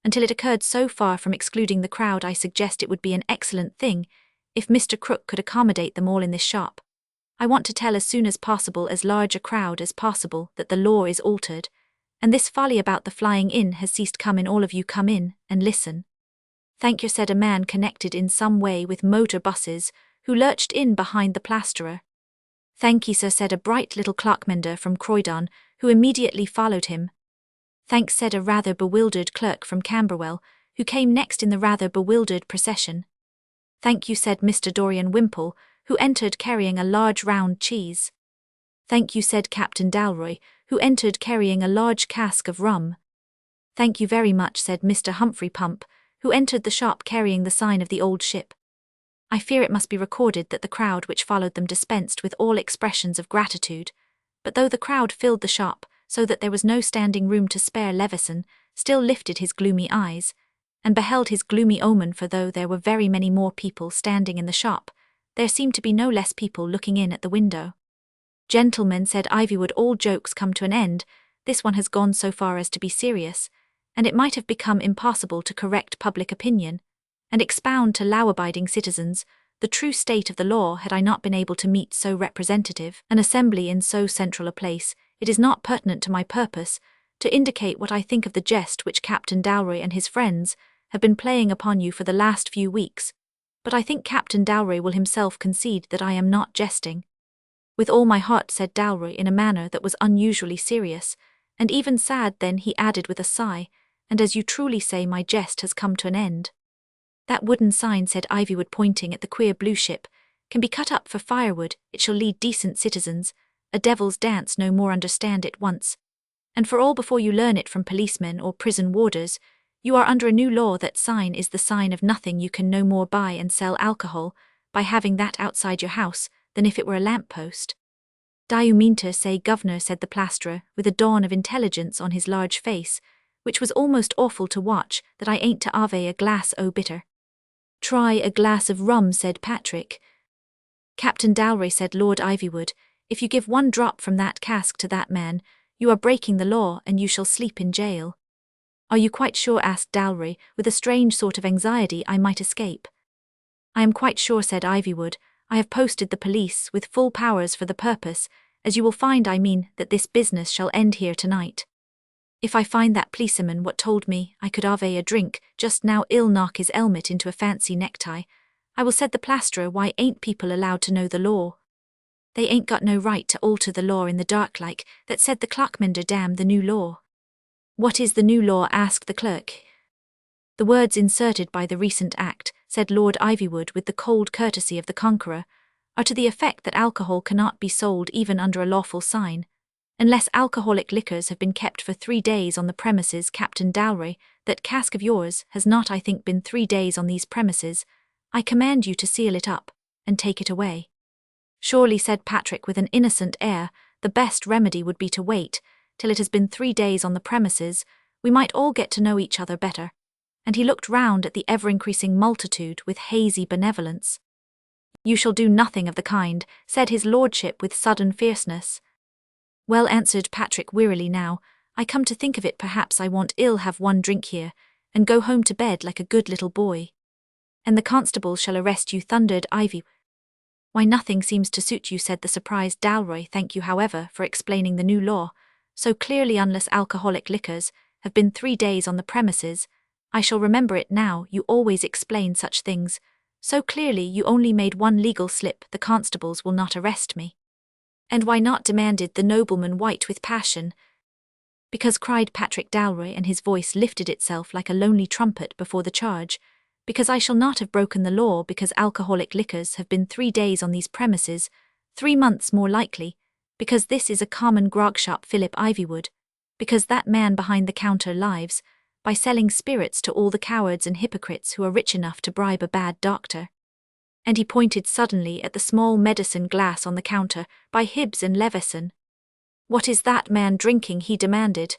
until it occurred so far from excluding the crowd. I suggest it would be an excellent thing if Mr. Crook could accommodate them all in this shop. I want to tell as soon as possible as large a crowd as possible that the law is altered, and this folly about the flying in has ceased. Come in, all of you, come in, and listen." "Thank you," said a man connected in some way with motor buses, who lurched in behind the plasterer. "Thank ye, sir," said a bright little clockmender from Croydon, who immediately followed him. "Thanks," said a rather bewildered clerk from Camberwell, who came next in the rather bewildered procession. "Thank you," said Mr. Dorian Wimpole, who entered carrying a large round cheese. "Thank you," said Captain Dalroy, who entered carrying a large cask of rum. "Thank you very much," said Mr. Humphrey Pump, who entered the shop carrying the sign of the old ship. I fear it must be recorded that the crowd which followed them dispensed with all expressions of gratitude, but though the crowd filled the shop so that there was no standing room to spare, Levison still lifted his gloomy eyes, and beheld his gloomy omen, for though there were very many more people standing in the shop, there seemed to be no less people looking in at the window. "Gentlemen," said Ivywood, "all jokes come to an end. This one has gone so far as to be serious, and it might have become impossible to correct public opinion and expound to law-abiding citizens the true state of the law had I not been able to meet so representative an assembly in so central a place. It is not pertinent to my purpose to indicate what I think of the jest which Captain Dalroy and his friends have been playing upon you for the last few weeks, but I think Captain Dalroy will himself concede that I am not jesting." "With all my heart," said Dalroy in a manner that was unusually serious, and even sad. Then he added with a sigh, "And as you truly say, my jest has come to an end." "That wooden sign," said Ivywood, pointing at the queer blue ship, "can be cut up for firewood. It shall lead decent citizens a devil's dance no more. Understand it once and for all before you learn it from policemen or prison warders. You are under a new law. That sign is the sign of nothing. You can no more buy and sell alcohol by having that outside your house than if it were a lamppost." "Do you mean to say, governor," said the plasterer, with a dawn of intelligence on his large face, which was almost awful to watch, "that I ain't to ave a glass o' bitter?" "Try a glass of rum," said Patrick. "Captain Dalroy," said Lord Ivywood, "if you give one drop from that cask to that man, you are breaking the law and you shall sleep in jail." "Are you quite sure," asked Dalroy, with a strange sort of anxiety, "I might escape?" "I am quite sure," said Ivywood. "I have posted the police with full powers for the purpose, as you will find. I mean that this business shall end here tonight. If I find that policeman what told me I could have a drink just now, I'll knock his helmet into a fancy necktie. I will," said the plasterer. "Why ain't people allowed to know the law?" "They ain't got no right to alter the law in the dark like that," said the clockmender. "Damn the new law." "What is the new law?" asked the clerk. "The words inserted by the recent act," said Lord Ivywood with the cold courtesy of the conqueror, "are to the effect that alcohol cannot be sold even under a lawful sign, unless alcoholic liquors have been kept for 3 days on the premises. Captain Dalroy, that cask of yours has not, I think, been 3 days on these premises. I command you to seal it up and take it away." "Surely," said Patrick with an innocent air, "the best remedy would be to wait till it has been 3 days on the premises. We might all get to know each other better." And he looked round at the ever-increasing multitude with hazy benevolence. "You shall do nothing of the kind," said his lordship with sudden fierceness. "Well," answered Patrick wearily, "now I come to think of it, perhaps I want ill have one drink here, and go home to bed like a good little boy." "And the constables shall arrest you," thundered Ivy. "Why, nothing seems to suit you," said the surprised Dalroy. "Thank you, however, for explaining the new law so clearly. Unless alcoholic liquors have been 3 days on the premises, I shall remember it now. You always explain such things so clearly. You only made one legal slip. The constables will not arrest me." "And why not?" demanded the nobleman, white with passion. "Because," cried Patrick Dalroy, and his voice lifted itself like a lonely trumpet before the charge, "because I shall not have broken the law. Because alcoholic liquors have been 3 days on these premises, 3 months more likely. Because this is a common grog shop, Philip Ivywood. Because that man behind the counter lives by selling spirits to all the cowards and hypocrites who are rich enough to bribe a bad doctor." And he pointed suddenly at the small medicine glass on the counter by Hibbs and Levison. "What is that man drinking?" he demanded.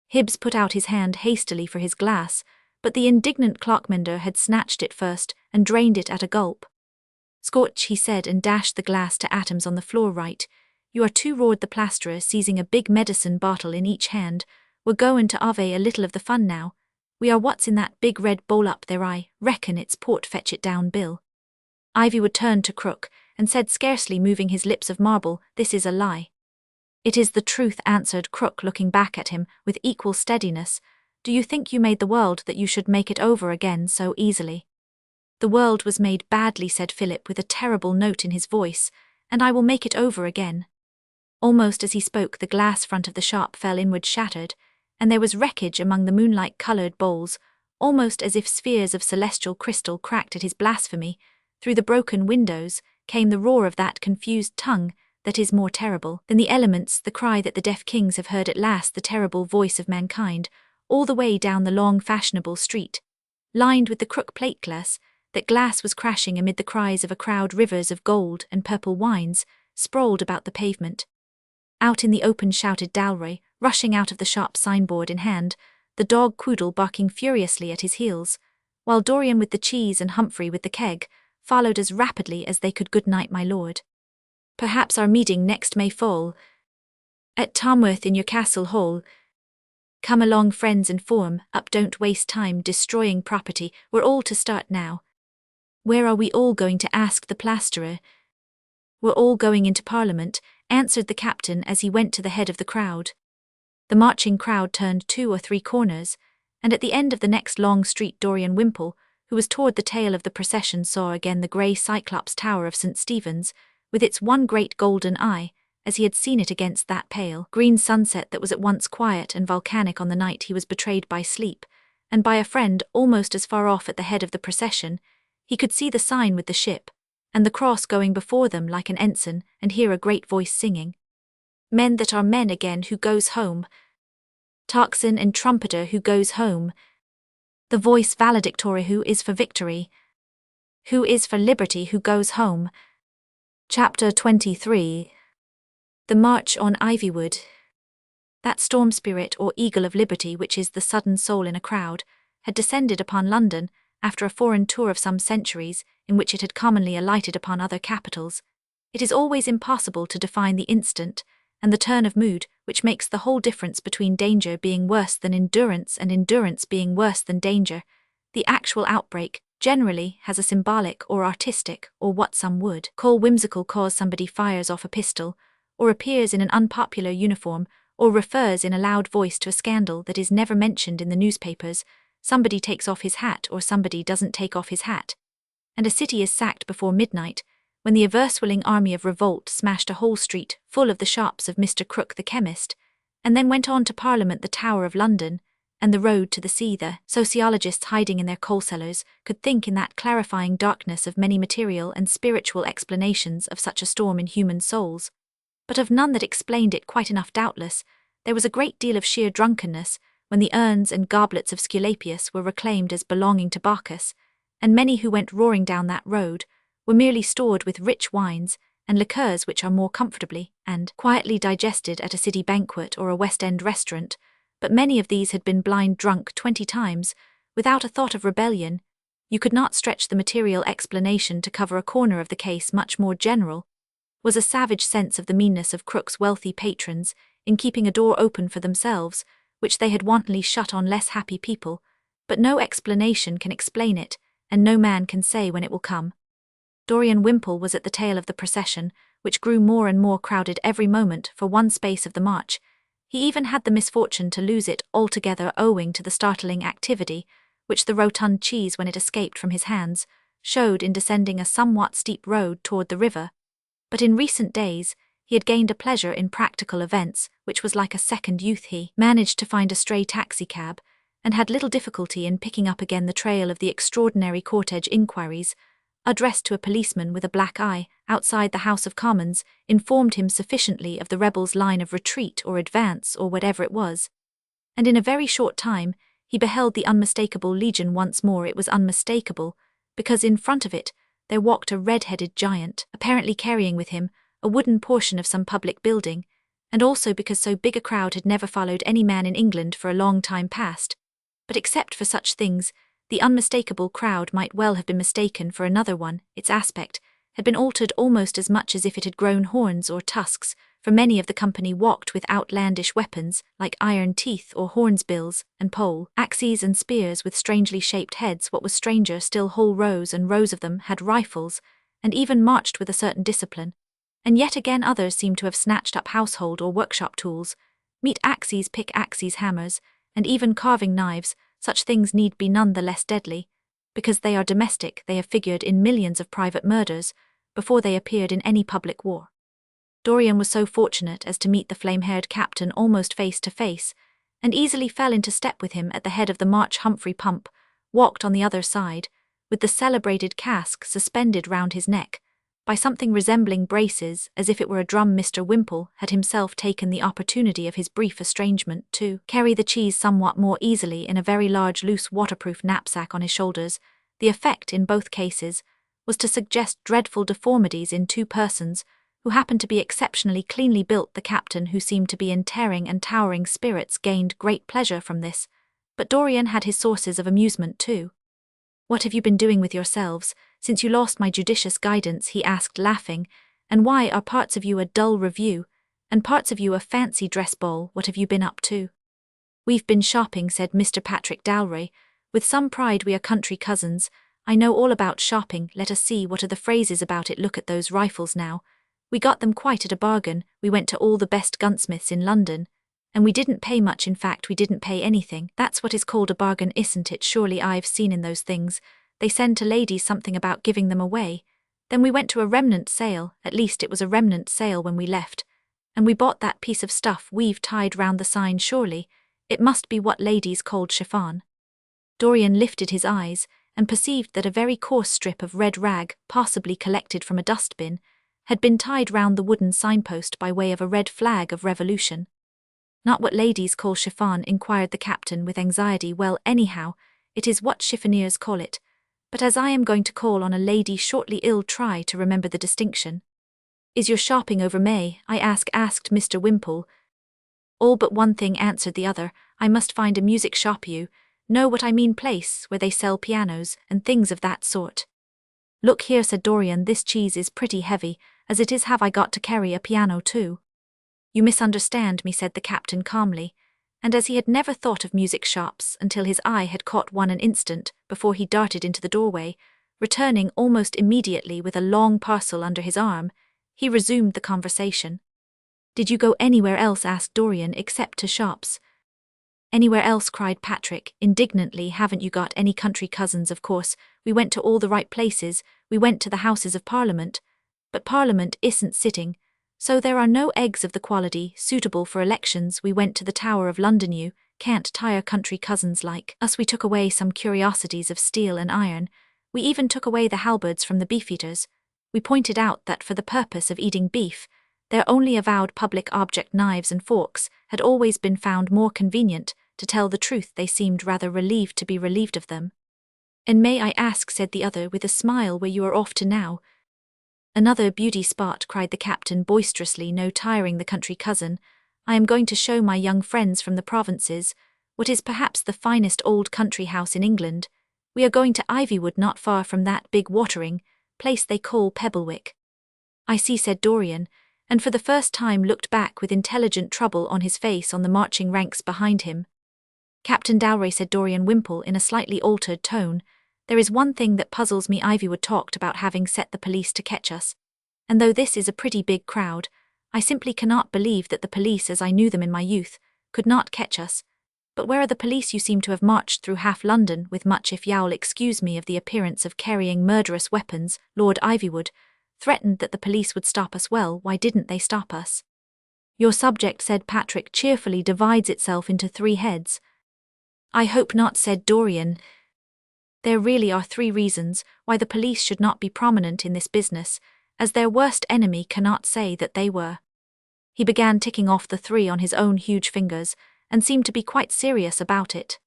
Hibbs put out his hand hastily for his glass, but the indignant clockmender had snatched it first and drained it at a gulp. "Scorch," he said, and dashed the glass to atoms on the floor. "Right, you are too," roared the plasterer, seizing a big medicine bottle in each hand. "We're goin' to 'ave a little of the fun now. We are. What's in that big red bowl up there? I reckon it's port. Fetch it down, Bill." Ivywood turned to Crook and said, scarcely moving his lips of marble, "This is a lie." "It is the truth," answered Crook, looking back at him with equal steadiness. "Do you think you made the world that you should make it over again so easily?" "The world was made badly," said Philip with a terrible note in his voice, "and I will make it over again." Almost as he spoke, the glass front of the shop fell inward shattered, and there was wreckage among the moonlight-coloured bowls, almost as if spheres of celestial crystal cracked at his blasphemy. Through the broken windows came the roar of that confused tongue that is more terrible than the elements, the cry that the deaf kings have heard at last, the terrible voice of mankind, all the way down the long fashionable street, lined with the Crook plate glass. That glass was crashing amid the cries of a crowd. Rivers of gold and purple wines sprawled about the pavement. Out in the open shouted Dalroy, rushing out of the shop, signboard in hand, the dog Quoodle barking furiously at his heels, while Dorian with the cheese and Humphrey with the keg followed as rapidly as they could. "Good night, my lord. Perhaps our meeting next may fall at Tamworth in your castle hall. Come along, friends, and form up. Don't waste time destroying property. We're all to start now." "Where are we all going to?" asked the plasterer. "We're all going into Parliament," answered the captain as he went to the head of the crowd. The marching crowd turned 2 or 3 corners, and at the end of the next long street Dorian Wimpole, who was toward the tail of the procession, saw again the grey Cyclops tower of St. Stephen's, with its one great golden eye, as he had seen it against that pale green sunset that was at once quiet and volcanic on the night he was betrayed by sleep, and by a friend almost as far off at the head of the procession. He could see the sign with the ship, and the cross going before them like an ensign, and hear a great voice singing, "Men that are men again, who goes home? Tocsin and trumpeter, who goes home? The voice valedictory, who is for victory? Who is for liberty, who goes home?" Chapter 23. The March on Ivywood. That storm spirit or eagle of liberty, which is the sudden soul in a crowd, had descended upon London after a foreign tour of some centuries, in which it had commonly alighted upon other capitals. It is always impossible to define the instant and the turn of mood which makes the whole difference between danger being worse than endurance and endurance being worse than danger. The actual outbreak generally has a symbolic or artistic, or what some would call whimsical cause. Somebody fires off a pistol, or appears in an unpopular uniform, or refers in a loud voice to a scandal that is never mentioned in the newspapers. Somebody takes off his hat, or somebody doesn't take off his hat. And a city is sacked before midnight, when the averse-willing army of revolt smashed a whole street full of the shops of Mr. Crook the chemist, and then went on to Parliament, the Tower of London, and the road to the sea. The sociologists hiding in their coal cellars could think in that clarifying darkness of many material and spiritual explanations of such a storm in human souls, but of none that explained it quite enough. Doubtless, there was a great deal of sheer drunkenness when the urns and goblets of Sculapius were reclaimed as belonging to Bacchus, and many who went roaring down that road were merely stored with rich wines and liqueurs which are more comfortably and quietly digested at a city banquet or a West End restaurant, but many of these had been blind drunk 20 times, without a thought of rebellion. You could not stretch the material explanation to cover a corner of the case. Much more general was a savage sense of the meanness of Crook's wealthy patrons in keeping a door open for themselves, which they had wantonly shut on less happy people, but no explanation can explain it, and no man can say when it will come. Dorian Wimpole was at the tail of the procession, which grew more and more crowded every moment for one space of the march. He even had the misfortune to lose it altogether owing to the startling activity which the rotund cheese, when it escaped from his hands, showed in descending a somewhat steep road toward the river. But in recent days he had gained a pleasure in practical events which was like a second youth. He managed to find a stray taxicab, and had little difficulty in picking up again the trail of the extraordinary cortege. Inquiries, addressed to a policeman with a black eye outside the House of Commons, informed him sufficiently of the rebels' line of retreat or advance or whatever it was, and in a very short time he beheld the unmistakable legion once more. It was unmistakable because in front of it there walked a red-headed giant, apparently carrying with him a wooden portion of some public building, and also because so big a crowd had never followed any man in England for a long time past. But except for such things, the unmistakable crowd might well have been mistaken for another one. Its aspect had been altered almost as much as if it had grown horns or tusks, for many of the company walked with outlandish weapons, like iron teeth or hornsbills and pole axes and spears with strangely shaped heads. What was stranger still, whole rows and rows of them had rifles, and even marched with a certain discipline. And yet again others seemed to have snatched up household or workshop tools, meat axes, pick-axes, hammers, and even carving knives. Such things need be none the less deadly, because they are domestic. They have figured in millions of private murders before they appeared in any public war. Dorian was so fortunate as to meet the flame-haired captain almost face to face, and easily fell into step with him at the head of the march. Humphrey Pump walked on the other side, with the celebrated cask suspended round his neck by something resembling braces, as if it were a drum. Mr. Wimple had himself taken the opportunity of his brief estrangement to carry the cheese somewhat more easily in a very large loose waterproof knapsack on his shoulders. The effect in both cases was to suggest dreadful deformities in two persons who happened to be exceptionally cleanly built. The captain, who seemed to be in tearing and towering spirits, gained great pleasure from this, but Dorian had his sources of amusement too. "What have you been doing with yourselves since you lost my judicious guidance?" he asked, laughing. "And why are parts of you a dull review, and parts of you a fancy dress ball? What have you been up to?" "We've been shopping," said Mr. Patrick Dalry, with some pride. "We are country cousins. I know all about shopping. Let us see, what are the phrases about it? Look at those rifles now. We got them quite at a bargain. We went to all the best gunsmiths in London, and we didn't pay much. In fact, we didn't pay anything. That's what is called a bargain, isn't it? Surely I've seen in those things they send to ladies something about giving them away. Then we went to a remnant sale, at least it was a remnant sale when we left, and we bought that piece of stuff we've tied round the sign. Surely it must be what ladies called chiffon." Dorian lifted his eyes and perceived that a very coarse strip of red rag, possibly collected from a dustbin, had been tied round the wooden signpost by way of a red flag of revolution. "Not what ladies call chiffon?" inquired the captain with anxiety. "Well, anyhow, it is what chiffoniers call it. But as I am going to call on a lady shortly, I'll try to remember the distinction." "Is your shopping over, May?" asked Mr. Wimple. "All but one thing," answered the other. "I must find a music shop. You know what I mean, place where they sell pianos and things of that sort." "Look here," said Dorian, "this cheese is pretty heavy. As it is, have I got to carry a piano too?" "You misunderstand me," said the captain calmly, and as he had never thought of music shops until his eye had caught one an instant before he darted into the doorway, returning almost immediately with a long parcel under his arm, he resumed the conversation. "Did you go anywhere else?" asked Dorian, "except to shops?" "Anywhere else?" cried Patrick indignantly. "Haven't you got any country cousins? Of course, we went to all the right places. We went to the Houses of Parliament. But Parliament isn't sitting, so there are no eggs of the quality suitable for elections. We went to the Tower of London. You can't tire country cousins like us. We took away some curiosities of steel and iron. We even took away the halberds from the beefeaters. We pointed out that for the purpose of eating beef, their only avowed public object, knives and forks, had always been found more convenient. To tell the truth, they seemed rather relieved to be relieved of them." "And may I ask," said the other with a smile, "where you are off to now?" "Another beauty spot," cried the captain boisterously. "No tiring the country cousin. I am going to show my young friends from the provinces what is perhaps the finest old country house in England. We are going to Ivywood, not far from that big watering place they call Pebblewick." "I see," said Dorian, and for the first time looked back with intelligent trouble on his face on the marching ranks behind him. "Captain Dalry," said Dorian Wimple in a slightly altered tone, "there is one thing that puzzles me. Ivywood talked about having set the police to catch us, and though this is a pretty big crowd, I simply cannot believe that the police, as I knew them in my youth, could not catch us. But where are the police? You seem to have marched through half London with much, if you'll excuse me, of the appearance of carrying murderous weapons. Lord Ivywood threatened that the police would stop us. Well, why didn't they stop us?" "Your subject," said Patrick cheerfully, "divides itself into three heads." "I hope not," said Dorian. "There really are three reasons why the police should not be prominent in this business, as their worst enemy cannot say that they were." He began ticking off the three on his own huge fingers, and seemed to be quite serious about it.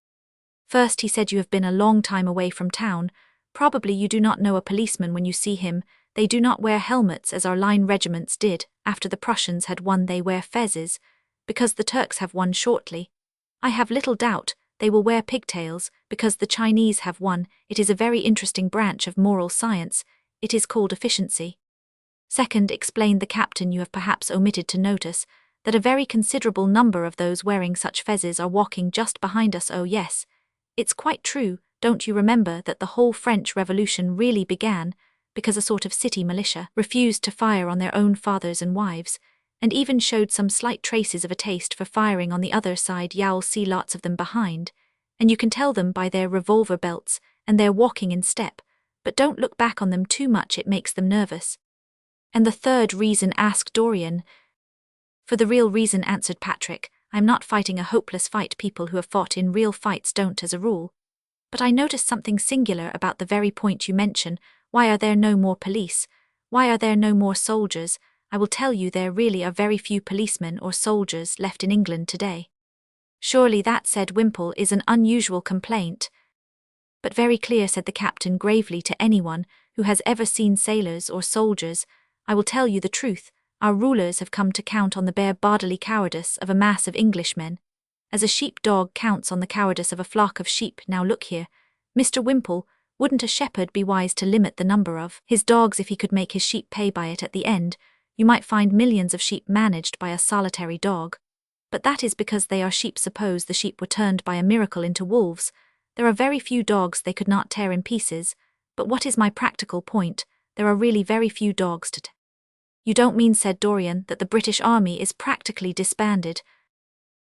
"First," he said, "you have been a long time away from town. Probably you do not know a policeman when you see him. they do not wear helmets as our line regiments did after the Prussians had won. They wear fezes, because the Turks have won shortly. I have little doubt they will wear pigtails, because the Chinese have won. It is a very interesting branch of moral science. It is called efficiency. Second, explained the captain, you have perhaps omitted to notice that a very considerable number of those wearing such fezes are walking just behind us. Oh yes, it's quite true. Don't you remember that the whole French Revolution really began because a sort of city militia refused to fire on their own fathers and wives, and even showed some slight traces of a taste for firing on the other side? You'll see lots of them behind, and you can tell them by their revolver belts and their walking in step, but don't look back on them too much, it makes them nervous. And the third reason, asked Dorian. For the real reason, answered Patrick. I'm not fighting a hopeless fight. People who have fought in real fights don't as a rule. But I noticed something singular about the very point you mention. Why are there no more police? Why are there no more soldiers? I will tell you, there really are very few policemen or soldiers left in England today. Surely that, said Wimpole, is an unusual complaint. But very clear, said the captain gravely, to anyone who has ever seen sailors or soldiers. I will tell you the truth. Our rulers have come to count on the bare bodily cowardice of a mass of Englishmen, as a sheep-dog counts on the cowardice of a flock of sheep. Now look here, Mr. Wimpole, wouldn't a shepherd be wise to limit the number of his dogs if he could make his sheep pay by it? At the end, you might find millions of sheep managed by a solitary dog. But that is because they are sheep. Suppose the sheep were turned by a miracle into wolves. There are very few dogs they could not tear in pieces. But what is my practical point? There are really very few dogs to You don't mean, said Dorian, that the British Army is practically disbanded?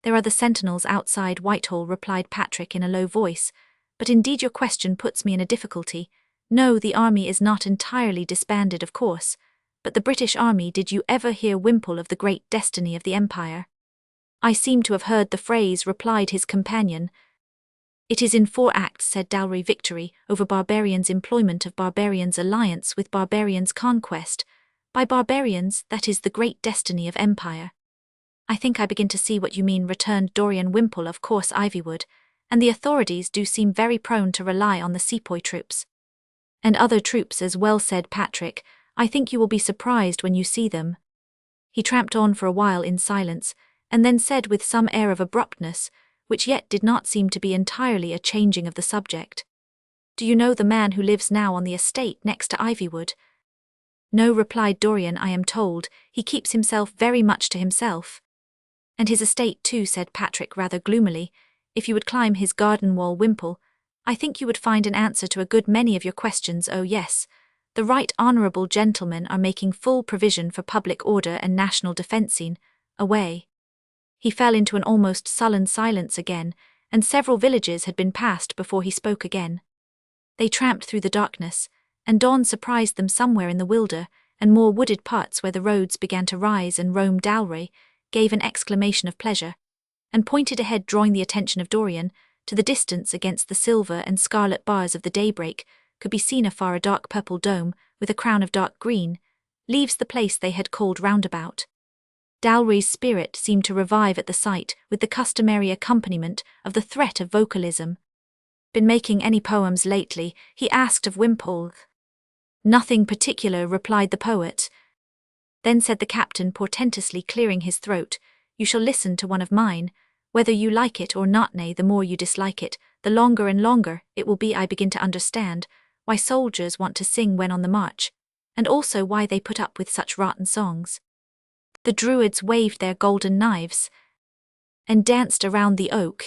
There are the sentinels outside Whitehall, replied Patrick in a low voice. But indeed your question puts me in a difficulty. No, the army is not entirely disbanded, of course. But the British Army, did you ever hear, Wimpole, of the great destiny of the Empire? I seem to have heard the phrase, replied his companion. It is in 4 acts, said Dalry. Victory over barbarians, employment of barbarians, alliance with barbarians, conquest by barbarians. That is the great destiny of empire. I think I begin to see what you mean, returned Dorian. Wimpole, of course Ivywood and the authorities do seem very prone to rely on the sepoy troops. And other troops as well, said Patrick. I think you will be surprised when you see them. He tramped on for a while in silence, and then said with some air of abruptness, which yet did not seem to be entirely a changing of the subject. Do you know the man who lives now on the estate next to Ivywood? No, replied Dorian, I am told he keeps himself very much to himself. And his estate too, said Patrick rather gloomily. If you would climb his garden wall, Wimpole, I think you would find an answer to a good many of your questions. Oh yes, the right honourable gentlemen are making full provision for public order and national defence. Away. He fell into an almost sullen silence again, and several villages had been passed before he spoke again. They tramped through the darkness, and dawn surprised them somewhere in the wilder and more wooded parts where the roads began to rise and roam. Dalry gave an exclamation of pleasure, and pointed ahead, drawing the attention of Dorian. To the distance, against the silver and scarlet bars of the daybreak, could be seen afar a dark purple dome, with a crown of dark green, leaves the place they had called Roundabout. Dalry's spirit seemed to revive at the sight, with the customary accompaniment of the threat of vocalism. Been making any poems lately? He asked of Wimpole. Nothing particular, replied the poet. Then said the captain, portentously clearing his throat, you shall listen to one of mine, whether you like it or not. Nay, the more you dislike it, the longer and longer it will be. I begin to understand why soldiers want to sing when on the march, and also why they put up with such rotten songs. The Druids waved their golden knives and danced around the oak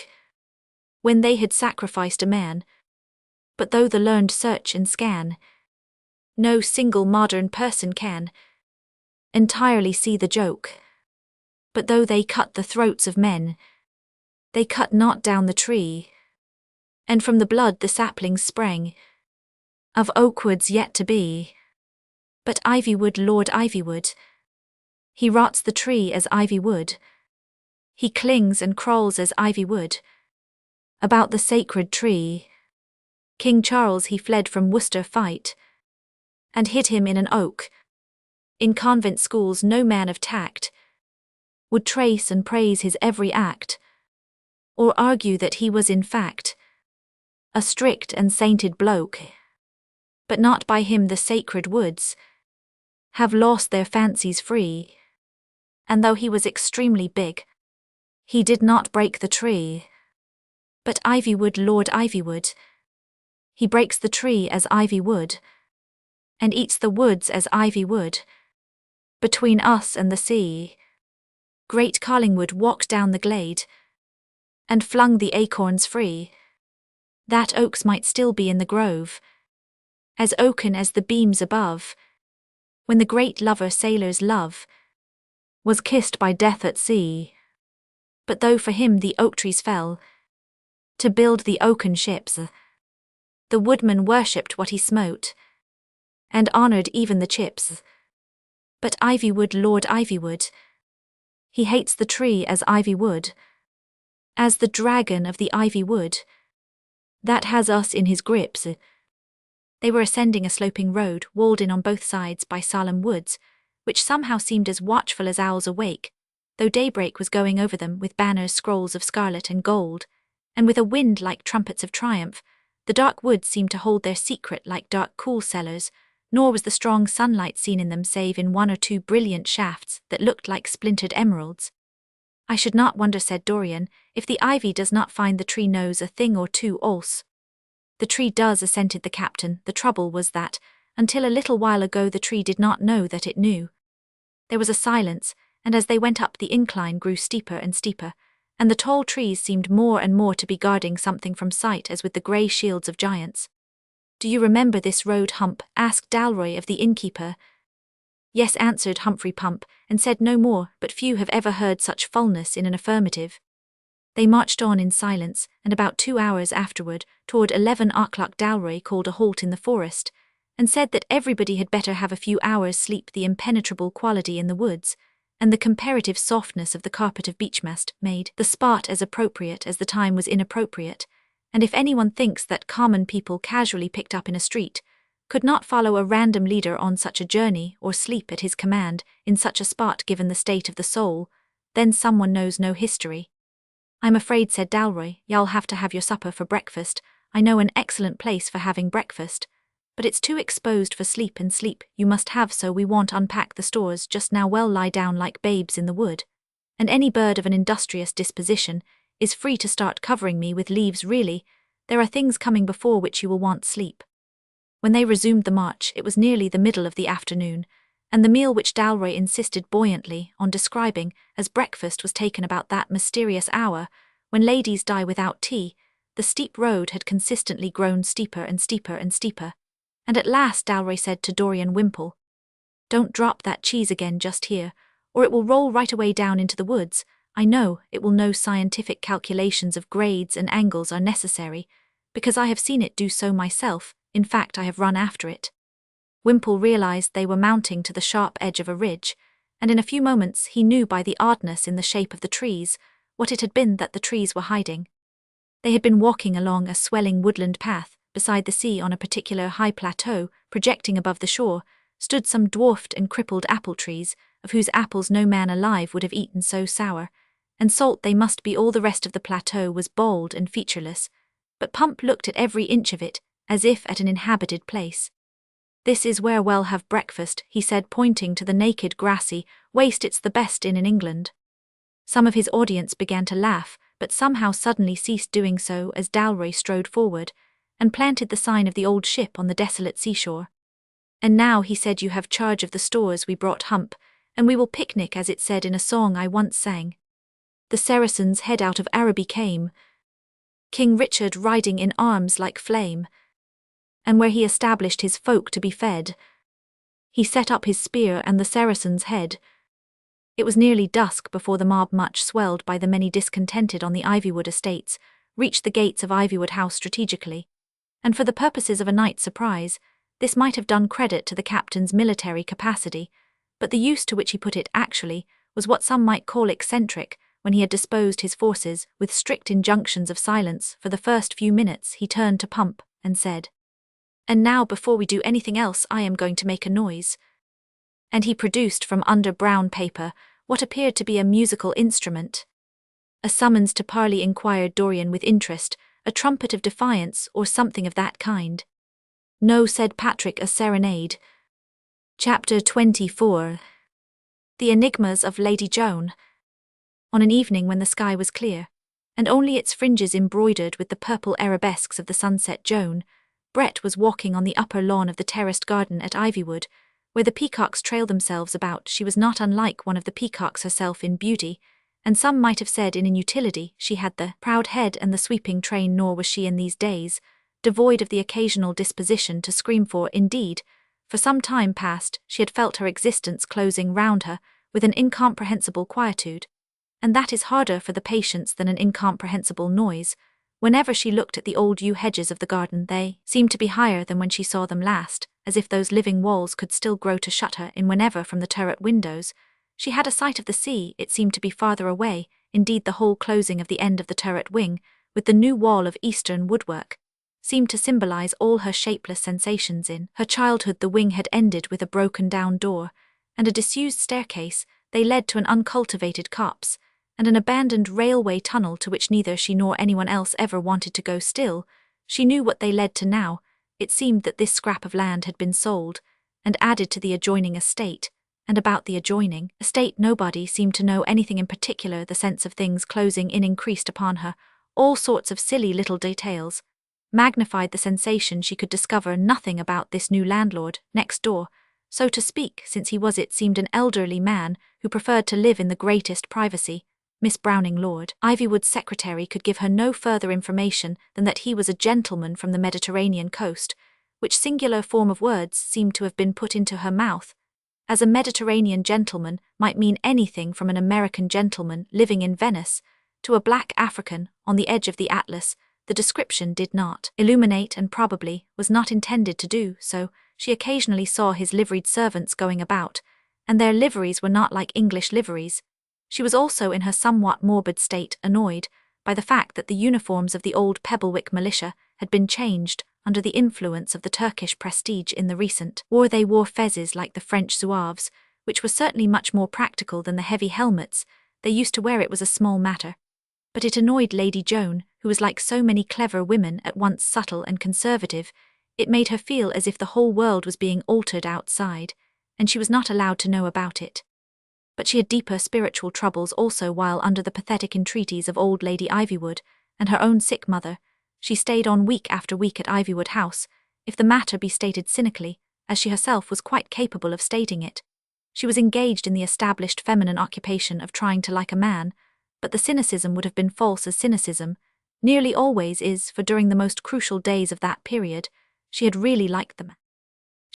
when they had sacrificed a man. But though the learned search and scan, no single modern person can entirely see the joke. But though they cut the throats of men, they cut not down the tree, and from the blood the saplings sprang of oakwoods yet to be. But Ivywood, Lord Ivywood, he rots the tree as ivy would. He clings and crawls as ivy would about the sacred tree. King Charles he fled from Worcester fight, and hid him in an oak. In convent schools no man of tact would trace and praise his every act, or argue that he was in fact a strict and sainted bloke. But not by him the sacred woods have lost their fancies free. And though he was extremely big, he did not break the tree. But Ivywood, Lord Ivywood, he breaks the tree as ivy would, and eats the woods as ivy would. Between us and the sea, great Carlingwood walked down the glade, and flung the acorns free, that oaks might still be in the grove, as oaken as the beams above, when the great lover sailor's love was kissed by death at sea. But though for him the oak trees fell, to build the oaken ships, the woodman worshipped what he smote, and honoured even the chips. But Ivywood, Lord Ivywood, he hates the tree as ivy would, as the dragon of the ivy would, that has us in his grips. They were ascending a sloping road, walled in on both sides by solemn woods, which somehow seemed as watchful as owls awake, though daybreak was going over them with banners scrolls of scarlet and gold, and with a wind like trumpets of triumph. The dark woods seemed to hold their secret like dark cool cellars, nor was the strong sunlight seen in them save in one or two brilliant shafts that looked like splintered emeralds. I should not wonder, said Dorian, if the ivy does not find the tree knows a thing or two else. The tree does, assented the captain. The trouble was that, until a little while ago, the tree did not know that it knew. There was a silence, and as they went up the incline grew steeper and steeper, and the tall trees seemed more and more to be guarding something from sight as with the grey shields of giants. Do you remember this road, Hump? Asked Dalroy of the innkeeper. Yes, answered Humphrey Pump, and said no more, but few have ever heard such fulness in an affirmative. They marched on in silence, and about 2 hours afterward, toward 11 o'clock, Dalroy called a halt in the forest, and said that everybody had better have a few hours' sleep. The impenetrable quality in the woods, and the comparative softness of the carpet of beechmast, made the spot as appropriate as the time was inappropriate, and if anyone thinks that common people casually picked up in a street could not follow a random leader on such a journey or sleep at his command in such a spot given the state of the soul, then someone knows no history. I'm afraid, said Dalroy, y'all have to have your supper for breakfast. I know an excellent place for having breakfast, but it's too exposed for sleep, and sleep you must have, so we won't unpack the stores just now. Well, lie down like babes in the wood, and any bird of an industrious disposition is free to start covering me with leaves. Really, there are things coming before which you will want sleep. When they resumed the march, it was nearly the middle of the afternoon, and the meal which Dalroy insisted buoyantly on describing as breakfast was taken about that mysterious hour when ladies die without tea. The steep road had consistently grown steeper and steeper and steeper, and at last Dalroy said to Dorian Wimpole, "Don't drop that cheese again just here, or it will roll right away down into the woods. I know it will. No scientific calculations of grades and angles are necessary, because I have seen it do so myself. In fact, I have run after it." Wimpole realized they were mounting to the sharp edge of a ridge, and in a few moments he knew by the oddness in the shape of the trees what it had been that the trees were hiding. They had been walking along a swelling woodland path. Beside the sea, on a particular high plateau projecting above the shore, stood some dwarfed and crippled apple trees, of whose apples no man alive would have eaten, so sour and salt they must be. All the rest of the plateau was bald and featureless, but Pump looked at every inch of it as if at an inhabited place. "This is where we'll have breakfast," he said, pointing to the naked grassy waste. "It's the best inn in England." Some of his audience began to laugh, but somehow suddenly ceased doing so as Dalroy strode forward and planted the sign of the old ship on the desolate seashore. "And now," he said, "you have charge of the stores we brought, Hump, and we will picnic as it said in a song I once sang. The Saracen's head out of Araby came, King Richard riding in arms like flame, and where he established his folk to be fed, he set up his spear and the Saracen's head." It was nearly dusk before the mob, much swelled by the many discontented on the Ivywood estates, reached the gates of Ivywood House strategically, and for the purposes of a night surprise, this might have done credit to the captain's military capacity, but the use to which he put it actually was what some might call eccentric. When he had disposed his forces with strict injunctions of silence for the first few minutes, he turned to Pump and said, "And now, before we do anything else, I am going to make a noise." And he produced from under brown paper what appeared to be a musical instrument. "A summons to parley?" inquired Dorian with interest. "A trumpet of defiance or something of that kind?" "No," said Patrick, "a serenade." Chapter 24. The Enigmas of Lady Joan. On an evening when the sky was clear, and only its fringes embroidered with the purple arabesques of the sunset Joan, Brett was walking on the upper lawn of the terraced garden at Ivywood, where the peacocks trailed themselves about. She was not unlike one of the peacocks herself in beauty, and some might have said in inutility. She had the proud head and the sweeping train, nor was she in these days devoid of the occasional disposition to scream, for, indeed, for some time past she had felt her existence closing round her with an incomprehensible quietude, and that is harder for the patience than an incomprehensible noise. Whenever she looked at the old yew hedges of the garden, they seemed to be higher than when she saw them last, as if those living walls could still grow to shut her in. Whenever from the turret windows she had a sight of the sea, it seemed to be farther away. Indeed, the whole closing of the end of the turret wing, with the new wall of eastern woodwork, seemed to symbolize all her shapeless sensations. In her childhood the wing had ended with a broken-down door and a disused staircase. They led to an uncultivated copse and an abandoned railway tunnel to which neither she nor anyone else ever wanted to go. Still, she knew what they led to now. It seemed that this scrap of land had been sold and added to the adjoining estate, and about the adjoining estate nobody seemed to know anything in particular. The sense of things closing in increased upon her. All sorts of silly little details magnified the sensation. She could discover nothing about this new landlord next door, so to speak, since he was, it seemed, an elderly man who preferred to live in the greatest privacy. Miss Browning, Lord Ivywood's secretary, could give her no further information than that he was a gentleman from the Mediterranean coast, which singular form of words seemed to have been put into her mouth, as a Mediterranean gentleman might mean anything from an American gentleman living in Venice to a black African on the edge of the Atlas. The description did not illuminate, and probably was not intended to do so. She occasionally saw his liveried servants going about, and their liveries were not like English liveries. She was also, in her somewhat morbid state, annoyed by the fact that the uniforms of the old Pebblewick militia had been changed under the influence of the Turkish prestige in the recent war. They wore fezzes like the French zouaves, which was certainly much more practical than the heavy helmets they used to wear. It was a small matter, but it annoyed Lady Joan, who was like so many clever women, at once subtle and conservative. It made her feel as if the whole world was being altered outside, and she was not allowed to know about it. But she had deeper spiritual troubles also. While under the pathetic entreaties of old Lady Ivywood and her own sick mother, she stayed on week after week at Ivywood House, if the matter be stated cynically, as she herself was quite capable of stating it. She was engaged in the established feminine occupation of trying to like a man, but the cynicism would have been false, as cynicism nearly always is, for during the most crucial days of that period she had really liked them.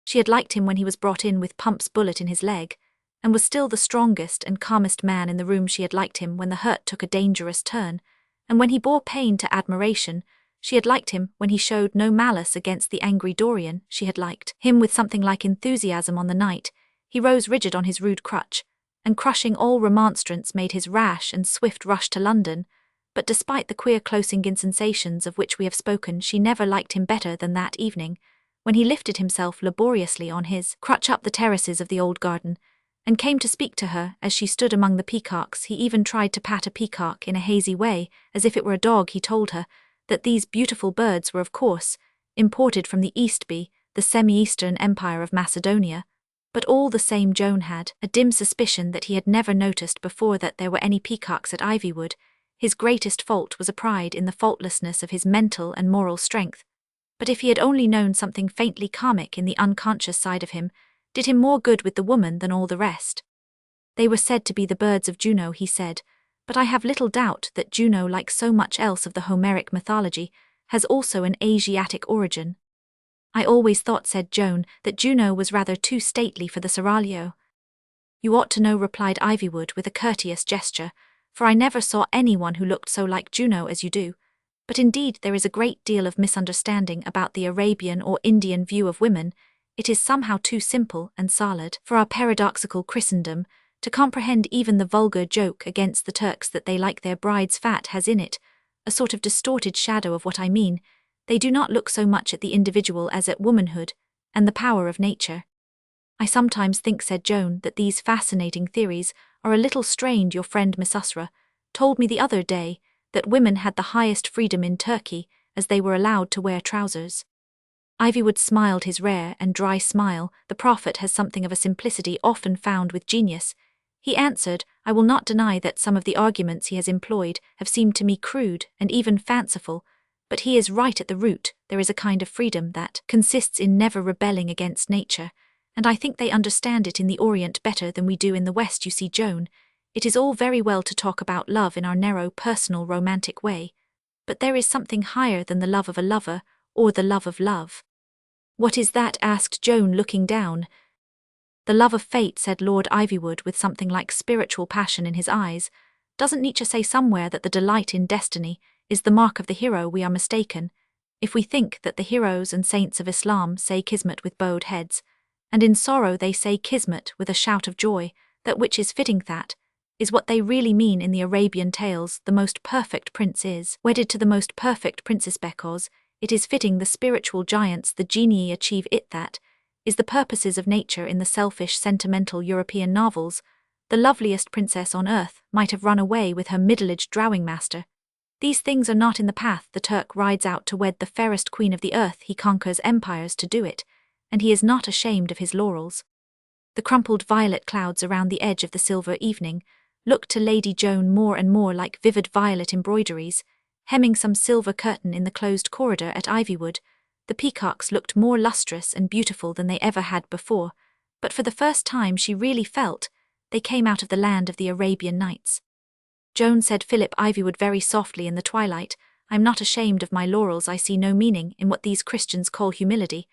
She had liked him when he was brought in with Pump's bullet in his leg, and was still the strongest and calmest man in the room. She had liked him when the hurt took a dangerous turn, and when he bore pain to admiration. She had liked him when he showed no malice against the angry Dorian. She had liked him with something like enthusiasm on the night he rose rigid on his rude crutch, and crushing all remonstrance made his rash and swift rush to London. But despite the queer closing sensations of which we have spoken, she never liked him better than that evening, when he lifted himself laboriously on his crutch up the terraces of the old garden, and came to speak to her as she stood among the peacocks. He even tried to pat a peacock in a hazy way, as if it were a dog. He told her that these beautiful birds were, of course, imported from the Eastby, the semi-eastern empire of Macedonia, but all the same Joan had a dim suspicion that he had never noticed before that there were any peacocks at Ivywood. His greatest fault was a pride in the faultlessness of his mental and moral strength, but if he had only known something faintly comic in the unconscious side of him, did him more good with the woman than all the rest. They were said to be the birds of Juno, he said, but I have little doubt that Juno, like so much else of the Homeric mythology, has also an Asiatic origin. I always thought, said Joan, that Juno was rather too stately for the seraglio. You ought to know, replied Ivywood with a courteous gesture, for I never saw anyone who looked so like Juno as you do. But indeed there is a great deal of misunderstanding about the Arabian or Indian view of women. It is somehow too simple and solid for our paradoxical Christendom to comprehend. Even the vulgar joke against the Turks that they like their brides fat has in it a sort of distorted shadow of what I mean. They do not look so much at the individual as at womanhood and the power of nature. I sometimes think, said Joan, that these fascinating theories are a little strained. Your friend Miss Usra told me the other day that women had the highest freedom in Turkey, as they were allowed to wear trousers. Ivywood smiled his rare and dry smile. The prophet has something of a simplicity often found with genius. He answered, I will not deny that some of the arguments he has employed have seemed to me crude and even fanciful, but he is right at the root. There is a kind of freedom that consists in never rebelling against nature, and I think they understand it in the Orient better than we do in the West. You see, Joan, it is all very well to talk about love in our narrow, personal, romantic way, but there is something higher than the love of a lover, or the love of love. What is that? Asked Joan, looking down. The love of fate, said Lord Ivywood with something like spiritual passion in his eyes. Doesn't Nietzsche say somewhere that the delight in destiny is the mark of the hero? We are mistaken if we think that the heroes and saints of Islam say kismet with bowed heads, and in sorrow they say kismet with a shout of joy. That which is fitting, that is what they really mean in the Arabian tales. The most perfect prince is wedded to the most perfect princess, because it is fitting the spiritual giants, the genii, achieve it. That is the purposes of nature in the selfish, sentimental European novels. The loveliest princess on earth might have run away with her middle-aged drowning master. These things are not in the path. The Turk rides out to wed the fairest queen of the earth. He conquers empires to do it, and he is not ashamed of his laurels. The crumpled violet clouds around the edge of the silver evening looked to Lady Joan more and more like vivid violet embroideries, hemming some silver curtain in the closed corridor at Ivywood. The peacocks looked more lustrous and beautiful than they ever had before, but for the first time she really felt they came out of the land of the Arabian Nights. Joan, said Philip Ivywood very softly in the twilight, I'm not ashamed of my laurels. I see no meaning in what these Christians call humility.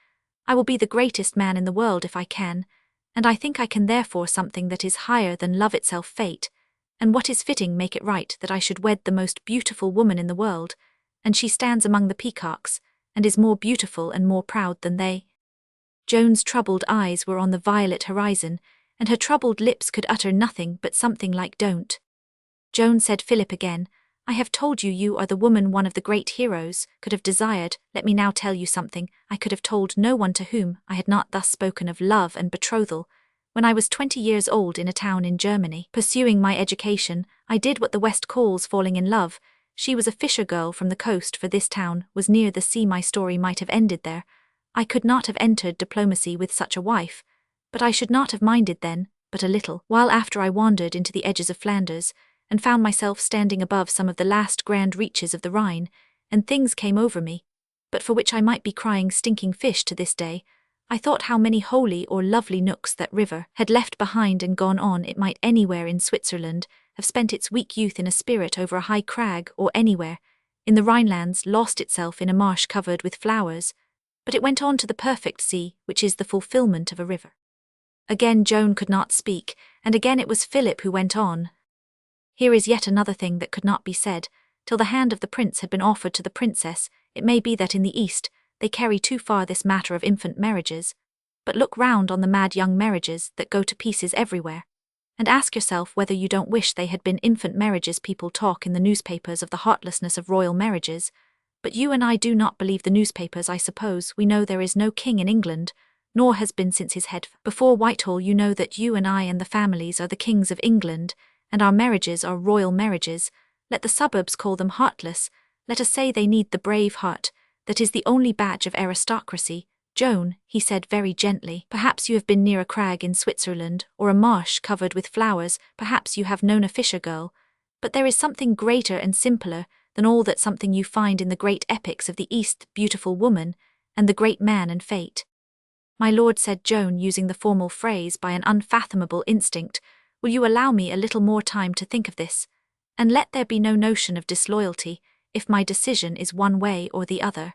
I will be the greatest man in the world if I can, and I think I can therefore something that is higher than love itself, fate, and what is fitting make it right that I should wed the most beautiful woman in the world, and she stands among the peacocks, and is more beautiful and more proud than they. Joan's troubled eyes were on the violet horizon, and her troubled lips could utter nothing but something like don't. Joan, said Philip again, I have told you you are the woman one of the great heroes could have desired. Let me now tell you something I could have told no one to whom I had not thus spoken of love and betrothal. When I was 20 years old in a town in Germany, pursuing my education, I did what the West calls falling in love. She was a fisher girl from the coast, for this town was near the sea. My story might have ended there. I could not have entered diplomacy with such a wife, but I should not have minded then, but a little while after I wandered into the edges of Flanders, and found myself standing above some of the last grand reaches of the Rhine, and things came over me, but for which I might be crying stinking fish to this day. I thought how many holy or lovely nooks that river had left behind and gone on. It might anywhere in Switzerland have spent its weak youth in a spirit over a high crag, or anywhere in the Rhinelands lost itself in a marsh covered with flowers, but it went on to the perfect sea, which is the fulfillment of a river. Again Joan could not speak, and again it was Philip who went on. Here is yet another thing that could not be said, till the hand of the prince had been offered to the princess. It may be that in the East they carry too far this matter of infant marriages, but look round on the mad young marriages that go to pieces everywhere, and ask yourself whether you don't wish they had been infant marriages. People talk in the newspapers of the heartlessness of royal marriages, but you and I do not believe the newspapers. I suppose we know there is no king in England, nor has been since his head before Whitehall. You know that you and I and the families are the kings of England, and our marriages are royal marriages. Let the suburbs call them heartless, let us say they need the brave heart. That is the only badge of aristocracy. Joan, he said very gently, perhaps you have been near a crag in Switzerland, or a marsh covered with flowers, perhaps you have known a fisher girl, but there is something greater and simpler than all that, something you find in the great epics of the East, the beautiful woman, and the great man and fate. My lord, said Joan, using the formal phrase by an unfathomable instinct, will you allow me a little more time to think of this, and let there be no notion of disloyalty, if my decision is one way or the other.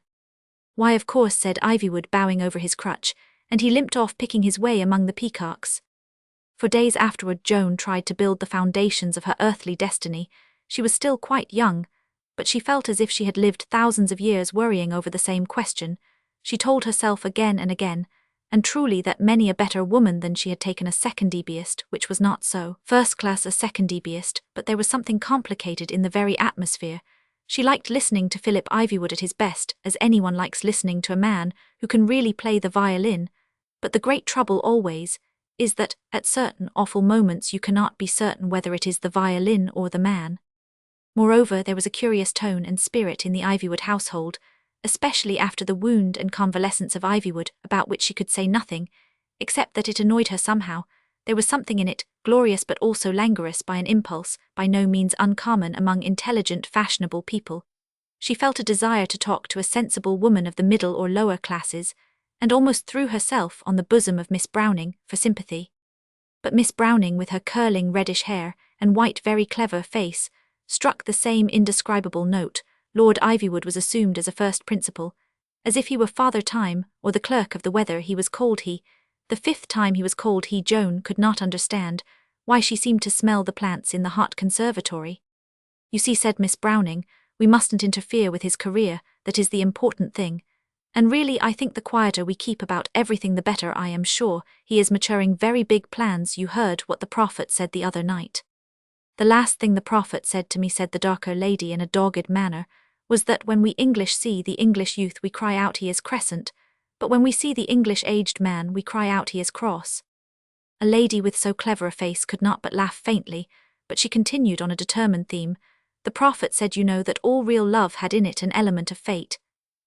Why, of course, said Ivywood, bowing over his crutch, and he limped off, picking his way among the peacocks. For days afterward Joan tried to build the foundations of her earthly destiny. She was still quite young, but she felt as if she had lived thousands of years worrying over the same question. She told herself again and again, and truly, that many a better woman than she had taken a second-debiest, which was not so first-class a second-debiest, but there was something complicated in the very atmosphere. She liked listening to Philip Ivywood at his best, as anyone likes listening to a man who can really play the violin, but the great trouble always is that, at certain awful moments, you cannot be certain whether it is the violin or the man. Moreover, there was a curious tone and spirit in the Ivywood household. especially after the wound and convalescence of Ivywood, about which she could say nothing, except that it annoyed her somehow. There was something in it, glorious but also languorous by an impulse, by no means uncommon among intelligent, fashionable people. She felt a desire to talk to a sensible woman of the middle or lower classes, and almost threw herself on the bosom of Miss Browning for sympathy. But Miss Browning, with her curling reddish hair and white very clever face, struck the same indescribable note. Lord Ivywood was assumed as a first principle, as if he were Father Time, or the clerk of the weather. He was called he. The fifth time he was called he. Joan could not understand why she seemed to smell the plants in the hot conservatory. You see, said Miss Browning, we mustn't interfere with his career, that is the important thing. And really I think the quieter we keep about everything the better. I am sure he is maturing very big plans. You heard what the prophet said the other night. The last thing the prophet said to me, said the darker lady in a dogged manner, was that when we English see the English youth we cry out he is crescent, but when we see the English aged man we cry out he is cross. A lady with so clever a face could not but laugh faintly, but she continued on a determined theme. The prophet said, you know, that all real love had in it an element of fate,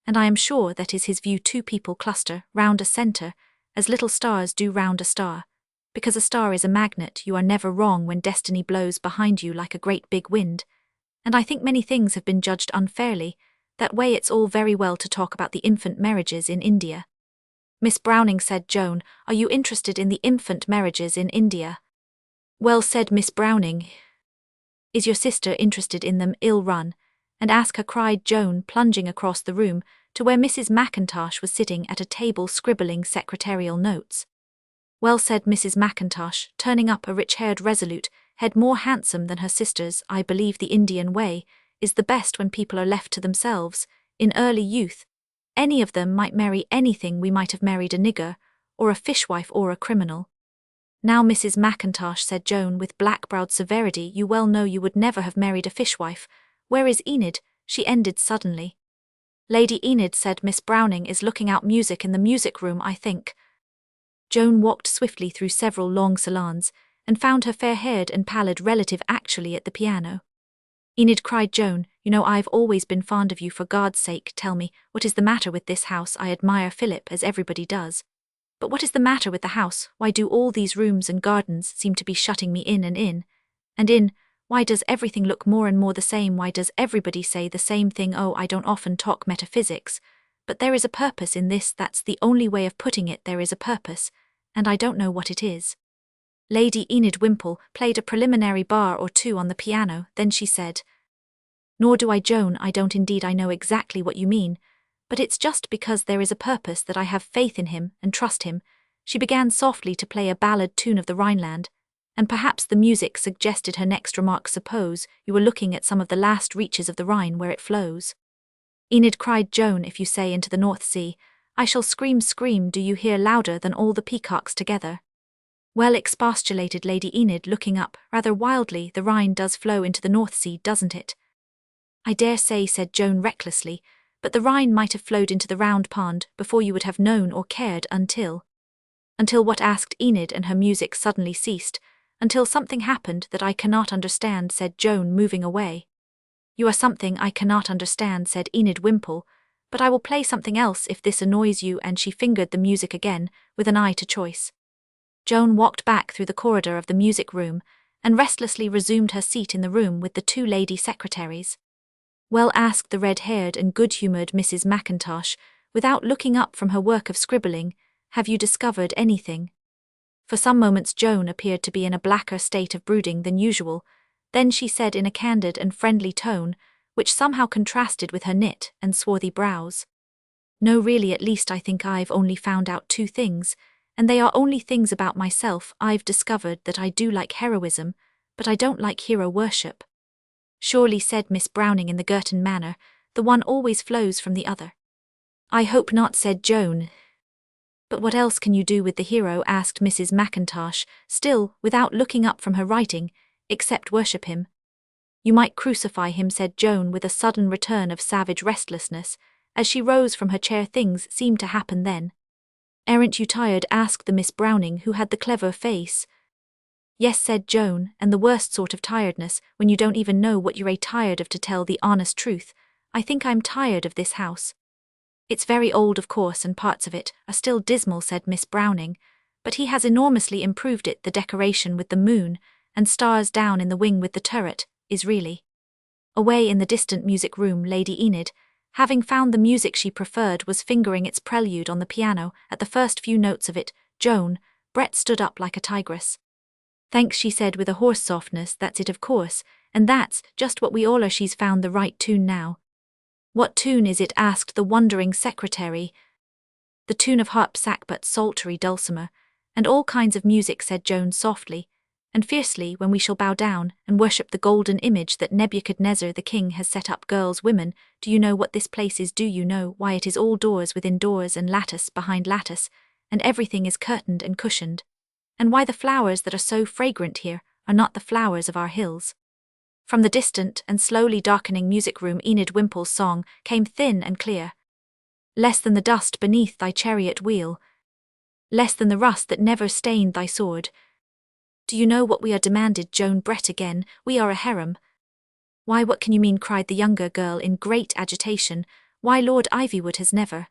and I am sure that is his view. Two people cluster round a centre, as little stars do round a star. Because a star is a magnet, you are never wrong when destiny blows behind you like a great big wind. And I think many things have been judged unfairly. That way it's all very well to talk about the infant marriages in India. Miss Browning, said Joan, are you interested in the infant marriages in India? Well, said Miss Browning, is your sister interested in them? Ill run, and ask her, cried Joan, plunging across the room to where Mrs. Mackintosh was sitting at a table scribbling secretarial notes. Well, said Mrs. Mackintosh, turning up a rich-haired resolute head more handsome than her sister's. I believe the Indian way is the best when people are left to themselves. In early youth, any of them might marry anything. We might have married a nigger, or a fishwife, or a criminal. Now, Mrs. Mackintosh, said Joan with black-browed severity, you well know you would never have married a fishwife. Where is Enid? She ended suddenly. Lady Enid, said Miss Browning, is looking out music in the music room, I think. Joan walked swiftly through several long salons, and found her fair-haired and pallid relative actually at the piano. Enid, cried Joan, you know I've always been fond of you. For God's sake, tell me, what is the matter with this house? I admire Philip, as everybody does. But what is the matter with the house? Why do all these rooms and gardens seem to be shutting me in and in? And in, why does everything look more and more the same? Why does everybody say the same thing? Oh, I don't often talk metaphysics, but there is a purpose in this. That's the only way of putting it. There is a purpose, and I don't know what it is. Lady Enid Wimpole played a preliminary bar or two on the piano, then she said, nor do I, Joan, I don't indeed. I know exactly what you mean, but it's just because there is a purpose that I have faith in him and trust him. She began softly to play a ballad tune of the Rhineland, and perhaps the music suggested her next remark. Suppose you were looking at some of the last reaches of the Rhine where it flows. Enid, cried Joan, if you say into the North Sea, I shall scream. Scream, do you hear, louder than all the peacocks together. Well, expostulated Lady Enid, looking up rather wildly, the Rhine does flow into the North Sea, doesn't it? I dare say, said Joan recklessly, but the Rhine might have flowed into the Round Pond before you would have known or cared. Until what? Asked Enid, and her music suddenly ceased. Until something happened that I cannot understand, said Joan, moving away. You are something I cannot understand, said Enid Wimpole, but I will play something else if this annoys you, and she fingered the music again, with an eye to choice. Joan walked back through the corridor of the music room, and restlessly resumed her seat in the room with the two lady secretaries. Well, asked the red-haired and good-humoured Mrs. Mackintosh, without looking up from her work of scribbling, have you discovered anything? For some moments Joan appeared to be in a blacker state of brooding than usual. Then she said in a candid and friendly tone, which somehow contrasted with her knit and swarthy brows, no, really, at least I think I've only found out two things, and they are only things about myself. I've discovered that I do like heroism, but I don't like hero worship. Surely, said Miss Browning in the Girton manner, the one always flows from the other. I hope not, said Joan. But what else can you do with the hero? Asked Mrs. Mackintosh, still without looking up from her writing, except worship him. You might crucify him, said Joan with a sudden return of savage restlessness. As she rose from her chair, things seemed to happen then. Aren't you tired? Asked the Miss Browning who had the clever face. Yes, said Joan, and the worst sort of tiredness, when you don't even know what you're tired of. To tell the honest truth, I think I'm tired of this house. It's very old, of course, and parts of it are still dismal, said Miss Browning, but he has enormously improved it. The decoration with the moon and stars down in the wing with the turret is really. Away in the distant music room, Lady Enid, having found the music she preferred, was fingering its prelude on the piano. At the first few notes of it, Joan Brett stood up like a tigress. Thanks, she said with a hoarse softness, that's it, of course, and that's just what we all are. She's found the right tune now. What tune is it? Asked the wondering secretary. The tune of harp, sackbut, psaltery, dulcimer, and all kinds of music, said Joan softly and fiercely, when we shall bow down and worship the golden image that Nebuchadnezzar the king has set up. Girls, women, do you know what this place is? Do you know why it is all doors within doors and lattice behind lattice, and everything is curtained and cushioned? And why the flowers that are so fragrant here are not the flowers of our hills? From the distant and slowly darkening music room, Enid Wimple's song came thin and clear. Less than the dust beneath thy chariot wheel, less than the rust that never stained thy sword. Do you know what we are? Demanded Joan Brett again. We are a harem. Why, what can you mean? Cried the younger girl in great agitation. Why, Lord Ivywood has never.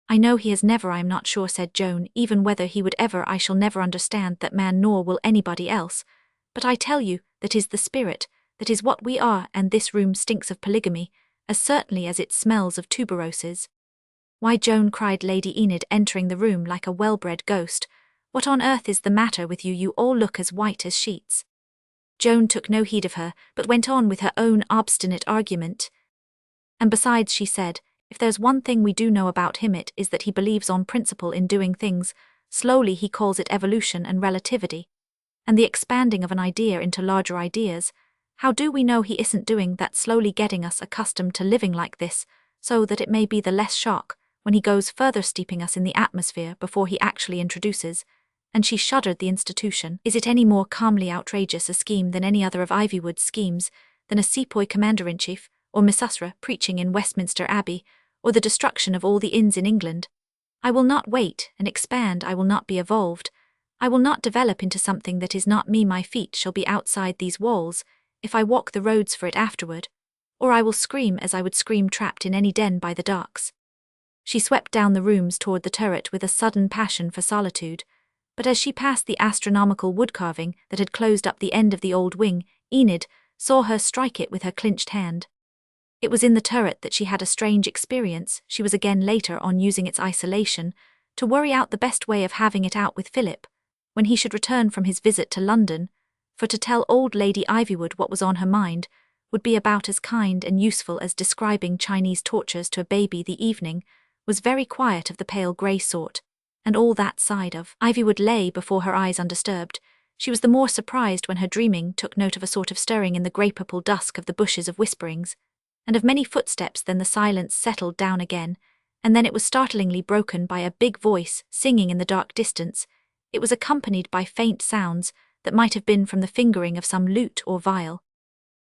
I know he has never. I am not sure, said Joan, even whether he would ever. I shall never understand that man, nor will anybody else. But I tell you, that is the spirit, that is what we are, and this room stinks of polygamy, as certainly as it smells of tuberoses. Why, Joan, cried Lady Enid, entering the room like a well-bred ghost, what on earth is the matter with you? You all look as white as sheets. Joan took no heed of her, but went on with her own obstinate argument. And besides, she said, if there's one thing we do know about him, it is that he believes on principle in doing things. Slowly he calls it evolution and relativity, and the expanding of an idea into larger ideas. How do we know he isn't doing that? Slowly getting us accustomed to living like this, so that it may be the less shock when he goes further, steeping us in the atmosphere before he actually introduces. And she shuddered. The institution. Is it any more calmly outrageous a scheme than any other of Ivywood's schemes, than a sepoy commander-in-chief, or Missusra preaching in Westminster Abbey, or the destruction of all the inns in England? I will not wait and expand. I will not be evolved. I will not develop into something that is not me. My feet shall be outside these walls, if I walk the roads for it afterward, or I will scream as I would scream trapped in any den by the docks. She swept down the rooms toward the turret with a sudden passion for solitude, but as she passed the astronomical woodcarving that had closed up the end of the old wing, Enid saw her strike it with her clinched hand. It was in the turret that she had a strange experience. She was again later on using its isolation to worry out the best way of having it out with Philip, when he should return from his visit to London, for to tell old Lady Ivywood what was on her mind would be about as kind and useful as describing Chinese tortures to a baby. The evening was very quiet, of the pale grey sort, and all that side of Ivywood lay before her eyes undisturbed. She was the more surprised when her dreaming took note of a sort of stirring in the grey-purple dusk of the bushes, of whisperings, and of many footsteps. Then the silence settled down again, and then it was startlingly broken by a big voice singing in the dark distance. It was accompanied by faint sounds that might have been from the fingering of some lute or viol.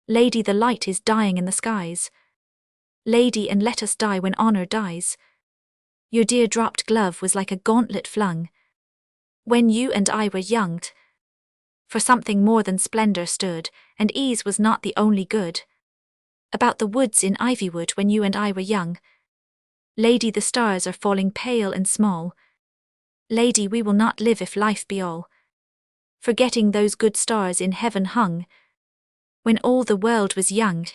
Lady, the light is dying in the skies. Lady, and let us die when honour dies. Your dear dropped glove was like a gauntlet flung when you and I were young. For something more than splendour stood, and ease was not the only good. About the woods in Ivywood when you and I were young. Lady, the stars are falling pale and small. Lady, we will not live if life be all. Forgetting those good stars in heaven hung when all the world was young.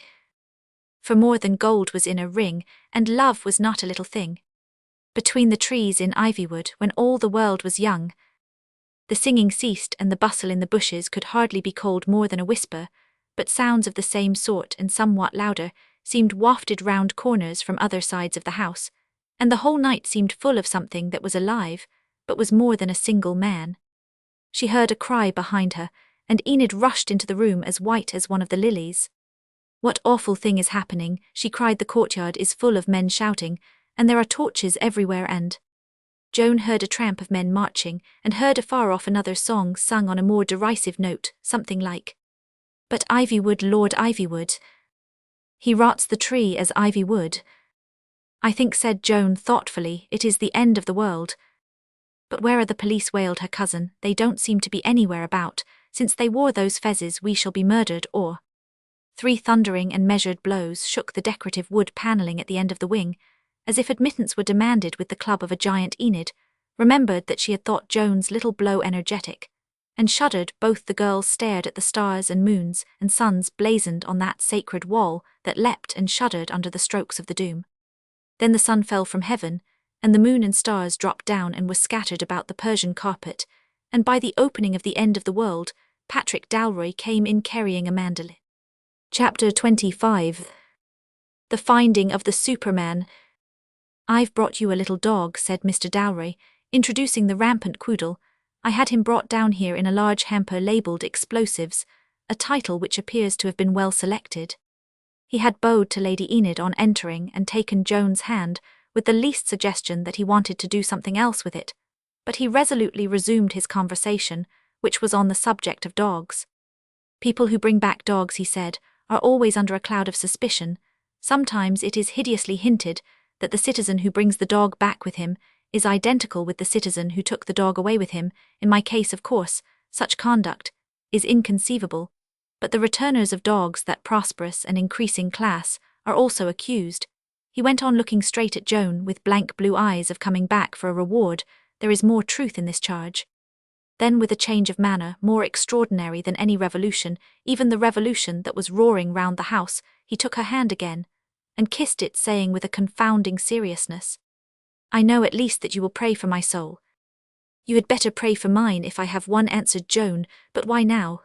For more than gold was in a ring, and love was not a little thing. Between the trees in Ivywood when all the world was young. The singing ceased, and the bustle in the bushes could hardly be called more than a whisper, but sounds of the same sort and somewhat louder seemed wafted round corners from other sides of the house, and the whole night seemed full of something that was alive, but was more than a single man. She heard a cry behind her, and Enid rushed into the room as white as one of the lilies. What awful thing is happening? She cried. The courtyard is full of men shouting, and there are torches everywhere. And Joan heard a tramp of men marching, and heard afar off another song sung on a more derisive note, something like, "But Ivywood, Lord Ivywood, he rots the tree as ivy would." I think, said Joan thoughtfully, it is the end of the world. But where are the police? Wailed her cousin. They don't seem to be anywhere about. Since they wore those fezzes we shall be murdered, or... 3 thundering and measured blows shook the decorative wood panelling at the end of the wing, as if admittance were demanded with the club of a giant Enid, remembered that she had thought Joan's little blow energetic, and shuddered. Both the girls stared at the stars and moons and suns blazoned on that sacred wall that leapt and shuddered under the strokes of the doom. Then the sun fell from heaven, and the moon and stars dropped down and were scattered about the Persian carpet, and by the opening of the end of the world, Patrick Dalroy came in carrying a mandolin. Chapter 25. The Finding of the Superman. "I've brought you a little dog," said Mr. Dalroy, introducing the rampant Quoodle. "I had him brought down here in a large hamper labelled Explosives, a title which appears to have been well selected." He had bowed to Lady Enid on entering and taken Joan's hand, with the least suggestion that he wanted to do something else with it, but he resolutely resumed his conversation, which was on the subject of dogs. "People who bring back dogs," he said, "are always under a cloud of suspicion. Sometimes it is hideously hinted that the citizen who brings the dog back with him is identical with the citizen who took the dog away with him. In my case, of course, such conduct is inconceivable, but the returners of dogs, that prosperous and increasing class, are also accused." He went on, looking straight at Joan with blank blue eyes, "of coming back for a reward. There is more truth in this charge." Then, with a change of manner more extraordinary than any revolution, even the revolution that was roaring round the house, he took her hand again and kissed it, saying with a confounding seriousness, "I know at least that you will pray for my soul." "You had better pray for mine if I have one," answered Joan. "But why now?"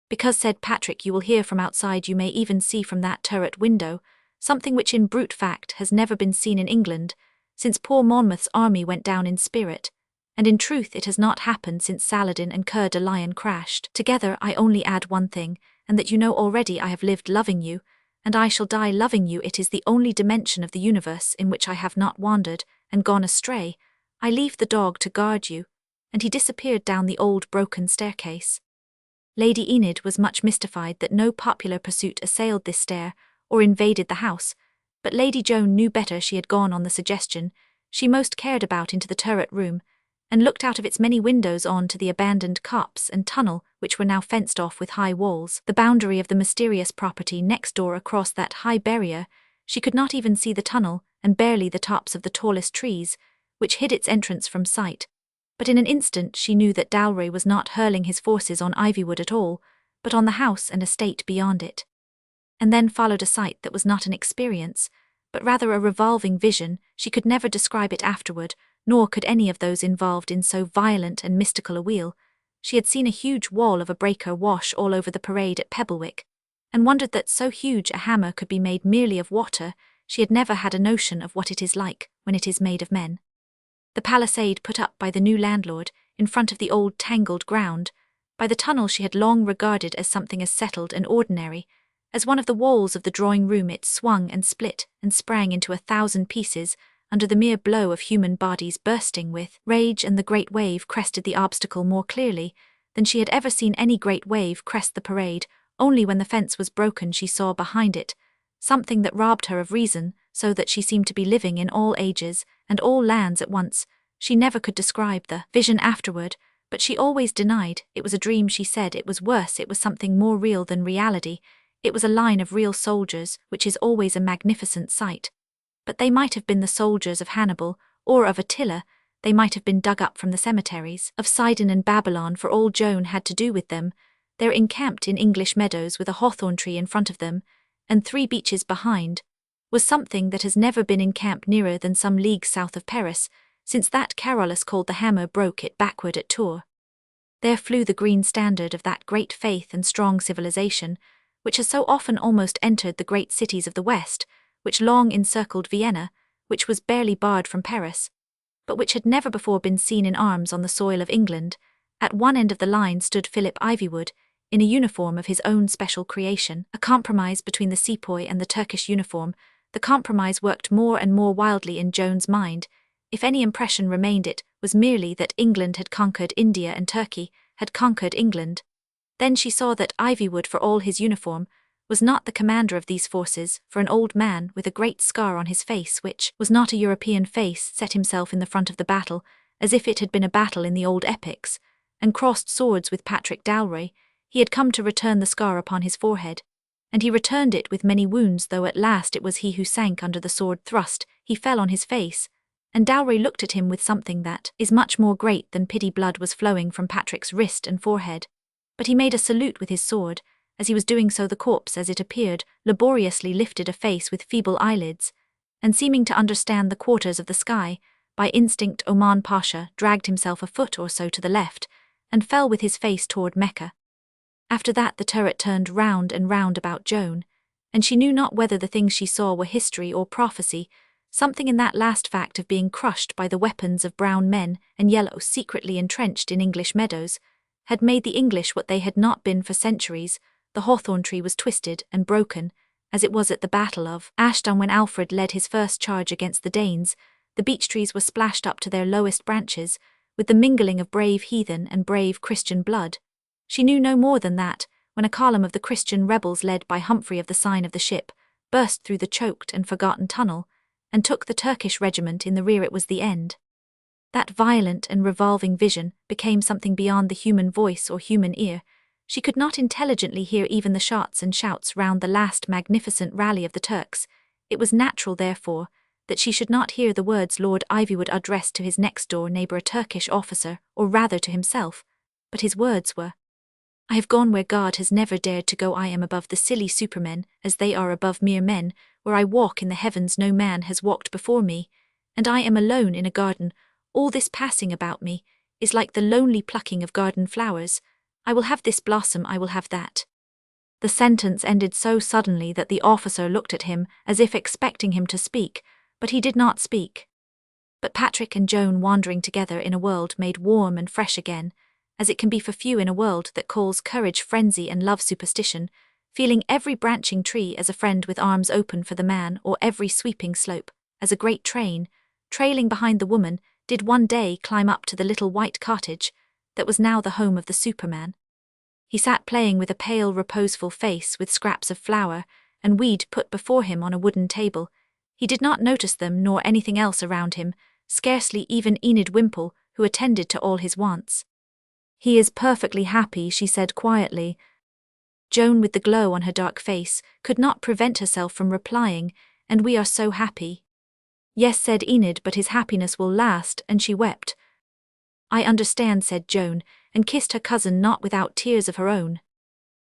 "Because," said Patrick, "you will hear from outside, you may even see from that turret window, something which in brute fact has never been seen in England, since poor Monmouth's army went down in spirit, and in truth it has not happened since Saladin and Coeur de Lion crashed together. I only add one thing, and that you know already: I have lived loving you, and I shall die loving you. It is the only dimension of the universe in which I have not wandered and gone astray. I leave the dog to guard you," and he disappeared down the old broken staircase. Lady Enid was much mystified that no popular pursuit assailed this stair or invaded the house, but Lady Joan knew better. She had gone on the suggestion she most cared about into the turret room, and looked out of its many windows on to the abandoned copse and tunnel, which were now fenced off with high walls, the boundary of the mysterious property next door. Across that high barrier she could not even see the tunnel, and barely the tops of the tallest trees, which hid its entrance from sight. But in an instant she knew that Dalroy was not hurling his forces on Ivywood at all, but on the house and estate beyond it. And then followed a sight that was not an experience, but rather a revolving vision. She could never describe it afterward, nor could any of those involved in so violent and mystical a wheel. She had seen a huge wall of a breaker wash all over the parade at Pebblewick, and wondered that so huge a hammer could be made merely of water. She had never had a notion of what it is like when it is made of men. The palisade put up by the new landlord, in front of the old tangled ground, by the tunnel she had long regarded as something as settled and ordinary. As one of the walls of the drawing-room it swung and split and sprang into 1,000 pieces under the mere blow of human bodies bursting with rage, and the great wave crested the obstacle more clearly than she had ever seen any great wave crest the parade. Only when the fence was broken she saw behind it something that robbed her of reason, so that she seemed to be living in all ages and all lands at once. She never could describe the vision afterward, but she always denied it was a dream. She said it was worse, it was something more real than reality. It was a line of real soldiers, which is always a magnificent sight. But they might have been the soldiers of Hannibal, or of Attila. They might have been dug up from the cemeteries of Sidon and Babylon, for all Joan had to do with them. They're encamped in English meadows with a hawthorn tree in front of them, and 3 beeches behind, was something that has never been encamped nearer than some leagues south of Paris, since that Carolus called the Hammer broke it backward at Tours. There flew the green standard of that great faith and strong civilization, which has so often almost entered the great cities of the West, which long encircled Vienna, which was barely barred from Paris, but which had never before been seen in arms on the soil of England. At one end of the line stood Philip Ivywood, in a uniform of his own special creation, a compromise between the sepoy and the Turkish uniform. The compromise worked more and more wildly in Joan's mind. If any impression remained, it was merely that England had conquered India and Turkey had conquered England. Then she saw that Ivywood, for all his uniform, was not the commander of these forces, for an old man with a great scar on his face, which was not a European face, set himself in the front of the battle, as if it had been a battle in the old epics, and crossed swords with Patrick Dalroy. He had come to return the scar upon his forehead, and he returned it with many wounds, though at last it was he who sank under the sword thrust. He he fell on his face, and Dowry looked at him with something that is much more great than pity. Blood was flowing from Patrick's wrist and forehead, but he made a salute with his sword. As he was doing so, the corpse, as it appeared, laboriously lifted a face with feeble eyelids, and seeming to understand the quarters of the sky, by instinct Oman Pasha dragged himself a foot or so to the left, and fell with his face toward Mecca. After that the turret turned round and round about Joan, and she knew not whether the things she saw were history or prophecy. Something in that last fact of being crushed by the weapons of brown men and yellow secretly entrenched in English meadows had made the English what they had not been for centuries. The hawthorn tree was twisted and broken, as it was at the Battle of Ashdown when Alfred led his first charge against the Danes. The beech trees were splashed up to their lowest branches, with the mingling of brave heathen and brave Christian blood. She knew no more than that, when a column of the Christian rebels led by Humphrey of the Sign of the Ship burst through the choked and forgotten tunnel, and took the Turkish regiment in the rear. It was the end. That violent and revolving vision became something beyond the human voice or human ear. She could not intelligently hear even the shots and shouts round the last magnificent rally of the Turks. It was natural, therefore, that she should not hear the words Lord Ivywood addressed to his next-door neighbour, a Turkish officer, or rather to himself. But his words were, "I have gone where God has never dared to go. I am above the silly supermen, as they are above mere men. Where I walk in the heavens no man has walked before me, and I am alone in a garden. All this passing about me is like the lonely plucking of garden flowers. I will have this blossom, I will have that." The sentence ended so suddenly that the officer looked at him as if expecting him to speak, but he did not speak. But Patrick and Joan, wandering together in a world made warm and fresh again, as it can be for few in a world that calls courage frenzy and love superstition, feeling every branching tree as a friend with arms open for the man, or every sweeping slope as a great train, trailing behind the woman, did one day climb up to the little white cottage that was now the home of the Superman. He sat playing with a pale, reposeful face, with scraps of flour and weed put before him on a wooden table. He did not notice them nor anything else around him, scarcely even Enid Wimple, who attended to all his wants. "He is perfectly happy," she said quietly. Joan, with the glow on her dark face, could not prevent herself from replying, "And we are so happy." "Yes," said Enid, "but his happiness will last," and she wept. "I understand," said Joan, and kissed her cousin, not without tears of her own.